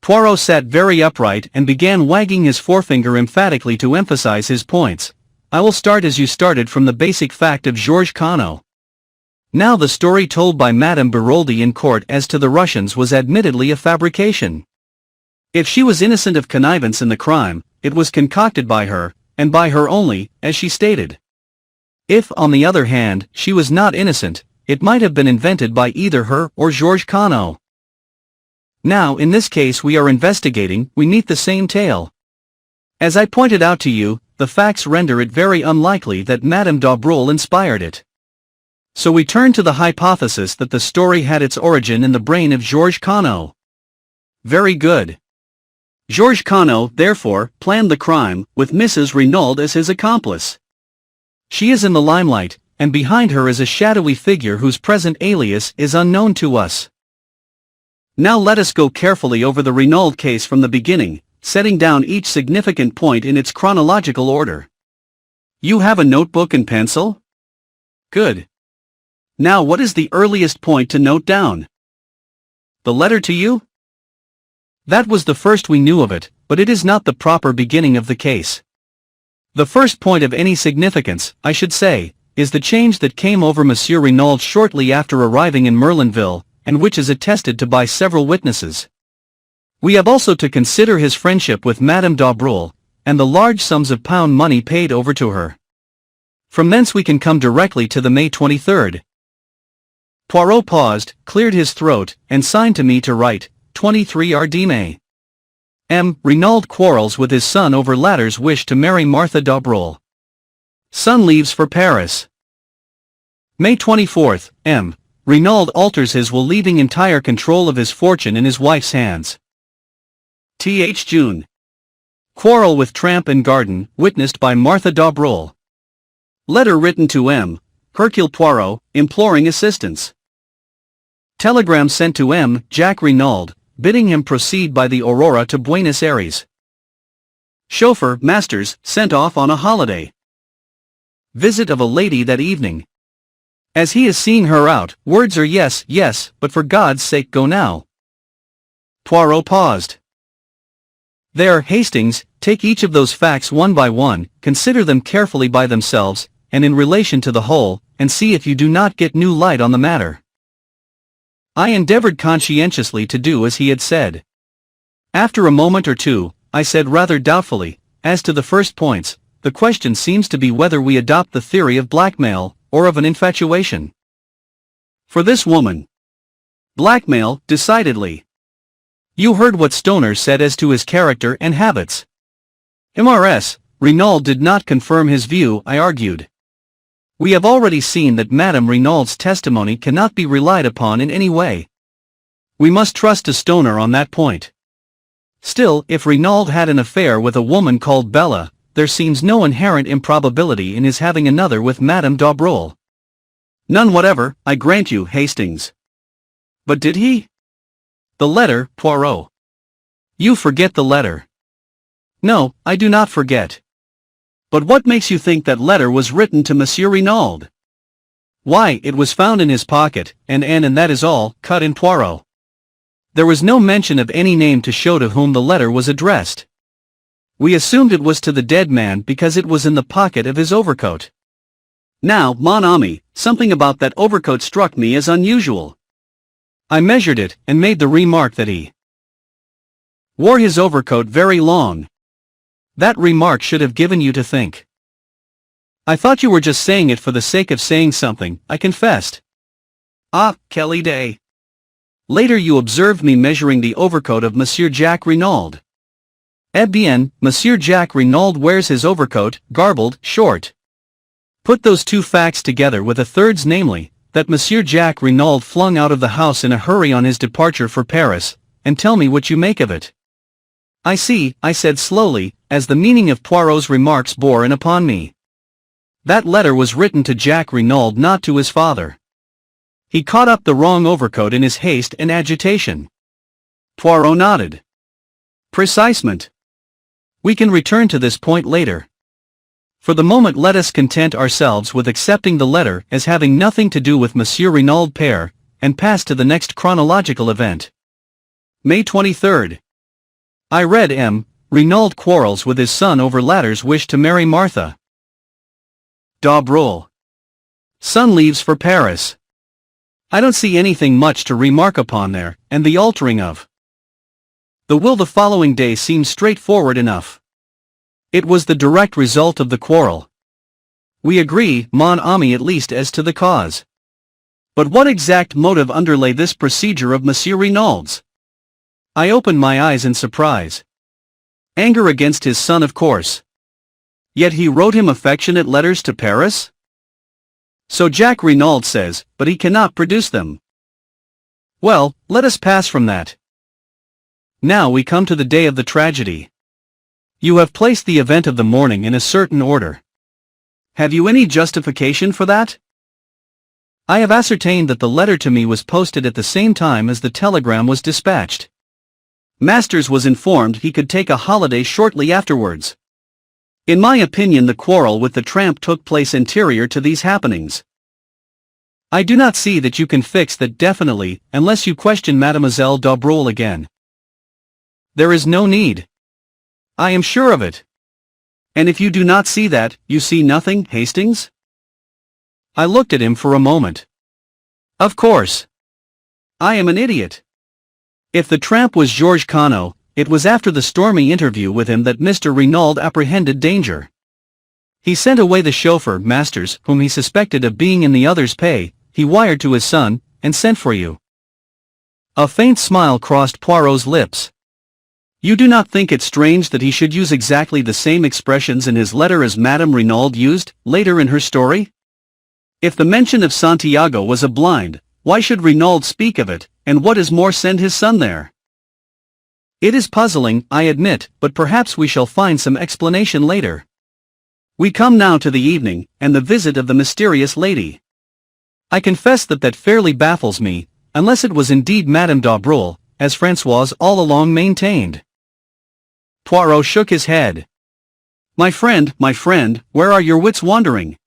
Poirot sat very upright and began wagging his forefinger emphatically to emphasize his points. I will start as you started, from the basic fact of Georges Cano. Now the story told by Madame Beroldy in court as to the Russians was admittedly a fabrication. If she was innocent of connivance in the crime, it was concocted by her, and by her only, as she stated. If, on the other hand, she was not innocent, it might have been invented by either her or Georges Cano. Now in this case we are investigating, we meet the same tale. As I pointed out to you, the facts render it very unlikely that Madame d'Aubreuil inspired it. So we turn to the hypothesis that the story had its origin in the brain of Georges Cano. Very good. Georges Cano, therefore, planned the crime, with Mrs. Renauld as his accomplice. She is in the limelight, and behind her is a shadowy figure whose present alias is unknown to us. Now let us go carefully over the Renauld case from the beginning, setting down each significant point in its chronological order. You have a notebook and pencil? Good. Now what is the earliest point to note down? The letter to you? That was the first we knew of it, but it is not the proper beginning of the case. The first point of any significance, I should say, is the change that came over Monsieur Renauld shortly after arriving in Merlinville, and which is attested to by several witnesses. We have also to consider his friendship with Madame d'Aubreul, and the large sums of pound money paid over to her. From thence we can come directly to the May 23rd. Poirot paused, cleared his throat, and signed to me to write, 23 RD May. M. Renauld quarrels with his son over latter's wish to marry Martha d'Aubreul. Son leaves for Paris. May 24th, M. Renauld alters his will, leaving entire control of his fortune in his wife's hands. Th. June. Quarrel with tramp in garden, witnessed by Martha d'Aubreul. Letter written to M. Hercule Poirot, imploring assistance. Telegram sent to M. Jacques Renauld, bidding him proceed by the Aurora to Buenos Aires. Chauffeur, Masters, sent off on a holiday. Visit of a lady that evening. As he is seeing her out, words are yes, yes, but for God's sake go now. Poirot paused. There, Hastings, take each of those facts one by one, consider them carefully by themselves, and in relation to the whole, and see if you do not get new light on the matter. I endeavored conscientiously to do as he had said. After a moment or two, I said rather doubtfully, as to the first points, the question seems to be whether we adopt the theory of blackmail, or of an infatuation. For this woman. Blackmail, decidedly. You heard what Stoner said as to his character and habits. Mrs. Renauld did not confirm his view, I argued. We have already seen that Madame Renauld's testimony cannot be relied upon in any way. We must trust to Stoner on that point. Still, if Renauld had an affair with a woman called Bella, there seems no inherent improbability in his having another with Madame d'Aubreul. None whatever, I grant you, Hastings. But did he? The letter, Poirot. You forget the letter. No, I do not forget. But what makes you think that letter was written to Monsieur Renauld? Why, it was found in his pocket, and that is all, cut in Poirot. There was no mention of any name to show to whom the letter was addressed. We assumed it was to the dead man because it was in the pocket of his overcoat. Now, mon ami, something about that overcoat struck me as unusual. I measured it, and made the remark that he wore his overcoat very long. That remark should have given you to think. I thought you were just saying it for the sake of saying something, I confessed. Ah, Kelly day. Later you observed me measuring the overcoat of Monsieur Jacques Renauld. Eh bien, Monsieur Jacques Renauld wears his overcoat, garbled, short. Put those two facts together with a third's, namely, that Monsieur Jacques Renauld flung out of the house in a hurry on his departure for Paris, and tell me what you make of it. I see, I said slowly, as the meaning of Poirot's remarks bore in upon me. That letter was written to Jacques Renauld, not to his father. He caught up the wrong overcoat in his haste and agitation. Poirot nodded. Precisement. We can return to this point later. For the moment let us content ourselves with accepting the letter as having nothing to do with Monsieur Renauld père, and pass to the next chronological event. May 23rd. I read M. Renauld quarrels with his son over latter's wish to marry Martha d'Aubreul. Son leaves for Paris. I don't see anything much to remark upon there, and the altering of the will the following day seems straightforward enough. It was the direct result of the quarrel. We agree, mon ami, at least as to the cause. But what exact motive underlay this procedure of Monsieur Renauld's? I opened my eyes in surprise. Anger against his son, of course. Yet he wrote him affectionate letters to Paris? So Jacques Renauld says, but he cannot produce them. Well, let us pass from that. Now we come to the day of the tragedy. You have placed the event of the morning in a certain order. Have you any justification for that? I have ascertained that the letter to me was posted at the same time as the telegram was dispatched. Masters was informed he could take a holiday shortly afterwards. In my opinion, the quarrel with the tramp took place anterior to these happenings. I do not see that you can fix that definitely, unless you question Mademoiselle d'Aubreuil again. There is no need. I am sure of it. And if you do not see that, you see nothing, Hastings? I looked at him for a moment. Of course. I am an idiot. If the tramp was Georges Cano, it was after the stormy interview with him that Mr. Renauld apprehended danger. He sent away the chauffeur, Masters, whom he suspected of being in the other's pay. He wired to his son, and sent for you. A faint smile crossed Poirot's lips. You do not think it strange that he should use exactly the same expressions in his letter as Madame Renauld used, later in her story? If the mention of Santiago was a blind, why should Renauld speak of it, and what is more send his son there? It is puzzling, I admit, but perhaps we shall find some explanation later. We come now to the evening, and the visit of the mysterious lady. I confess that fairly baffles me, unless it was indeed Madame d'Aubreuil, as Françoise all along maintained. Poirot shook his head. My friend, where are your wits wandering?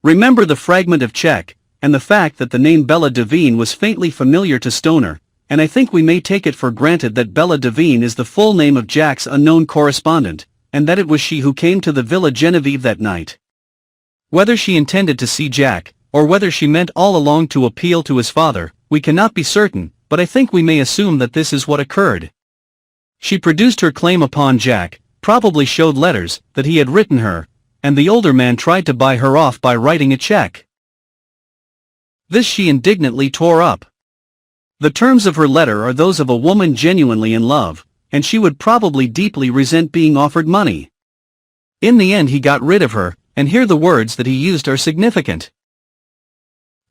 Remember the fragment of cheque, and the fact that the name Bella Devine was faintly familiar to Stoner, and I think we may take it for granted that Bella Devine is the full name of Jack's unknown correspondent, and that it was she who came to the Villa Genevieve that night. Whether she intended to see Jack, or whether she meant all along to appeal to his father, we cannot be certain, but I think we may assume that this is what occurred. She produced her claim upon Jack, probably showed letters that he had written her, and the older man tried to buy her off by writing a check. This she indignantly tore up. The terms of her letter are those of a woman genuinely in love, and she would probably deeply resent being offered money. In the end he got rid of her, and here the words that he used are significant.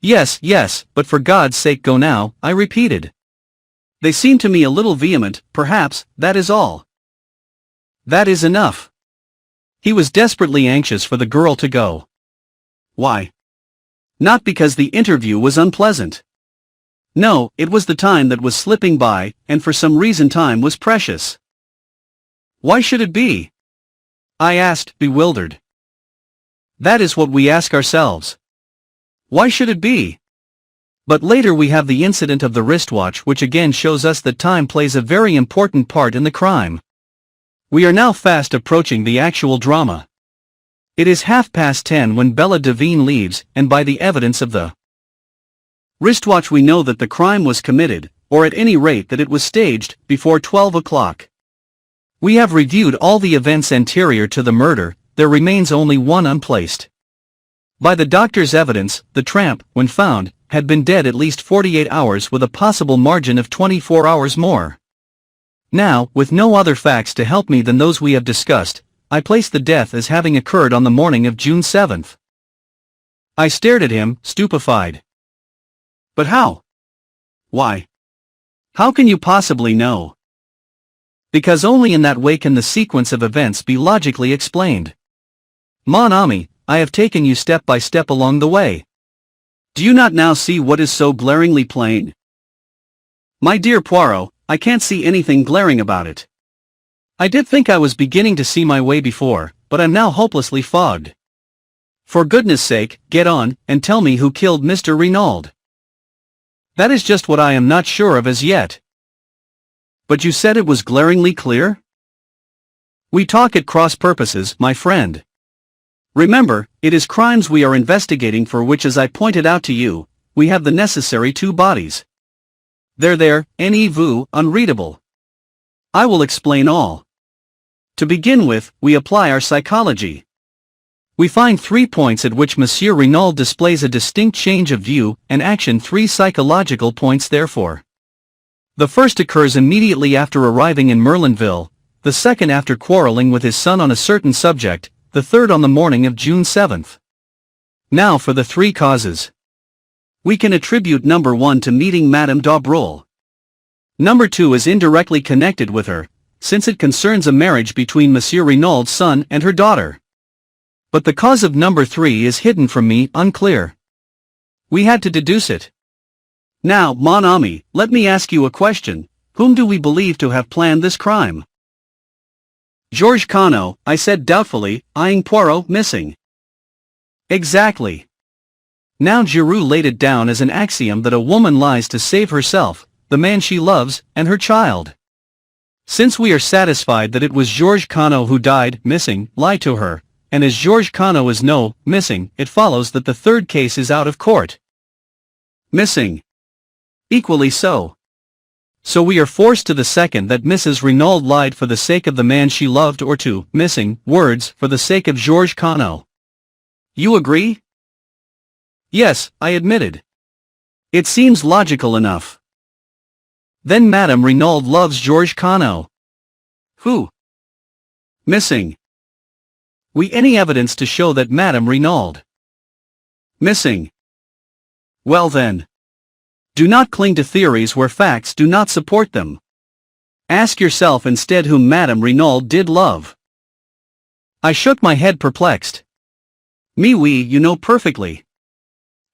Yes, but for God's sake go now, I repeated. They seem to me a little vehement, perhaps, that is all. That is enough. He was desperately anxious for the girl to go. Why? Not because the interview was unpleasant. No, it was the time that was slipping by, and for some reason time was precious. Why should it be? I asked, bewildered. That is what we ask ourselves. Why should it be? But later we have the incident of the wristwatch, which again shows us that time plays a very important part in the crime. We are now fast approaching the actual drama. It is 10:30 when Bella Devine leaves, and by the evidence of the wristwatch we know that the crime was committed, or at any rate that it was staged, before 12 o'clock. We have reviewed all the events anterior to the murder, there remains only one unplaced. By the doctor's evidence, the tramp, when found, had been dead at least 48 hours with a possible margin of 24 hours more. Now, with no other facts to help me than those we have discussed, I place the death as having occurred on the morning of June 7th. I stared at him, stupefied. But how? Why? How can you possibly know? Because only in that way can the sequence of events be logically explained. Mon ami, I have taken you step by step along the way. Do you not now see what is so glaringly plain? My dear Poirot, I can't see anything glaring about it. I did think I was beginning to see my way before, but I'm now hopelessly fogged. For goodness sake, get on, and tell me who killed Mr. Renauld. That is just what I am not sure of as yet. But you said it was glaringly clear? We talk at cross purposes, my friend. Remember, it is crimes we are investigating for which, as I pointed out to you, we have the necessary two bodies. They're there, vous, unreadable. I will explain all. To begin with, we apply our psychology. We find 3 points at which Monsieur Renauld displays a distinct change of view and action, 3 psychological points therefore. The first occurs immediately after arriving in Merlinville, the second after quarreling with his son on a certain subject, the third on the morning of June 7th. Now for the 3 causes. We can attribute number 1 to meeting Madame d'Aubreuil. Number 2 is indirectly connected with her, since it concerns a marriage between Monsieur Renauld's son and her daughter. But the cause of number 3 is hidden from me, unclear. We had to deduce it. Now, mon ami, let me ask you a question. Whom do we believe to have planned this crime? Georges Cano, I said doubtfully, eyeing Poirot, missing. Exactly. Now Giroux laid it down as an axiom that a woman lies to save herself, the man she loves, and her child. Since we are satisfied that it was Georges Cano who died, missing, lie to her, and as Georges Cano is missing, it follows that the third case is out of court. Missing. Equally so. So we are forced to the second that Mrs. Renauld lied for the sake of the man she loved or to, missing, words, for the sake of Georges Cano. You agree? Yes, I admitted. It seems logical enough. Then Madame Renauld loves Georges Cano. Who? Missing. We any evidence to show that Madame Renauld? Missing. Well then. Do not cling to theories where facts do not support them. Ask yourself instead whom Madame Renauld did love. I shook my head perplexed. Oui, you know perfectly.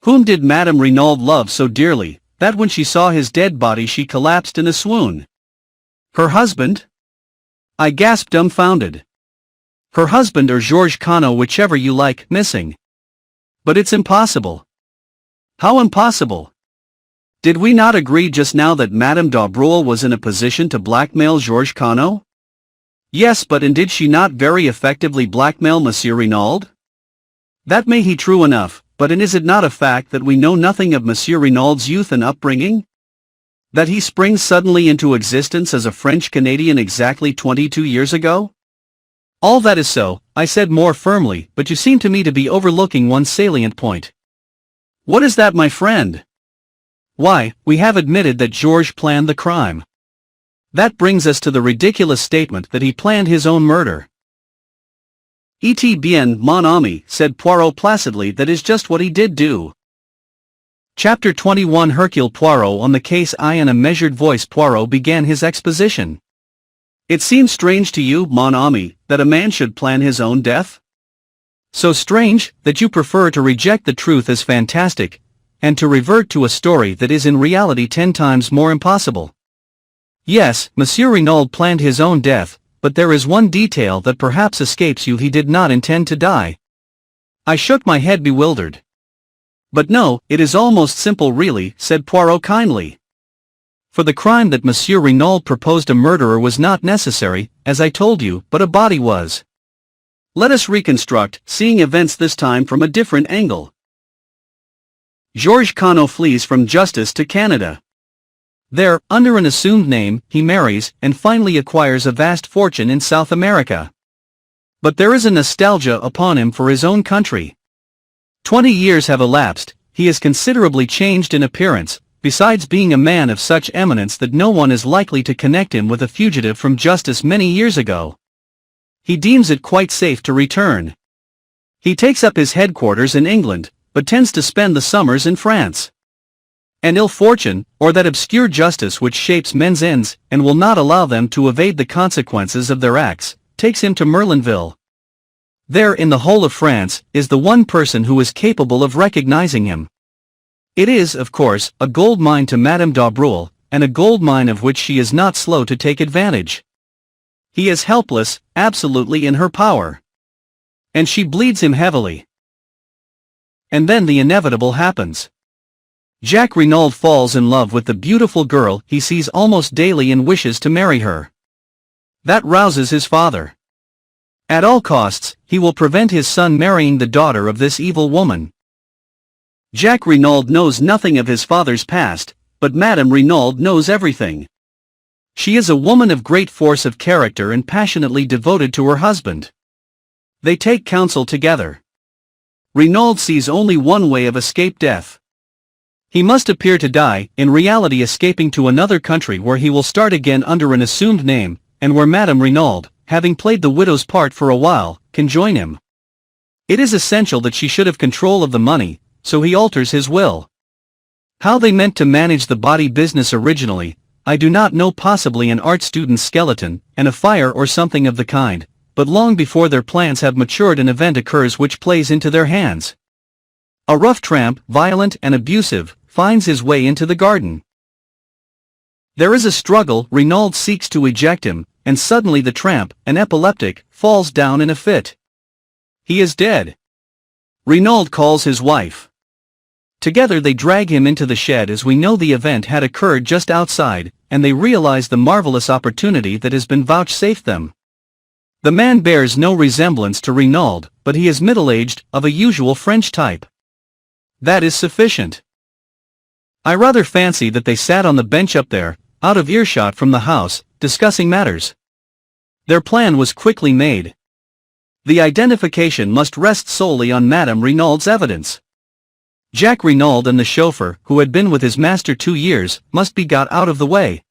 Whom did Madame Renauld love so dearly, that when she saw his dead body she collapsed in a swoon? Her husband? I gasped dumbfounded. Her husband or Georges Cano, whichever you like, missing. But it's impossible. How impossible? Did we not agree just now that Madame d'Aubreul was in a position to blackmail Georges Cano? Yes, but and did she not very effectively blackmail Monsieur Renauld? That may be true enough, but and is it not a fact that we know nothing of Monsieur Renauld's youth and upbringing? That he springs suddenly into existence as a French-Canadian exactly 22 years ago? All that is so, I said more firmly, but you seem to me to be overlooking one salient point. What is that, my friend? Why, we have admitted that Georges planned the crime. That brings us to the ridiculous statement that he planned his own murder. Et bien, mon ami, said Poirot placidly, that is just what he did do. Chapter 21 Hercule Poirot on the case. In a measured voice Poirot began his exposition. It seems strange to you, mon ami, that a man should plan his own death? So strange, that you prefer to reject the truth as fantastic, and to revert to a story that is in reality 10 times more impossible. Yes, Monsieur Renauld planned his own death, but there is one detail that perhaps escapes you: he did not intend to die. I shook my head bewildered. But no, it is almost simple really, said Poirot kindly. For the crime that Monsieur Renauld proposed, a murderer was not necessary, as I told you, but a body was. Let us reconstruct, seeing events this time from a different angle. Georges Cano flees from justice to Canada. There, under an assumed name, he marries, and finally acquires a vast fortune in South America. But there is a nostalgia upon him for his own country. 20 years have elapsed, he is considerably changed in appearance, besides being a man of such eminence that no one is likely to connect him with a fugitive from justice many years ago. He deems it quite safe to return. He takes up his headquarters in England, but tends to spend the summers in France. And ill fortune, or that obscure justice which shapes men's ends, and will not allow them to evade the consequences of their acts, takes him to Merlinville. There, in the whole of France, is the one person who is capable of recognizing him. It is, of course, a gold mine to Madame d'Aubreul, and a gold mine of which she is not slow to take advantage. He is helpless, absolutely in her power. And she bleeds him heavily. And then the inevitable happens. Jacques Renauld falls in love with the beautiful girl he sees almost daily and wishes to marry her. That rouses his father. At all costs, he will prevent his son marrying the daughter of this evil woman. Jacques Renauld knows nothing of his father's past, but Madame Renauld knows everything. She is a woman of great force of character and passionately devoted to her husband. They take counsel together. Renauld sees only one way of escape: death. He must appear to die, in reality escaping to another country where he will start again under an assumed name, and where Madame Renauld, having played the widow's part for a while, can join him. It is essential that she should have control of the money, so he alters his will. How they meant to manage the body business originally, I do not know. Possibly an art student's skeleton, and a fire or something of the kind, but long before their plans have matured an event occurs which plays into their hands. A rough tramp, violent and abusive, finds his way into the garden. There is a struggle. Renauld seeks to eject him, and suddenly the tramp, an epileptic, falls down in a fit. He is dead. Renauld calls his wife. Together they drag him into the shed as we know the event had occurred just outside, and they realize the marvelous opportunity that has been vouchsafed them. The man bears no resemblance to Renauld, but he is middle-aged, of a usual French type. That is sufficient. I rather fancy that they sat on the bench up there, out of earshot from the house, discussing matters. Their plan was quickly made. The identification must rest solely on Madame Renauld's evidence. Jacques Renauld and the chauffeur, who had been with his master 2 years, must be got out of the way.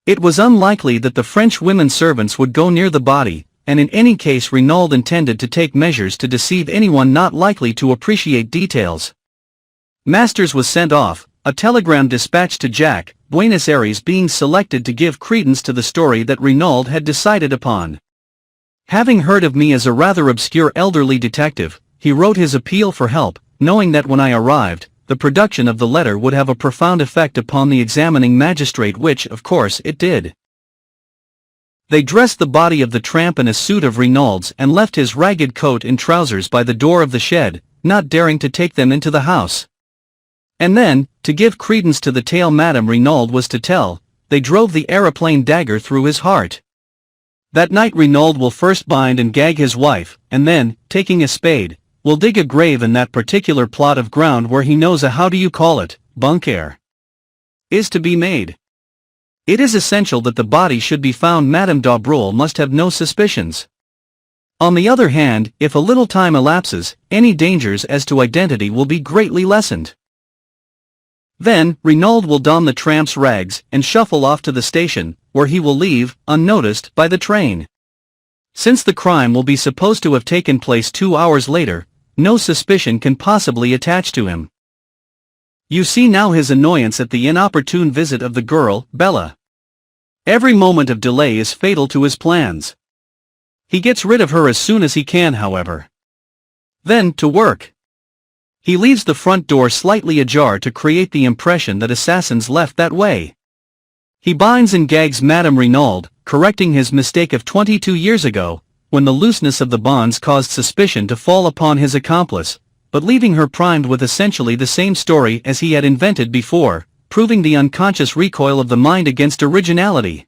It was unlikely that the French women servants would go near the body, and in any case Renauld intended to take measures to deceive anyone not likely to appreciate details. Masters was sent off, a telegram dispatched to Jacques, Buenos Aires being selected to give credence to the story that Renauld had decided upon. Having heard of me as a rather obscure elderly detective, he wrote his appeal for help, knowing that when I arrived, the production of the letter would have a profound effect upon the examining magistrate, which, of course, it did. They dressed the body of the tramp in a suit of Renauld's and left his ragged coat and trousers by the door of the shed, not daring to take them into the house. And then, to give credence to the tale Madame Renauld was to tell, they drove the aeroplane dagger through his heart. That night Renauld will first bind and gag his wife, and then, taking a spade, will dig a grave in that particular plot of ground where he knows a bunker is to be made. It is essential that the body should be found. Madame d'Abreuil must have no suspicions. On the other hand, if a little time elapses, any dangers as to identity will be greatly lessened. Then, Renauld will don the tramp's rags and shuffle off to the station, where he will leave, unnoticed, by the train. Since the crime will be supposed to have taken place 2 hours later, no suspicion can possibly attach to him. You see now his annoyance at the inopportune visit of the girl, Bella. Every moment of delay is fatal to his plans. He gets rid of her as soon as he can, however. Then, to work. He leaves the front door slightly ajar to create the impression that assassins left that way. He binds and gags Madame Renauld, correcting his mistake of 22 years ago, when the looseness of the bonds caused suspicion to fall upon his accomplice, but leaving her primed with essentially the same story as he had invented before, proving the unconscious recoil of the mind against originality.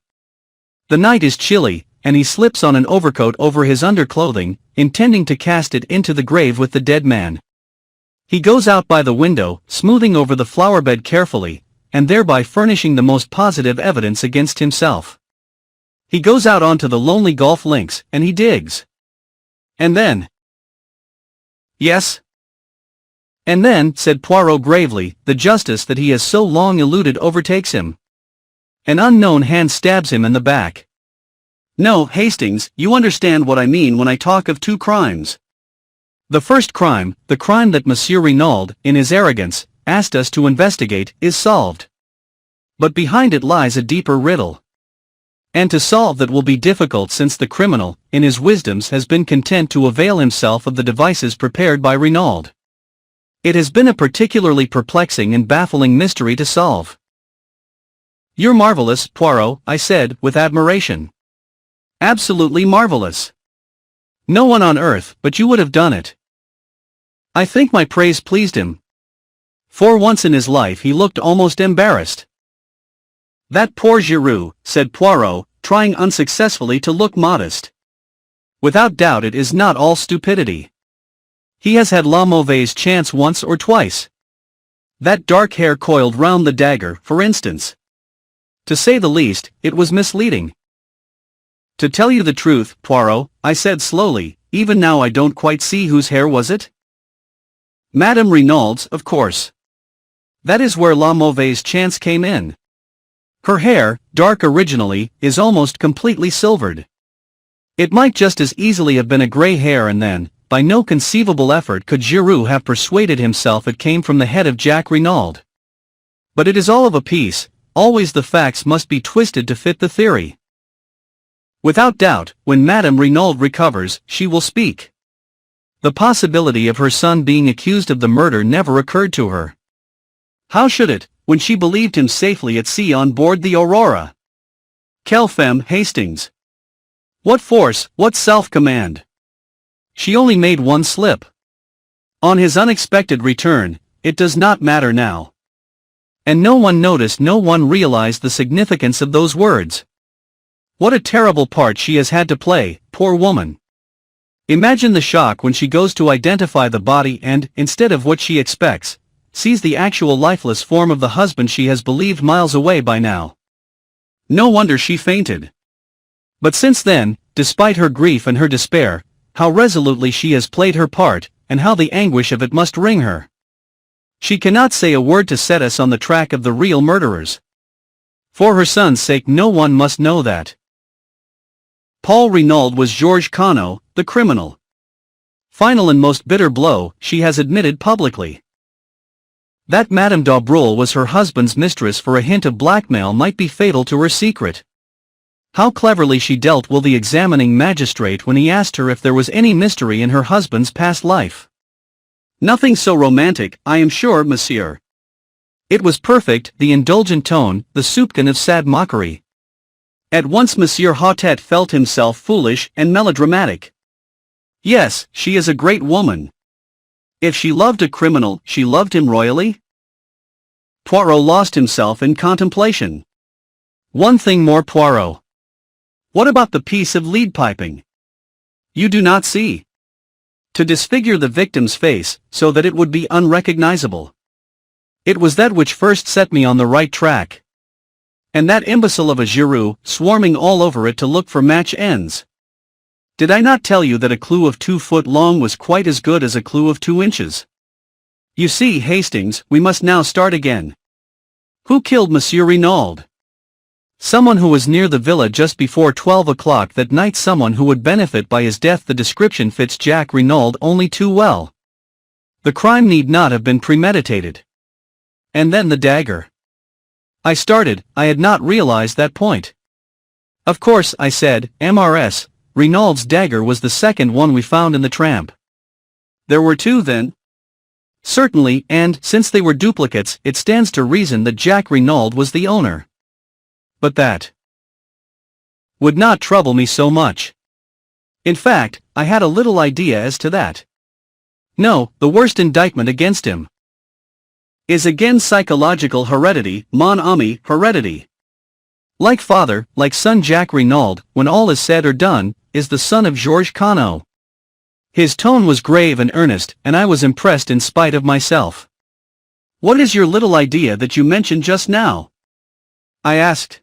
The night is chilly, and he slips on an overcoat over his underclothing, intending to cast it into the grave with the dead man. He goes out by the window, smoothing over the flowerbed carefully, and thereby furnishing the most positive evidence against himself. He goes out onto the lonely golf links, and he digs. And then... Yes? And then, said Poirot gravely, the justice that he has so long eluded overtakes him. An unknown hand stabs him in the back. No, Hastings, you understand what I mean when I talk of 2 crimes. The first crime, the crime that Monsieur Renauld, in his arrogance, asked us to investigate, is solved. But behind it lies a deeper riddle. And to solve that will be difficult, since the criminal, in his wisdoms, has been content to avail himself of the devices prepared by Renauld. It has been a particularly perplexing and baffling mystery to solve. You're marvelous, Poirot, I said, with admiration. Absolutely marvelous. No one on earth but you would have done it. I think my praise pleased him. For once in his life he looked almost embarrassed. That poor Giroux, said Poirot, trying unsuccessfully to look modest. Without doubt it is not all stupidity. He has had la mauvaise chance once or twice. That dark hair coiled round the dagger, for instance. To say the least, it was misleading. To tell you the truth, Poirot, I said slowly, even now I don't quite see whose hair was it? Madame Renauld's, of course. That is where la mauvaise chance came in. Her hair, dark originally, is almost completely silvered. It might just as easily have been a grey hair, and then, by no conceivable effort could Giroux have persuaded himself it came from the head of Jacques Renauld. But it is all of a piece, always the facts must be twisted to fit the theory. Without doubt, when Madame Renauld recovers, she will speak. The possibility of her son being accused of the murder never occurred to her. How should it, when she believed him safely at sea on board the Aurora? Quelle femme, Hastings! What force, what self-command! She only made one slip. On his unexpected return, it does not matter now. And no one noticed, no one realized the significance of those words. What a terrible part she has had to play, poor woman. Imagine the shock when she goes to identify the body and, instead of what she expects, sees the actual lifeless form of the husband she has believed miles away by now. No wonder she fainted. But since then, despite her grief and her despair, how resolutely she has played her part, and how the anguish of it must wring her. She cannot say a word to set us on the track of the real murderers. For her son's sake, no one must know that. Paul Renauld was Georges Cano, the criminal. Final and most bitter blow, she has admitted publicly. That Madame d'Aubreuil was her husband's mistress, for a hint of blackmail might be fatal to her secret. How cleverly she dealt with the examining magistrate when he asked her if there was any mystery in her husband's past life. Nothing so romantic, I am sure, monsieur. It was perfect, the indulgent tone, the soupçon of sad mockery. At once Monsieur Hautet felt himself foolish and melodramatic. Yes, she is a great woman. If she loved a criminal, she loved him royally? Poirot lost himself in contemplation. One thing more, Poirot. What about the piece of lead piping? You do not see. To disfigure the victim's face, so that it would be unrecognizable. It was that which first set me on the right track. And that imbecile of a Giroux, swarming all over it to look for match ends. Did I not tell you that a clue of 2 foot long was quite as good as a clue of 2 inches? You see, Hastings, we must now start again. Who killed Monsieur Renauld? Someone who was near the villa just before 12 o'clock that night, someone who would benefit by his death. The description fits Jacques Renauld only too well. The crime need not have been premeditated. And then the dagger. I started, I had not realized that point. Of course, I said, MRS, Renauld's dagger was the second one we found in the tramp. There were 2 then? Certainly, and, since they were duplicates, it stands to reason that Jacques Renauld was the owner. But that would not trouble me so much. In fact, I had a little idea as to that. No, the worst indictment against him is again psychological heredity, mon ami, heredity. Like father, like son, Jacques Renauld, when all is said or done, is the son of Georges Cano. His tone was grave and earnest, and I was impressed in spite of myself. What is your little idea that you mentioned just now? I asked.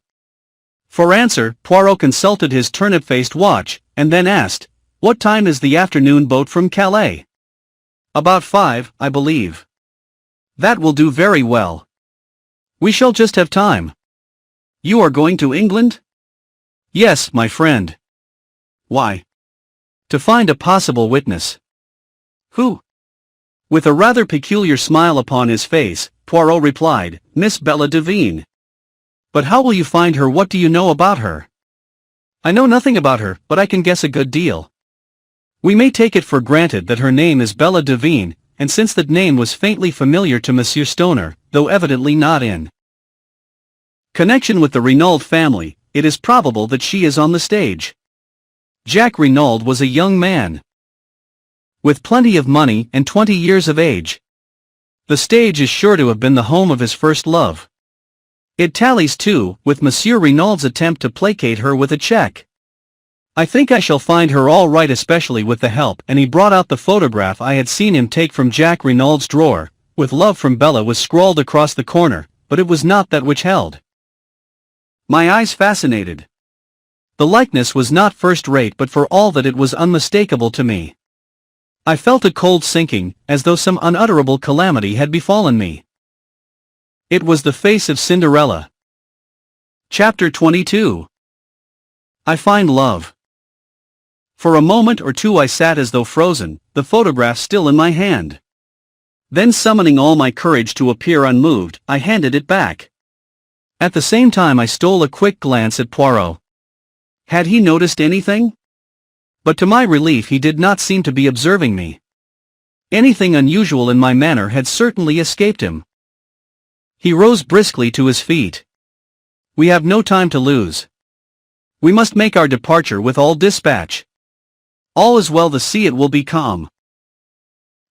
For answer, Poirot consulted his turnip-faced watch, and then asked, what time is the afternoon boat from Calais? About 5, I believe. That will do very well. We shall just have time. You are going to England? Yes, my friend. Why? To find a possible witness. Who? With a rather peculiar smile upon his face, Poirot replied, Miss Bella Devine. But how will you find her? What do you know about her? I know nothing about her, but I can guess a good deal. We may take it for granted that her name is Bella Devine, and since that name was faintly familiar to Monsieur Stoner, though evidently not in connection with the Renauld family, it is probable that she is on the stage. Jacques Renauld was a young man with plenty of money and 20 years of age. The stage is sure to have been the home of his first love. It tallies too with Monsieur Renauld's attempt to placate her with a check. I think I shall find her all right, especially with the help, and he brought out the photograph I had seen him take from Jacques Renauld's drawer. With love from Bella was scrawled across the corner, but it was not that which held my eyes fascinated. The likeness was not first-rate, but for all that it was unmistakable to me. I felt a cold sinking, as though some unutterable calamity had befallen me. It was the face of Cinderella. Chapter 22. I find love. For a moment or two I sat as though frozen, the photograph still in my hand. Then, summoning all my courage to appear unmoved, I handed it back. At the same time I stole a quick glance at Poirot. Had he noticed anything? But to my relief he did not seem to be observing me. Anything unusual in my manner had certainly escaped him. He rose briskly to his feet. We have no time to lose. We must make our departure with all dispatch. All is well, the sea it will be calm.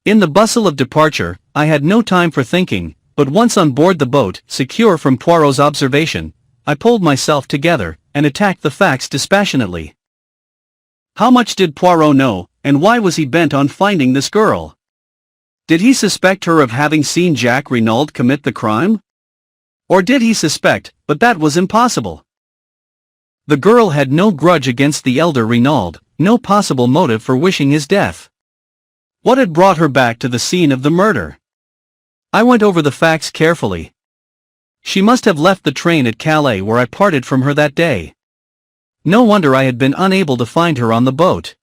In the bustle of departure, I had no time for thinking, but once on board the boat, secure from Poirot's observation, I pulled myself together, and attacked the facts dispassionately. How much did Poirot know, and why was he bent on finding this girl? Did he suspect her of having seen Jacques Renauld commit the crime? Or did he suspect, but that was impossible. The girl had no grudge against the elder Renauld, no possible motive for wishing his death. What had brought her back to the scene of the murder? I went over the facts carefully. She must have left the train at Calais where I parted from her that day. No wonder I had been unable to find her on the boat.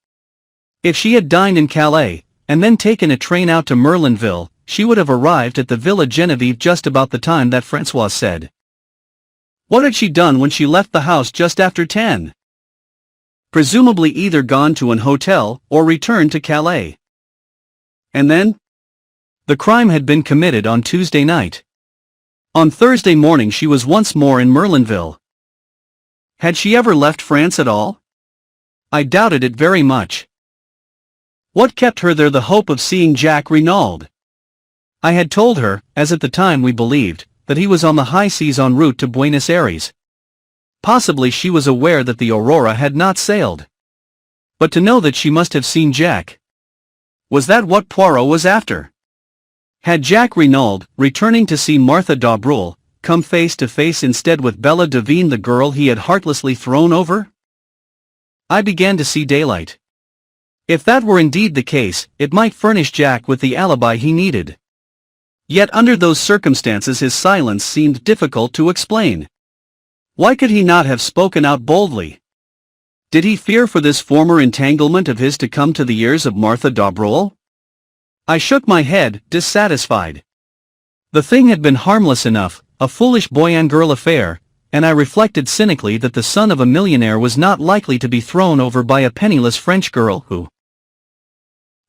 If she had dined in Calais, and then taken a train out to Merlinville, she would have arrived at the Villa Genevieve just about the time that François said. What had she done when she left the house just after 10? Presumably either gone to an hotel, or returned to Calais. And then? The crime had been committed on Tuesday night. On Thursday morning she was once more in Merlinville. Had she ever left France at all? I doubted it very much. What kept her there? The hope of seeing Jacques Renauld. I had told her, as at the time we believed, that he was on the high seas en route to Buenos Aires. Possibly she was aware that the Aurora had not sailed. But to know that she must have seen Jacques. Was that what Poirot was after? Had Jacques Renauld, returning to see Martha d'Aubreuil, come face to face instead with Bella Devine, the girl he had heartlessly thrown over? I began to see daylight. If that were indeed the case, it might furnish Jacques with the alibi he needed. Yet under those circumstances his silence seemed difficult to explain. Why could he not have spoken out boldly? Did he fear for this former entanglement of his to come to the ears of Martha d'Aubreuil? I shook my head, dissatisfied. The thing had been harmless enough, a foolish boy and girl affair, and I reflected cynically that the son of a millionaire was not likely to be thrown over by a penniless French girl who,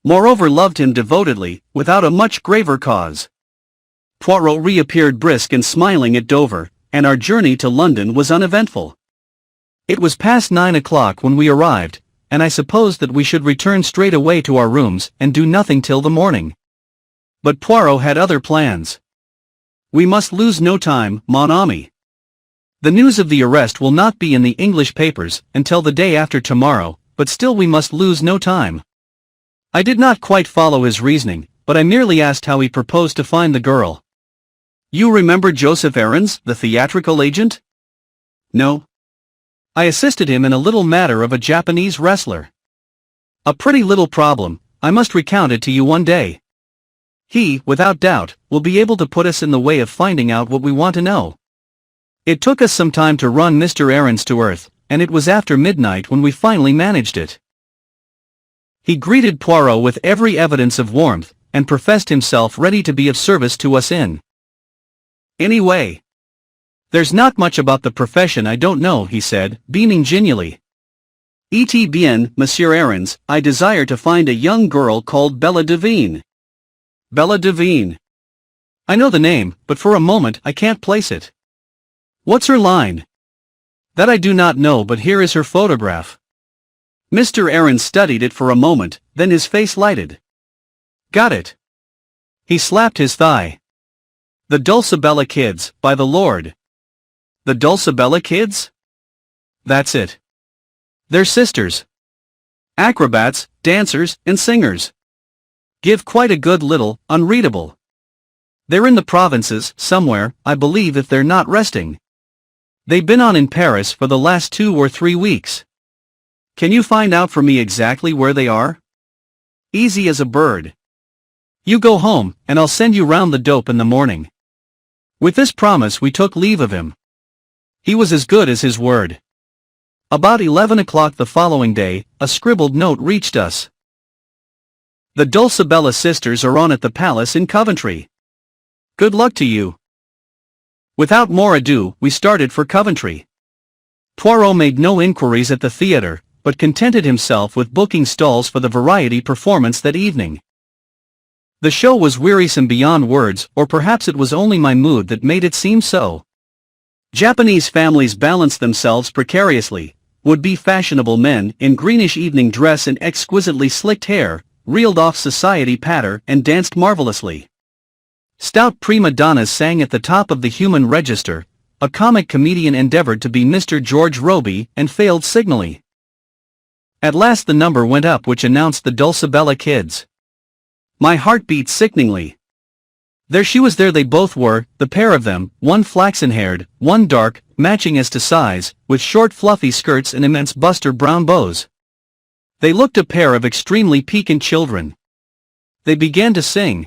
moreover, loved him devotedly, without a much graver cause. Poirot reappeared brisk and smiling at Dover, and our journey to London was uneventful. It was past 9 o'clock when we arrived, and I supposed that we should return straight away to our rooms and do nothing till the morning. But Poirot had other plans. We must lose no time, mon ami. The news of the arrest will not be in the English papers until the day after tomorrow, but still we must lose no time. I did not quite follow his reasoning, but I merely asked how he proposed to find the girl. You remember Joseph Ahrens, the theatrical agent? No. I assisted him in a little matter of a Japanese wrestler. A pretty little problem, I must recount it to you one day. He, without doubt, will be able to put us in the way of finding out what we want to know. It took us some time to run Mr. Ahrens to earth, and it was after midnight when we finally managed it. He greeted Poirot with every evidence of warmth, and professed himself ready to be of service to us in any way. There's not much about the profession I don't know, he said, beaming genially. Et bien, Monsieur Ahrens, I desire to find a young girl called Bella Devine. Bella Devine. I know the name, but for a moment I can't place it. What's her line? That I do not know, but here is her photograph. Mr. Ahrens studied it for a moment, then his face lighted. Got it. He slapped his thigh. The Dulcibella kids, by the Lord. The Dulcibella kids? That's it. They're sisters. Acrobats, dancers, and singers. Give quite a good little, unreadable. They're in the provinces, somewhere, I believe, if they're not resting. They've been on in Paris for the last 2 or 3 weeks. Can you find out for me exactly where they are? Easy as a bird. You go home, and I'll send you round the dope in the morning. With this promise we took leave of him. He was as good as his word. About 11 o'clock the following day, a scribbled note reached us. The Dulcibella sisters are on at the palace in Coventry. Good luck to you. Without more ado, we started for Coventry. Poirot made no inquiries at the theatre, but contented himself with booking stalls for the variety performance that evening. The show was wearisome beyond words, or perhaps it was only my mood that made it seem so. Japanese families balance themselves precariously, would-be fashionable men in greenish evening dress and exquisitely slicked hair, reeled off society patter and danced marvelously. Stout prima donnas sang at the top of the human register. A comic comedian endeavored to be Mr. George Robey and failed signally. At last the number went up which announced the Dulcibella Kids. My heart beat sickeningly. There she was, there they both were, the pair of them, one flaxen-haired, one dark, matching as to size, with short fluffy skirts and immense buster brown bows. They looked a pair of extremely piquant children. They began to sing.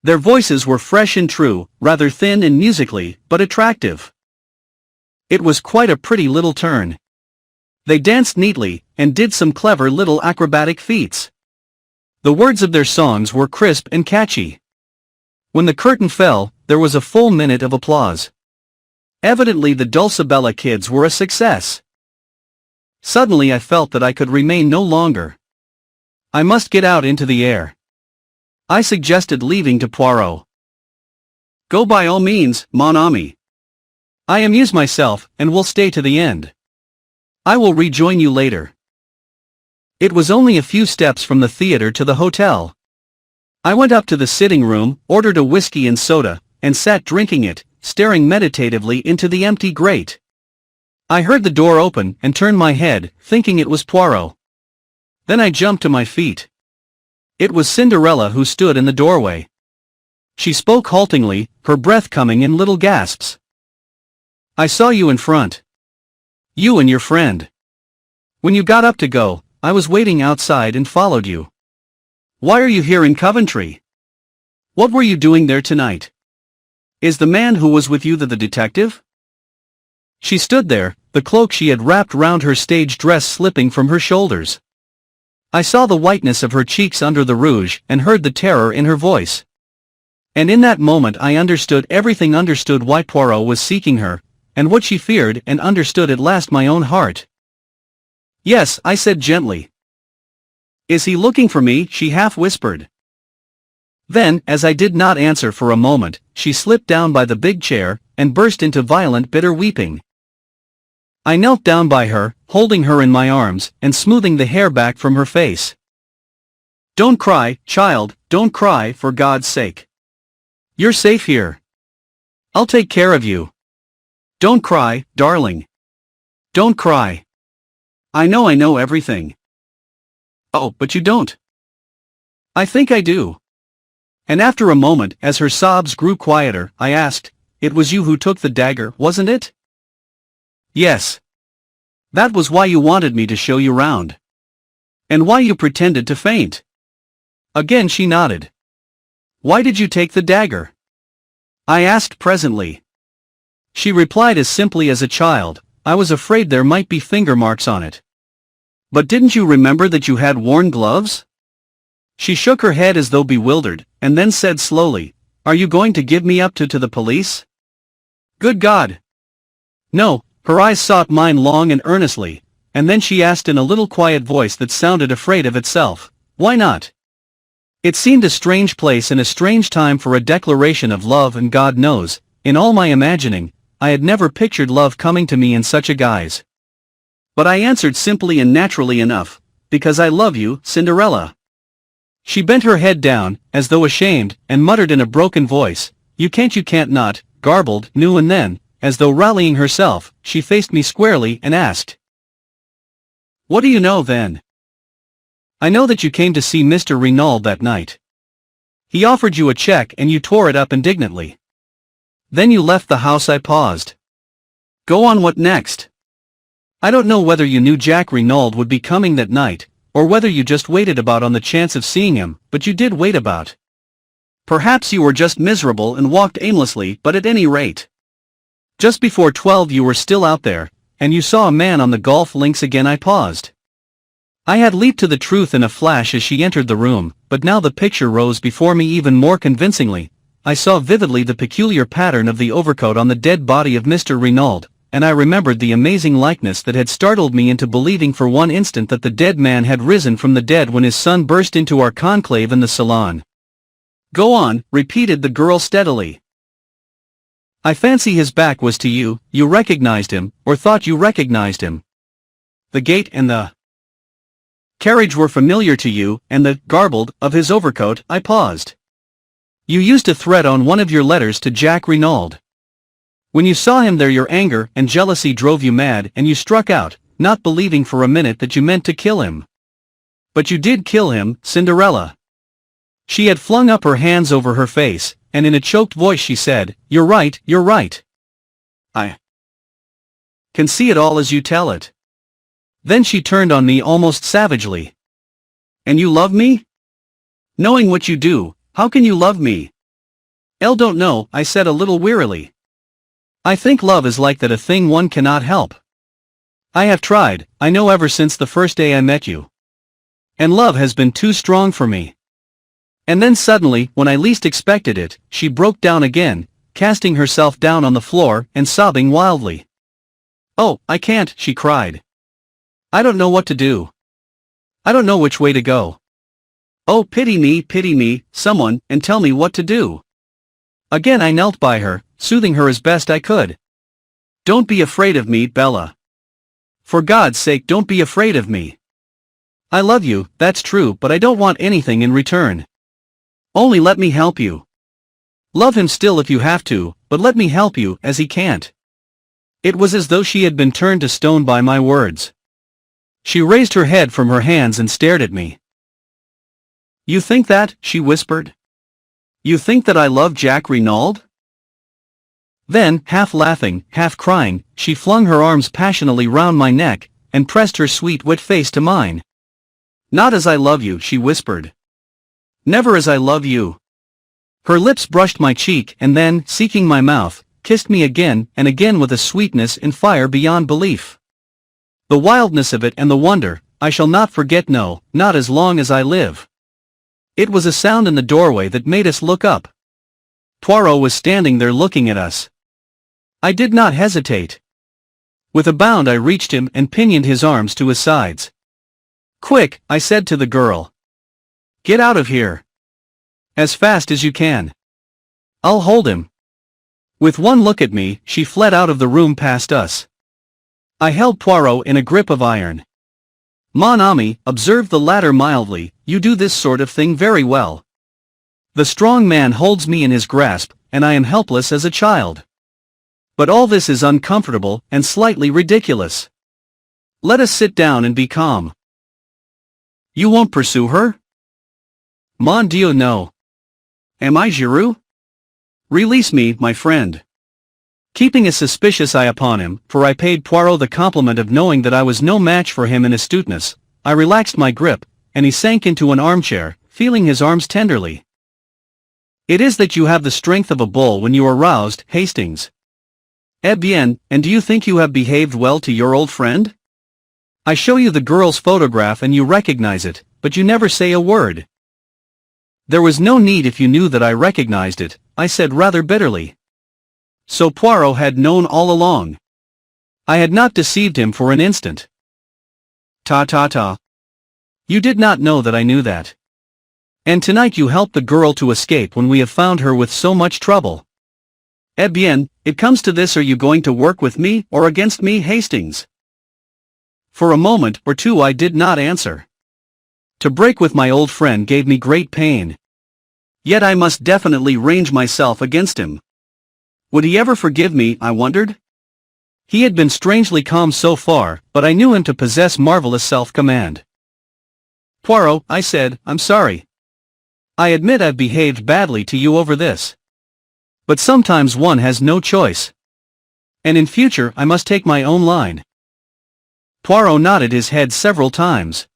Their voices were fresh and true, rather thin and musically, but attractive. It was quite a pretty little turn. They danced neatly, and did some clever little acrobatic feats. The words of their songs were crisp and catchy. When the curtain fell, there was a full minute of applause. Evidently the Dulcibella Kids were a success. Suddenly I felt that I could remain no longer. I must get out into the air. I suggested leaving to Poirot. Go by all means, mon ami. I amuse myself, and will stay to the end. I will rejoin you later. It was only a few steps from the theater to the hotel. I went up to the sitting room, ordered a whiskey and soda, and sat drinking it, staring meditatively into the empty grate. I heard the door open and turned my head, thinking it was Poirot. Then I jumped to my feet. It was Cinderella who stood in the doorway. She spoke haltingly, her breath coming in little gasps. I saw you in front. You and your friend. When you got up to go, I was waiting outside and followed you. Why are you here in Coventry? What were you doing there tonight? Is the man who was with you the detective? She stood there, the cloak she had wrapped round her stage dress slipping from her shoulders. I saw the whiteness of her cheeks under the rouge and heard the terror in her voice. And in that moment I understood everything, understood why Poirot was seeking her, and what she feared, and understood at last my own heart. Yes, I said gently. Is he looking for me? She half whispered. Then, as I did not answer for a moment, she slipped down by the big chair, and burst into violent bitter weeping. I knelt down by her, holding her in my arms, and smoothing the hair back from her face. Don't cry, child, don't cry, for God's sake. You're safe here. I'll take care of you. Don't cry, darling. Don't cry. I know everything. Oh, but you don't. I think I do. And after a moment, as her sobs grew quieter, I asked, it was you who took the dagger, wasn't it? Yes. That was why you wanted me to show you round. And why you pretended to faint. Again she nodded. Why did you take the dagger? I asked presently. She replied as simply as a child, I was afraid there might be finger marks on it. But didn't you remember that you had worn gloves? She shook her head as though bewildered, and then said slowly, Are you going to give me up to the police? Good God! No. Her eyes sought mine long and earnestly, and then she asked in a little quiet voice that sounded afraid of itself, Why not? It seemed a strange place and a strange time for a declaration of love, and God knows, in all my imagining, I had never pictured love coming to me in such a guise. But I answered simply and naturally enough, Because I love you, Cinderella. She bent her head down, as though ashamed, and muttered in a broken voice, You can't not, garbled, now and then, as though rallying herself, she faced me squarely and asked, What do you know then? I know that you came to see Mr. Renauld that night. He offered you a check and you tore it up indignantly. Then you left the house. I paused. Go on, what next? I don't know whether you knew Jack Renauld would be coming that night, or whether you just waited about on the chance of seeing him, but you did wait about. Perhaps you were just miserable and walked aimlessly, but at any rate. Just before 12 you were still out there, and you saw a man on the golf links. Again I paused. I had leaped to the truth in a flash as she entered the room, but now the picture rose before me even more convincingly. I saw vividly the peculiar pattern of the overcoat on the dead body of Mr. Renauld, and I remembered the amazing likeness that had startled me into believing for one instant that the dead man had risen from the dead when his son burst into our conclave in the salon. Go on, repeated the girl steadily. I fancy his back was to you, you recognized him, or thought you recognized him. the gate and the carriage were familiar to you, and the garbled of his overcoat. I paused. You used a threat on one of your letters to Jack Renauld. When you saw him there, your anger and jealousy drove you mad, and you struck out, not believing for a minute that you meant to kill him. But you did kill him, Cinderella. She had flung up her hands over her face, and in a choked voice she said, "You're right, you're right. I can see it all as you tell it." Then she turned on me almost savagely. "And you love me? Knowing what you do, how can you love me?" "I don't know," I said a little wearily. "I think love is like that, a thing one cannot help. I have tried, I know, ever since the first day I met you. And love has been too strong for me." And then suddenly, when I least expected it, she broke down again, casting herself down on the floor and sobbing wildly. "Oh, I can't," she cried. "I don't know what to do. I don't know which way to go. Oh, pity me, someone, and tell me what to do." Again I knelt by her, soothing her as best I could. "Don't be afraid of me, Bella. For God's sake, don't be afraid of me. I love you, that's true, but I don't want anything in return. Only let me help you. Love him still if you have to, but let me help you, as he can't." It was as though she had been turned to stone by my words. She raised her head from her hands and stared at me. "You think that?" she whispered. "You think that I love Jack Renauld?" Then, half laughing, half crying, she flung her arms passionately round my neck, and pressed her sweet wet face to mine. "Not as I love you," she whispered. "Never as I love you." Her lips brushed my cheek and then, seeking my mouth, kissed me again and again with a sweetness and fire beyond belief. The wildness of it and the wonder, I shall not forget, no, not as long as I live. It was a sound in the doorway that made us look up. Poirot was standing there looking at us. I did not hesitate. With a bound I reached him and pinioned his arms to his sides. "Quick," I said to the girl. "Get out of here. As fast as you can. I'll hold him." With one look at me, she fled out of the room past us. I held Poirot in a grip of iron. "Mon ami," observed the latter mildly, "you do this sort of thing very well. The strong man holds me in his grasp, and I am helpless as a child. But all this is uncomfortable and slightly ridiculous. Let us sit down and be calm." "You won't pursue her?" "Mon Dieu, no. Am I Giroux? Release me, my friend." Keeping a suspicious eye upon him, for I paid Poirot the compliment of knowing that I was no match for him in astuteness, I relaxed my grip, and he sank into an armchair, feeling his arms tenderly. "It is that you have the strength of a bull when you are roused, Hastings. Eh bien, and do you think you have behaved well to your old friend? I show you the girl's photograph and you recognize it, but you never say a word." "There was no need if you knew that I recognized it," I said rather bitterly. So Poirot had known all along. I had not deceived him for an instant. Ta. You did not know that I knew that. And tonight you helped the girl to escape when we have found her with so much trouble. Eh bien, it comes to this: are you going to work with me or against me, Hastings? For a moment or two I did not answer. To break with my old friend gave me great pain. Yet I must definitely range myself against him. Would he ever forgive me, I wondered? He had been strangely calm so far, but I knew him to possess marvelous self-command. "Poirot," I said, "I'm sorry. I admit I've behaved badly to you over this. But sometimes one has no choice. And in future I must take my own line." Poirot nodded his head several times.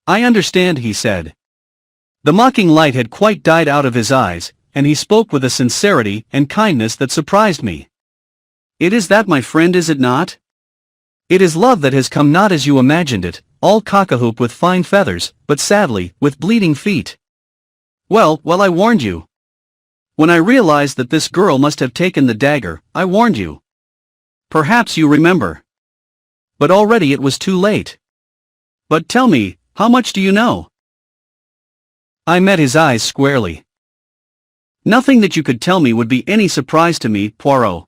"I understand," he said. The mocking light had quite died out of his eyes, and he spoke with a sincerity and kindness that surprised me. "It is that, my friend, is it not? It is love that has come, not as you imagined it, all cock-a-hoop with fine feathers, but sadly, with bleeding feet. Well, I warned you. When I realized that this girl must have taken the dagger, I warned you. Perhaps you remember. But already it was too late. But tell me, how much do you know?" I met his eyes squarely. "Nothing that you could tell me would be any surprise to me, Poirot.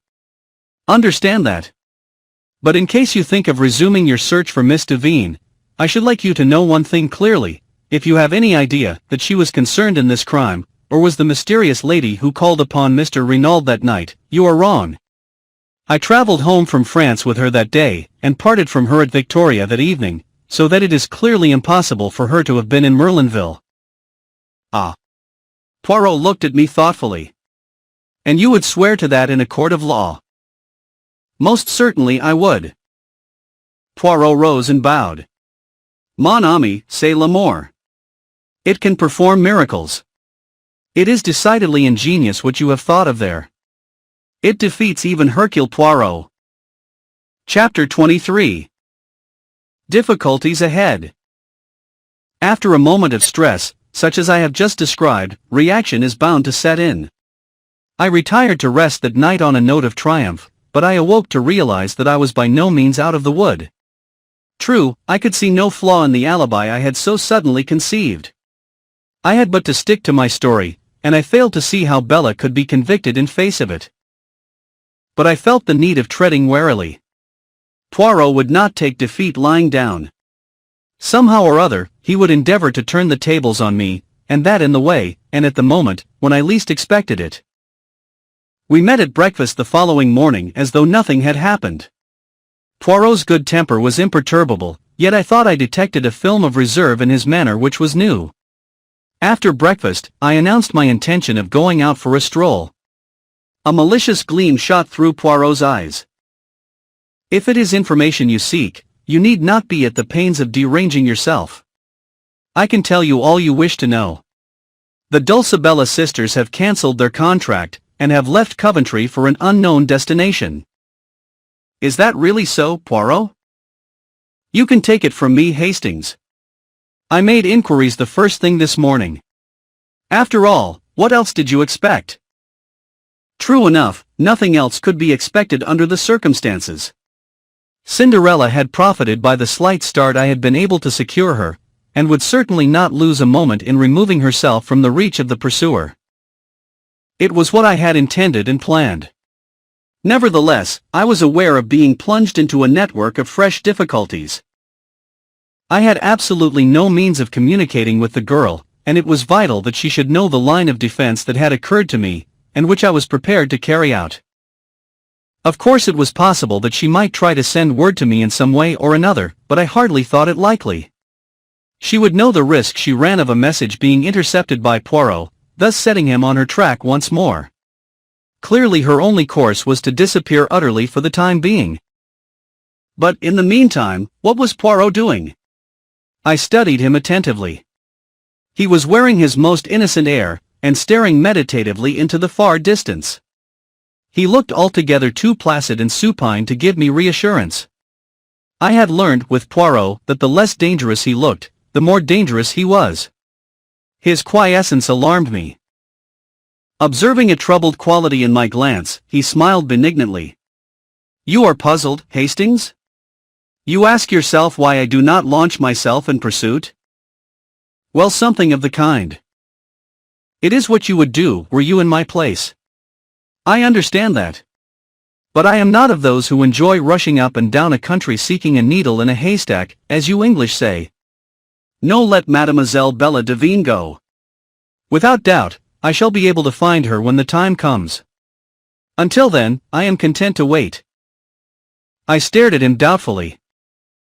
Understand that. But in case you think of resuming your search for Miss Devine, I should like you to know one thing clearly. If you have any idea that she was concerned in this crime, or was the mysterious lady who called upon Mr. Renauld that night, you are wrong. I traveled home from France with her that day, and parted from her at Victoria that evening, so that it is clearly impossible for her to have been in Merlinville. Ah. Poirot looked at me thoughtfully. And you would swear to that in a court of law? Most certainly I would. Poirot rose and bowed. Mon ami, c'est l'amour. It can perform miracles. It is decidedly ingenious what you have thought of there. It defeats even Hercule Poirot. Chapter 23. Difficulties ahead. After a moment of stress, such as I have just described, reaction is bound to set in. I retired to rest that night on a note of triumph, but I awoke to realize that I was by no means out of the wood. True, I could see no flaw in the alibi I had so suddenly conceived. I had but to stick to my story, and I failed to see how Bella could be convicted in face of it. But I felt the need of treading warily. Poirot would not take defeat lying down. Somehow or other, he would endeavor to turn the tables on me, and that in the way, and at the moment, when I least expected it. We met at breakfast the following morning as though nothing had happened. Poirot's good temper was imperturbable, yet I thought I detected a film of reserve in his manner which was new. After breakfast, I announced my intention of going out for a stroll. A malicious gleam shot through Poirot's eyes. If it is information you seek, you need not be at the pains of deranging yourself. I can tell you all you wish to know. The Dulcibella sisters have cancelled their contract, and have left Coventry for an unknown destination. Is that really so, Poirot? You can take it from me, Hastings. I made inquiries the first thing this morning. After all, what else did you expect? True enough, nothing else could be expected under the circumstances. Cinderella had profited by the slight start I had been able to secure her, and would certainly not lose a moment in removing herself from the reach of the pursuer. It was what I had intended and planned. Nevertheless, I was aware of being plunged into a network of fresh difficulties. I had absolutely no means of communicating with the girl, and it was vital that she should know the line of defense that had occurred to me, and which I was prepared to carry out. Of course it was possible that she might try to send word to me in some way or another, but I hardly thought it likely. She would know the risk she ran of a message being intercepted by Poirot, thus setting him on her track once more. Clearly her only course was to disappear utterly for the time being. But in the meantime, what was Poirot doing? I studied him attentively. He was wearing his most innocent air, and staring meditatively into the far distance. He looked altogether too placid and supine to give me reassurance. I had learned with Poirot that the less dangerous he looked, the more dangerous he was. His quiescence alarmed me. Observing a troubled quality in my glance, he smiled benignantly. You are puzzled, Hastings? You ask yourself why I do not launch myself in pursuit? Well, something of the kind. It is what you would do were you in my place. I understand that. But I am not of those who enjoy rushing up and down a country seeking a needle in a haystack, as you English say. No, let Mademoiselle Bella Devine go. Without doubt, I shall be able to find her when the time comes. Until then, I am content to wait. I stared at him doubtfully.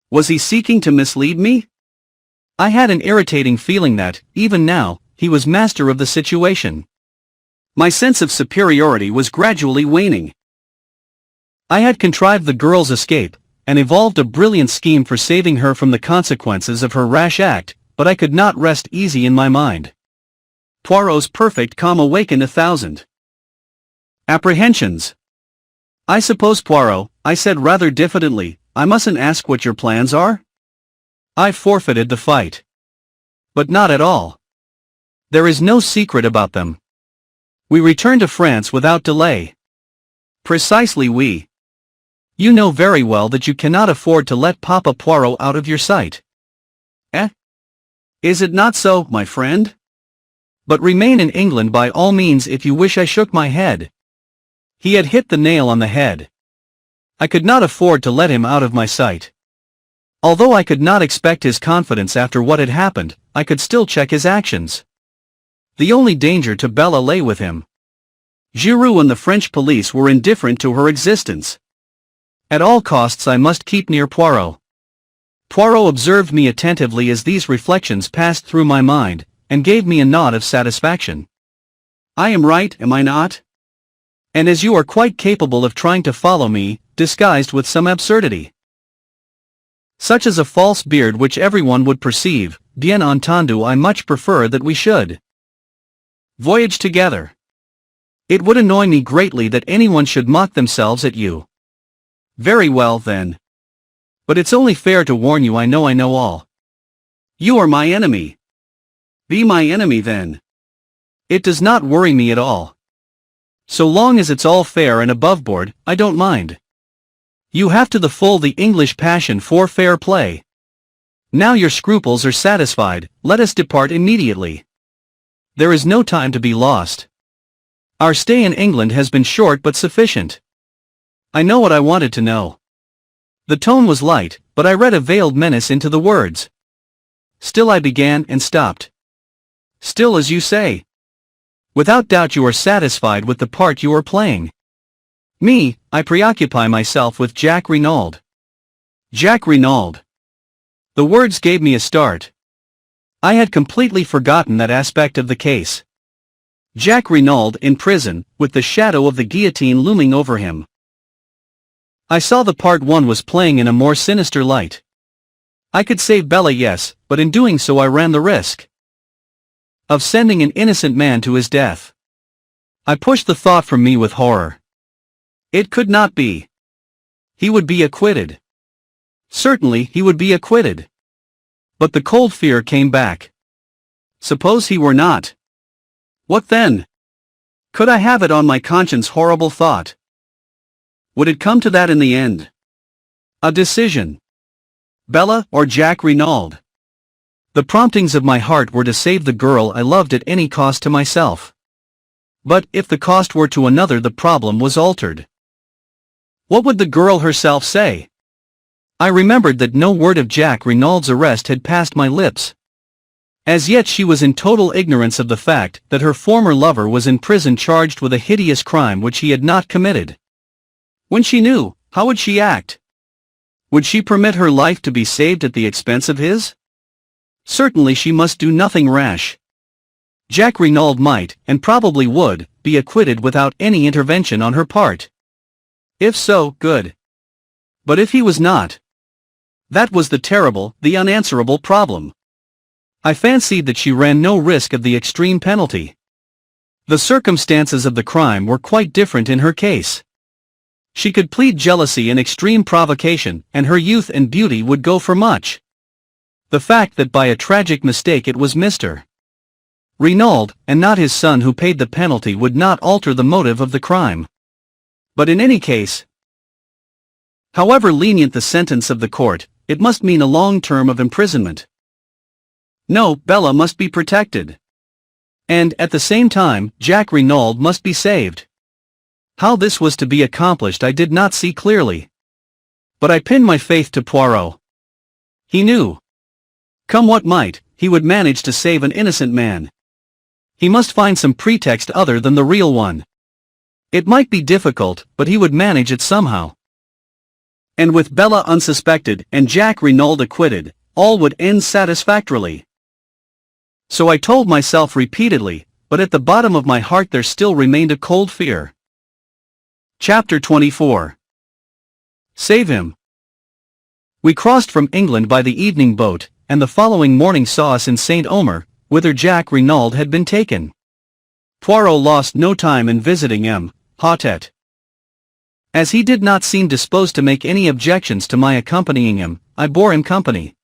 Was he seeking to mislead me? I had an irritating feeling that, even now, he was master of the situation. My sense of superiority was gradually waning. I had contrived the girl's escape, and evolved a brilliant scheme for saving her from the consequences of her rash act, but I could not rest easy in my mind. Poirot's perfect calm awakened 1,000 apprehensions. I suppose, Poirot, I said rather diffidently, I mustn't ask what your plans are? I forfeited the fight. But not at all. There is no secret about them. We return to France without delay. Precisely we. You know very well that you cannot afford to let Papa Poirot out of your sight. Eh? Is it not so, my friend? But remain in England by all means if you wish. I shook my head. He had hit the nail on the head. I could not afford to let him out of my sight. Although I could not expect his confidence after what had happened, I could still check his actions. The only danger to Bella lay with him. Giroux and the French police were indifferent to her existence. At all costs I must keep near Poirot. Poirot observed me attentively as these reflections passed through my mind, and gave me a nod of satisfaction. I am right, am I not? And as you are quite capable of trying to follow me, disguised with some absurdity, such as a false beard which everyone would perceive, bien entendu I much prefer that we should voyage together. It would annoy me greatly that anyone should mock themselves at you. Very well then. But it's only fair to warn you I know all. You are my enemy. Be my enemy then. It does not worry me at all. So long as it's all fair and aboveboard, I don't mind. You have to the full the English passion for fair play. Now your scruples are satisfied, let us depart immediately. There is no time to be lost. Our stay in England has been short but sufficient. I know what I wanted to know. The tone was light, but I read a veiled menace into the words. Still I began and stopped. Still as you say. Without doubt you are satisfied with the part you are playing. Me, I preoccupy myself with Jack Renauld. Jack Renauld. The words gave me a start. I had completely forgotten that aspect of the case. Jack Renauld in prison, with the shadow of the guillotine looming over him. I saw the part one was playing in a more sinister light. I could save Bella, yes, but in doing so I ran the risk of sending an innocent man to his death. I pushed the thought from me with horror. It could not be. He would be acquitted. Certainly he would be acquitted. But the cold fear came back. Suppose he were not? What then? Could I have it on my conscience? Horrible thought. Would it come to that in the end? A decision. Bella or Jack Renauld? The promptings of my heart were to save the girl I loved at any cost to myself. But if the cost were to another, the problem was altered. What would the girl herself say? I remembered that no word of Jack Renauld's arrest had passed my lips. As yet she was in total ignorance of the fact that her former lover was in prison charged with a hideous crime which he had not committed. When she knew, how would she act? Would she permit her life to be saved at the expense of his? Certainly she must do nothing rash. Jack Renauld might, and probably would, be acquitted without any intervention on her part. If so, good. But if he was not? That was the terrible, the unanswerable problem. I fancied that she ran no risk of the extreme penalty. The circumstances of the crime were quite different in her case. She could plead jealousy and extreme provocation, and her youth and beauty would go for much. The fact that by a tragic mistake it was Mr. Renauld, and not his son who paid the penalty would not alter the motive of the crime. But in any case, however lenient the sentence of the court, it must mean a long term of imprisonment. No, Bella must be protected. And, at the same time, Jack Renauld must be saved. How this was to be accomplished I did not see clearly. But I pinned my faith to Poirot. He knew. Come what might, he would manage to save an innocent man. He must find some pretext other than the real one. It might be difficult, but he would manage it somehow. And with Bella unsuspected and Jack Renauld acquitted, all would end satisfactorily. So I told myself repeatedly, but at the bottom of my heart there still remained a cold fear. Chapter 24. Save him. We crossed from England by the evening boat, and the following morning saw us in St. Omer, whither Jack Renauld had been taken. Poirot lost no time in visiting M. Hotet. As he did not seem disposed to make any objections to my accompanying him, I bore him company.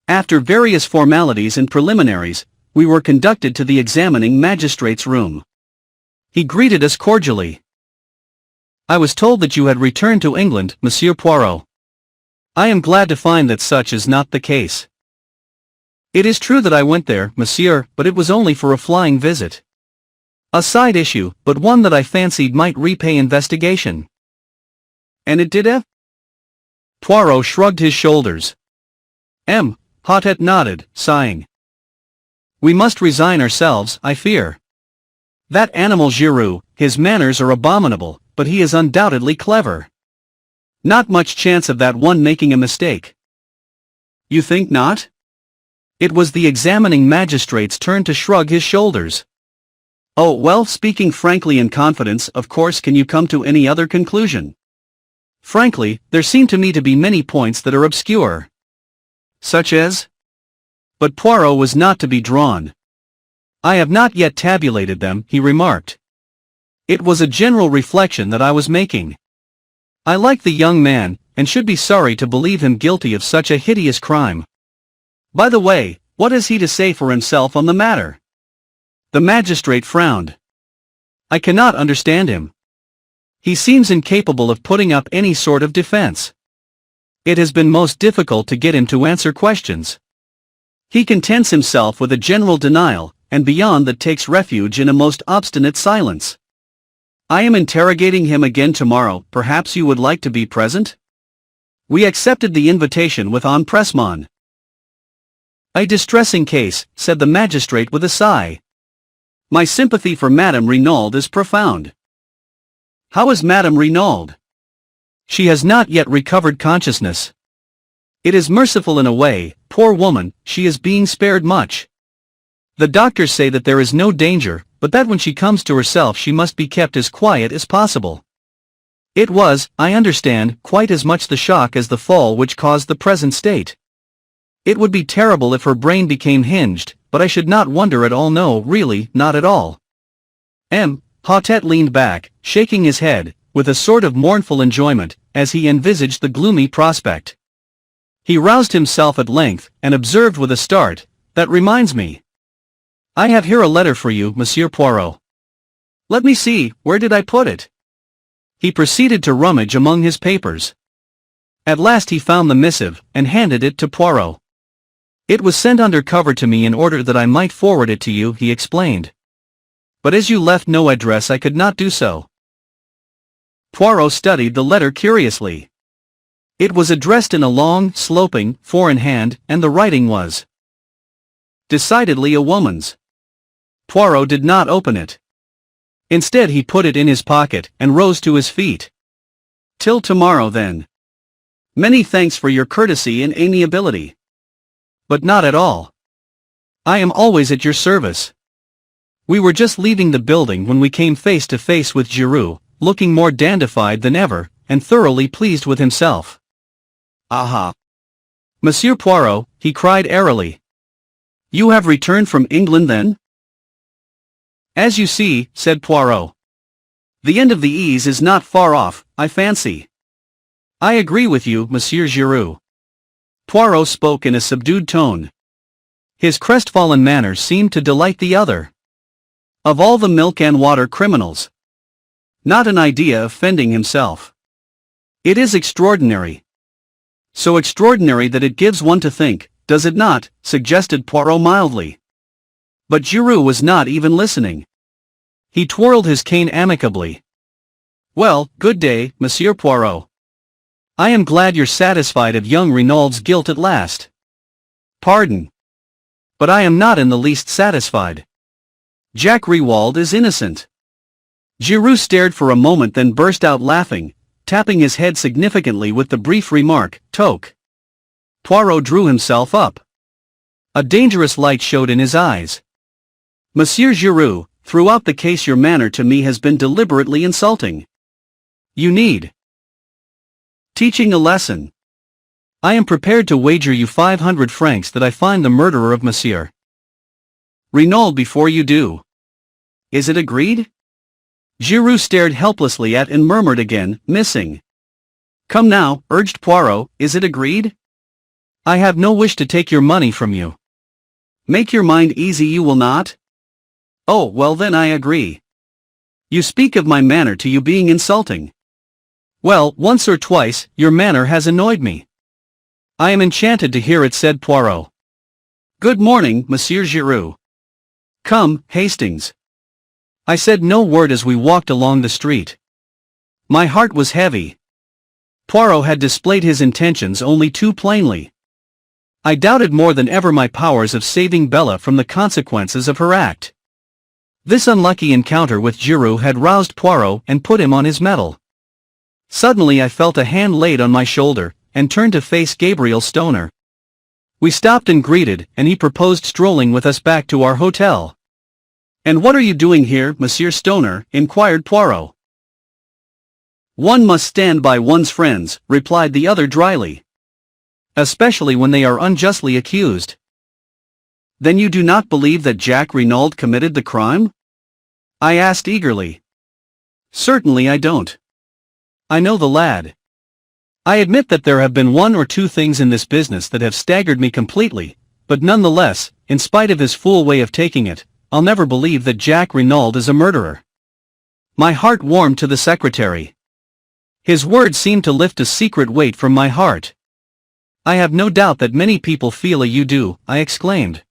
After various formalities and preliminaries, we were conducted to the examining magistrate's room. He greeted us cordially. I was told that you had returned to England, Monsieur Poirot. I am glad to find that such is not the case. It is true that I went there, monsieur, but it was only for a flying visit. A side issue, but one that I fancied might repay investigation. And it did, eh? Poirot shrugged his shoulders. Potet nodded, sighing. We must resign ourselves, I fear. That animal Giroux, his manners are abominable, but he is undoubtedly clever. Not much chance of that one making a mistake. You think not? It was the examining magistrate's turn to shrug his shoulders. Oh well, speaking frankly in confidence, of course, can you come to any other conclusion? Frankly, there seem to me to be many points that are obscure. Such as? But Poirot was not to be drawn. I have not yet tabulated them, he remarked. It was a general reflection that I was making. I like the young man, and should be sorry to believe him guilty of such a hideous crime. By the way, what has he to say for himself on the matter? The magistrate frowned. I cannot understand him. He seems incapable of putting up any sort of defense. It has been most difficult to get him to answer questions. He contents himself with a general denial, and beyond that takes refuge in a most obstinate silence. I am interrogating him again tomorrow, perhaps you would like to be present? We accepted the invitation with empressement. A distressing case, said the magistrate with a sigh. My sympathy for Madame Renauld is profound. How is Madame Renauld? She has not yet recovered consciousness. It is merciful in a way, poor woman, she is being spared much. The doctors say that there is no danger, but that when she comes to herself she must be kept as quiet as possible. It was, I understand, quite as much the shock as the fall which caused the present state. It would be terrible if her brain became hinged, but I should not wonder at all, no, really, not at all. Potet leaned back, shaking his head, with a sort of mournful enjoyment, as he envisaged the gloomy prospect. He roused himself at length, and observed with a start, that reminds me. I have here a letter for you, Monsieur Poirot. Let me see, where did I put it? He proceeded to rummage among his papers. At last he found the missive, and handed it to Poirot. It was sent under cover to me in order that I might forward it to you, he explained. But as you left no address I could not do so. Poirot studied the letter curiously. It was addressed in a long, sloping, foreign hand, and the writing was decidedly a woman's. Poirot did not open it. Instead he put it in his pocket, and rose to his feet. Till tomorrow then. Many thanks for your courtesy and amiability. But not at all. I am always at your service. We were just leaving the building when we came face to face with Giroux, looking more dandified than ever, and thoroughly pleased with himself. Aha! Monsieur Poirot, he cried airily. You have returned from England then? As you see, said Poirot. The end of the ease is not far off, I fancy. I agree with you, Monsieur Giroux. Poirot spoke in a subdued tone. His crestfallen manner seemed to delight the other. Of all the milk and water criminals. Not an idea of fending himself. It is extraordinary. So extraordinary that it gives one to think, does it not, suggested Poirot mildly. But Giroux was not even listening. He twirled his cane amicably. Well, good day, Monsieur Poirot. I am glad you're satisfied of young Renauld's guilt at last. Pardon. But I am not in the least satisfied. Jacques Renauld is innocent. Giroux stared for a moment, then burst out laughing, tapping his head significantly with the brief remark, toque. Poirot drew himself up. A dangerous light showed in his eyes. Monsieur Giroux, throughout the case your manner to me has been deliberately insulting. You need teaching a lesson. I am prepared to wager you 500 francs that I find the murderer of Monsieur Renauld before you do. Is it agreed? Giroux stared helplessly at and murmured again, missing. Come now, urged Poirot, is it agreed? I have no wish to take your money from you. Make your mind easy, you will not? Oh, well then I agree. You speak of my manner to you being insulting. Well, once or twice, your manner has annoyed me. I am enchanted to hear it, said Poirot. Good morning, Monsieur Giroux. Come, Hastings. I said no word as we walked along the street. My heart was heavy. Poirot had displayed his intentions only too plainly. I doubted more than ever my powers of saving Bella from the consequences of her act. This unlucky encounter with Giroux had roused Poirot and put him on his mettle. Suddenly I felt a hand laid on my shoulder, and turned to face Gabriel Stoner. We stopped and greeted, and he proposed strolling with us back to our hotel. "And what are you doing here, Monsieur Stoner?" inquired Poirot. "One must stand by one's friends," replied the other dryly. "Especially when they are unjustly accused." "Then you do not believe that Jack Renauld committed the crime?" I asked eagerly. "Certainly I don't. I know the lad. I admit that there have been one or two things in this business that have staggered me completely, but nonetheless, in spite of his fool way of taking it, I'll never believe that Jack Renauld is a murderer." My heart warmed to the secretary. His words seemed to lift a secret weight from my heart. "I have no doubt that many people feel as you do," I exclaimed.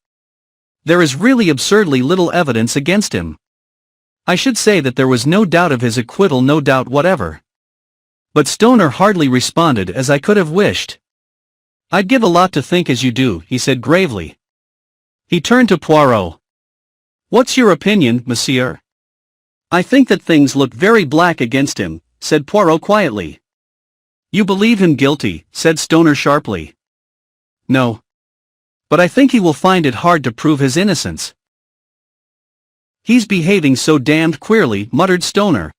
"There is really absurdly little evidence against him. I should say that there was no doubt of his acquittal, no doubt whatever." But Stoner hardly responded as I could have wished. "I'd give a lot to think as you do," he said gravely. He turned to Poirot. "What's your opinion, monsieur?" "I think that things look very black against him," said Poirot quietly. "You believe him guilty?" said Stoner sharply. "No. But I think he will find it hard to prove his innocence." "He's behaving so damned queerly," muttered Stoner.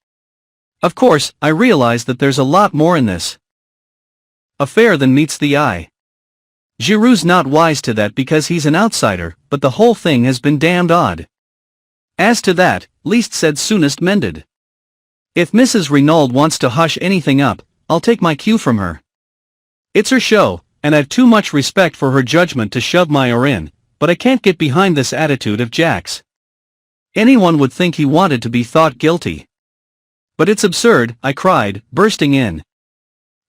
"Of course, I realize that there's a lot more in this affair than meets the eye. Giroux's not wise to that because he's an outsider, but the whole thing has been damned odd. As to that, least said soonest mended. If Mrs. Renauld wants to hush anything up, I'll take my cue from her. It's her show, and I've too much respect for her judgment to shove my oar in, but I can't get behind this attitude of Jack's. Anyone would think he wanted to be thought guilty. But it's absurd," I cried, bursting in.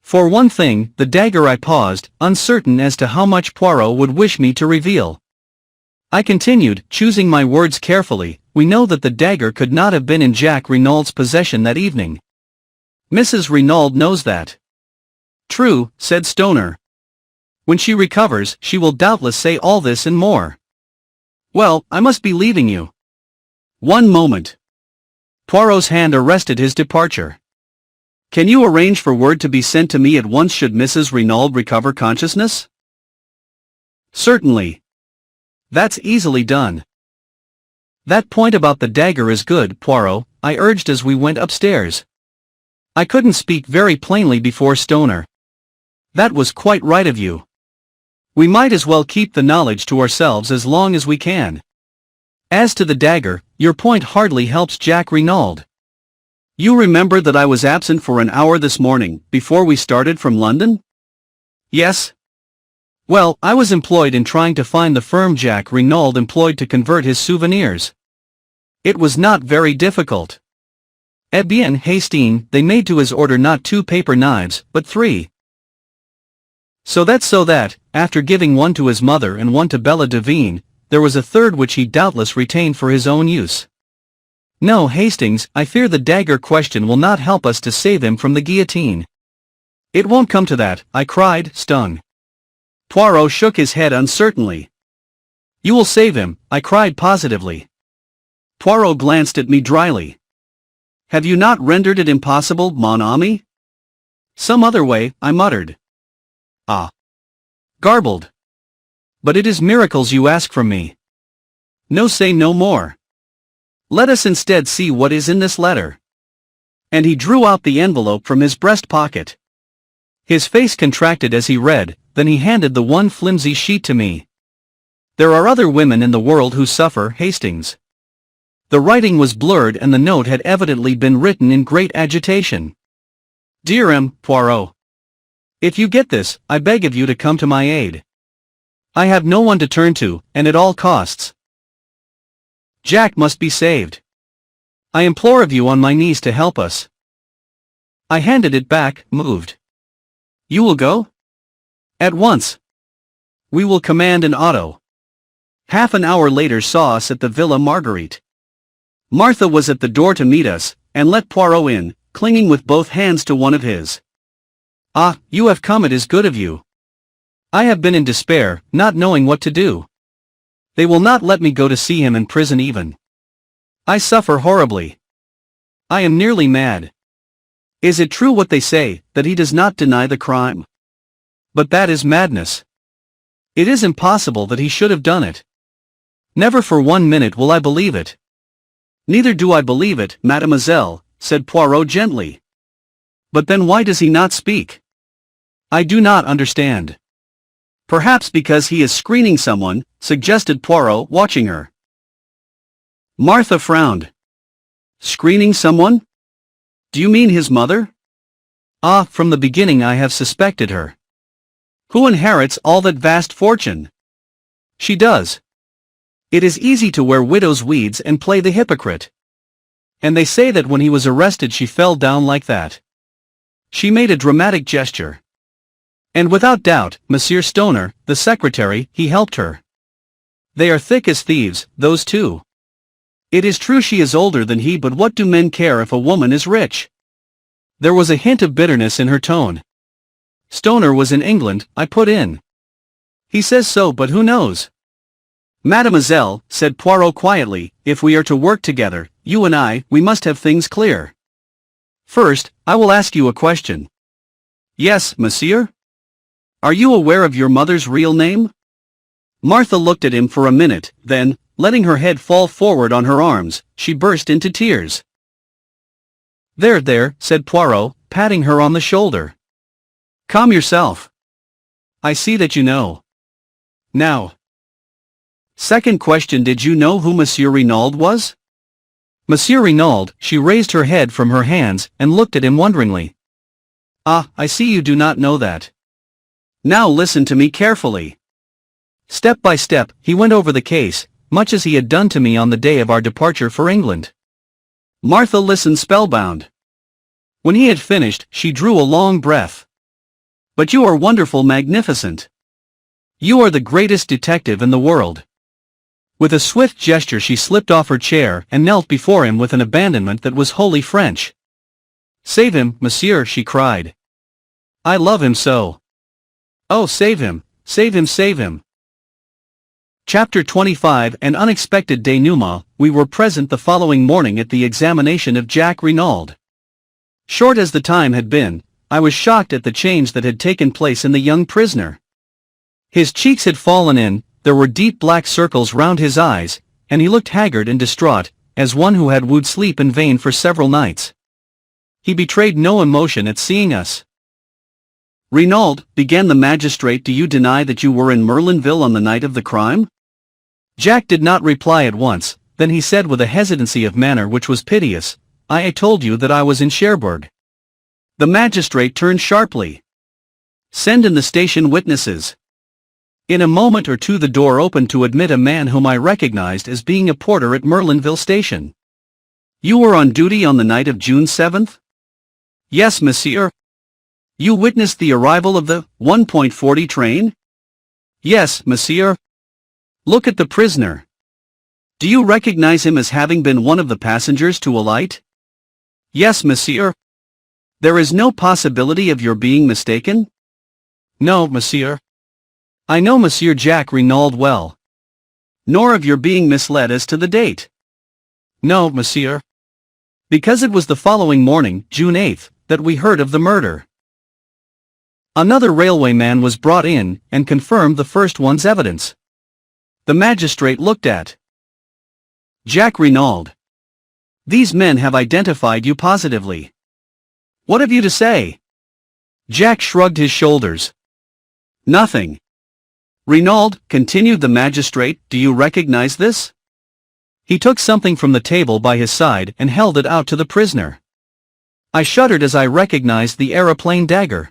"For one thing, the dagger." I paused, uncertain as to how much Poirot would wish me to reveal. I continued, choosing my words carefully, "We know that the dagger could not have been in Jack Renauld's possession that evening. Mrs. Renauld knows that." "True," said Stoner. "When she recovers, she will doubtless say all this and more. Well, I must be leaving you." "One moment." Poirot's hand arrested his departure. "Can you arrange for word to be sent to me at once should Mrs. Renauld recover consciousness?" "Certainly. That's easily done." "That point about the dagger is good, Poirot," I urged as we went upstairs. I couldn't speak very plainly before Stoner. "That was quite right of you. We might as well keep the knowledge to ourselves as long as we can. As to the dagger, your point hardly helps Jack Renauld. You remember that I was absent for an hour this morning, before we started from London?" "Yes." "Well, I was employed in trying to find the firm Jack Renauld employed to convert his souvenirs. It was not very difficult. Eh bien, Hastings, they made to his order not 2 paper knives, but 3. So that, after giving one to his mother and one to Bella Devine, there was a third which he doubtless retained for his own use. No, Hastings, I fear the dagger question will not help us to save him from the guillotine." "It won't come to that," I cried, stung. Poirot shook his head uncertainly. "You will save him," I cried positively. Poirot glanced at me dryly. "Have you not rendered it impossible, mon ami?" "Some other way," I muttered. "Ah. Garbled. But it is miracles you ask from me. No, say no more. Let us instead see what is in this letter." And he drew out the envelope from his breast pocket. His face contracted as he read, then he handed the one flimsy sheet to me. "There are other women in the world who suffer, Hastings." The writing was blurred and the note had evidently been written in great agitation. "Dear M. Poirot. If you get this, I beg of you to come to my aid. I have no one to turn to, and at all costs. Jack must be saved. I implore of you on my knees to help us." I handed it back, moved. "You will go?" "At once. We will command an auto." Half an hour later saw us at the Villa Marguerite. Martha was at the door to meet us, and let Poirot in, clinging with both hands to one of his. Ah, you have come, it is good of you. I have been in despair, not knowing what to do. They will not let me go to see him in prison even. I suffer horribly. I am nearly mad. Is it true what they say, that he does not deny the crime? But that is madness. It is impossible that he should have done it. Never for 1 minute will I believe it. Neither do I believe it, mademoiselle, said Poirot gently. But then why does he not speak? I do not understand. Perhaps because he is screening someone, suggested Poirot, watching her. Martha frowned. Screening someone? Do you mean his mother? Ah, from the beginning I have suspected her. Who inherits all that vast fortune? She does. It is easy to wear widow's weeds and play the hypocrite. And they say that when he was arrested she fell down like that. She made a dramatic gesture. And without doubt, Monsieur Stoner, the secretary, he helped her. They are thick as thieves, those two. It is true she is older than he, but what do men care if a woman is rich? There was a hint of bitterness in her tone. Stoner was in England, I put in. He says so, but who knows? Mademoiselle, said Poirot quietly, if we are to work together, you and I, we must have things clear. First, I will ask you a question. Yes, monsieur? Are you aware of your mother's real name? Martha looked at him for a minute, then, letting her head fall forward on her arms, she burst into tears. There, said Poirot, patting her on the shoulder. Calm yourself. I see that you know. Now. Second question, did you know who Monsieur Renauld was? Monsieur Renauld, she raised her head from her hands and looked at him wonderingly. Ah, I see you do not know that. Now listen to me carefully. Step by step, he went over the case, much as he had done to me on the day of our departure for England. Martha listened spellbound. When he had finished, she drew a long breath. But you are wonderful, magnificent. You are the greatest detective in the world. With a swift gesture she slipped off her chair and knelt before him with an abandonment that was wholly French. Save him, monsieur, she cried. I love him so. Oh, save him, save him, save him. Chapter 25. An unexpected denouement. We were present the following morning at the examination of Jacques Renauld. Short as the time had been, I was shocked at the change that had taken place in the young prisoner. His cheeks had fallen in, there were deep black circles round his eyes, and he looked haggard and distraught, as one who had wooed sleep in vain for several nights. He betrayed no emotion at seeing us. Renauld, began the magistrate, do you deny that you were in Merlinville on the night of the crime? Jack did not reply at once, then he said with a hesitancy of manner which was piteous, I told you that I was in Cherbourg. The magistrate turned sharply. Send in the station witnesses. In a moment or two the door opened to admit a man whom I recognized as being a porter at Merlinville station. You were on duty on the night of June 7th? Yes, monsieur. You witnessed the arrival of the 1.40 train? Yes, monsieur. Look at the prisoner. Do you recognize him as having been one of the passengers to alight? Yes, monsieur. There is no possibility of your being mistaken? No, monsieur. I know Monsieur Jacques Renauld well. Nor of your being misled as to the date? No, monsieur. Because it was the following morning, June 8th, that we heard of the murder. Another railway man was brought in, and confirmed the first one's evidence. The magistrate looked at Jacques Renauld. These men have identified you positively. What have you to say? Jack shrugged his shoulders. Nothing. Renauld, continued the magistrate, do you recognize this? He took something from the table by his side and held it out to the prisoner. I shuddered as I recognized the aeroplane dagger.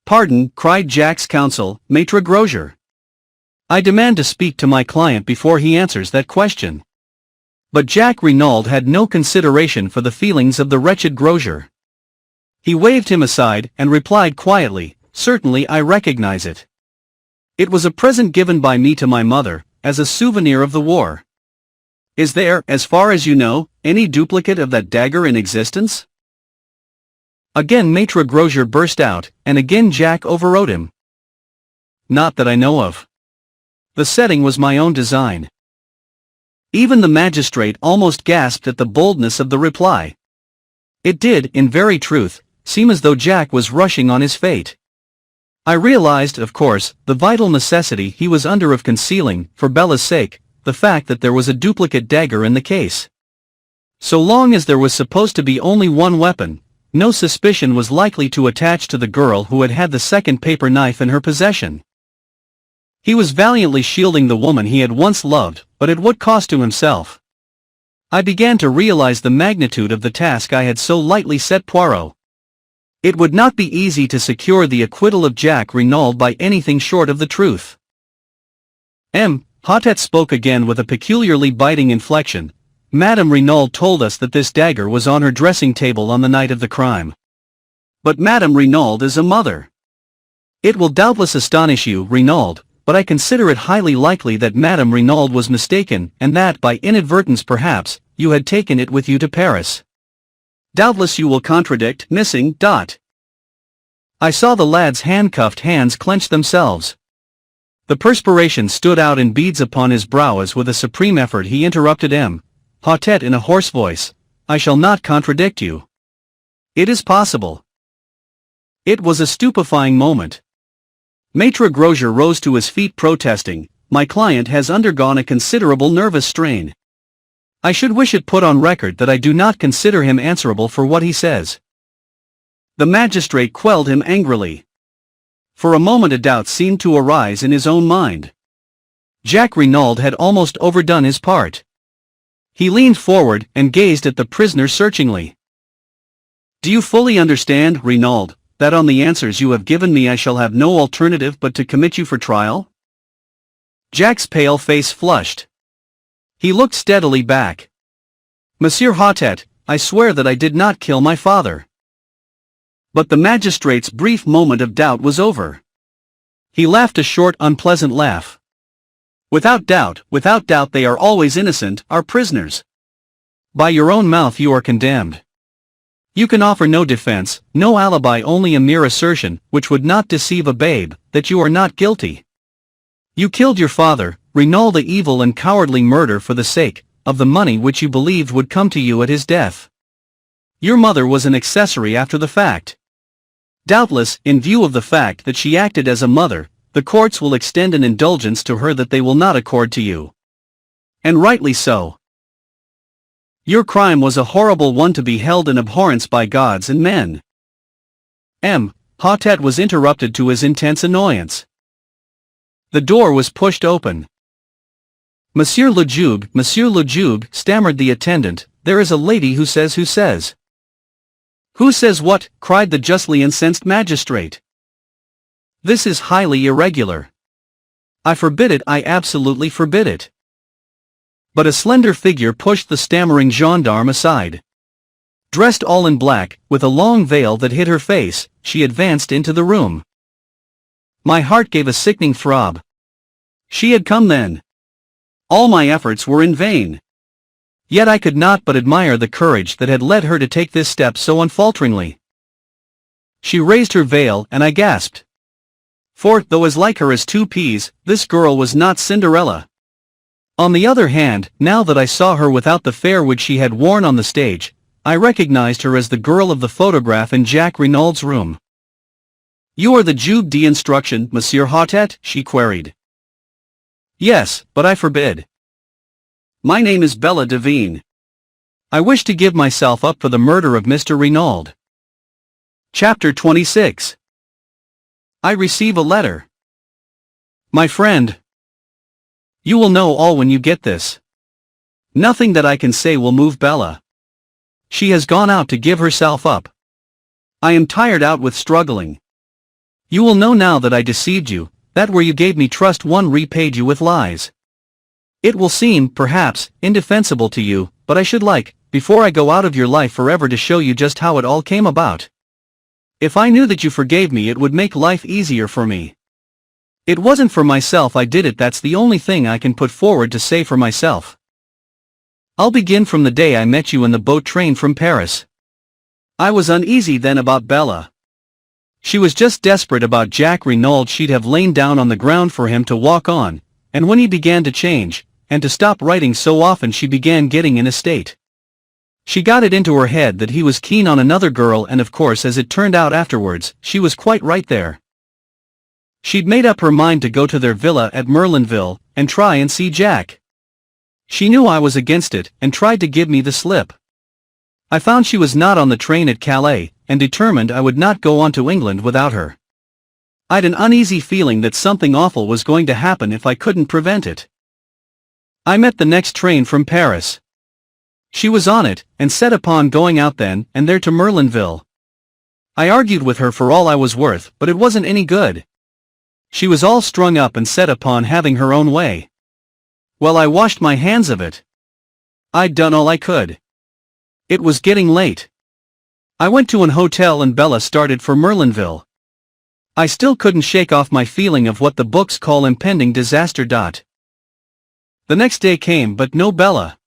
Pardon, cried Jack's counsel, Maître Grosier. I demand to speak to my client before he answers that question. But Jacques Renauld had no consideration for the feelings of the wretched Grosier. He waved him aside and replied quietly, certainly I recognize it. It was a present given by me to my mother, as a souvenir of the war. Is there, as far as you know, any duplicate of that dagger in existence? Again Maitre Grosier burst out, and again Jack overrode him. Not that I know of. The setting was my own design. Even the magistrate almost gasped at the boldness of the reply. It did, in very truth, seem as though Jack was rushing on his fate. I realized, of course, the vital necessity he was under of concealing, for Bella's sake, the fact that there was a duplicate dagger in the case. So long as there was supposed to be only one weapon, no suspicion was likely to attach to the girl who had had the second paper knife in her possession. He was valiantly shielding the woman he had once loved, but at what cost to himself? I began to realize the magnitude of the task I had so lightly set Poirot. It would not be easy to secure the acquittal of Jack Renauld by anything short of the truth. Hotet spoke again with a peculiarly biting inflection. Madame Renauld told us that this dagger was on her dressing table on the night of the crime. But Madame Renauld is a mother. It will doubtless astonish you, Renauld, but I consider it highly likely that Madame Renauld was mistaken, and that, by inadvertence perhaps, you had taken it with you to Paris. Doubtless you will contradict, missing. I saw the lad's handcuffed hands clench themselves. The perspiration stood out in beads upon his brow as with a supreme effort he interrupted Hotet in a hoarse voice. I shall not contradict you. It is possible. It was a stupefying moment. Maitre Grosier rose to his feet protesting, my client has undergone a considerable nervous strain. I should wish it put on record that I do not consider him answerable for what he says. The magistrate quelled him angrily. For a moment a doubt seemed to arise in his own mind. Jack Renauld had almost overdone his part. He leaned forward and gazed at the prisoner searchingly. Do you fully understand, Renauld, that on the answers you have given me I shall have no alternative but to commit you for trial? Jack's pale face flushed. He looked steadily back. Monsieur Hotet, I swear that I did not kill my father. But the magistrate's brief moment of doubt was over. He laughed a short, unpleasant laugh. Without doubt they are always innocent, our prisoners. By your own mouth you are condemned. You can offer no defense, no alibi, only a mere assertion, which would not deceive a babe, that you are not guilty. You killed your father, Renauld, the evil and cowardly murder for the sake of the money which you believed would come to you at his death. Your mother was an accessory after the fact. Doubtless, in view of the fact that she acted as a mother, the courts will extend an indulgence to her that they will not accord to you. And rightly so. Your crime was a horrible one to be held in abhorrence by gods and men. Hotet was interrupted to his intense annoyance. The door was pushed open. Monsieur le Juge, stammered the attendant, there is a lady who says. Who says what? Cried the justly incensed magistrate. This is highly irregular. I forbid it, I absolutely forbid it. But a slender figure pushed the stammering gendarme aside. Dressed all in black, with a long veil that hid her face, she advanced into the room. My heart gave a sickening throb. She had come then. All my efforts were in vain. Yet I could not but admire the courage that had led her to take this step so unfalteringly. She raised her veil and I gasped. For, though as like her as two peas, this girl was not Cinderella. On the other hand, now that I saw her without the fair wig she had worn on the stage, I recognized her as the girl of the photograph in Jack Renauld's room. You are the Juge d'instruction, Monsieur Hotet? She queried. Yes, but I forbid. My name is Bella Devine. I wish to give myself up for the murder of Mr. Renauld. Chapter 26. I receive a letter. My friend. You will know all when you get this. Nothing that I can say will move Bella. She has gone out to give herself up. I am tired out with struggling. You will know now that I deceived you, that where you gave me trust one repaid you with lies. It will seem, perhaps, indefensible to you, but I should like, before I go out of your life forever, to show you just how it all came about. If I knew that you forgave me, it would make life easier for me. It wasn't for myself I did it, that's the only thing I can put forward to say for myself. I'll begin from the day I met you in the boat train from Paris. I was uneasy then about Bella. She was just desperate about Jack Renauld. She'd have lain down on the ground for him to walk on, and when he began to change, and to stop writing so often, she began getting in a state. She got it into her head that he was keen on another girl, and of course, as it turned out afterwards, she was quite right there. She'd made up her mind to go to their villa at Merlinville, and try and see Jack. She knew I was against it, and tried to give me the slip. I found she was not on the train at Calais, and determined I would not go on to England without her. I'd an uneasy feeling that something awful was going to happen if I couldn't prevent it. I met the next train from Paris. She was on it, and set upon going out then and there to Merlinville. I argued with her for all I was worth, but it wasn't any good. She was all strung up and set upon having her own way. Well, I washed my hands of it. I'd done all I could. It was getting late. I went to an hotel and Bella started for Merlinville. I still couldn't shake off my feeling of what the books call impending disaster. The next day came, but no Bella.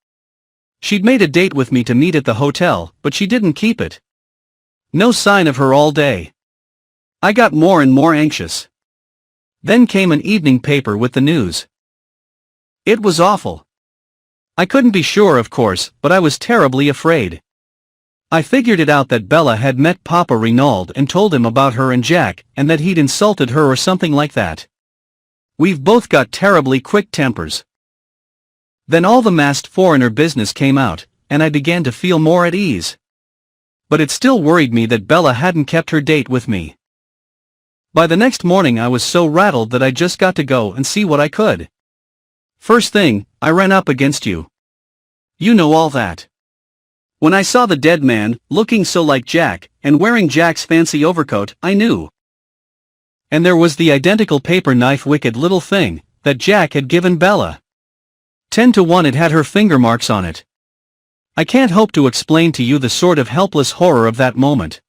She'd made a date with me to meet at the hotel, but she didn't keep it. No sign of her all day. I got more and more anxious. Then came an evening paper with the news. It was awful. I couldn't be sure, of course, but I was terribly afraid. I figured it out that Bella had met Papa Renauld and told him about her and Jack, and that he'd insulted her or something like that. We've both got terribly quick tempers. Then all the masked foreigner business came out, and I began to feel more at ease. But it still worried me that Bella hadn't kept her date with me. By the next morning I was so rattled that I just got to go and see what I could. First thing, I ran up against you. You know all that. When I saw the dead man, looking so like Jack, and wearing Jack's fancy overcoat, I knew. And there was the identical paper knife, wicked little thing, that Jack had given Bella. 10 to 1 it had her finger marks on it. I can't hope to explain to you the sort of helpless horror of that moment.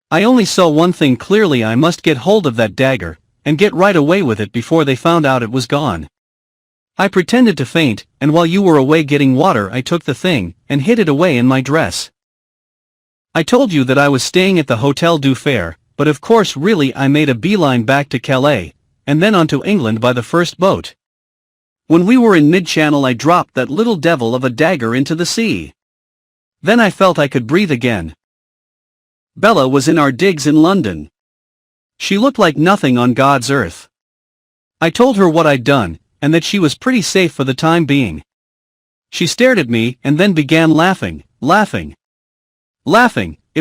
I only saw one thing clearly: I must get hold of that dagger, and get right away with it before they found out it was gone. I pretended to faint, and while you were away getting water I took the thing, and hid it away in my dress. I told you that I was staying at the Hotel du Fer, but of course really I made a beeline back to Calais, and then on to England by the first boat. When we were in mid-channel I dropped that little devil of a dagger into the sea. Then I felt I could breathe again. Bella was in our digs in London. She looked like nothing on God's earth. I told her what I'd done, and that she was pretty safe for the time being. She stared at me and then began laughing. It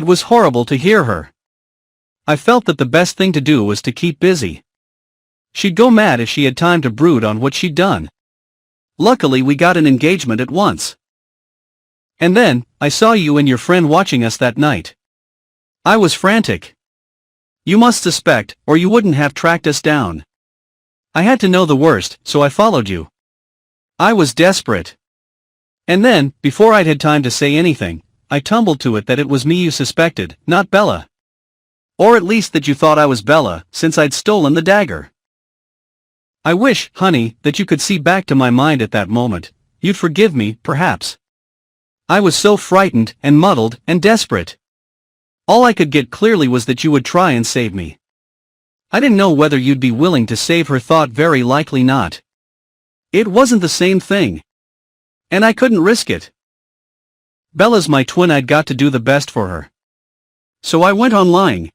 was horrible to hear her. I felt that the best thing to do was to keep busy. She'd go mad if she had time to brood on what she'd done. Luckily we got an engagement at once. And then, I saw you and your friend watching us that night. I was frantic. You must suspect, or you wouldn't have tracked us down. I had to know the worst, so I followed you. I was desperate. And then, before I'd had time to say anything, I tumbled to it that it was me you suspected, not Bella. Or at least that you thought I was Bella, since I'd stolen the dagger. I wish, honey, that you could see back to my mind at that moment. You'd forgive me, perhaps. I was so frightened, and muddled, and desperate. All I could get clearly was that you would try and save me. I didn't know whether you'd be willing to save her. Thought very likely not. It wasn't the same thing. And I couldn't risk it. Bella's my twin. I'd got to do the best for her. So I went on lying.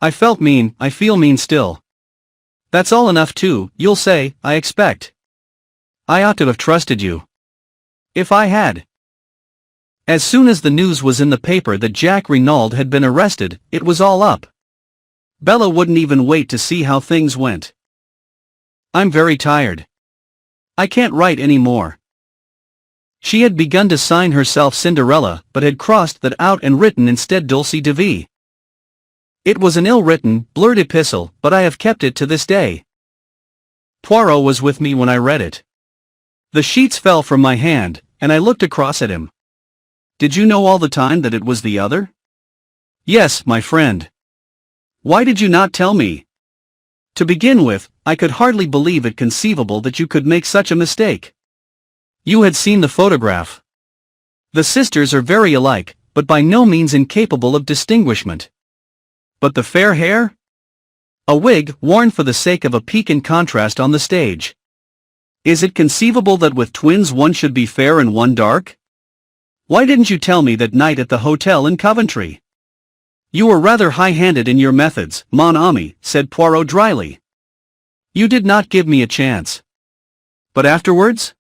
I felt mean, I feel mean still. That's all enough too, you'll say, I expect. I ought to have trusted you. If I had. As soon as the news was in the paper that Jack Renauld had been arrested, it was all up. Bella wouldn't even wait to see how things went. I'm very tired. I can't write any more. She had begun to sign herself Cinderella, but had crossed that out and written instead Dulcie de Vie. It was an ill-written, blurred epistle, but I have kept it to this day. Poirot was with me when I read it. The sheets fell from my hand, and I looked across at him. Did you know all the time that it was the other? Yes, my friend. Why did you not tell me? To begin with, I could hardly believe it conceivable that you could make such a mistake. You had seen the photograph. The sisters are very alike, but by no means incapable of distinguishment. But the fair hair? A wig worn for the sake of a piquant contrast on the stage. Is it conceivable that with twins one should be fair and one dark? Why didn't you tell me that night at the hotel in Coventry? You were rather high-handed in your methods, mon ami, said Poirot dryly. You did not give me a chance. But afterwards?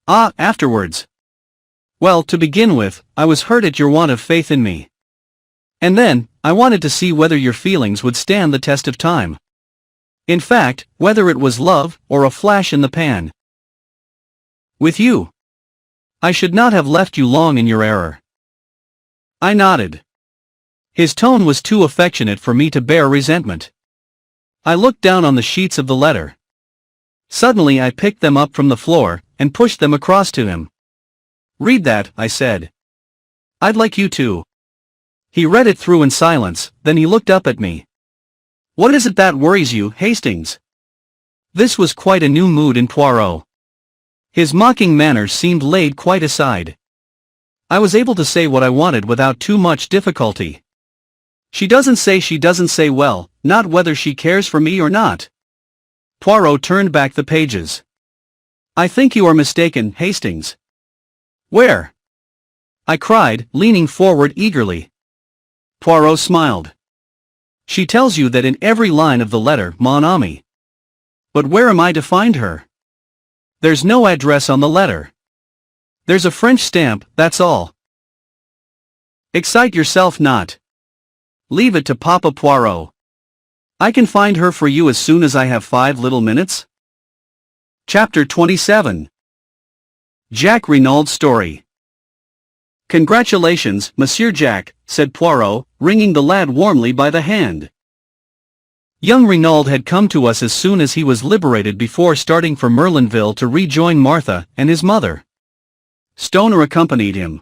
Ah, afterwards. Well, to begin with, I was hurt at your want of faith in me. And then, I wanted to see whether your feelings would stand the test of time. In fact, whether it was love, or a flash in the pan. With you. I should not have left you long in your error. I nodded. His tone was too affectionate for me to bear resentment. I looked down on the sheets of the letter. Suddenly I picked them up from the floor, and pushed them across to him. Read that, I said. I'd like you to. He read it through in silence, then he looked up at me. What is it that worries you, Hastings? This was quite a new mood in Poirot. His mocking manners seemed laid quite aside. I was able to say what I wanted without too much difficulty. She doesn't say well, not whether she cares for me or not. Poirot turned back the pages. I think you are mistaken, Hastings. Where? I cried, leaning forward eagerly. Poirot smiled. She tells you that in every line of the letter, mon ami. But where am I to find her? There's no address on the letter. There's a French stamp, that's all. Excite yourself not. Leave it to Papa Poirot. I can find her for you as soon as I have 5 little minutes. Chapter 27. Jacques Renaud's Story. Congratulations, Monsieur Jacques, said Poirot, wringing the lad warmly by the hand. Young Renauld had come to us as soon as he was liberated before starting for Merlinville to rejoin Martha and his mother. Stoner accompanied him.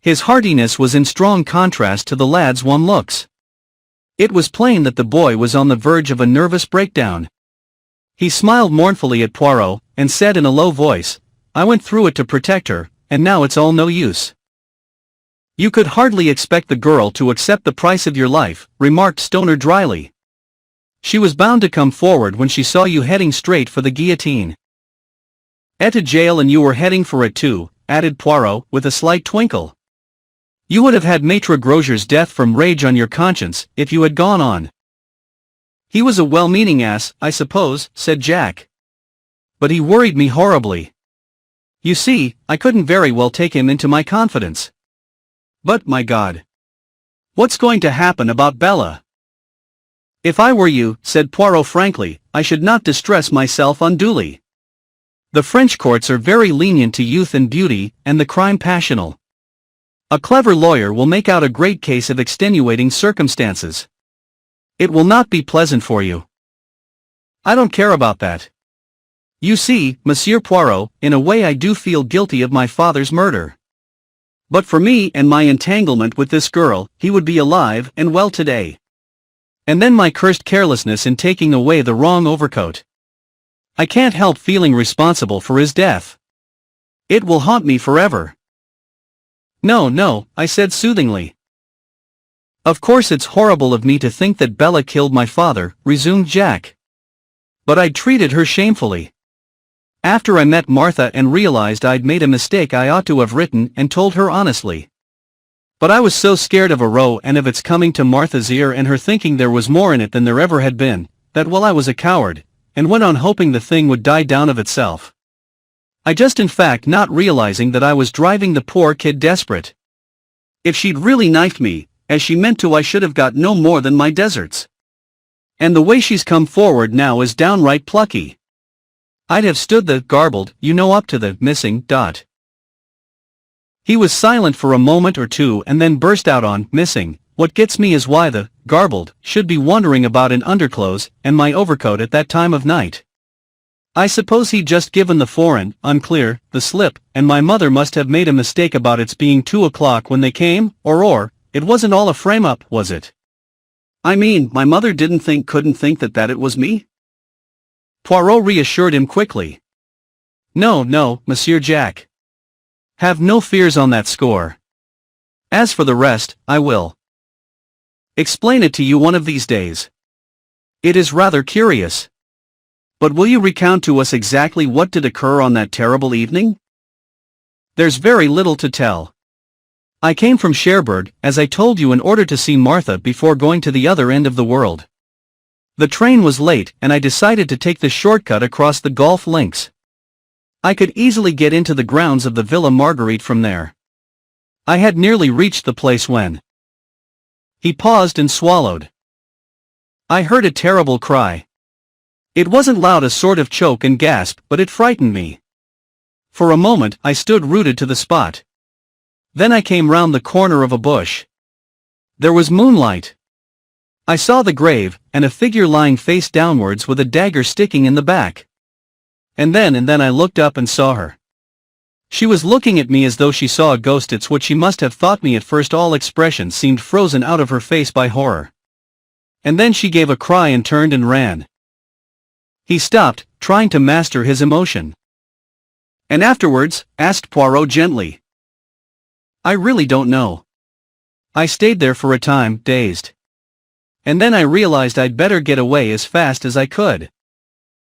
His heartiness was in strong contrast to the lad's wan looks. It was plain that the boy was on the verge of a nervous breakdown. He smiled mournfully at Poirot, and said in a low voice, I went through it to protect her, and now it's all no use. You could hardly expect the girl to accept the price of your life, remarked Stoner dryly. She was bound to come forward when she saw you heading straight for the guillotine. Et to jail, and you were heading for it too, added Poirot, with a slight twinkle. You would have had Maitre Grosier's death from rage on your conscience, if you had gone on. He was a well-meaning ass, I suppose, said Jack. But he worried me horribly. You see, I couldn't very well take him into my confidence. But, my God. What's going to happen about Bella? If I were you, said Poirot frankly, I should not distress myself unduly. The French courts are very lenient to youth and beauty, and the crime passional. A clever lawyer will make out a great case of extenuating circumstances. It will not be pleasant for you. I don't care about that. You see, Monsieur Poirot, in a way I do feel guilty of my father's murder. But for me and my entanglement with this girl, he would be alive and well today. And then my cursed carelessness in taking away the wrong overcoat. I can't help feeling responsible for his death. It will haunt me forever. No, I said soothingly. Of course it's horrible of me to think that Bella killed my father, resumed Jack. But I'd treated her shamefully. After I met Martha and realized I'd made a mistake, I ought to have written and told her honestly. But I was so scared of a row and of its coming to Martha's ear and her thinking there was more in it than there ever had been, that while I was a coward, and went on hoping the thing would die down of itself. I just in fact not realizing that I was driving the poor kid desperate. If she'd really knifed me, as she meant to, I should have got no more than my deserts. And the way she's come forward now is downright plucky. I'd have stood the garbled, up to the missing. He was silent for a moment or two and then burst out on missing. What gets me is why the garbled should be wandering about in underclothes and my overcoat at that time of night. I suppose he'd just given the foreign, unclear, the slip, and my mother must have made a mistake about its being 2 o'clock when they came, or, it wasn't all a frame-up, was it? I mean, my mother couldn't think that it was me? Poirot reassured him quickly. No, Monsieur Jack. Have no fears on that score. As for the rest, I will explain it to you one of these days. It is rather curious. But will you recount to us exactly what did occur on that terrible evening? There's very little to tell. I came from Cherbourg, as I told you, in order to see Martha before going to the other end of the world. The train was late and I decided to take the shortcut across the golf links. I could easily get into the grounds of the Villa Marguerite from there. I had nearly reached the place when he paused and swallowed. I heard a terrible cry. It wasn't loud, a sort of choke and gasp, but it frightened me. For a moment I stood rooted to the spot. Then I came round the corner of a bush. There was moonlight. I saw the grave, and a figure lying face downwards with a dagger sticking in the back. And then I looked up and saw her. She was looking at me as though she saw a ghost. It's what she must have thought me at first. All expression seemed frozen out of her face by horror. And then she gave a cry and turned and ran. He stopped, trying to master his emotion. And afterwards? Asked Poirot gently. I really don't know. I stayed there for a time, dazed. And then I realized I'd better get away as fast as I could.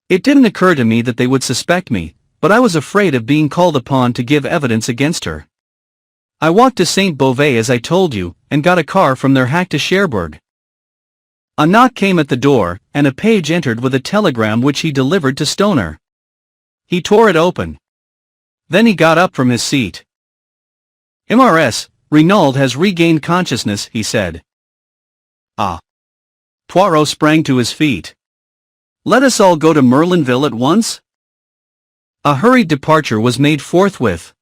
It didn't occur to me that they would suspect me, but I was afraid of being called upon to give evidence against her. I walked to St. Beauvais as I told you, and got a car from their hack to Cherbourg. A knock came at the door, and a page entered with a telegram which he delivered to Stoner. He tore it open. Then he got up from his seat. "Mrs. Renauld has regained consciousness," he said. Ah. Poirot sprang to his feet. "Let us all go to Merlinville at once?" A hurried departure was made forthwith.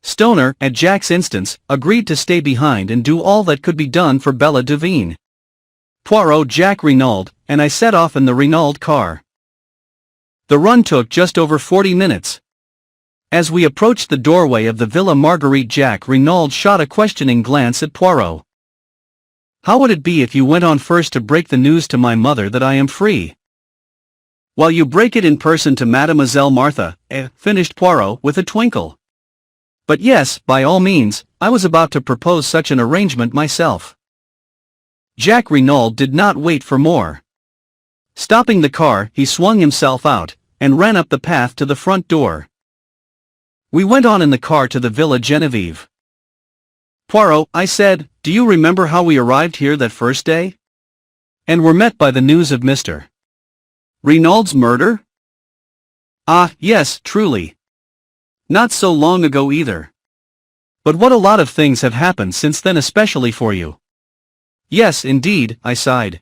Stoner, at Jack's instance, agreed to stay behind and do all that could be done for Bella Devine. Poirot, Jack, Renauld, and I set off in the Renauld car. The run took just over 40 minutes. As we approached the doorway of the Villa Marguerite, Jack Renauld shot a questioning glance at Poirot. "How would it be if you went on first to break the news to my mother that I am free?" "While you break it in person to Mademoiselle Martha," finished Poirot with a twinkle. "But yes, by all means, I was about to propose such an arrangement myself." Jack Renauld did not wait for more. Stopping the car, he swung himself out, and ran up the path to the front door. We went on in the car to the Villa Genevieve. "Poirot," I said, "do you remember how we arrived here that first day? And were met by the news of Mr. Renauld's murder?" "Ah, yes, truly. Not so long ago either. But what a lot of things have happened since then, especially for you." "Yes, indeed," I sighed.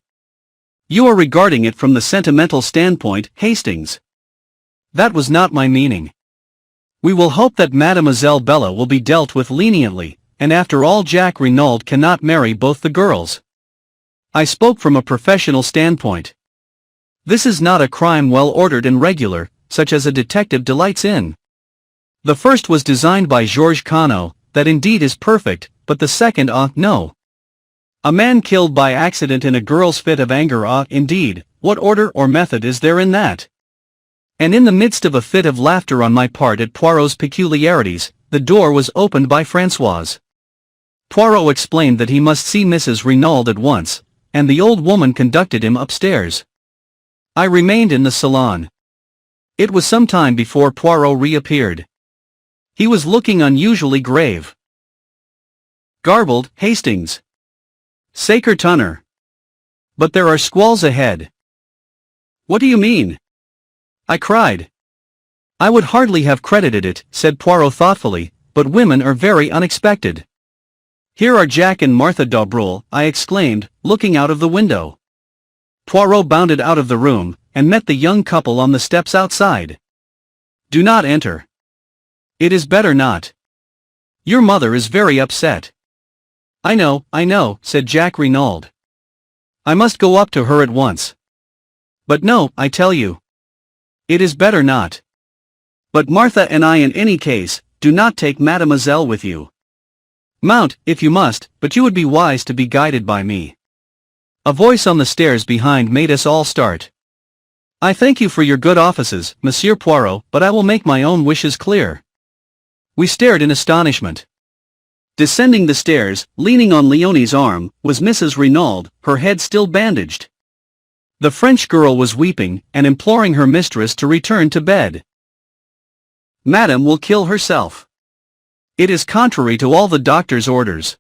"You are regarding it from the sentimental standpoint, Hastings." "That was not my meaning. We will hope that Mademoiselle Bella will be dealt with leniently, and after all, Jack Renauld cannot marry both the girls. I spoke from a professional standpoint. This is not a crime well ordered and regular, such as a detective delights in. The first was designed by Georges Cano, that indeed is perfect, but the second, no. A man killed by accident in a girl's fit of anger, indeed, what order or method is there in that?" And in the midst of a fit of laughter on my part at Poirot's peculiarities, the door was opened by Françoise. Poirot explained that he must see Mrs. Renauld at once, and the old woman conducted him upstairs. I remained in the salon. It was some time before Poirot reappeared. He was looking unusually grave. "Garbled, Hastings. Sacre tonner. But there are squalls ahead." "What do you mean?" I cried. "I would hardly have credited it," said Poirot thoughtfully, "but women are very unexpected." "Here are Jack and Martha Dobrul," I exclaimed, looking out of the window. Poirot bounded out of the room, and met the young couple on the steps outside. "Do not enter. It is better not. Your mother is very upset." I know," said Jack Renauld. "I must go up to her at once." "But no, I tell you. It is better not. But Martha and I, in any case, do not take Mademoiselle with you. Mount, if you must, but you would be wise to be guided by me." A voice on the stairs behind made us all start. "I thank you for your good offices, Monsieur Poirot, but I will make my own wishes clear." We stared in astonishment. Descending the stairs, leaning on Leonie's arm, was Mrs. Renauld, her head still bandaged. The French girl was weeping, and imploring her mistress to return to bed. "Madame will kill herself. It is contrary to all the doctor's orders."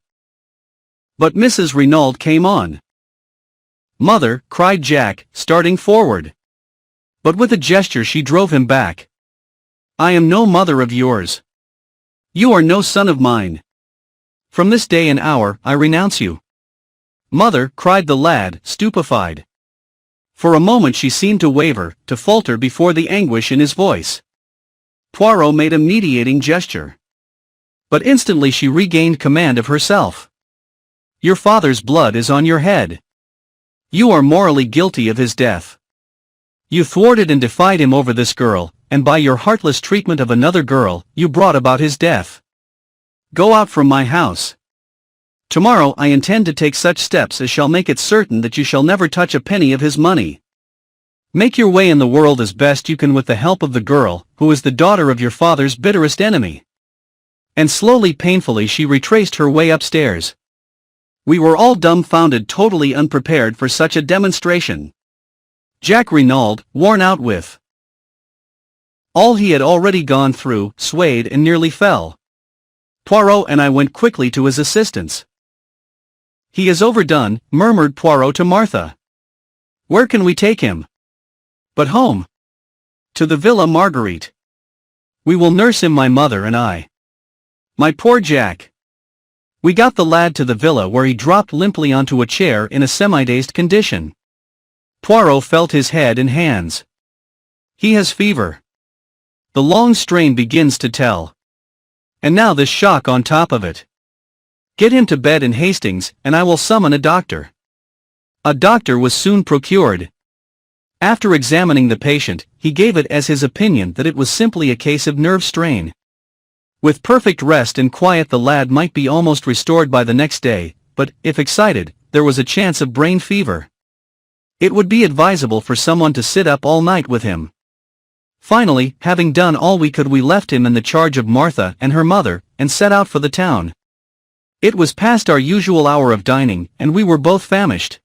But Mrs. Renauld came on. "Mother," cried Jack, starting forward. But with a gesture she drove him back. "I am no mother of yours. You are no son of mine. From this day and hour, I renounce you." "Mother," cried the lad, stupefied. For a moment she seemed to waver, to falter before the anguish in his voice. Poirot made a mediating gesture. But instantly she regained command of herself. "Your father's blood is on your head. You are morally guilty of his death. You thwarted and defied him over this girl, and by your heartless treatment of another girl, you brought about his death. Go out from my house. Tomorrow I intend to take such steps as shall make it certain that you shall never touch a penny of his money. Make your way in the world as best you can with the help of the girl, who is the daughter of your father's bitterest enemy." And slowly, painfully she retraced her way upstairs. We were all dumbfounded, totally unprepared for such a demonstration. Jack Renauld, worn out with all he had already gone through, swayed and nearly fell. Poirot and I went quickly to his assistance. "He is overdone," murmured Poirot to Martha. "Where can we take him?" "But home. To the Villa Marguerite. We will nurse him, my mother and I." "My poor Jack." We got the lad to the villa, where he dropped limply onto a chair in a semi-dazed condition. Poirot felt his head and hands. "He has fever. The long strain begins to tell. And now this shock on top of it. Get him to bed in Hastings, and I will summon a doctor." A doctor was soon procured. After examining the patient, he gave it as his opinion that it was simply a case of nerve strain. With perfect rest and quiet the lad might be almost restored by the next day, but, if excited, there was a chance of brain fever. It would be advisable for someone to sit up all night with him. Finally, having done all we could, we left him in the charge of Martha and her mother, and set out for the town. It was past our usual hour of dining, and we were both famished.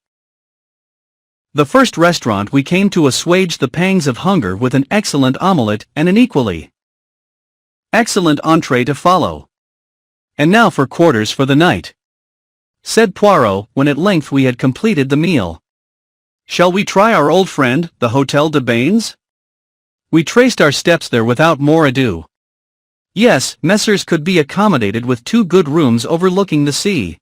The first restaurant we came to assuaged the pangs of hunger with an excellent omelette and an equally excellent entree to follow. "And now for quarters for the night," said Poirot, when at length we had completed the meal. "Shall we try our old friend, the Hotel de Bains?" We traced our steps there without more ado. Yes, Messrs. could be accommodated with 2 good rooms overlooking the sea.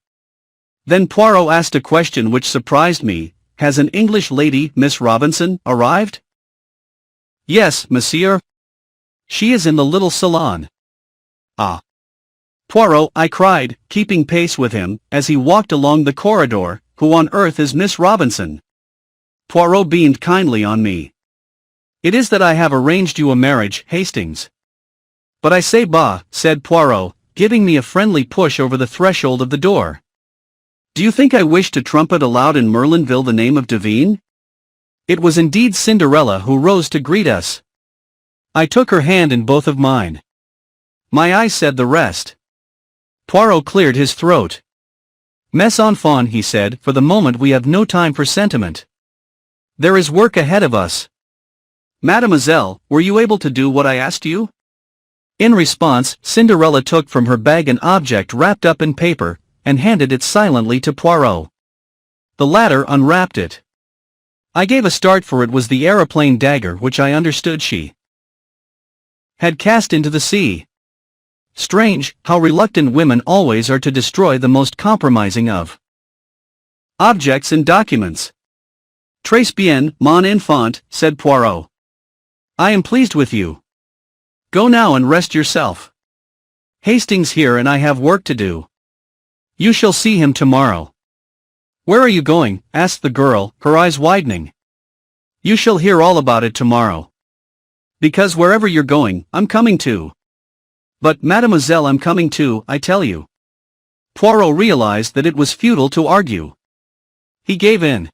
Then Poirot asked a question which surprised me. "Has an English lady, Miss Robinson, arrived?" "Yes, monsieur. She is in the little salon." "Ah." "Poirot," I cried, keeping pace with him, as he walked along the corridor, "who on earth is Miss Robinson?" Poirot beamed kindly on me. "It is that I have arranged you a marriage, Hastings." "But I say, bah," said Poirot, giving me a friendly push over the threshold of the door. "Do you think I wish to trumpet aloud in Merlinville the name of Devine?" It was indeed Cinderella who rose to greet us. I took her hand in both of mine. My eyes said the rest. Poirot cleared his throat. "Mes enfants," he said, "for the moment we have no time for sentiment. There is work ahead of us. Mademoiselle, were you able to do what I asked you?" In response, Cinderella took from her bag an object wrapped up in paper, and handed it silently to Poirot. The latter unwrapped it. I gave a start, for it was the aeroplane dagger which I understood she had cast into the sea. Strange, how reluctant women always are to destroy the most compromising of objects and documents. "Très bien, mon enfant," said Poirot. "I am pleased with you. Go now and rest yourself. Hastings here and I have work to do. You shall see him tomorrow." "Where are you going?" asked the girl, her eyes widening. "You shall hear all about it tomorrow. Because wherever you're going, I'm coming too." "But, mademoiselle, I'm coming too, I tell you." Poirot realized that it was futile to argue. He gave in.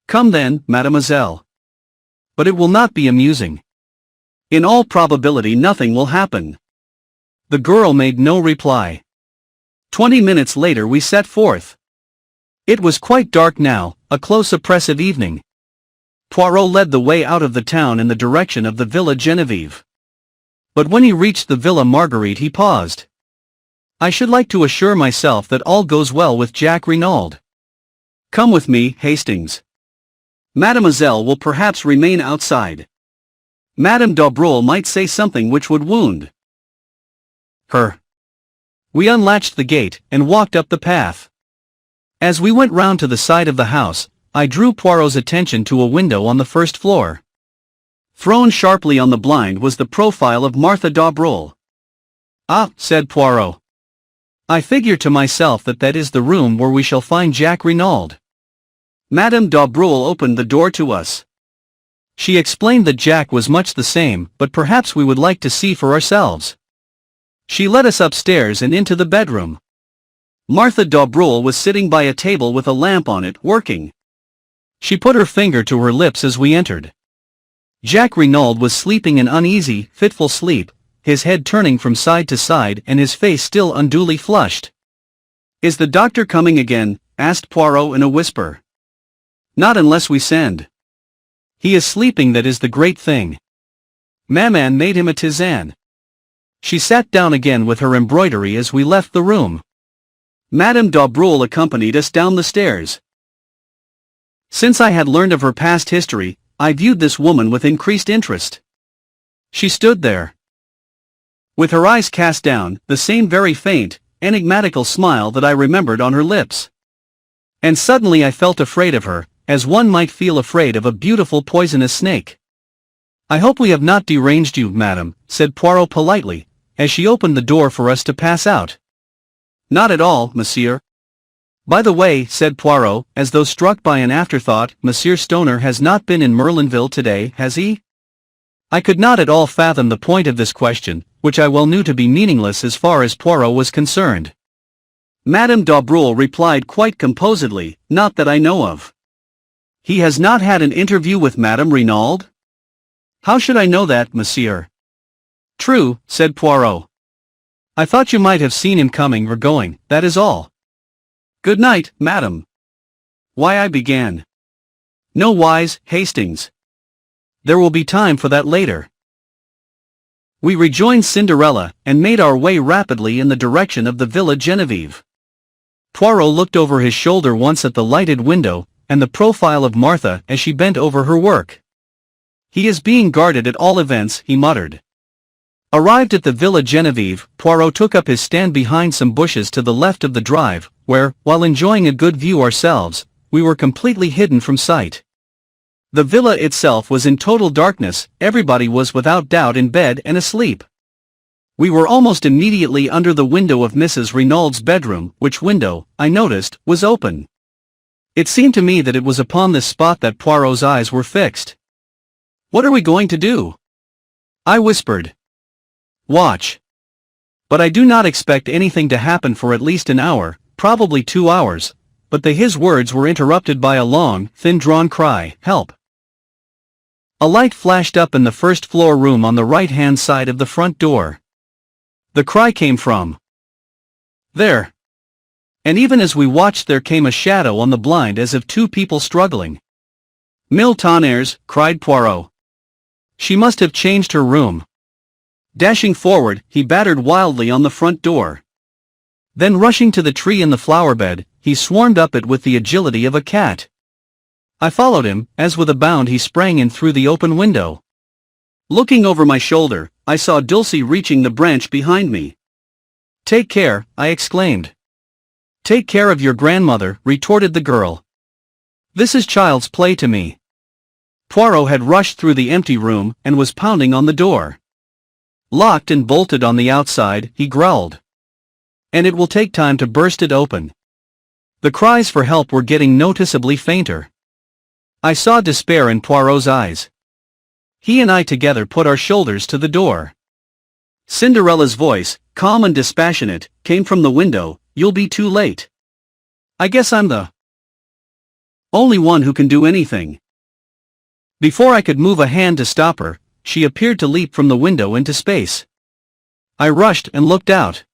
"Come then, mademoiselle. But it will not be amusing. In all probability nothing will happen." The girl made no reply. 20 minutes later we set forth. It was quite dark now, a close oppressive evening. Poirot led the way out of the town in the direction of the Villa Genevieve. But when he reached the Villa Marguerite he paused. I should like to assure myself that all goes well with Jack Renauld. Come with me, Hastings. Mademoiselle will perhaps remain outside. Madame d'Aubreuil might say something which would wound her. We unlatched the gate, and walked up the path. As we went round to the side of the house, I drew Poirot's attention to a window on the first floor. Thrown sharply on the blind was the profile of Martha d'Aubreuil. Ah, said Poirot. I figure to myself that is the room where we shall find Jack Renauld. Madame d'Aubreuil opened the door to us. She explained that Jack was much the same, but perhaps we would like to see for ourselves. She led us upstairs and into the bedroom. Martha d'Aubreuil was sitting by a table with a lamp on it, working. She put her finger to her lips as we entered. Jack Renauld was sleeping an uneasy, fitful sleep, his head turning from side to side and his face still unduly flushed. Is the doctor coming again? Asked Poirot in a whisper. Not unless we send. He is sleeping, that is the great thing. Maman made him a tisane. She sat down again with her embroidery as we left the room. Madame d'Aubreuil accompanied us down the stairs. Since I had learned of her past history, I viewed this woman with increased interest. She stood there, with her eyes cast down, the same very faint, enigmatical smile that I remembered on her lips. And suddenly I felt afraid of her, as one might feel afraid of a beautiful poisonous snake. I hope we have not deranged you, madam, said Poirot politely, as she opened the door for us to pass out. Not at all, monsieur. By the way, said Poirot, as though struck by an afterthought, Monsieur Stoner has not been in Merlinville today, has he? I could not at all fathom the point of this question, which I well knew to be meaningless as far as Poirot was concerned. Madame d'Aubreuil replied quite composedly, not that I know of. He has not had an interview with Madame Renauld? How should I know that, monsieur? True, said Poirot. I thought you might have seen him coming or going, that is all. Good night, madam. Why I began. No wise, Hastings. There will be time for that later. We rejoined Cinderella, and made our way rapidly in the direction of the Villa Genevieve. Poirot looked over his shoulder once at the lighted window, and the profile of Martha as she bent over her work. He is being guarded at all events, he muttered. Arrived at the Villa Genevieve, Poirot took up his stand behind some bushes to the left of the drive, where, while enjoying a good view ourselves, we were completely hidden from sight. The villa itself was in total darkness, everybody was without doubt in bed and asleep. We were almost immediately under the window of Mrs. Renauld's bedroom, which window, I noticed, was open. It seemed to me that it was upon this spot that Poirot's eyes were fixed. What are we going to do? I whispered. Watch. But I do not expect anything to happen for at least an hour, probably 2 hours, but his words were interrupted by a long, thin-drawn cry, help. A light flashed up in the first-floor room on the right-hand side of the front door. The cry came from there. And even as we watched there came a shadow on the blind as of two people struggling. Mille tonnerres, cried Poirot. She must have changed her room. Dashing forward, he battered wildly on the front door. Then rushing to the tree in the flower bed, he swarmed up it with the agility of a cat. I followed him, as with a bound he sprang in through the open window. Looking over my shoulder, I saw Dulcie reaching the branch behind me. Take care, I exclaimed. Take care of your grandmother, retorted the girl. This is child's play to me. Poirot had rushed through the empty room, and was pounding on the door. Locked and bolted on the outside, he growled. And it will take time to burst it open. The cries for help were getting noticeably fainter. I saw despair in Poirot's eyes. He and I together put our shoulders to the door. Cinderella's voice, calm and dispassionate, came from the window, you'll be too late. I guess I'm the only one who can do anything. Before I could move a hand to stop her, she appeared to leap from the window into space. I rushed and looked out.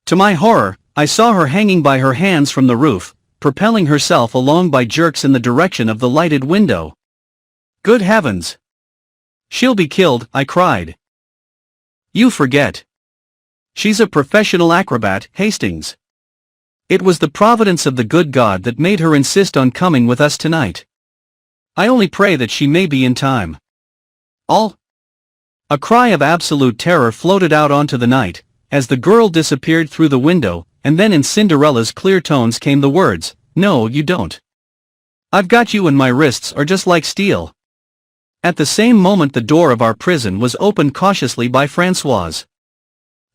To my horror, I saw her hanging by her hands from the roof, propelling herself along by jerks in the direction of the lighted window. Good heavens! She'll be killed, I cried. You forget. She's a professional acrobat, Hastings. It was the providence of the good God that made her insist on coming with us tonight. I only pray that she may be in time. All. A cry of absolute terror floated out onto the night, as the girl disappeared through the window, and then in Cinderella's clear tones came the words, "No, you don't. I've got you and my wrists are just like steel." At the same moment the door of our prison was opened cautiously by Françoise.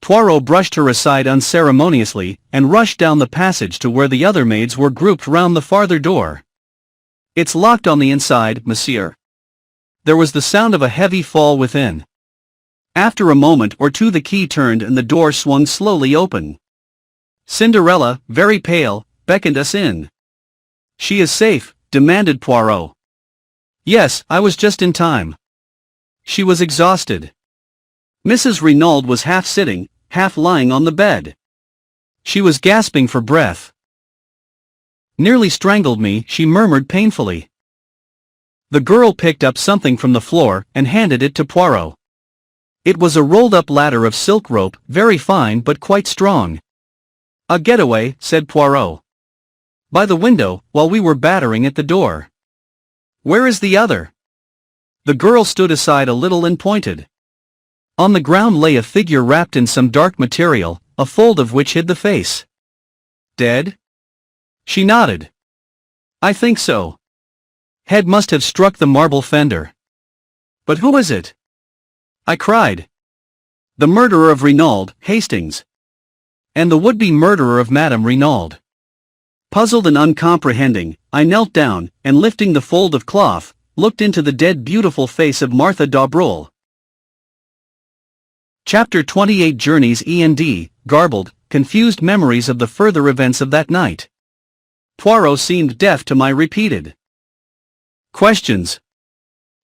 Poirot brushed her aside unceremoniously, and rushed down the passage to where the other maids were grouped round the farther door. "It's locked on the inside, monsieur." There was the sound of a heavy fall within. After a moment or two the key turned and the door swung slowly open. Cinderella, very pale, beckoned us in. "She is safe?" demanded Poirot. "Yes, I was just in time." She was exhausted. Mrs. Renauld was half sitting, half lying on the bed. She was gasping for breath. "Nearly strangled me," she murmured painfully. The girl picked up something from the floor and handed it to Poirot. It was a rolled-up ladder of silk rope, very fine but quite strong. "A getaway," said Poirot. "By the window, while we were battering at the door." "Where is the other?" The girl stood aside a little and pointed. On the ground lay a figure wrapped in some dark material, a fold of which hid the face. "Dead?" She nodded. "I think so. Head must have struck the marble fender." "But who is it?" I cried. "The murderer of Renauld, Hastings. And the would-be murderer of Madame Renauld." Puzzled and uncomprehending, I knelt down, and lifting the fold of cloth, looked into the dead beautiful face of Martha d'Aubreuil. Chapter 28 Journeys E&D, garbled, confused memories of the further events of that night. Poirot seemed deaf to my repeated questions.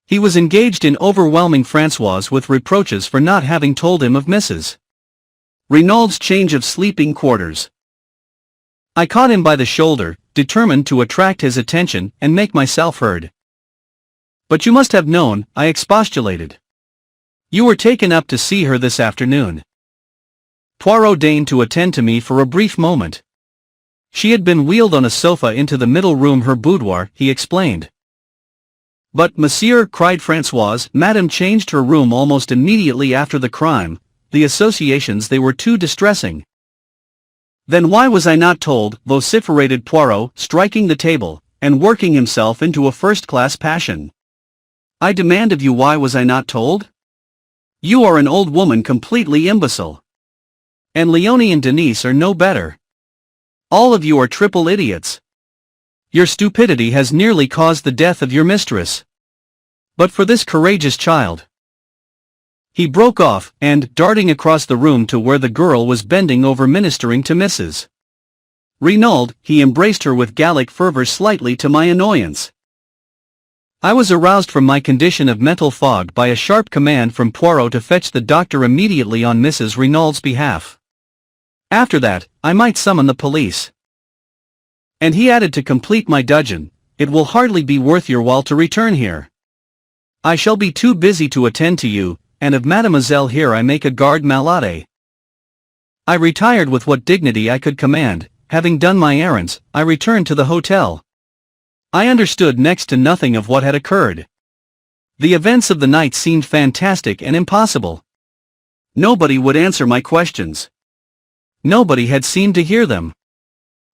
He was engaged in overwhelming Françoise with reproaches for not having told him of Mrs. Renaud's change of sleeping quarters. I caught him by the shoulder, determined to attract his attention and make myself heard. "But you must have known," I expostulated. "You were taken up to see her this afternoon." Poirot deigned to attend to me for a brief moment. "She had been wheeled on a sofa into the middle room, her boudoir," he explained. "But, monsieur," cried Françoise, "Madame changed her room almost immediately after the crime. The associations, they were too distressing." "Then why was I not told?" vociferated Poirot, striking the table, and working himself into a first-class passion. "I demand of you, why was I not told? You are an old woman completely imbecile. And Leonie and Denise are no better. All of you are triple idiots. Your stupidity has nearly caused the death of your mistress. But for this courageous child—" He broke off, and, darting across the room to where the girl was bending over ministering to Mrs. Renauld, he embraced her with Gallic fervor, slightly to my annoyance. I was aroused from my condition of mental fog by a sharp command from Poirot to fetch the doctor immediately on Mrs. Renaud's behalf. After that, I might summon the police. And he added, to complete my dudgeon, "It will hardly be worth your while to return here. I shall be too busy to attend to you, and of Mademoiselle here I make a garde malade." I retired with what dignity I could command. Having done my errands, I returned to the hotel. I understood next to nothing of what had occurred. The events of the night seemed fantastic and impossible. Nobody would answer my questions. Nobody had seemed to hear them.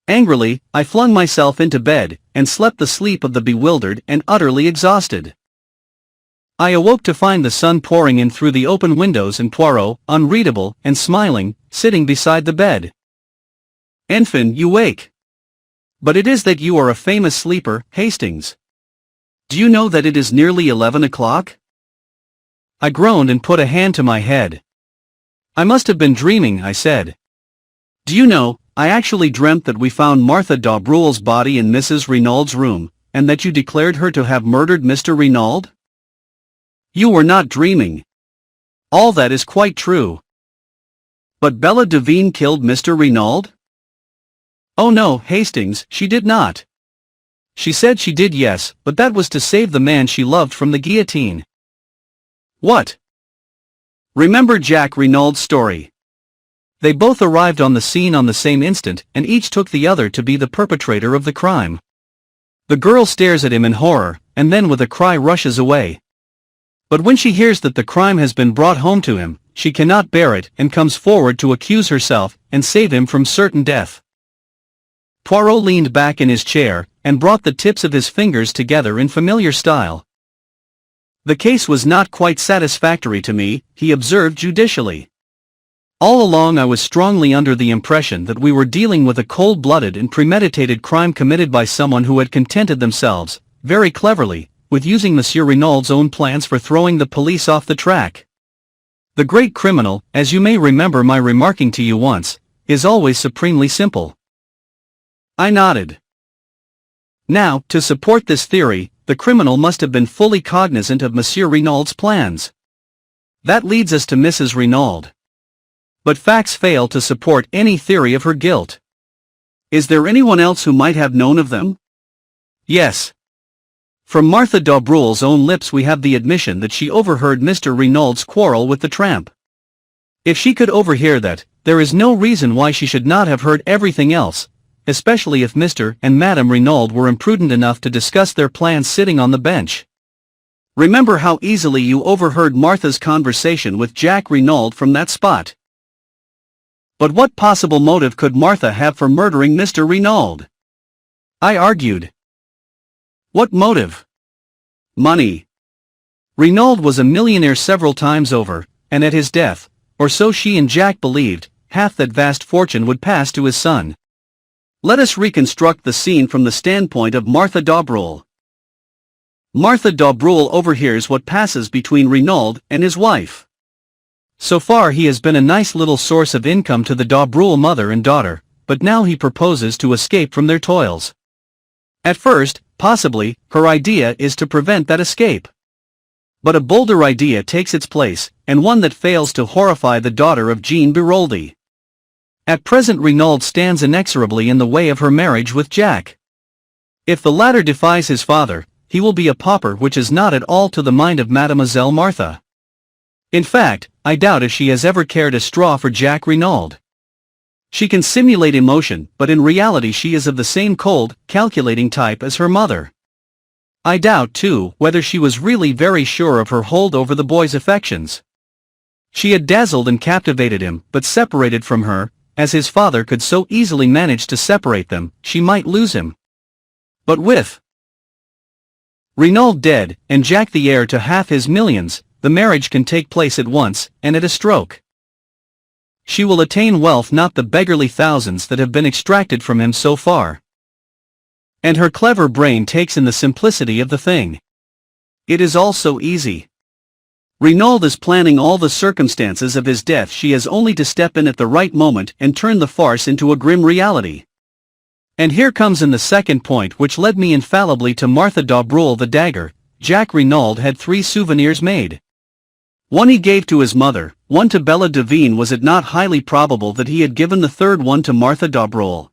Angrily, I flung myself into bed, and slept the sleep of the bewildered and utterly exhausted. I awoke to find the sun pouring in through the open windows and Poirot, unreadable and smiling, sitting beside the bed. "Enfin, you wake. But it is that you are a famous sleeper, Hastings. Do you know that it is nearly 11 o'clock? I groaned and put a hand to my head. "I must have been dreaming," I said. "Do you know, I actually dreamt that we found Martha d'Aubreuil's body in Mrs. Renauld's room, and that you declared her to have murdered Mr. Renauld?" "You were not dreaming. All that is quite true." "But Bella Devine killed Mr. Renauld?" Oh no, Hastings, she did not. She said she did, yes, but that was to save the man she loved from the guillotine. What? Remember Jack Renauld's story. They both arrived on the scene on the same instant, and each took the other to be the perpetrator of the crime. The girl stares at him in horror, and then with a cry rushes away. But when she hears that the crime has been brought home to him, she cannot bear it and comes forward to accuse herself and save him from certain death. Poirot leaned back in his chair and brought the tips of his fingers together in familiar style. The case was not quite satisfactory to me, he observed judicially. All along I was strongly under the impression that we were dealing with a cold-blooded and premeditated crime committed by someone who had contented themselves, very cleverly, with using Monsieur Renauld's own plans for throwing the police off the track. The great criminal, as you may remember my remarking to you once, is always supremely simple. I nodded. Now, to support this theory, the criminal must have been fully cognizant of Monsieur Renauld's plans. That leads us to Mrs. Renauld. But facts fail to support any theory of her guilt. Is there anyone else who might have known of them? Yes. From Martha d'Aubroule's own lips we have the admission that she overheard Mr. Renauld's quarrel with the tramp. If she could overhear that, there is no reason why she should not have heard everything else, especially if Mr. and Madame Renauld were imprudent enough to discuss their plans sitting on the bench. Remember how easily you overheard Martha's conversation with Jack Renauld from that spot. But what possible motive could Martha have for murdering Mr. Renauld? I argued. What motive? Money. Renauld was a millionaire several times over, and at his death, or so she and Jack believed, half that vast fortune would pass to his son. Let us reconstruct the scene from the standpoint of Martha d'Aubroule. Martha d'Aubroule overhears what passes between Renauld and his wife. So far he has been a nice little source of income to the d'Aubroule mother and daughter, but now he proposes to escape from their toils. At first, possibly, her idea is to prevent that escape. But a bolder idea takes its place, and one that fails to horrify the daughter of Jean Biroldi. At present Renauld stands inexorably in the way of her marriage with Jack. If the latter defies his father, he will be a pauper, which is not at all to the mind of Mademoiselle Martha. In fact, I doubt if she has ever cared a straw for Jack Renauld. She can simulate emotion, but in reality she is of the same cold, calculating type as her mother. I doubt, too, whether she was really very sure of her hold over the boy's affections. She had dazzled and captivated him, but separated from her, as his father could so easily manage to separate them, she might lose him. But with Renauld dead, and Jack the heir to half his millions, the marriage can take place at once, and at a stroke. She will attain wealth, not the beggarly thousands that have been extracted from him so far. And her clever brain takes in the simplicity of the thing. It is all so easy. Renauld is planning all the circumstances of his death. She has only to step in at the right moment and turn the farce into a grim reality. And here comes in the second point which led me infallibly to Martha d'Aubroule. The dagger. Jack Renauld had 3 souvenirs made. One he gave to his mother, one to Bella Devine. Was it not highly probable that he had given the third one to Martha d'Aubroule?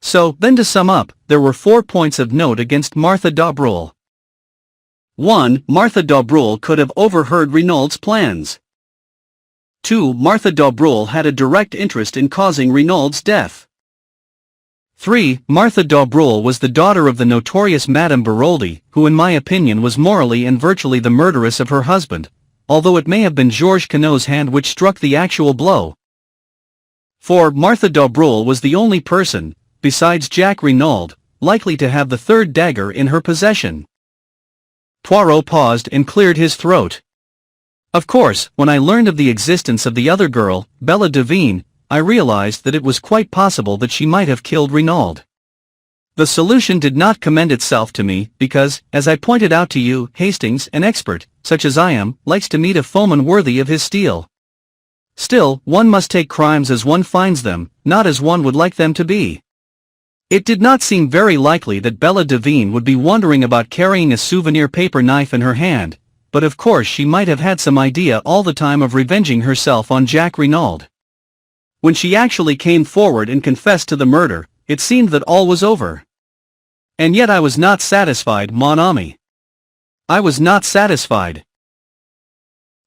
So, then to sum up, there were 4 points of note against Martha d'Aubroule. 1. Martha d'Aubroule could have overheard Renauld's plans. 2. Martha d'Aubroule had a direct interest in causing Renauld's death. 3. Martha d'Aubroule was the daughter of the notorious Madame Biroldi, who in my opinion was morally and virtually the murderess of her husband, although it may have been Georges Queneau's hand which struck the actual blow. 4. Martha d'Aubroule was the only person, besides Jack Renauld, likely to have the third dagger in her possession. Poirot paused and cleared his throat. Of course, when I learned of the existence of the other girl, Bella Devine, I realized that it was quite possible that she might have killed Renauld. The solution did not commend itself to me, because, as I pointed out to you, Hastings, an expert, such as I am, likes to meet a foeman worthy of his steel. Still, one must take crimes as one finds them, not as one would like them to be. It did not seem very likely that Bella Devine would be wandering about carrying a souvenir paper knife in her hand, but of course she might have had some idea all the time of revenging herself on Jack Renauld. When she actually came forward and confessed to the murder, it seemed that all was over. And yet I was not satisfied, mon ami. I was not satisfied.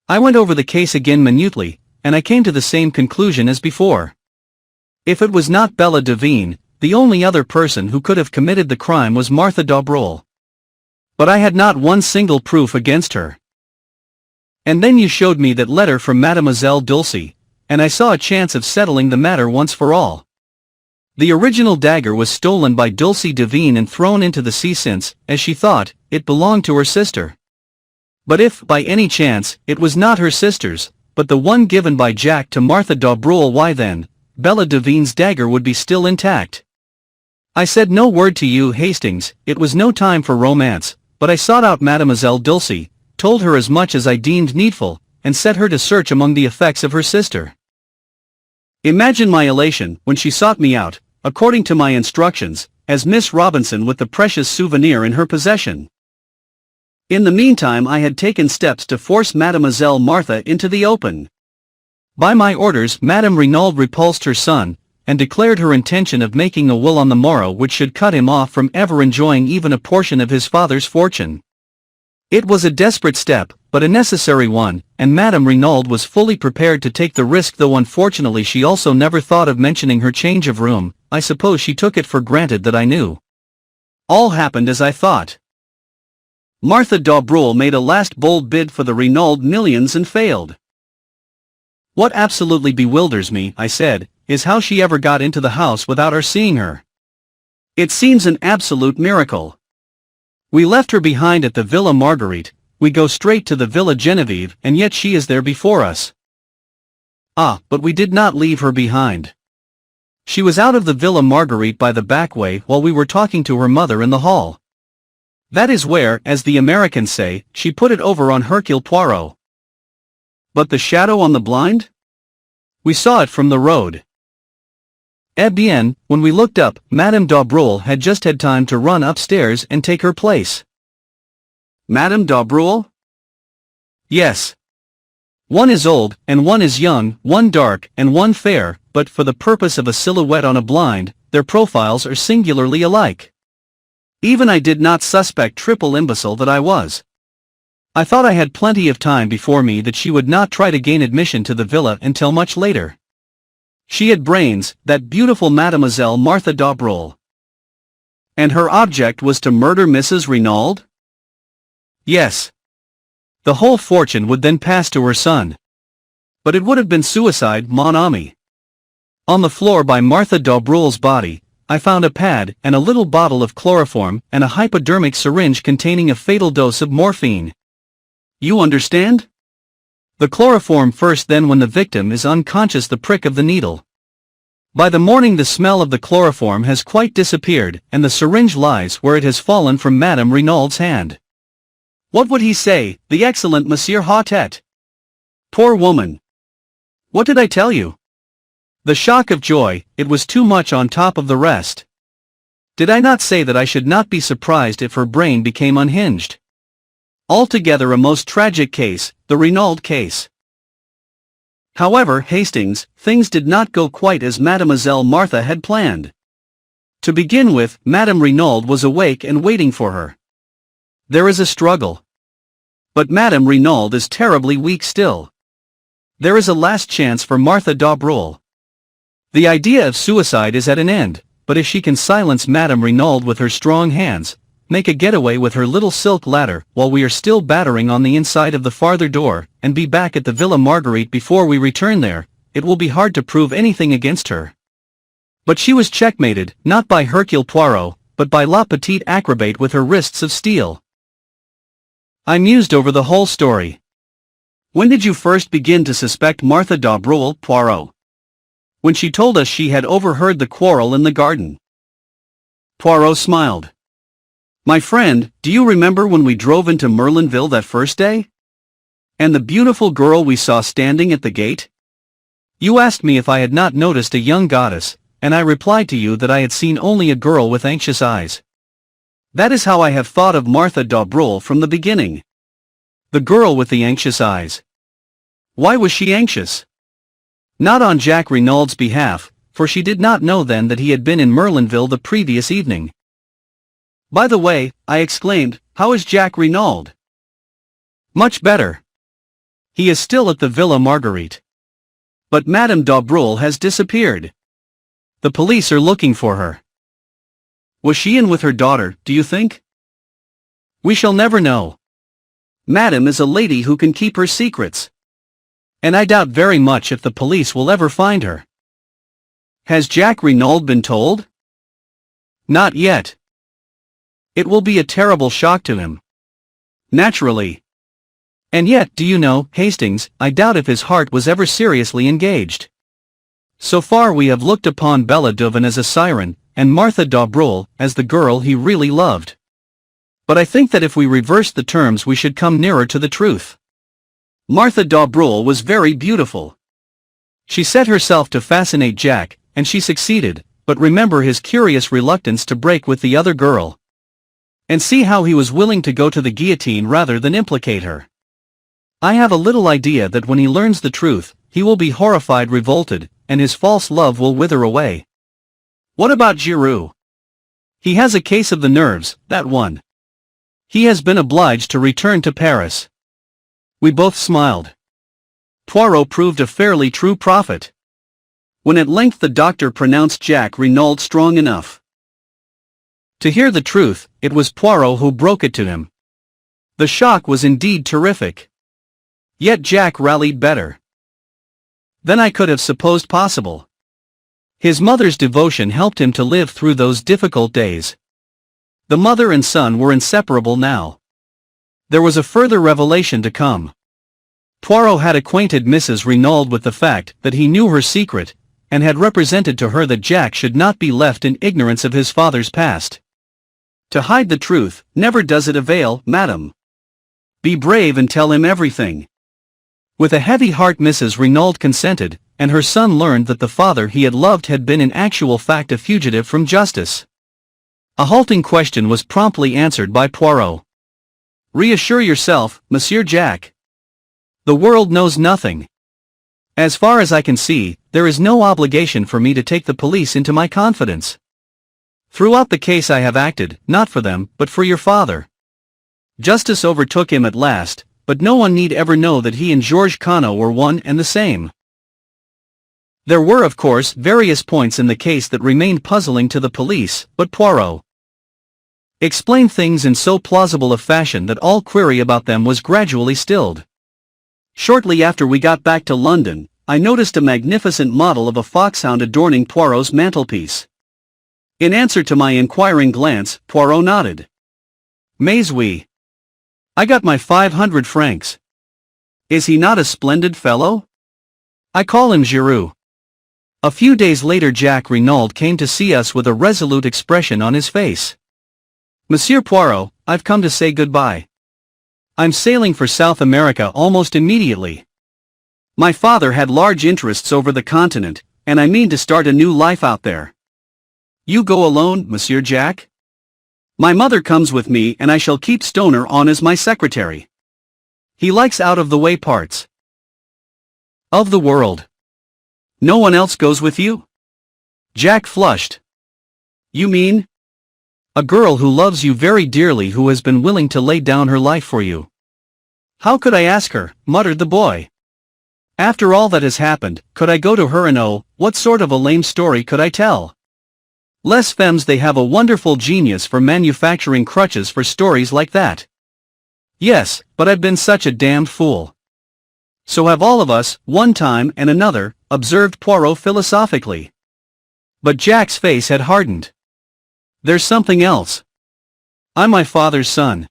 I went over the case again minutely, and I came to the same conclusion as before. If it was not Bella Devine, the only other person who could have committed the crime was Martha d'Aubreuil. But I had not one single proof against her. And then you showed me that letter from Mademoiselle Dulcie, and I saw a chance of settling the matter once for all. The original dagger was stolen by Dulcie Devine and thrown into the sea since, as she thought, it belonged to her sister. But if, by any chance, it was not her sister's, but the one given by Jack to Martha d'Aubreuil, why then, Bella Devine's dagger would be still intact. I said no word to you, Hastings, it was no time for romance, but I sought out Mademoiselle Dulcie, told her as much as I deemed needful, and set her to search among the effects of her sister. Imagine my elation when she sought me out, according to my instructions, as Miss Robinson with the precious souvenir in her possession. In the meantime I had taken steps to force Mademoiselle Martha into the open. By my orders Madame Renauld repulsed her son, and declared her intention of making a will on the morrow which should cut him off from ever enjoying even a portion of his father's fortune. It was a desperate step, but a necessary one, and Madame Renauld was fully prepared to take the risk, though unfortunately she also never thought of mentioning her change of room. I suppose she took it for granted that I knew. All happened as I thought. Martha d'Aubreuil made a last bold bid for the Renauld millions and failed. What absolutely bewilders me, I said, is how she ever got into the house without our seeing her. It seems an absolute miracle. We left her behind at the Villa Marguerite, we go straight to the Villa Genevieve, and yet she is there before us. Ah, but we did not leave her behind. She was out of the Villa Marguerite by the back way while we were talking to her mother in the hall. That is where, as the Americans say, she put it over on Hercule Poirot. But the shadow on the blind? We saw it from the road. Eh bien, when we looked up, Madame d'Aubreuil had just had time to run upstairs and take her place. Madame d'Aubreuil? Yes. One is old, and one is young, one dark, and one fair, but for the purpose of a silhouette on a blind, their profiles are singularly alike. Even I did not suspect, triple imbecile that I was. I thought I had plenty of time before me, that she would not try to gain admission to the villa until much later. She had brains, that beautiful Mademoiselle Martha d'Aubreuil. And her object was to murder Mrs. Renauld? Yes. The whole fortune would then pass to her son. But it would have been suicide, mon ami. On the floor by Martha d'Aubreuil's body, I found a pad and a little bottle of chloroform and a hypodermic syringe containing a fatal dose of morphine. You understand? The chloroform first, then when the victim is unconscious the prick of the needle. By the morning the smell of the chloroform has quite disappeared, and the syringe lies where it has fallen from Madame Renauld's hand. What would he say, the excellent Monsieur Hautet? Poor woman! What did I tell you? The shock of joy, it was too much on top of the rest. Did I not say that I should not be surprised if her brain became unhinged? Altogether a most tragic case, the Renauld case. However, Hastings, things did not go quite as Mademoiselle Martha had planned. To begin with, Madame Renauld was awake and waiting for her. There is a struggle. But Madame Renauld is terribly weak still. There is a last chance for Martha d'Aubreuil. The idea of suicide is at an end, but if she can silence Madame Renauld with her strong hands, make a getaway with her little silk ladder while we are still battering on the inside of the farther door, and be back at the Villa Marguerite before we return there, it will be hard to prove anything against her. But she was checkmated, not by Hercule Poirot, but by la petite acrobate with her wrists of steel. I mused over the whole story. When did you first begin to suspect Martha d'Aubreuil, Poirot? When she told us she had overheard the quarrel in the garden. Poirot smiled. My friend, do you remember when we drove into Merlinville that first day? And the beautiful girl we saw standing at the gate? You asked me if I had not noticed a young goddess, and I replied to you that I had seen only a girl with anxious eyes. That is how I have thought of Martha d'Aubreuil from the beginning. The girl with the anxious eyes. Why was she anxious? Not on Jack Renauld's behalf, for she did not know then that he had been in Merlinville the previous evening. "By the way," I exclaimed, "how is Jack Renauld?" "Much better. He is still at the Villa Marguerite. But Madame d'Aubreuil has disappeared. The police are looking for her." "Was she in with her daughter, do you think?" "We shall never know. Madame is a lady who can keep her secrets. And I doubt very much if the police will ever find her." "Has Jack Renauld been told?" "Not yet. It will be a terrible shock to him." "Naturally. And yet, do you know, Hastings, I doubt if his heart was ever seriously engaged. So far we have looked upon Bella Duvin as a siren, and Martha d'Aubreuil as the girl he really loved. But I think that if we reversed the terms we should come nearer to the truth. Martha d'Aubreuil was very beautiful. She set herself to fascinate Jack, and she succeeded, but remember his curious reluctance to break with the other girl. And see how he was willing to go to the guillotine rather than implicate her. I have a little idea that when he learns the truth, he will be horrified, revolted, and his false love will wither away." "What about Giroux?" "He has a case of the nerves, that one. He has been obliged to return to Paris." We both smiled. Poirot proved a fairly true prophet. When at length the doctor pronounced Jack Renauld strong enough to hear the truth, it was Poirot who broke it to him. The shock was indeed terrific. Yet Jack rallied better than I could have supposed possible. His mother's devotion helped him to live through those difficult days. The mother and son were inseparable now. There was a further revelation to come. Poirot had acquainted Mrs. Renauld with the fact that he knew her secret, and had represented to her that Jack should not be left in ignorance of his father's past. To hide the truth, never does it avail, madam. Be brave and tell him everything. With a heavy heart Mrs. Renauld consented, and her son learned that the father he had loved had been in actual fact a fugitive from justice. A halting question was promptly answered by Poirot. "Reassure yourself, Monsieur Jack. The world knows nothing. As far as I can see, there is no obligation for me to take the police into my confidence. Throughout the case I have acted, not for them, but for your father. Justice overtook him at last, but no one need ever know that he and Georges Cano were one and the same." There were of course various points in the case that remained puzzling to the police, but Poirot explained things in so plausible a fashion that all query about them was gradually stilled. "Shortly after we got back to London, I noticed a magnificent model of a foxhound adorning Poirot's mantelpiece. In answer to my inquiring glance, Poirot nodded. Mais oui. I got my 500 francs. Is he not a splendid fellow? I call him Giroux." A few days later Jack Renauld came to see us with a resolute expression on his face. "Monsieur Poirot, I've come to say goodbye. I'm sailing for South America almost immediately. My father had large interests over the continent, and I mean to start a new life out there." "You go alone, Monsieur Jack?" "My mother comes with me and I shall keep Stoner on as my secretary. He likes out-of-the-way parts of the world." "No one else goes with you?" Jack flushed. "You mean?" "A girl who loves you very dearly, who has been willing to lay down her life for you." "How could I ask her?" muttered the boy. "After all that has happened, could I go to her and oh, what sort of a lame story could I tell? Les femmes, they have a wonderful genius for manufacturing crutches for stories like that." "Yes, but I've been such a damned fool." "So have all of us, one time and another," observed Poirot philosophically. But Jack's face had hardened. "There's something else. I'm my father's son.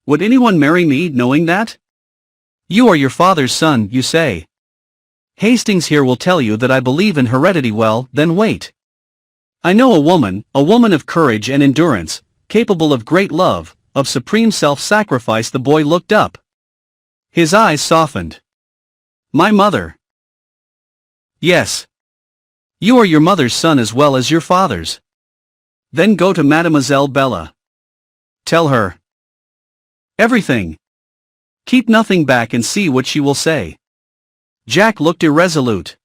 Would anyone marry me knowing that?" "You are your father's son, you say. Hastings here will tell you that I believe in heredity. Well, then wait. I know a woman of courage and endurance, capable of great love, of supreme self-sacrifice." The boy looked up. His eyes softened. "My mother." "Yes. You are your mother's son as well as your father's. Then go to Mademoiselle Bella. Tell her everything. Keep nothing back and see what she will say." Jack looked irresolute.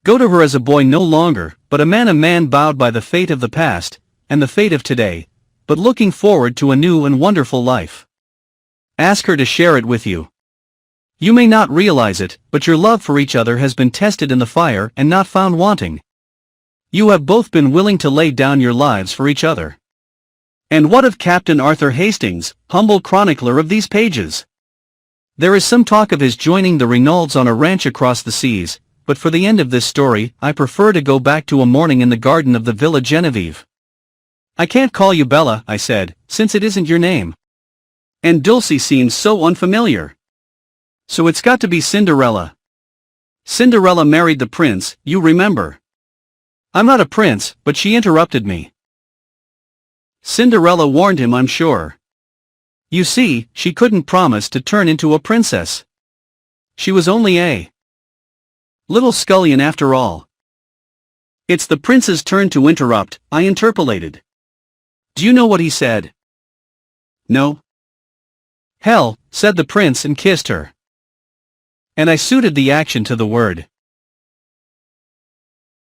Go to her as a boy no longer, but a man bowed by the fate of the past, and the fate of today, but looking forward to a new and wonderful life. Ask her to share it with you. You may not realize it, but your love for each other has been tested in the fire and not found wanting. You have both been willing to lay down your lives for each other. And what of Captain Arthur Hastings, humble chronicler of these pages? There is some talk of his joining the Renaulds on a ranch across the seas, but for the end of this story, I prefer to go back to a morning in the garden of the Villa Genevieve. I can't call you Bella, I said, since it isn't your name. And Dulcie seems so unfamiliar. So it's got to be Cinderella. Cinderella married the prince, you remember. I'm not a prince, but she interrupted me. Cinderella warned him, I'm sure. You see, she couldn't promise to turn into a princess. She was only a little scullion after all. It's the prince's turn to interrupt, I interpolated. Do you know what he said? No. Hell, said the prince and kissed her. And I suited the action to the word.